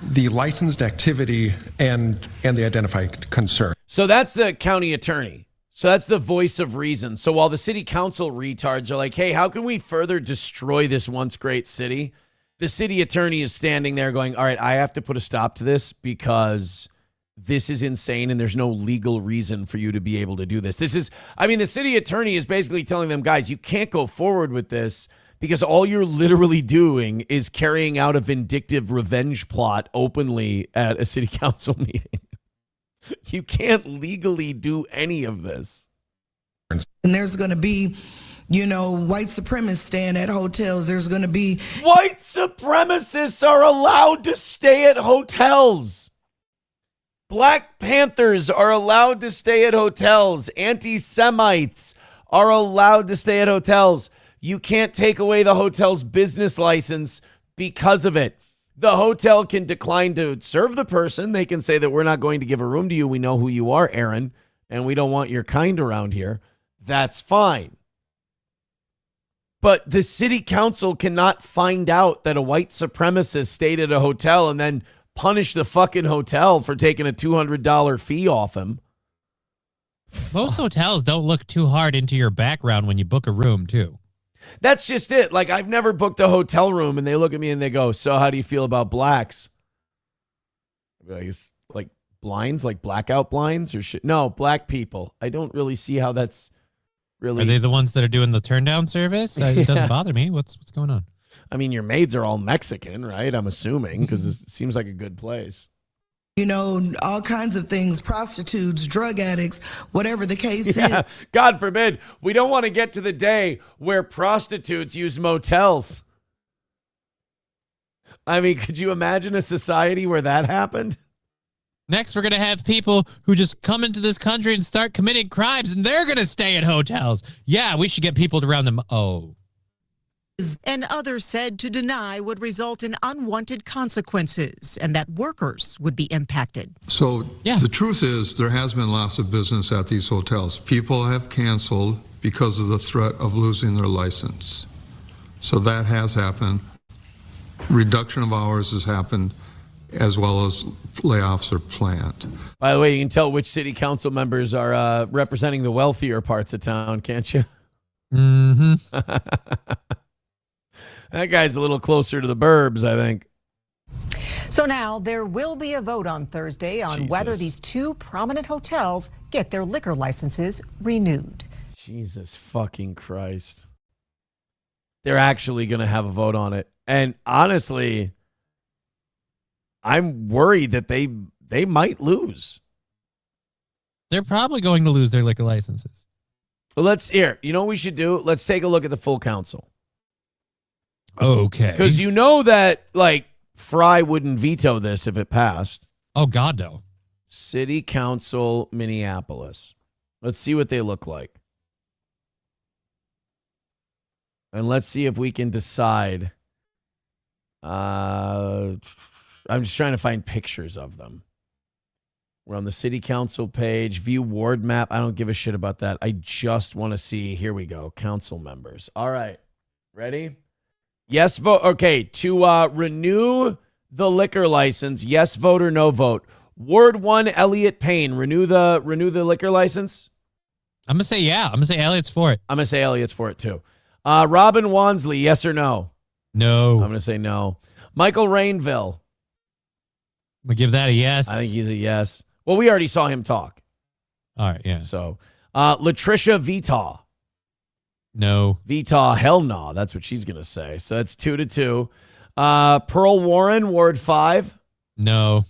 the licensed activity and the identified concern. So that's the county attorney. So that's the voice of reason. So while the city council retards are like, hey, how can we further destroy this once great city? The city attorney is standing there going, all right, I have to put a stop to this because this is insane and there's no legal reason for you to be able to do this. The city attorney is basically telling them, guys, you can't go forward with this because all you're literally doing is carrying out a vindictive revenge plot openly at a city council meeting. You can't legally do any of this. And there's going to be white supremacists staying at hotels. There's going to be... White supremacists are allowed to stay at hotels. Black Panthers are allowed to stay at hotels. Anti-Semites are allowed to stay at hotels. You can't take away the hotel's business license because of it. The hotel can decline to serve the person. They can say that we're not going to give a room to you. We know who you are, Aaron, and we don't want your kind around here. That's fine. But the city council cannot find out that a white supremacist stayed at a hotel and then punish the fucking hotel for taking a $200 fee off him. Most hotels don't look too hard into your background when you book a room, too. That's just it. Like, I've never booked a hotel room and they look at me and they go, so how do you feel about blacks? Like blinds, like blackout blinds or shit? No, black people. I don't really see how that's really. Are they the ones that are doing the turn down service? It doesn't bother me. What's going on? I mean, your maids are all Mexican, right? I'm assuming, because it seems like a good place. You know, all kinds of things, prostitutes, drug addicts, whatever the case is. God forbid. We don't want to get to the day where prostitutes use motels. I mean, could you imagine a society where that happened? Next, we're going to have people who just come into this country and start committing crimes, and they're going to stay at hotels. Yeah, we should get people to round them. Oh. And others said to deny would result in unwanted consequences and that workers would be impacted. So the truth is there has been lots of business at these hotels. People have canceled because of the threat of losing their license. So that has happened. Reduction of hours has happened, as well as layoffs are planned. By the way, you can tell which city council members are representing the wealthier parts of town, can't you? Mm-hmm. That guy's a little closer to the burbs, I think. So now there will be a vote on Thursday on whether these two prominent hotels get their liquor licenses renewed. Jesus fucking Christ. They're actually going to have a vote on it. And honestly, I'm worried that they might lose. They're probably going to lose their liquor licenses. Well, you know what we should do? Let's take a look at the full council. Okay. Because you know that, like, Fry wouldn't veto this if it passed. Oh, God, no. City Council, Minneapolis. Let's see what they look like. And let's see if we can decide. I'm just trying to find pictures of them. We're on the City Council page. View ward map. I don't give a shit about that. I just want to see. Here we go. Council members. All right. Ready? Yes vote. Okay, to renew the liquor license, yes vote or no vote. Ward 1, Elliott Payne, renew the liquor license? I'm going to say yeah. I'm going to say Elliott's for it. I'm going to say Elliott's for it too. Robin Wansley, yes or no? No. I'm going to say no. Michael Rainville. I'm going to give that a yes. I think he's a yes. Well, we already saw him talk. All right, yeah. So, Latricia Vitaw. No. Vitaw, hell no. That's what she's going to say. So that's 2-2. Pearl Warren, Ward 5. No.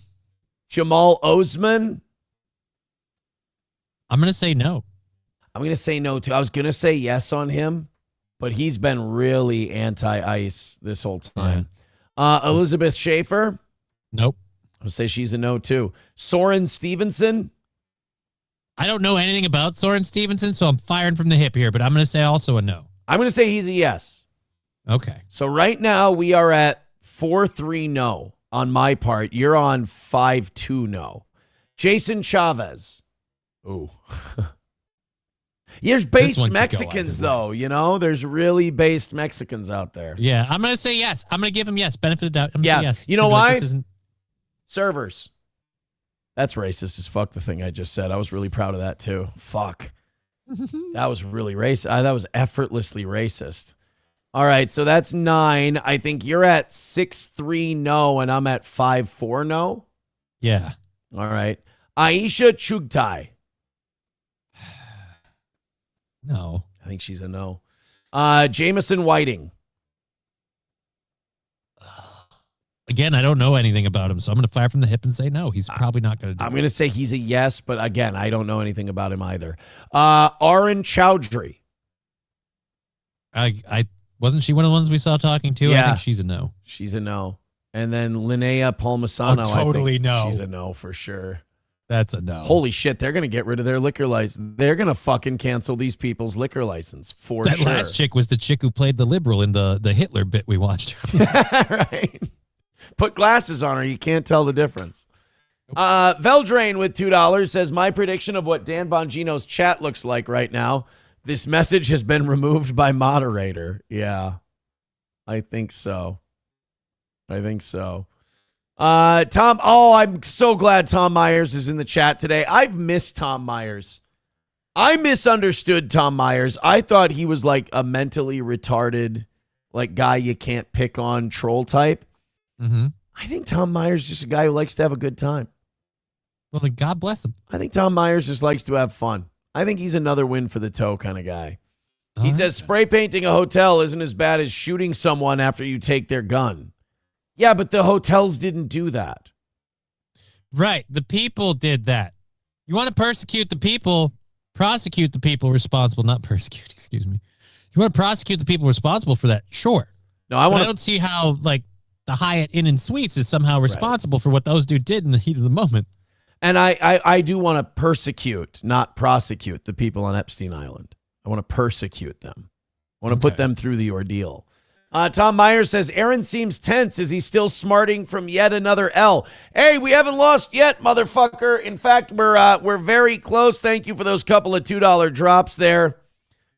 Jamal Osman. I'm going to say no. I'm going to say no, too. I was going to say yes on him, but he's been really anti-ICE this whole time. Yeah. Elizabeth Schaefer. Nope. I'll say she's a no, too. Soren Stevenson. I don't know anything about Soren Stevenson, so I'm firing from the hip here, but I'm going to say also a no. I'm going to say he's a yes. Okay. So right now we are at 4-3 no on my part. You're on 5-2 no. Jason Chavez. Ooh. There's based Mexicans, though, you know? There's really based Mexicans out there. Yeah, I'm going to say yes. I'm going to give him yes. Benefit of doubt. I'm yeah. Say yes. You know why? Servers. That's racist as fuck, the thing I just said. I was really proud of that, too. Fuck. That was really racist. That was effortlessly racist. All right, so that's 9. I think you're at 6-3 no, and I'm at 5-4 no. Yeah. All right. Aisha Chugtai. No. I think she's a no. Jameson Whiting. Again, I don't know anything about him, so I'm going to fire from the hip and say no. He's probably not going to do it. I'm going to say he's a yes, but again, I don't know anything about him either. Arun Chowdhury. I wasn't she one of the ones we saw talking to? Yeah. I think she's a no. She's a no. And then Linnea Palmisano. Oh, totally no. She's a no for sure. That's a no. Holy shit, they're going to get rid of their liquor license. They're going to fucking cancel these people's liquor license for that sure. That last chick was the chick who played the liberal in the Hitler bit we watched. Right. Put glasses on her. You can't tell the difference. Veldrain with $2 says, my prediction of what Dan Bongino's chat looks like right now. This message has been removed by moderator. Yeah, I think so. Tom, I'm so glad Tom Myers is in the chat today. I've missed Tom Myers. I misunderstood Tom Myers. I thought he was like a mentally retarded, like guy you can't pick on troll type. Mm-hmm. I think Tom Myers is just a guy who likes to have a good time. Well, then God bless him. I think Tom Myers just likes to have fun. I think he's another win for the toe kind of guy. He says spray painting a hotel isn't as bad as shooting someone after you take their gun. Yeah, but the hotels didn't do that. Right. The people did that. You want to persecute the people, prosecute the people responsible, not persecute, excuse me. You want to prosecute the people responsible for that? Sure. No, I don't see how, like, the Hyatt Inn and Suites is somehow responsible for what those dudes did in the heat of the moment. And I do want to persecute, not prosecute the people on Epstein Island. I want to persecute them. I want to put them through the ordeal. Tom Myers says, Aaron seems tense. Is he still smarting from yet another L? Hey, we haven't lost yet, motherfucker. In fact, we're very close. Thank you for those couple of $2 drops there.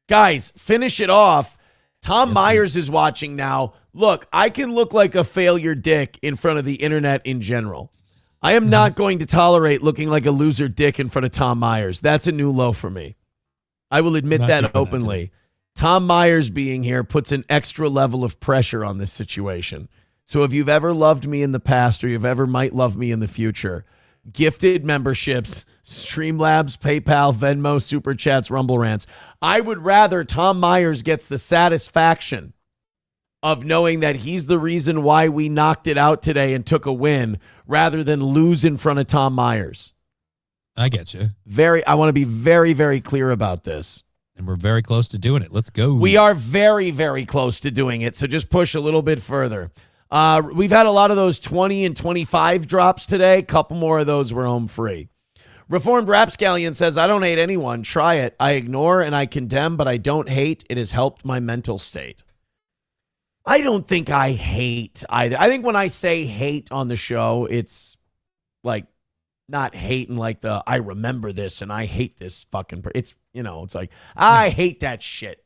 Guys, finish it off. Tom Myers is watching now. Look, I can look like a failure dick in front of the internet in general. I am not going to tolerate looking like a loser dick in front of Tom Myers. That's a new low for me. I will admit that openly. Tom Myers being here puts an extra level of pressure on this situation. So if you've ever loved me in the past or you've ever might love me in the future, gifted memberships, Streamlabs, PayPal, Venmo, Super Chats, Rumble Rants. I would rather Tom Myers gets the satisfaction of knowing that he's the reason why we knocked it out today and took a win rather than lose in front of Tom Myers. I get you. I want to be very, very clear about this. And we're very close to doing it. Let's go. We are very, very close to doing it. So just push a little bit further. We've had a lot of those 20 and 25 drops today. A couple more of those were home free. Reformed Rapscallion says, I don't hate anyone. Try it. I ignore and I condemn, but I don't hate. It has helped my mental state. I don't think I hate either. I think when I say hate on the show, it's like not hating like the I remember this and I hate this fucking it's it's like I hate that shit.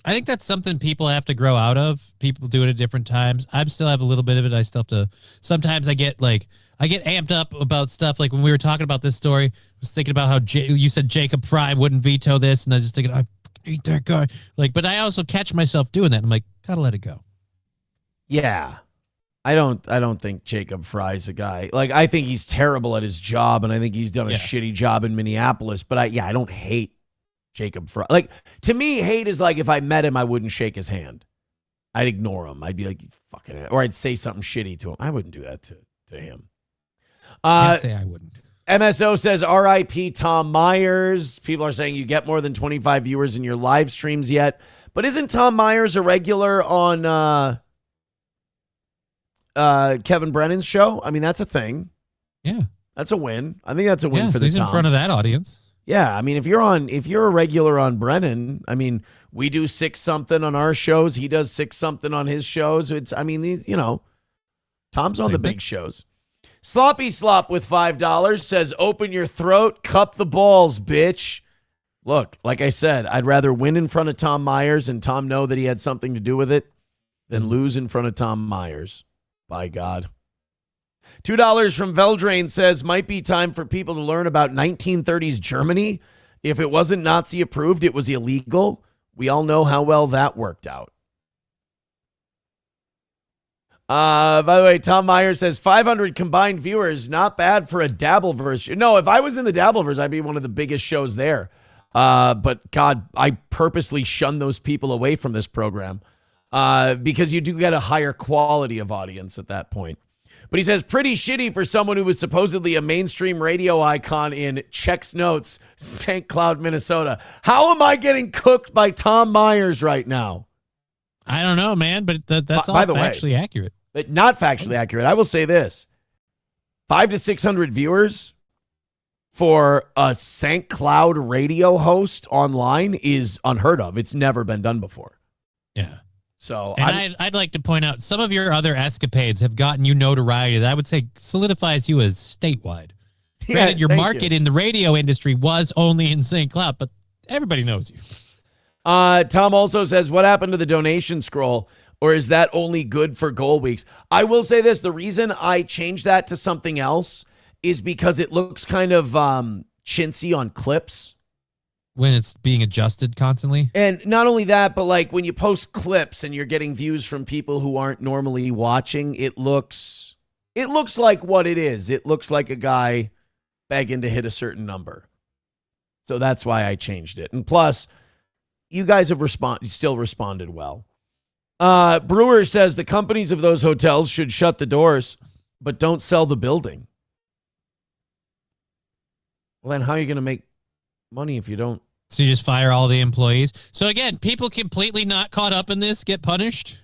I think that's something people have to grow out of. People do it at different times. I still have a little bit of it. I still have to. Sometimes I get amped up about stuff. Like when we were talking about this story, I was thinking about how you said Jacob Fry wouldn't veto this, and I was just thinking I hate that guy. Like, but I also catch myself doing that. I'm like, gotta let it go. Yeah. I don't think Jacob Fry's a guy. Like, I think he's terrible at his job, and I think he's done a shitty job in Minneapolis. But I don't hate Jacob Fry. Like, to me, hate is like if I met him, I wouldn't shake his hand. I'd ignore him. I'd be like, you fucking, or I'd say something shitty to him. I wouldn't do that to him. Can't say I wouldn't. MSO says, R.I.P. Tom Myers. People are saying you get more than 25 viewers in your live streams yet. But isn't Tom Myers a regular on Kevin Brennan's show? I mean, that's a thing. Yeah. That's a win. I think that's a win for so the he's Tom. in front of that audience. Yeah, I mean, if you're a regular on Brennan, I mean, we do 6-something on our shows. He does 6-something on his shows. Tom's on the big shows. Sloppy Slop with $5 says, open your throat, cup the balls, bitch. Look, like I said, I'd rather win in front of Tom Myers and Tom know that he had something to do with it than lose in front of Tom Myers. By God. $2 from Veldrain says, might be time for people to learn about 1930s Germany. If it wasn't Nazi approved, it was illegal. We all know how well that worked out. By the way, Tom Myers says 500 combined viewers, not bad for a Dabbleverse. No, if I was in the Dabbleverse, I'd be one of the biggest shows there. But God, I purposely shun those people away from this program because you do get a higher quality of audience at that point. But he says, pretty shitty for someone who was supposedly a mainstream radio icon in Check's Notes, St. Cloud, Minnesota. How am I getting cooked by Tom Myers right now? I don't know, man, but that's all factually accurate. But not factually accurate. I will say this. 500 to 600 viewers for a St. Cloud radio host online is unheard of. It's never been done before. Yeah. So And I'd like to point out some of your other escapades have gotten you notoriety that I would say solidifies you as statewide. Granted, your market in the radio industry was only in St. Cloud, but everybody knows you. Tom also says, what happened to the donation scroll? Or is that only good for goal weeks? I will say this. The reason I changed that to something else is because it looks kind of chintzy on clips. When it's being adjusted constantly? And not only that, but like when you post clips and you're getting views from people who aren't normally watching, it looks like what it is. It looks like a guy begging to hit a certain number. So that's why I changed it. And plus, you guys have still responded well. Brewer says the companies of those hotels should shut the doors, but don't sell the building. Well, then how are you going to make money if you don't? So you just fire all the employees. So again, people completely not caught up in this get punished.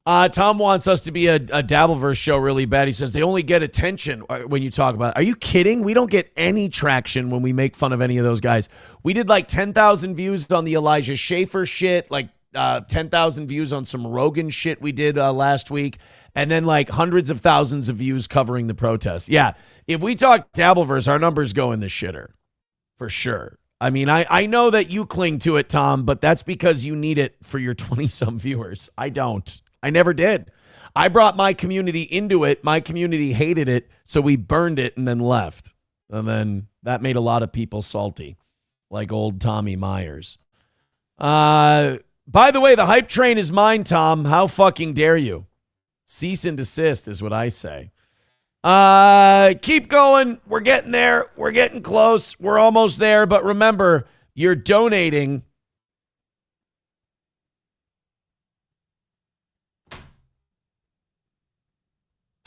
Tom wants us to be a Dabbleverse show really bad. He says they only get attention when you talk about it. Are you kidding? We don't get any traction when we make fun of any of those guys. We did like 10,000 views on the Elijah Schaffer shit, like 10,000 views on some Rogan shit we did last week, and then like hundreds of thousands of views covering the protest. Yeah, if we talk Dabbleverse, our numbers go in the shitter. For sure. I mean, I know that you cling to it, Tom, but that's because you need it for your 20-some viewers. I don't. I never did. I brought my community into it. My community hated it, so we burned it and then left. And then that made a lot of people salty, like old Tommy Myers. By the way, the hype train is mine, Tom. How fucking dare you? Cease and desist is what I say. Keep going. We're getting there. We're getting close. We're almost there. But remember, you're donating.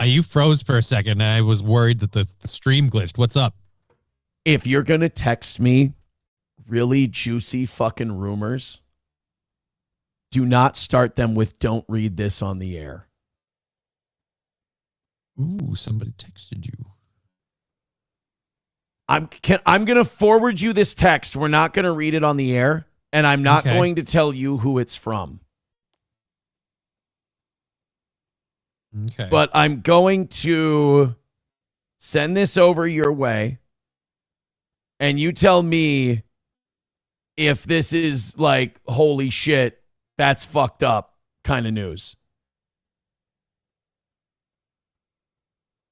You froze for a second. I was worried that the stream glitched. What's up? If you're going to text me really juicy fucking rumors, do not start them with "don't read this on the air." Ooh, somebody texted you. I'm going to forward you this text. We're not going to read it on the air, and I'm not going to tell you who it's from. Okay. But I'm going to send this over your way, and you tell me if this is like, holy shit, that's fucked up kind of news.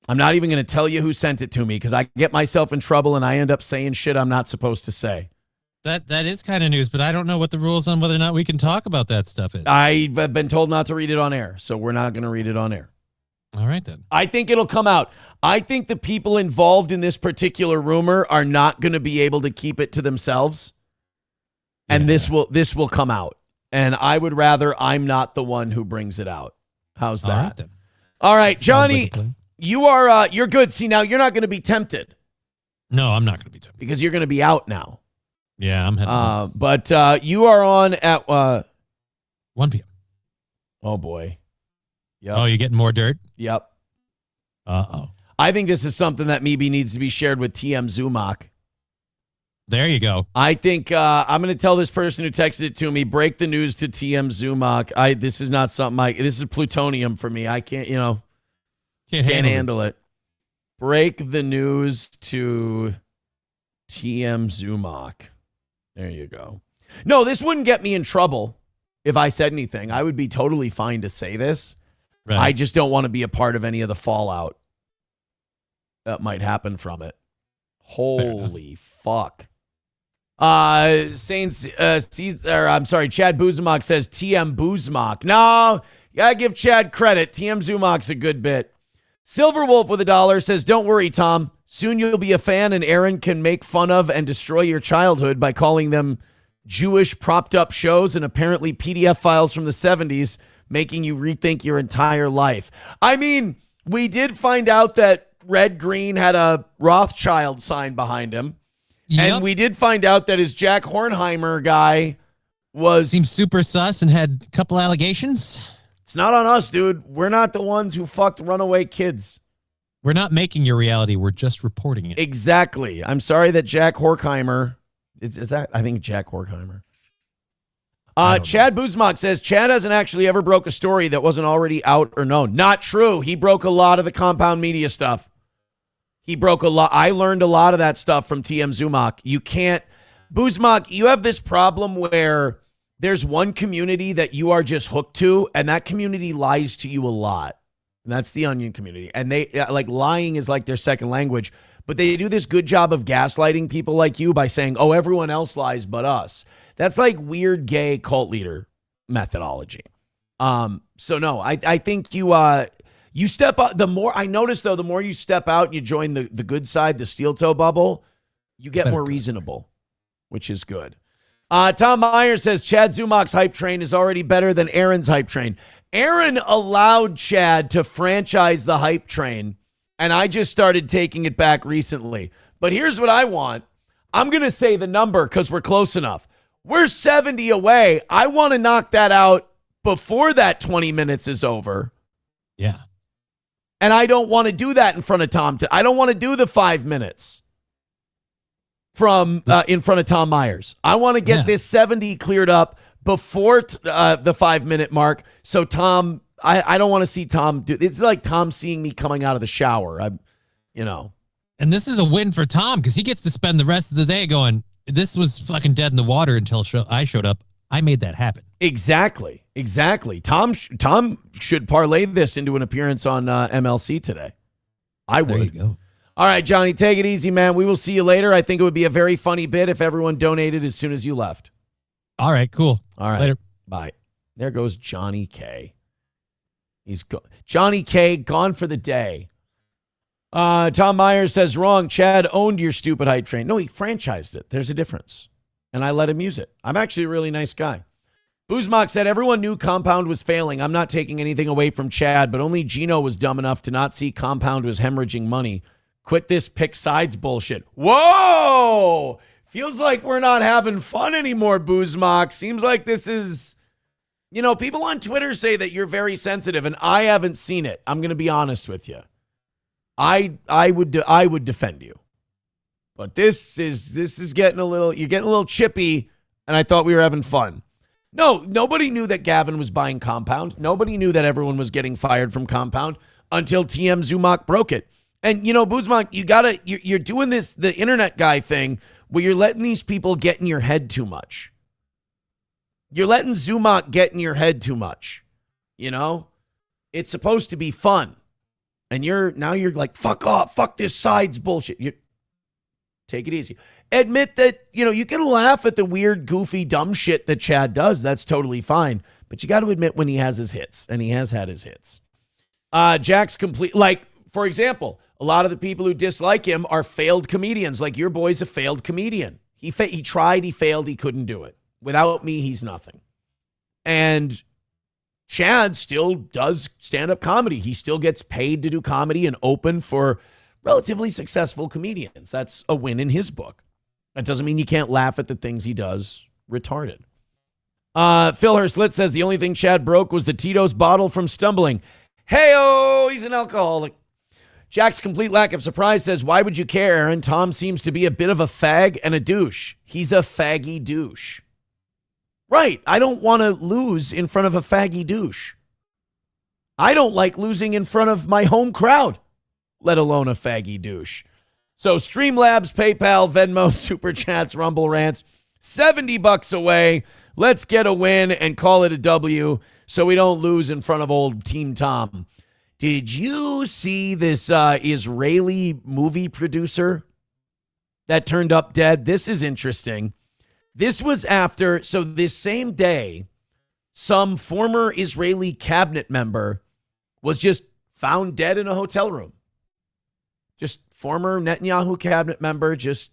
I'm not even going to tell you who sent it to me because I get myself in trouble and I end up saying shit I'm not supposed to say. That is kind of news, but I don't know what the rules on whether or not we can talk about that stuff is. I've been told not to read it on air, so we're not going to read it on air. All right, then. I think it'll come out. I think the people involved in this particular rumor are not going to be able to keep it to themselves, and this will come out. And I would rather I'm not the one who brings it out. How's that? All right, then. All right, Johnny, like a plan. you are you're good. See, now you're not going to be tempted. No, I'm not going to be tempted because you're going to be out now. Yeah, I'm heading home. But you are on at 1 p.m. Oh boy. Yep. Oh, you're getting more dirt? Yep. Uh-oh. I think this is something that maybe needs to be shared with TM Zumock. There you go. I think I'm going to tell this person who texted it to me, break the news to TM Zumock. This is not something this is plutonium for me. I can't, can't handle it. Break the news to TM Zumock. There you go. No, this wouldn't get me in trouble if I said anything. I would be totally fine to say this. Right. I just don't want to be a part of any of the fallout that might happen from it. Holy fuck. Chad Buzmak says TM Buzmak. No, you gotta give Chad credit. TM Zumock's a good bit. Silverwolf with $1 says, don't worry, Tom. Soon you'll be a fan and Aaron can make fun of and destroy your childhood by calling them Jewish propped up shows and apparently PDF files from the 70s, making you rethink your entire life. I mean, we did find out that Red Green had a Rothschild sign behind him. Yep. And we did find out that his Jack Hornheimer guy seemed super sus and had a couple allegations. It's not on us, dude. We're not the ones who fucked runaway kids. We're not making your reality. We're just reporting it. Exactly. I'm sorry that Jack Horkheimer... Is that? I think Jack Horkheimer. Chad Buzmak says Chad hasn't actually ever broke a story that wasn't already out or known. Not true. He broke a lot of the compound media stuff. He broke a lot. I learned a lot of that stuff from TM Zumock. You can't, Buzmak, you have this problem where there's one community that you are just hooked to, and that community lies to you a lot. And that's the Onion community. And they like lying is like their second language, but they do this good job of gaslighting people like you by saying, oh, everyone else lies but us. That's like weird gay cult leader methodology. So no, I think you step up. The more I notice, though, the more you step out and you join the good side, the steel toe bubble, you get more reasonable, which is good. Tom Meyer says Chad Zumock's hype train is already better than Aaron's hype train. Aaron allowed Chad to franchise the hype train, and I just started taking it back recently. But here's what I want. I'm going to say the number because we're close enough. We're 70 away. I want to knock that out before that 20 minutes is over. Yeah. And I don't want to do that in front of Tom. I don't want to do the 5 minutes from in front of Tom Myers. I want to get this 70 cleared up before the 5 minute mark. So Tom, I don't want to see Tom do. It's like Tom seeing me coming out of the shower. And this is a win for Tom because he gets to spend the rest of the day going, this was fucking dead in the water until I showed up. I made that happen. Exactly. Tom should parlay this into an appearance on MLC today. I would. There you go. All right, Johnny, take it easy, man. We will see you later. I think it would be a very funny bit if everyone donated as soon as you left. All right, cool. All right. Later. Bye. There goes Johnny K. Johnny K gone for the day. Tom Myers says, wrong. Chad owned your stupid hype train. No, he franchised it. There's a difference. And I let him use it. I'm actually a really nice guy. Buzmak said, everyone knew Compound was failing. I'm not taking anything away from Chad, but only Gino was dumb enough to not see Compound was hemorrhaging money. Quit this pick sides bullshit. Whoa! Feels like we're not having fun anymore, Buzmak. Seems like this is, people on Twitter say that you're very sensitive, and I haven't seen it. I'm going to be honest with you. I would defend you. But this is getting you're getting a little chippy, and I thought we were having fun. No, nobody knew that Gavin was buying Compound. Nobody knew that everyone was getting fired from Compound until TM Zumock broke it. And, Buzmak, you're doing the internet guy thing where you're letting these people get in your head too much. You're letting Zumock get in your head too much. It's supposed to be fun. And you're like, fuck off, fuck this sides bullshit. Take it easy. Admit that, you can laugh at the weird, goofy, dumb shit that Chad does. That's totally fine. But you got to admit when he has his hits, and he has had his hits. Jack's complete, for example, a lot of the people who dislike him are failed comedians. Like your boy's a failed comedian. He tried, he failed, he couldn't do it. Without me, he's nothing. And Chad still does stand-up comedy. He still gets paid to do comedy and open for relatively successful comedians. That's a win in his book. That doesn't mean you can't laugh at the things he does retarded. Phil Herslit says the only thing Chad broke was the Tito's bottle from stumbling. Hey-oh, he's an alcoholic. Jack's complete lack of surprise says, why would you care, Aaron? Tom seems to be a bit of a fag and a douche. He's a faggy douche. Right. I don't want to lose in front of a faggy douche. I don't like losing in front of my home crowd, let alone a faggy douche. So Streamlabs, PayPal, Venmo, Super Chats, Rumble Rants, $70 away. Let's get a win and call it a W so we don't lose in front of old Team Tom. Did you see this Israeli movie producer that turned up dead? This is interesting. This was after, so this same day, some former Israeli cabinet member was just found dead in a hotel room. Just former Netanyahu cabinet member, just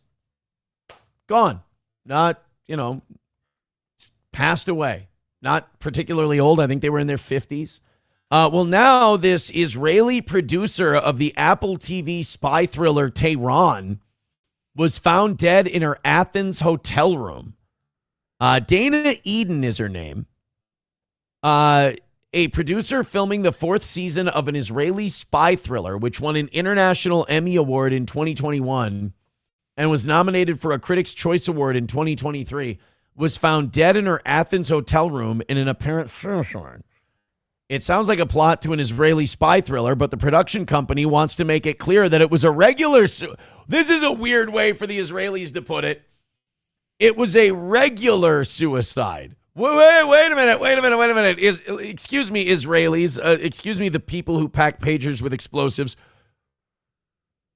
gone. Not, passed away. Not particularly old. I think they were in their 50s. Well, now this Israeli producer of the Apple TV spy thriller Tehran was found dead in her Athens hotel room. Dana Eden is her name. A producer filming the 4th season of an Israeli spy thriller, which won an International Emmy Award in 2021 and was nominated for a Critics' Choice Award in 2023, was found dead in her Athens hotel room in an apparent suicide. It sounds like a plot to an Israeli spy thriller, but the production company wants to make it clear that it was a regular This is a weird way for the Israelis to put it. It was a regular suicide. Wait a minute. Excuse me, Israelis. Excuse me, the people who pack pagers with explosives.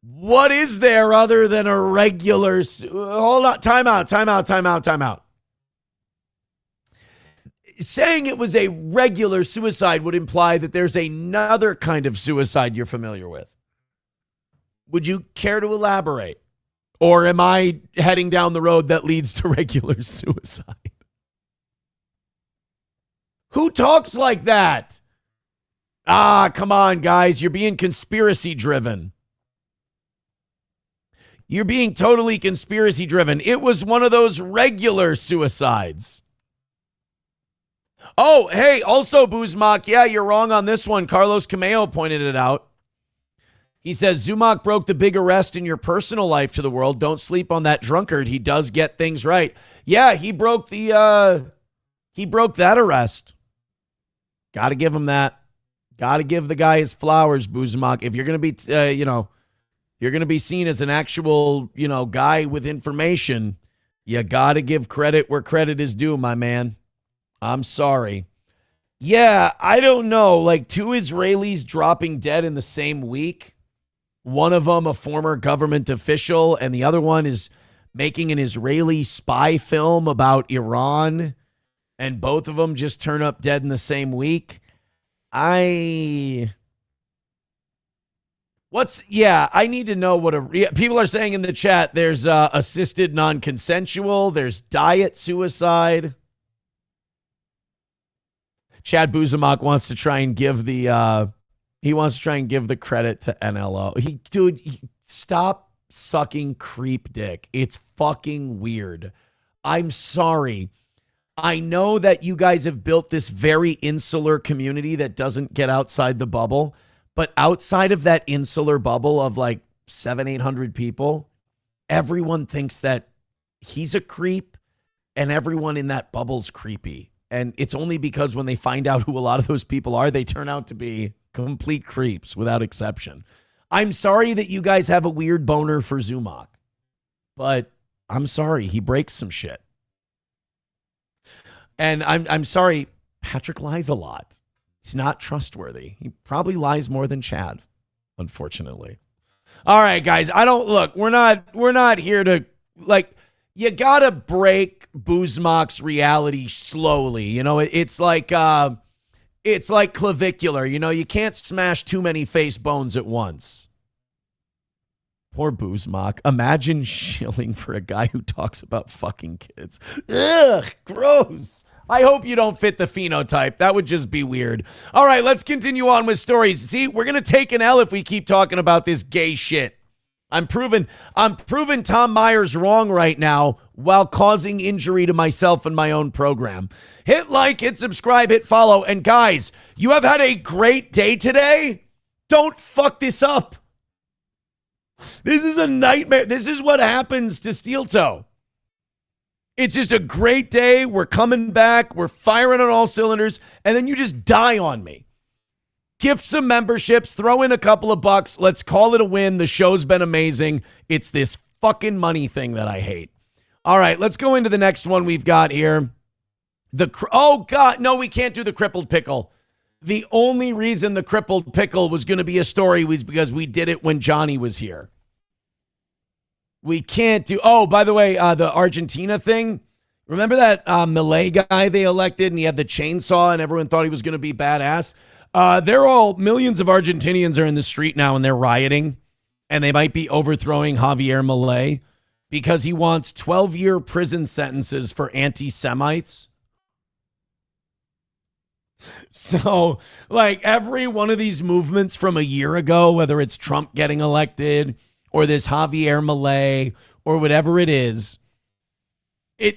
What is there other than a regular... Hold on. Time out. Saying it was a regular suicide would imply that there's another kind of suicide you're familiar with. Would you care to elaborate? Or am I heading down the road that leads to regular suicide? Who talks like that? Come on, guys. You're being conspiracy driven. You're being totally conspiracy driven. It was one of those regular suicides. Oh, hey, also, Buzmak, yeah, you're wrong on this one. Carlos Cameo pointed it out. He says, Zumock broke the big arrest in your personal life to the world. Don't sleep on that drunkard. He does get things right. Yeah, he broke that arrest. Got to give him that. Got to give the guy his flowers, Buzmak. If you're going to be, you're going to be seen as an actual, guy with information, you got to give credit where credit is due, my man. I'm sorry. Yeah, I don't know. Like 2 Israelis dropping dead in the same week. One of them a former government official, and the other one is making an Israeli spy film about Iran, and both of them just turn up dead in the same week. I need to know what people are saying in the chat. There's assisted non-consensual. There's diet suicide. Chad Buzamak wants to try and give the credit to NLO. Stop sucking creep dick. It's fucking weird. I'm sorry. I know that you guys have built this very insular community that doesn't get outside the bubble, but outside of that insular bubble of like 700-800 people, everyone thinks that he's a creep and everyone in that bubble's creepy. And it's only because when they find out who a lot of those people are, they turn out to be complete creeps without exception. I'm sorry that you guys have a weird boner for Zumock, but I'm sorry, he breaks some shit. And I'm sorry, Patrick lies a lot. He's not trustworthy. He probably lies more than Chad, unfortunately. All right, guys, we're not here to you got to break Buzmak's reality slowly. It's like clavicular. You can't smash too many face bones at once. Poor Buzmak. Imagine shilling for a guy who talks about fucking kids. Ugh, gross. I hope you don't fit the phenotype. That would just be weird. All right, let's continue on with stories. See, we're going to take an L if we keep talking about this gay shit. I'm proving Tom Myers wrong right now while causing injury to myself and my own program. Hit like, hit subscribe, hit follow. And guys, you have had a great day today. Don't fuck this up. This is a nightmare. This is what happens to Steel Toe. It's just a great day. We're coming back. We're firing on all cylinders. And then you just die on me. Gift some memberships, throw in a couple of bucks. Let's call it a win. The show's been amazing. It's this fucking money thing that I hate. All right, let's go into the next one we've got here. Oh, God, no, we can't do the crippled pickle. The only reason the crippled pickle was going to be a story was because we did it when Johnny was here. We can't do... Oh, by the way, the Argentina thing. Remember that Malay guy they elected and he had the chainsaw and everyone thought he was going to be badass? Millions of Argentinians are in the street now and they're rioting and they might be overthrowing Javier Milei because he wants 12-year prison sentences for anti-Semites. So, every one of these movements from a year ago, whether it's Trump getting elected or this Javier Milei or whatever it is,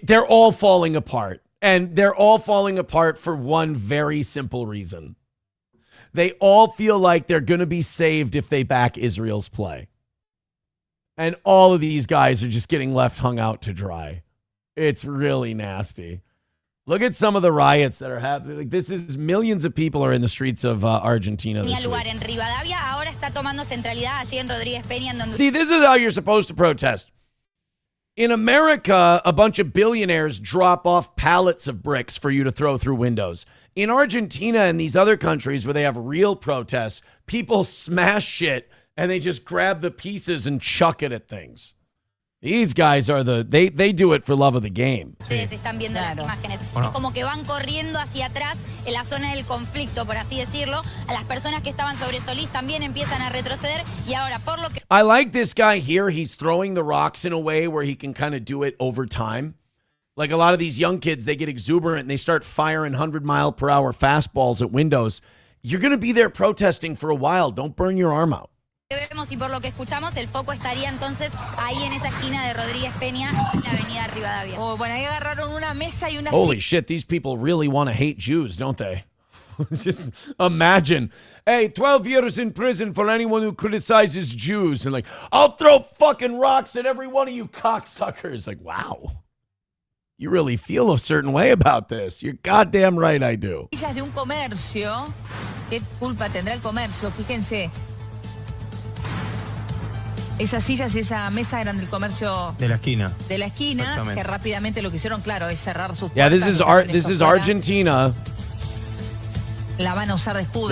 they're all falling apart. And they're all falling apart for one very simple reason. They all feel like they're going to be saved if they back Israel's play. And all of these guys are just getting left hung out to dry. It's really nasty. Look at some of the riots that are happening. Like, this is millions of people are in the streets of Argentina this week. See, this is how you're supposed to protest. In America, a bunch of billionaires drop off pallets of bricks for you to throw through windows. In Argentina and these other countries where they have real protests, people smash shit and they just grab the pieces and chuck it at things. These guys are they do it for love of the game. Ustedes están viendo las imágenes. Es como que van corriendo hacia atrás en la zona del conflicto, por así decirlo. A las personas que estaban sobre Solís también empiezan a retroceder y ahora por lo que I like this guy here. He's throwing the rocks in a way where he can kind of do it over time. Like a lot of these young kids, they get exuberant and they start firing 100-mile-per-hour fastballs at windows. You're going to be there protesting for a while. Don't burn your arm out. vemos y por lo que escuchamos, el foco estaría entonces ahí en esa esquina de Rodríguez Peña, en la avenida Rivadavia. Oh, bueno, ahí agarraron una mesa y una Holy shit, these people really want to hate Jews, don't they? Just imagine, hey, 12 years in prison for anyone who criticizes Jews. And like, I'll throw fucking rocks at every one of you cocksuckers. Like, wow. You really feel a certain way about this. You're goddamn right I do. Sillas de un comercio. ¿Qué culpa tendrá el comercio? Fíjense. Esas sillas y esa mesa eran del comercio de la esquina. De la esquina, que rápidamente lo que hicieron, claro, es cerrar sus Yeah, puertas. this is Argentina. La van a usar de escudo.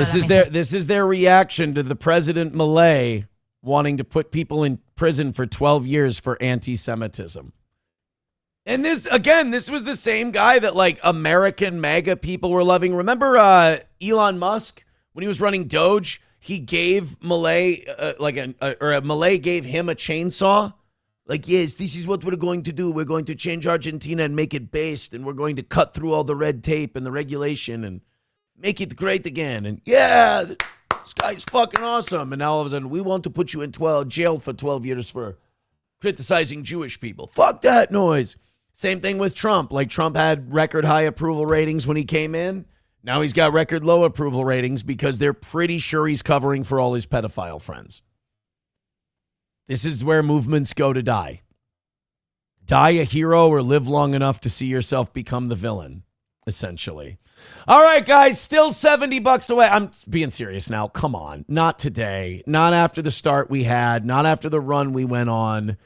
This is their reaction to the President Milei wanting to put people in prison for 12 years for anti-Semitism. And this was the same guy that like American MAGA people were loving. Remember Elon Musk when he was running Doge? He gave Milei Milei gave him a chainsaw. Like, yes, this is what we're going to do. We're going to change Argentina and make it based, and we're going to cut through all the red tape and the regulation and make it great again. And yeah, this guy's fucking awesome. And now all of a sudden, we want to put you in jail for 12 years for criticizing Jewish people. Fuck that noise. Same thing with Trump. Like, Trump had record high approval ratings when he came in. Now he's got record low approval ratings because they're pretty sure he's covering for all his pedophile friends. This is where movements go to die. Die a hero or live long enough to see yourself become the villain, essentially. All right, guys, still $70 away. I'm being serious now. Come on. Not today. Not after the start we had. Not after the run we went on.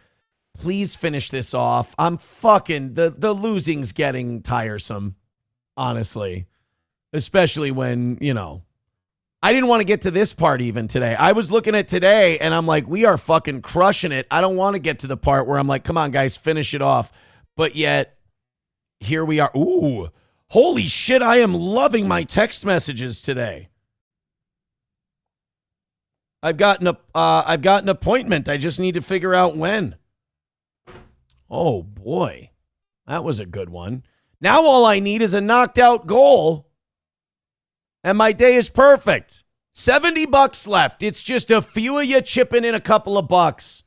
Please finish this off. I'm fucking, the losing's getting tiresome, honestly. Especially when, you know, I didn't want to get to this part even today. I was looking at today and I'm like, we are fucking crushing it. I don't want to get to the part where I'm like, come on, guys, finish it off. But yet, here we are. Ooh, holy shit, I am loving my text messages today. I've got an appointment. I just need to figure out when. Oh, boy. That was a good one. Now all I need is a knocked out goal. And my day is perfect. $70 left. It's just a few of you chipping in a couple of bucks.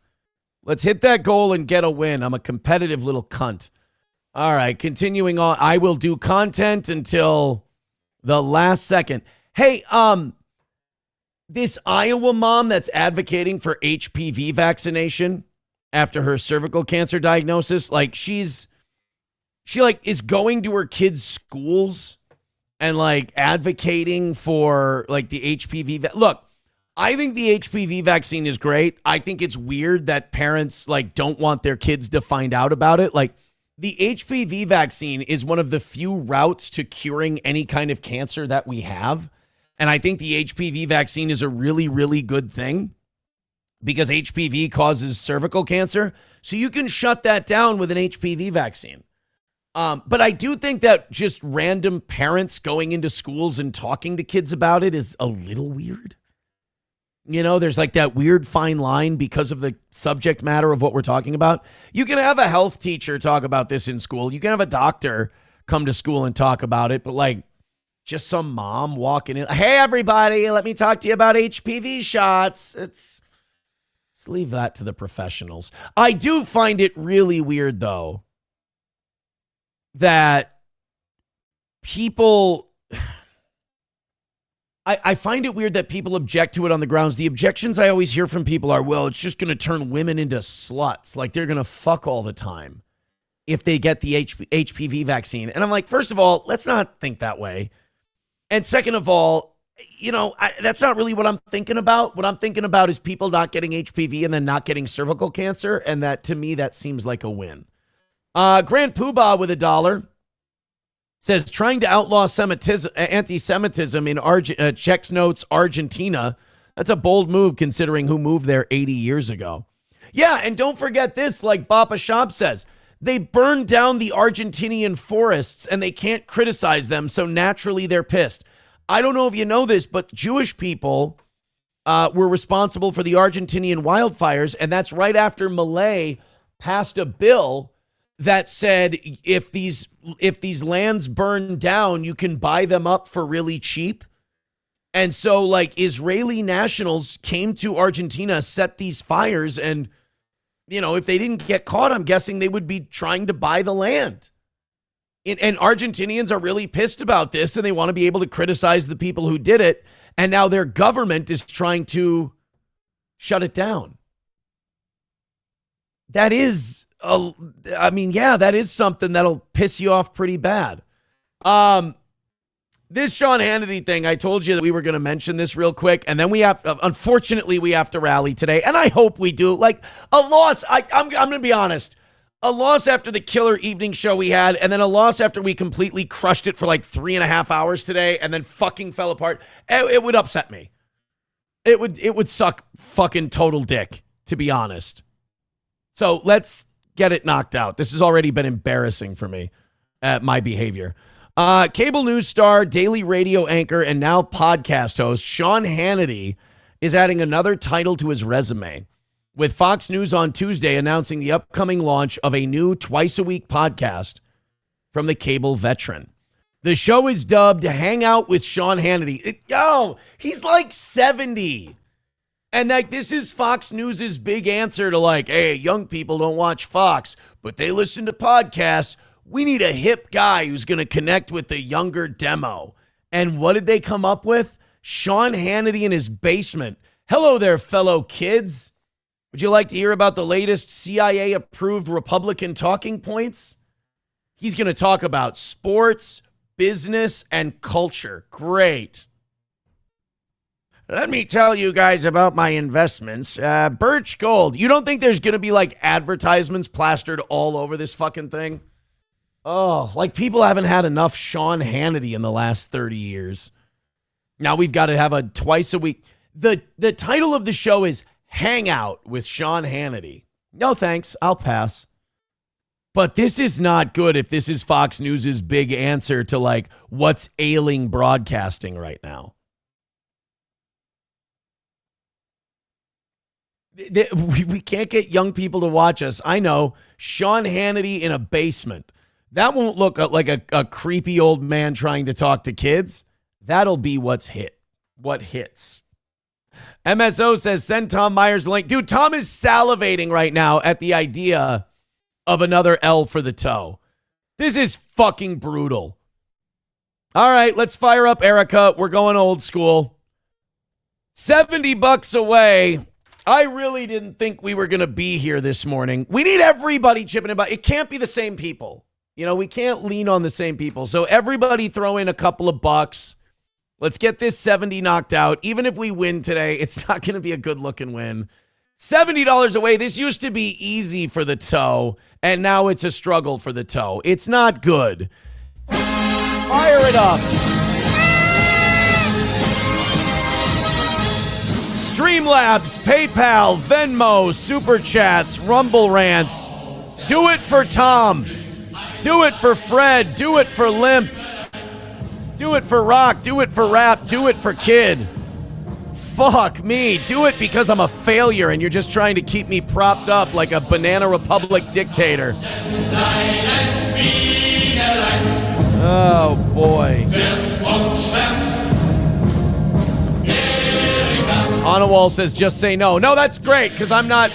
Let's hit that goal and get a win. I'm a competitive little cunt. All right, continuing on. I will do content until the last second. Hey, this Iowa mom that's advocating for HPV vaccination after her cervical cancer diagnosis, like she is going to her kids' schools and like advocating for like the HPV. Look, I think the HPV vaccine is great. I think it's weird that parents like don't want their kids to find out about it. Like the HPV vaccine is one of the few routes to curing any kind of cancer that we have. And I think the HPV vaccine is a really, really good thing because HPV causes cervical cancer. So you can shut that down with an HPV vaccine. But I do think that just random parents going into schools and talking to kids about it is a little weird. You know, there's like that weird fine line because of the subject matter of what we're talking about. You can have a health teacher talk about this in school. You can have a doctor come to school and talk about it. But like just some mom walking in. Hey, everybody, let me talk to you about HPV shots. Let's leave that to the professionals. I do find it really weird, though, that people, I find it weird that people object to it on the grounds. The objections I always hear from people are, well, it's just going to turn women into sluts. Like they're going to fuck all the time. if they get the HPV vaccine. And I'm like, first of all, let's not think that way. And second of all, that's not really what I'm thinking about. What I'm thinking about is people not getting HPV and then not getting cervical cancer. And that, to me, that seems like a win. Grand Poobah with $1 says, trying to outlaw anti-Semitism in Czech's notes, Argentina. That's a bold move considering who moved there 80 years ago. Yeah, and don't forget this, like Bapa Shop says, they burned down the Argentinian forests and they can't criticize them, so naturally they're pissed. I don't know if you know this, but Jewish people were responsible for the Argentinian wildfires, and that's right after Milei passed a bill that said if these lands burn down, you can buy them up for really cheap. And so, like, Israeli nationals came to Argentina, set these fires, and if they didn't get caught, I'm guessing they would be trying to buy the land. And Argentinians are really pissed about this, and they want to be able to criticize the people who did it. And now their government is trying to shut it down. That is, that is something that'll piss you off pretty bad. This Sean Hannity thing, I told you that we were going to mention this real quick, and then unfortunately, we have to rally today, and I hope we do. Like, a loss, I'm going to be honest, a loss after the killer evening show we had, and then a loss after we completely crushed it for like 3.5 hours today, and then fucking fell apart, it would upset me. It would suck fucking total dick, to be honest. So let's get it knocked out. This has already been embarrassing for me, my behavior. Cable news star, daily radio anchor, and now podcast host Sean Hannity is adding another title to his resume, with Fox News on Tuesday announcing the upcoming launch of a new twice-a-week podcast from the cable veteran. The show is dubbed Hang Out with Sean Hannity. He's like 70. And like, this is Fox News' big answer to like, hey, young people don't watch Fox, but they listen to podcasts. We need a hip guy who's going to connect with the younger demo. And what did they come up with? Sean Hannity in his basement. Hello there, fellow kids. Would you like to hear about the latest CIA-approved Republican talking points? He's going to talk about sports, business, and culture. Great. Let me tell you guys about my investments. Birch Gold. You don't think there's going to be like advertisements plastered all over this fucking thing? Oh, like people haven't had enough Sean Hannity in the last 30 years. Now we've got to have a twice a week. The title of the show is Hang Out with Sean Hannity. No thanks, I'll pass. But this is not good if this is Fox News' big answer to like what's ailing broadcasting right now. We can't get young people to watch us. I know. Sean Hannity in a basement. That won't look like a creepy old man trying to talk to kids. That'll be what hits. MSO says, send Tom Myers a link. Dude, Tom is salivating right now at the idea of another L for the toe. This is fucking brutal. All right, let's fire up Erica. We're going old school. $70 away. I really didn't think we were going to be here this morning. We need everybody chipping in, but it can't be the same people. We can't lean on the same people. So everybody throw in a couple of bucks. Let's get this 70 knocked out. Even if we win today, it's not going to be a good looking win. $70 away. This used to be easy for the toe, and now it's a struggle for the toe. It's not good. Fire it up. Streamlabs, PayPal, Venmo, Super Chats, Rumble Rants. Do it for Tom. Do it for Fred. Do it for Limp. Do it for Rock. Do it for Rap. Do it for Kid. Fuck me. Do it because I'm a failure and you're just trying to keep me propped up like a Banana Republic dictator. Oh, boy. Anawal says, just say no. No, that's great, because I'm not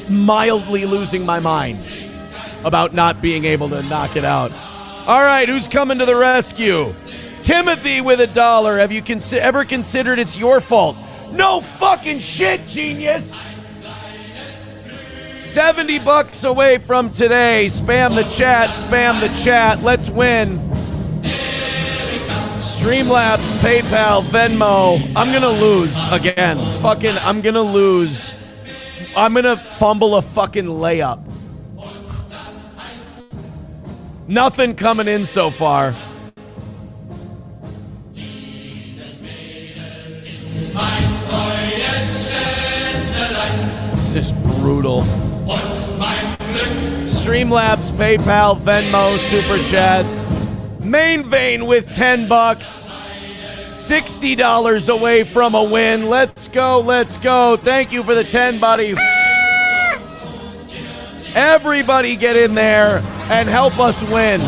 mildly losing my mind about not being able to knock it out. All right, who's coming to the rescue? Timothy with $1. Have you ever considered it's your fault? No fucking shit, genius. $70 away from today. Spam the chat, spam the chat. Let's win. Streamlabs, PayPal, Venmo. I'm going to lose again. I'm going to lose. I'm going to fumble a fucking layup. Nothing coming in so far. This is brutal. Streamlabs, PayPal, Venmo, Super Chats. Main Vein with $10. $60 away from a win. Let's go, let's go. Thank you for the 10, buddy. Everybody get in there and help us win.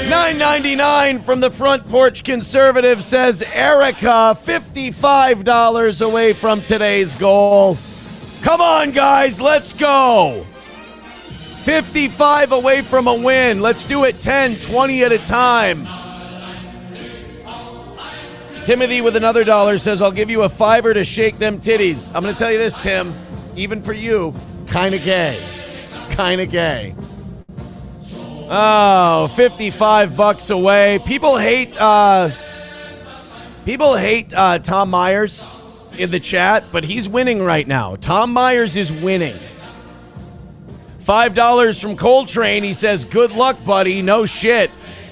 $9.99 from the Front Porch Conservative, says Erica. $55 away from today's goal. Come on, guys, let's go. 55 away from a win. Let's do it 10, 20 at a time. Timothy with another $1 says, I'll give you a $5 to shake them titties. I'm going to tell you this, Tim. Even for you, kind of gay. Kind of gay. Oh, $55 away. People hate Tom Myers in the chat, but he's winning right now. Tom Myers is winning. $5 from Coltrane. He says, good luck, buddy. No shit.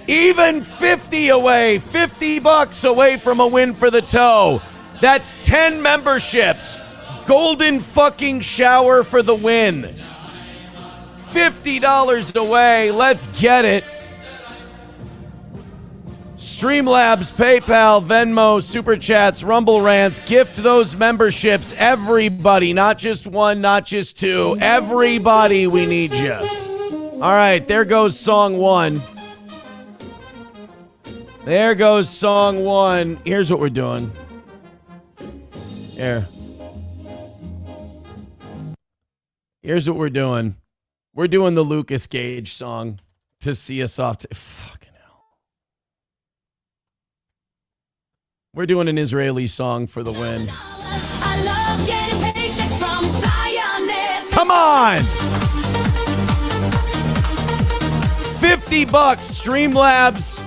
Even 50 away. $50 away from a win for the toe. That's 10 memberships. Golden fucking shower for the win. $50 away. Let's get it. Streamlabs, PayPal, Venmo, Super Chats, Rumble Rants. Gift those memberships. Everybody, not just one, not just two. Everybody, we need you. All right, there goes song one. There goes song one. Here's what we're doing. Here. Here's what we're doing. We're doing the Lucas Gage song to see us off. Fucking hell. We're doing an Israeli song for the win. Come on! $50. Streamlabs,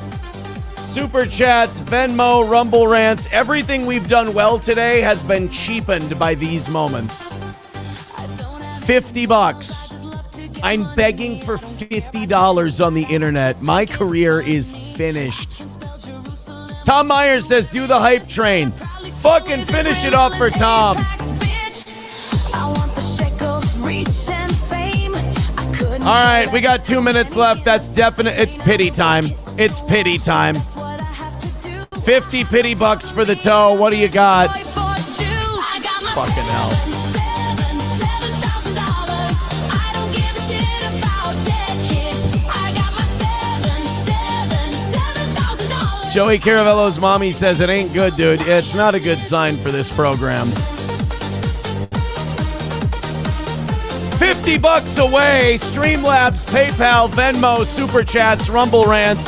Super Chats, Venmo, Rumble Rants. Everything we've done well today has been cheapened by these moments. $50. I'm begging for $50 on the internet. My career is finished. Tom Myers says, do the hype train. Fucking finish it off for Tom. All right, we got 2 minutes left. That's definite. It's pity time. It's pity time. 50 pity bucks for the toe. What do you got? Fucking hell. Joey Caravello's mommy says it ain't good, dude. It's not a good sign for this program. $50 away. Streamlabs, PayPal, Venmo, Super Chats, Rumble Rants.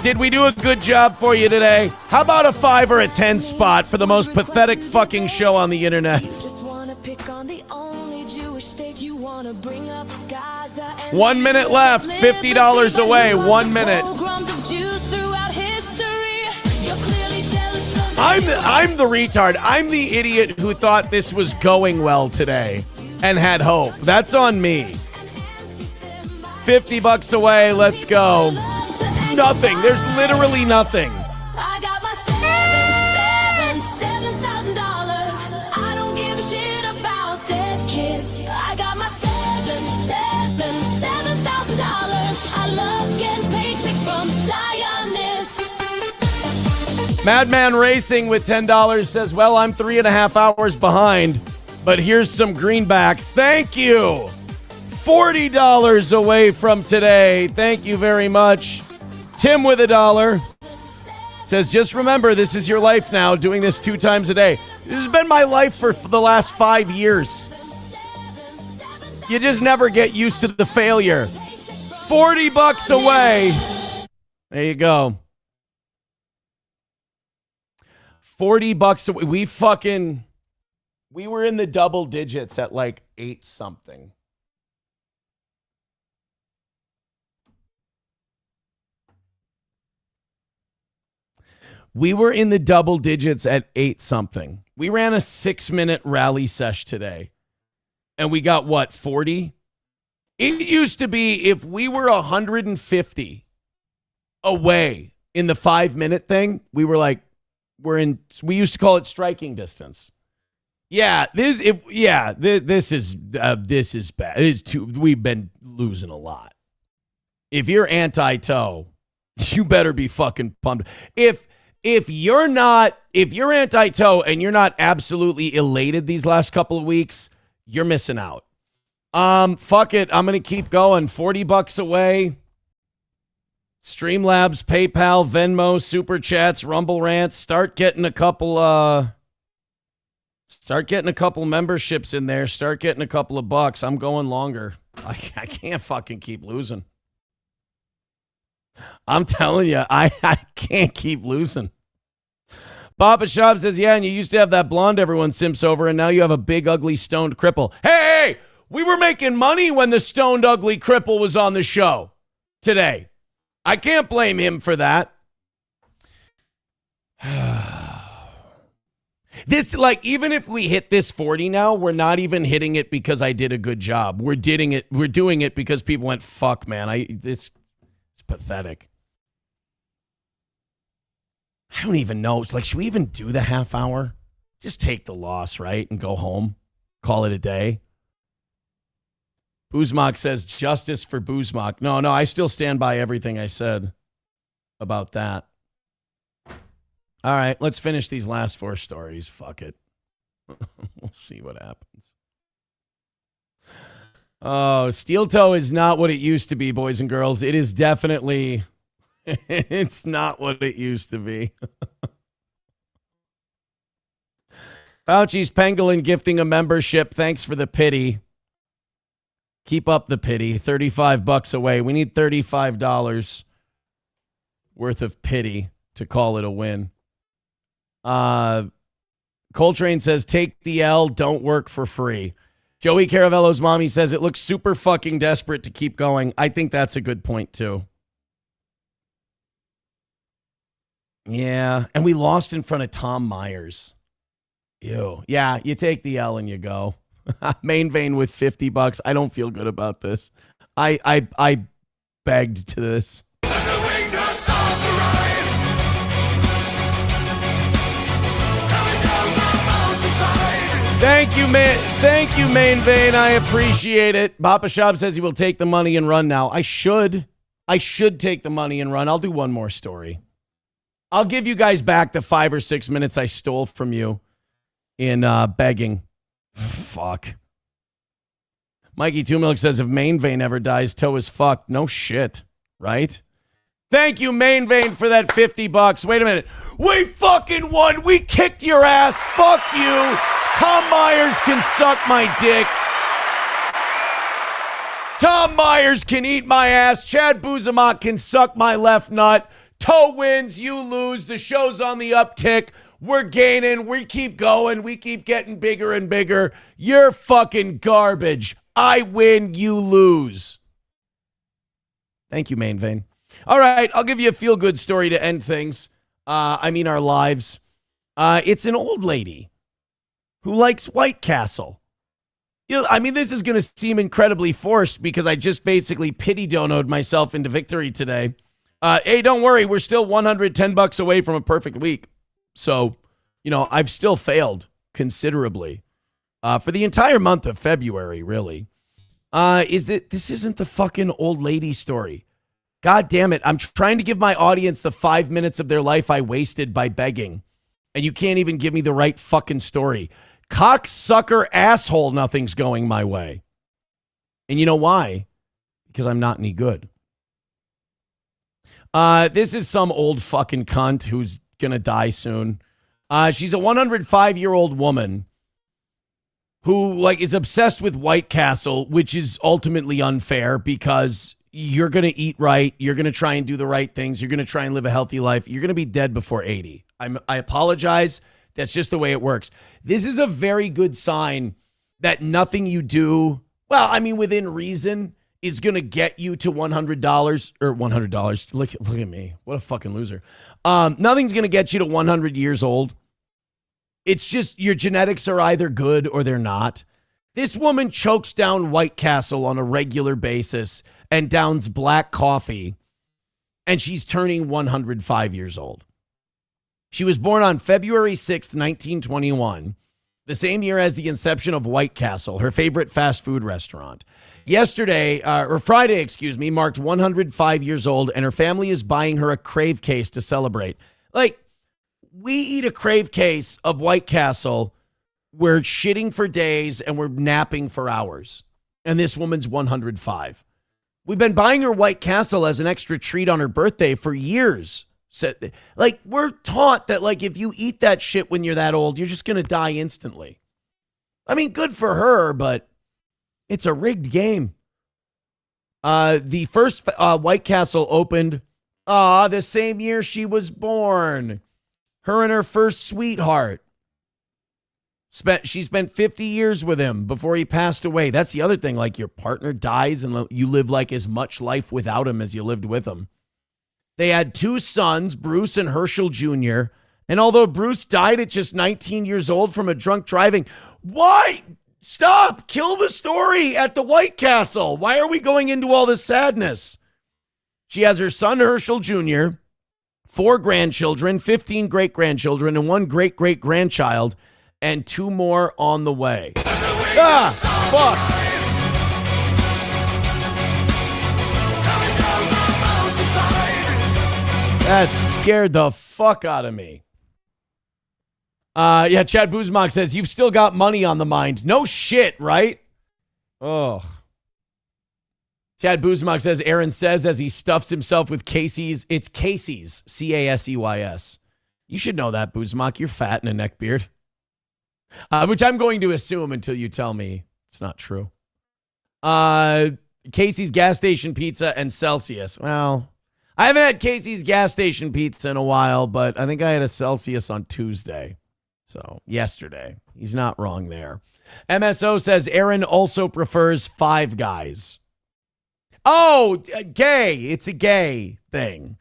Did we do a good job for you today? How about a 5 or a 10 spot for the most pathetic fucking show on the internet? 1 minute left. $50 away. 1 minute. I'm the retard. I'm the idiot who thought this was going well today and had hope. That's on me. $50 away. Let's go. Nothing. There's literally nothing. I got my $7,000. I don't give a shit about dead kids. I got my $7,000. I love getting paychecks from Zionists. Madman Racing with $10 says, well, I'm 3.5 hours behind, but here's some greenbacks. Thank you. $40 away from today. Thank you very much. Tim with $1 says, just remember, this is your life now, doing this 2 times a day. This has been my life for the last 5 years. You just never get used to the failure. $40 away. There you go. $40. We were in the double digits at like 8 something. We were in the double digits at 8 something. We ran a 6-minute rally sesh today. And we got what, 40? It used to be if we were 150 away in the 5-minute thing, we were like, we used to call it striking distance. Yeah, this is bad. We've been losing a lot. If you're anti-toe, you better be fucking pumped. If you're anti-toe and you're not absolutely elated these last couple of weeks, you're missing out. Fuck it. I'm going to keep going. $40 away. Streamlabs, PayPal, Venmo, Super Chats, Rumble Rants. Start getting a couple memberships in there. Start getting a couple of bucks. I'm going longer. I can't fucking keep losing. I'm telling you, I can't keep losing. Papa Shop says, yeah, and you used to have that blonde everyone simps over, and now you have a big, ugly, stoned cripple. Hey, we were making money when the stoned, ugly cripple was on the show today. I can't blame him for that. This, like, even if we hit this 40 now, we're not even hitting it because I did a good job. We're doing it because people went, fuck, man, it's pathetic. I don't even know. It's like, should we even do the half hour? Just take the loss, right? And go home. Call it a day. Boozmock says, justice for Boozmock. No, I still stand by everything I said about that. All right, let's finish these last 4 stories. Fuck it. We'll see what happens. Oh, steel toe is not what it used to be, boys and girls. It is definitely... It's not what it used to be. Fauci's Pangolin gifting a membership. Thanks for the pity. Keep up the pity. $35 away. We need $35 worth of pity to call it a win. Coltrane says, take the L, don't work for free. Joey Caravello's mommy says, it looks super fucking desperate to keep going. I think that's a good point, too. Yeah, and we lost in front of Tom Myers. Ew. Yeah, you take the L and you go. Main vein with $50. I don't feel good about this. I begged to this. Thank you, man. Thank you, Main Vein. I appreciate it. Papa Shop says he will take the money and run now. I should take the money and run. I'll do one more story. I'll give you guys back the 5 or 6 minutes I stole from you in begging. Fuck. Mikey Two Milk says, if Main Vein ever dies, toe is fucked. No shit, right? Thank you, Main Vein, for that $50. Wait a minute. We fucking won. We kicked your ass. Fuck you. Tom Myers can suck my dick. Tom Myers can eat my ass. Chad Buzamac can suck my left nut. Toe wins, you lose. The show's on the uptick. We're gaining. We keep going. We keep getting bigger and bigger. You're fucking garbage. I win, you lose. Thank you, Main Vein. All right, I'll give you a feel-good story to end things. Our lives. It's an old lady who likes White Castle. This is going to seem incredibly forced because I just basically pity-donoed myself into victory today. Hey, don't worry. We're still $110 away from a perfect week. So, I've still failed considerably for the entire month of February, really. This isn't the fucking old lady story. God damn it. I'm trying to give my audience the 5 minutes of their life I wasted by begging. And you can't even give me the right fucking story. Cocksucker asshole, nothing's going my way. And you know why? Because I'm not any good. This is some old fucking cunt who's gonna die soon. She's a 105-year-old woman who is obsessed with White Castle, which is ultimately unfair because you're gonna eat right, you're gonna try and do the right things, you're gonna try and live a healthy life, you're gonna be dead before 80. I apologize. That's just the way it works. This is a very good sign that nothing you do, well, I mean, within reason, is going to get you to $100 or $100. Look at me. What a fucking loser. Nothing's going to get you to 100 years old. It's just your genetics are either good or they're not. This woman chokes down White Castle on a regular basis and downs black coffee, and she's turning 105 years old. She was born on February 6th, 1921, the same year as the inception of White Castle, her favorite fast food restaurant. Friday, marked 105 years old, and her family is buying her a Crave case to celebrate. Like, we eat a Crave case of White Castle, we're shitting for days, and we're napping for hours. And this woman's 105. We've been buying her White Castle as an extra treat on her birthday for years. So, like, we're taught that, like, if you eat that shit when you're that old, you're just going to die instantly. I mean, good for her, but it's a rigged game. The first White Castle opened the same year she was born. Her and her first sweetheart. She spent 50 years with him before he passed away. That's the other thing. Like, your partner dies and you live like as much life without him as you lived with him. They had 2 sons, Bruce and Herschel Jr. And although Bruce died at just 19 years old from a drunk driving, why? Stop! Kill the story at the White Castle. Why are we going into all this sadness? She has her son, Herschel Jr., 4 grandchildren, 15 great-grandchildren, and 1 great-great-grandchild, and 2 more on the way. Fuck! That scared the fuck out of me. Chad Buzmak says, you've still got money on the mind. No shit, right? Oh. Chad Buzmak says, Aaron says as he stuffs himself with Casey's. It's Casey's, Caseys. You should know that, Buzmak. You're fat and a neck beard. Which I'm going to assume until you tell me it's not true. Casey's Gas Station Pizza and Celsius. Well, I haven't had Casey's Gas Station Pizza in a while, but I think I had a Celsius on Tuesday. So, yesterday. He's not wrong there. MSO says Aaron also prefers Five Guys. Oh, gay. It's a gay thing.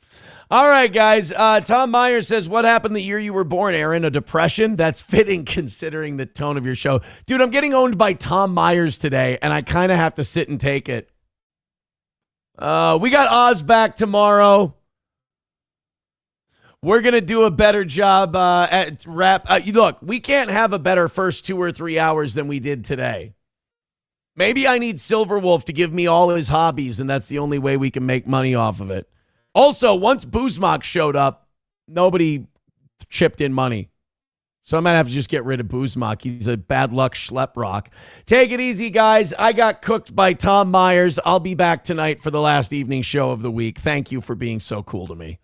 All right, guys. Tom Myers says, what happened the year you were born, Aaron? A depression? That's fitting considering the tone of your show. Dude, I'm getting owned by Tom Myers today, and I kind of have to sit and take it. We got Oz back tomorrow. We're going to do a better job at rap. Look, we can't have a better first 2 or 3 hours than we did today. Maybe I need Silverwolf to give me all his hobbies, and that's the only way we can make money off of it. Also, once Buzmak showed up, nobody chipped in money. So I might have to just get rid of Buzmak. He's a bad luck schlep rock. Take it easy, guys. I got cooked by Tom Myers. I'll be back tonight for the last evening show of the week. Thank you for being so cool to me.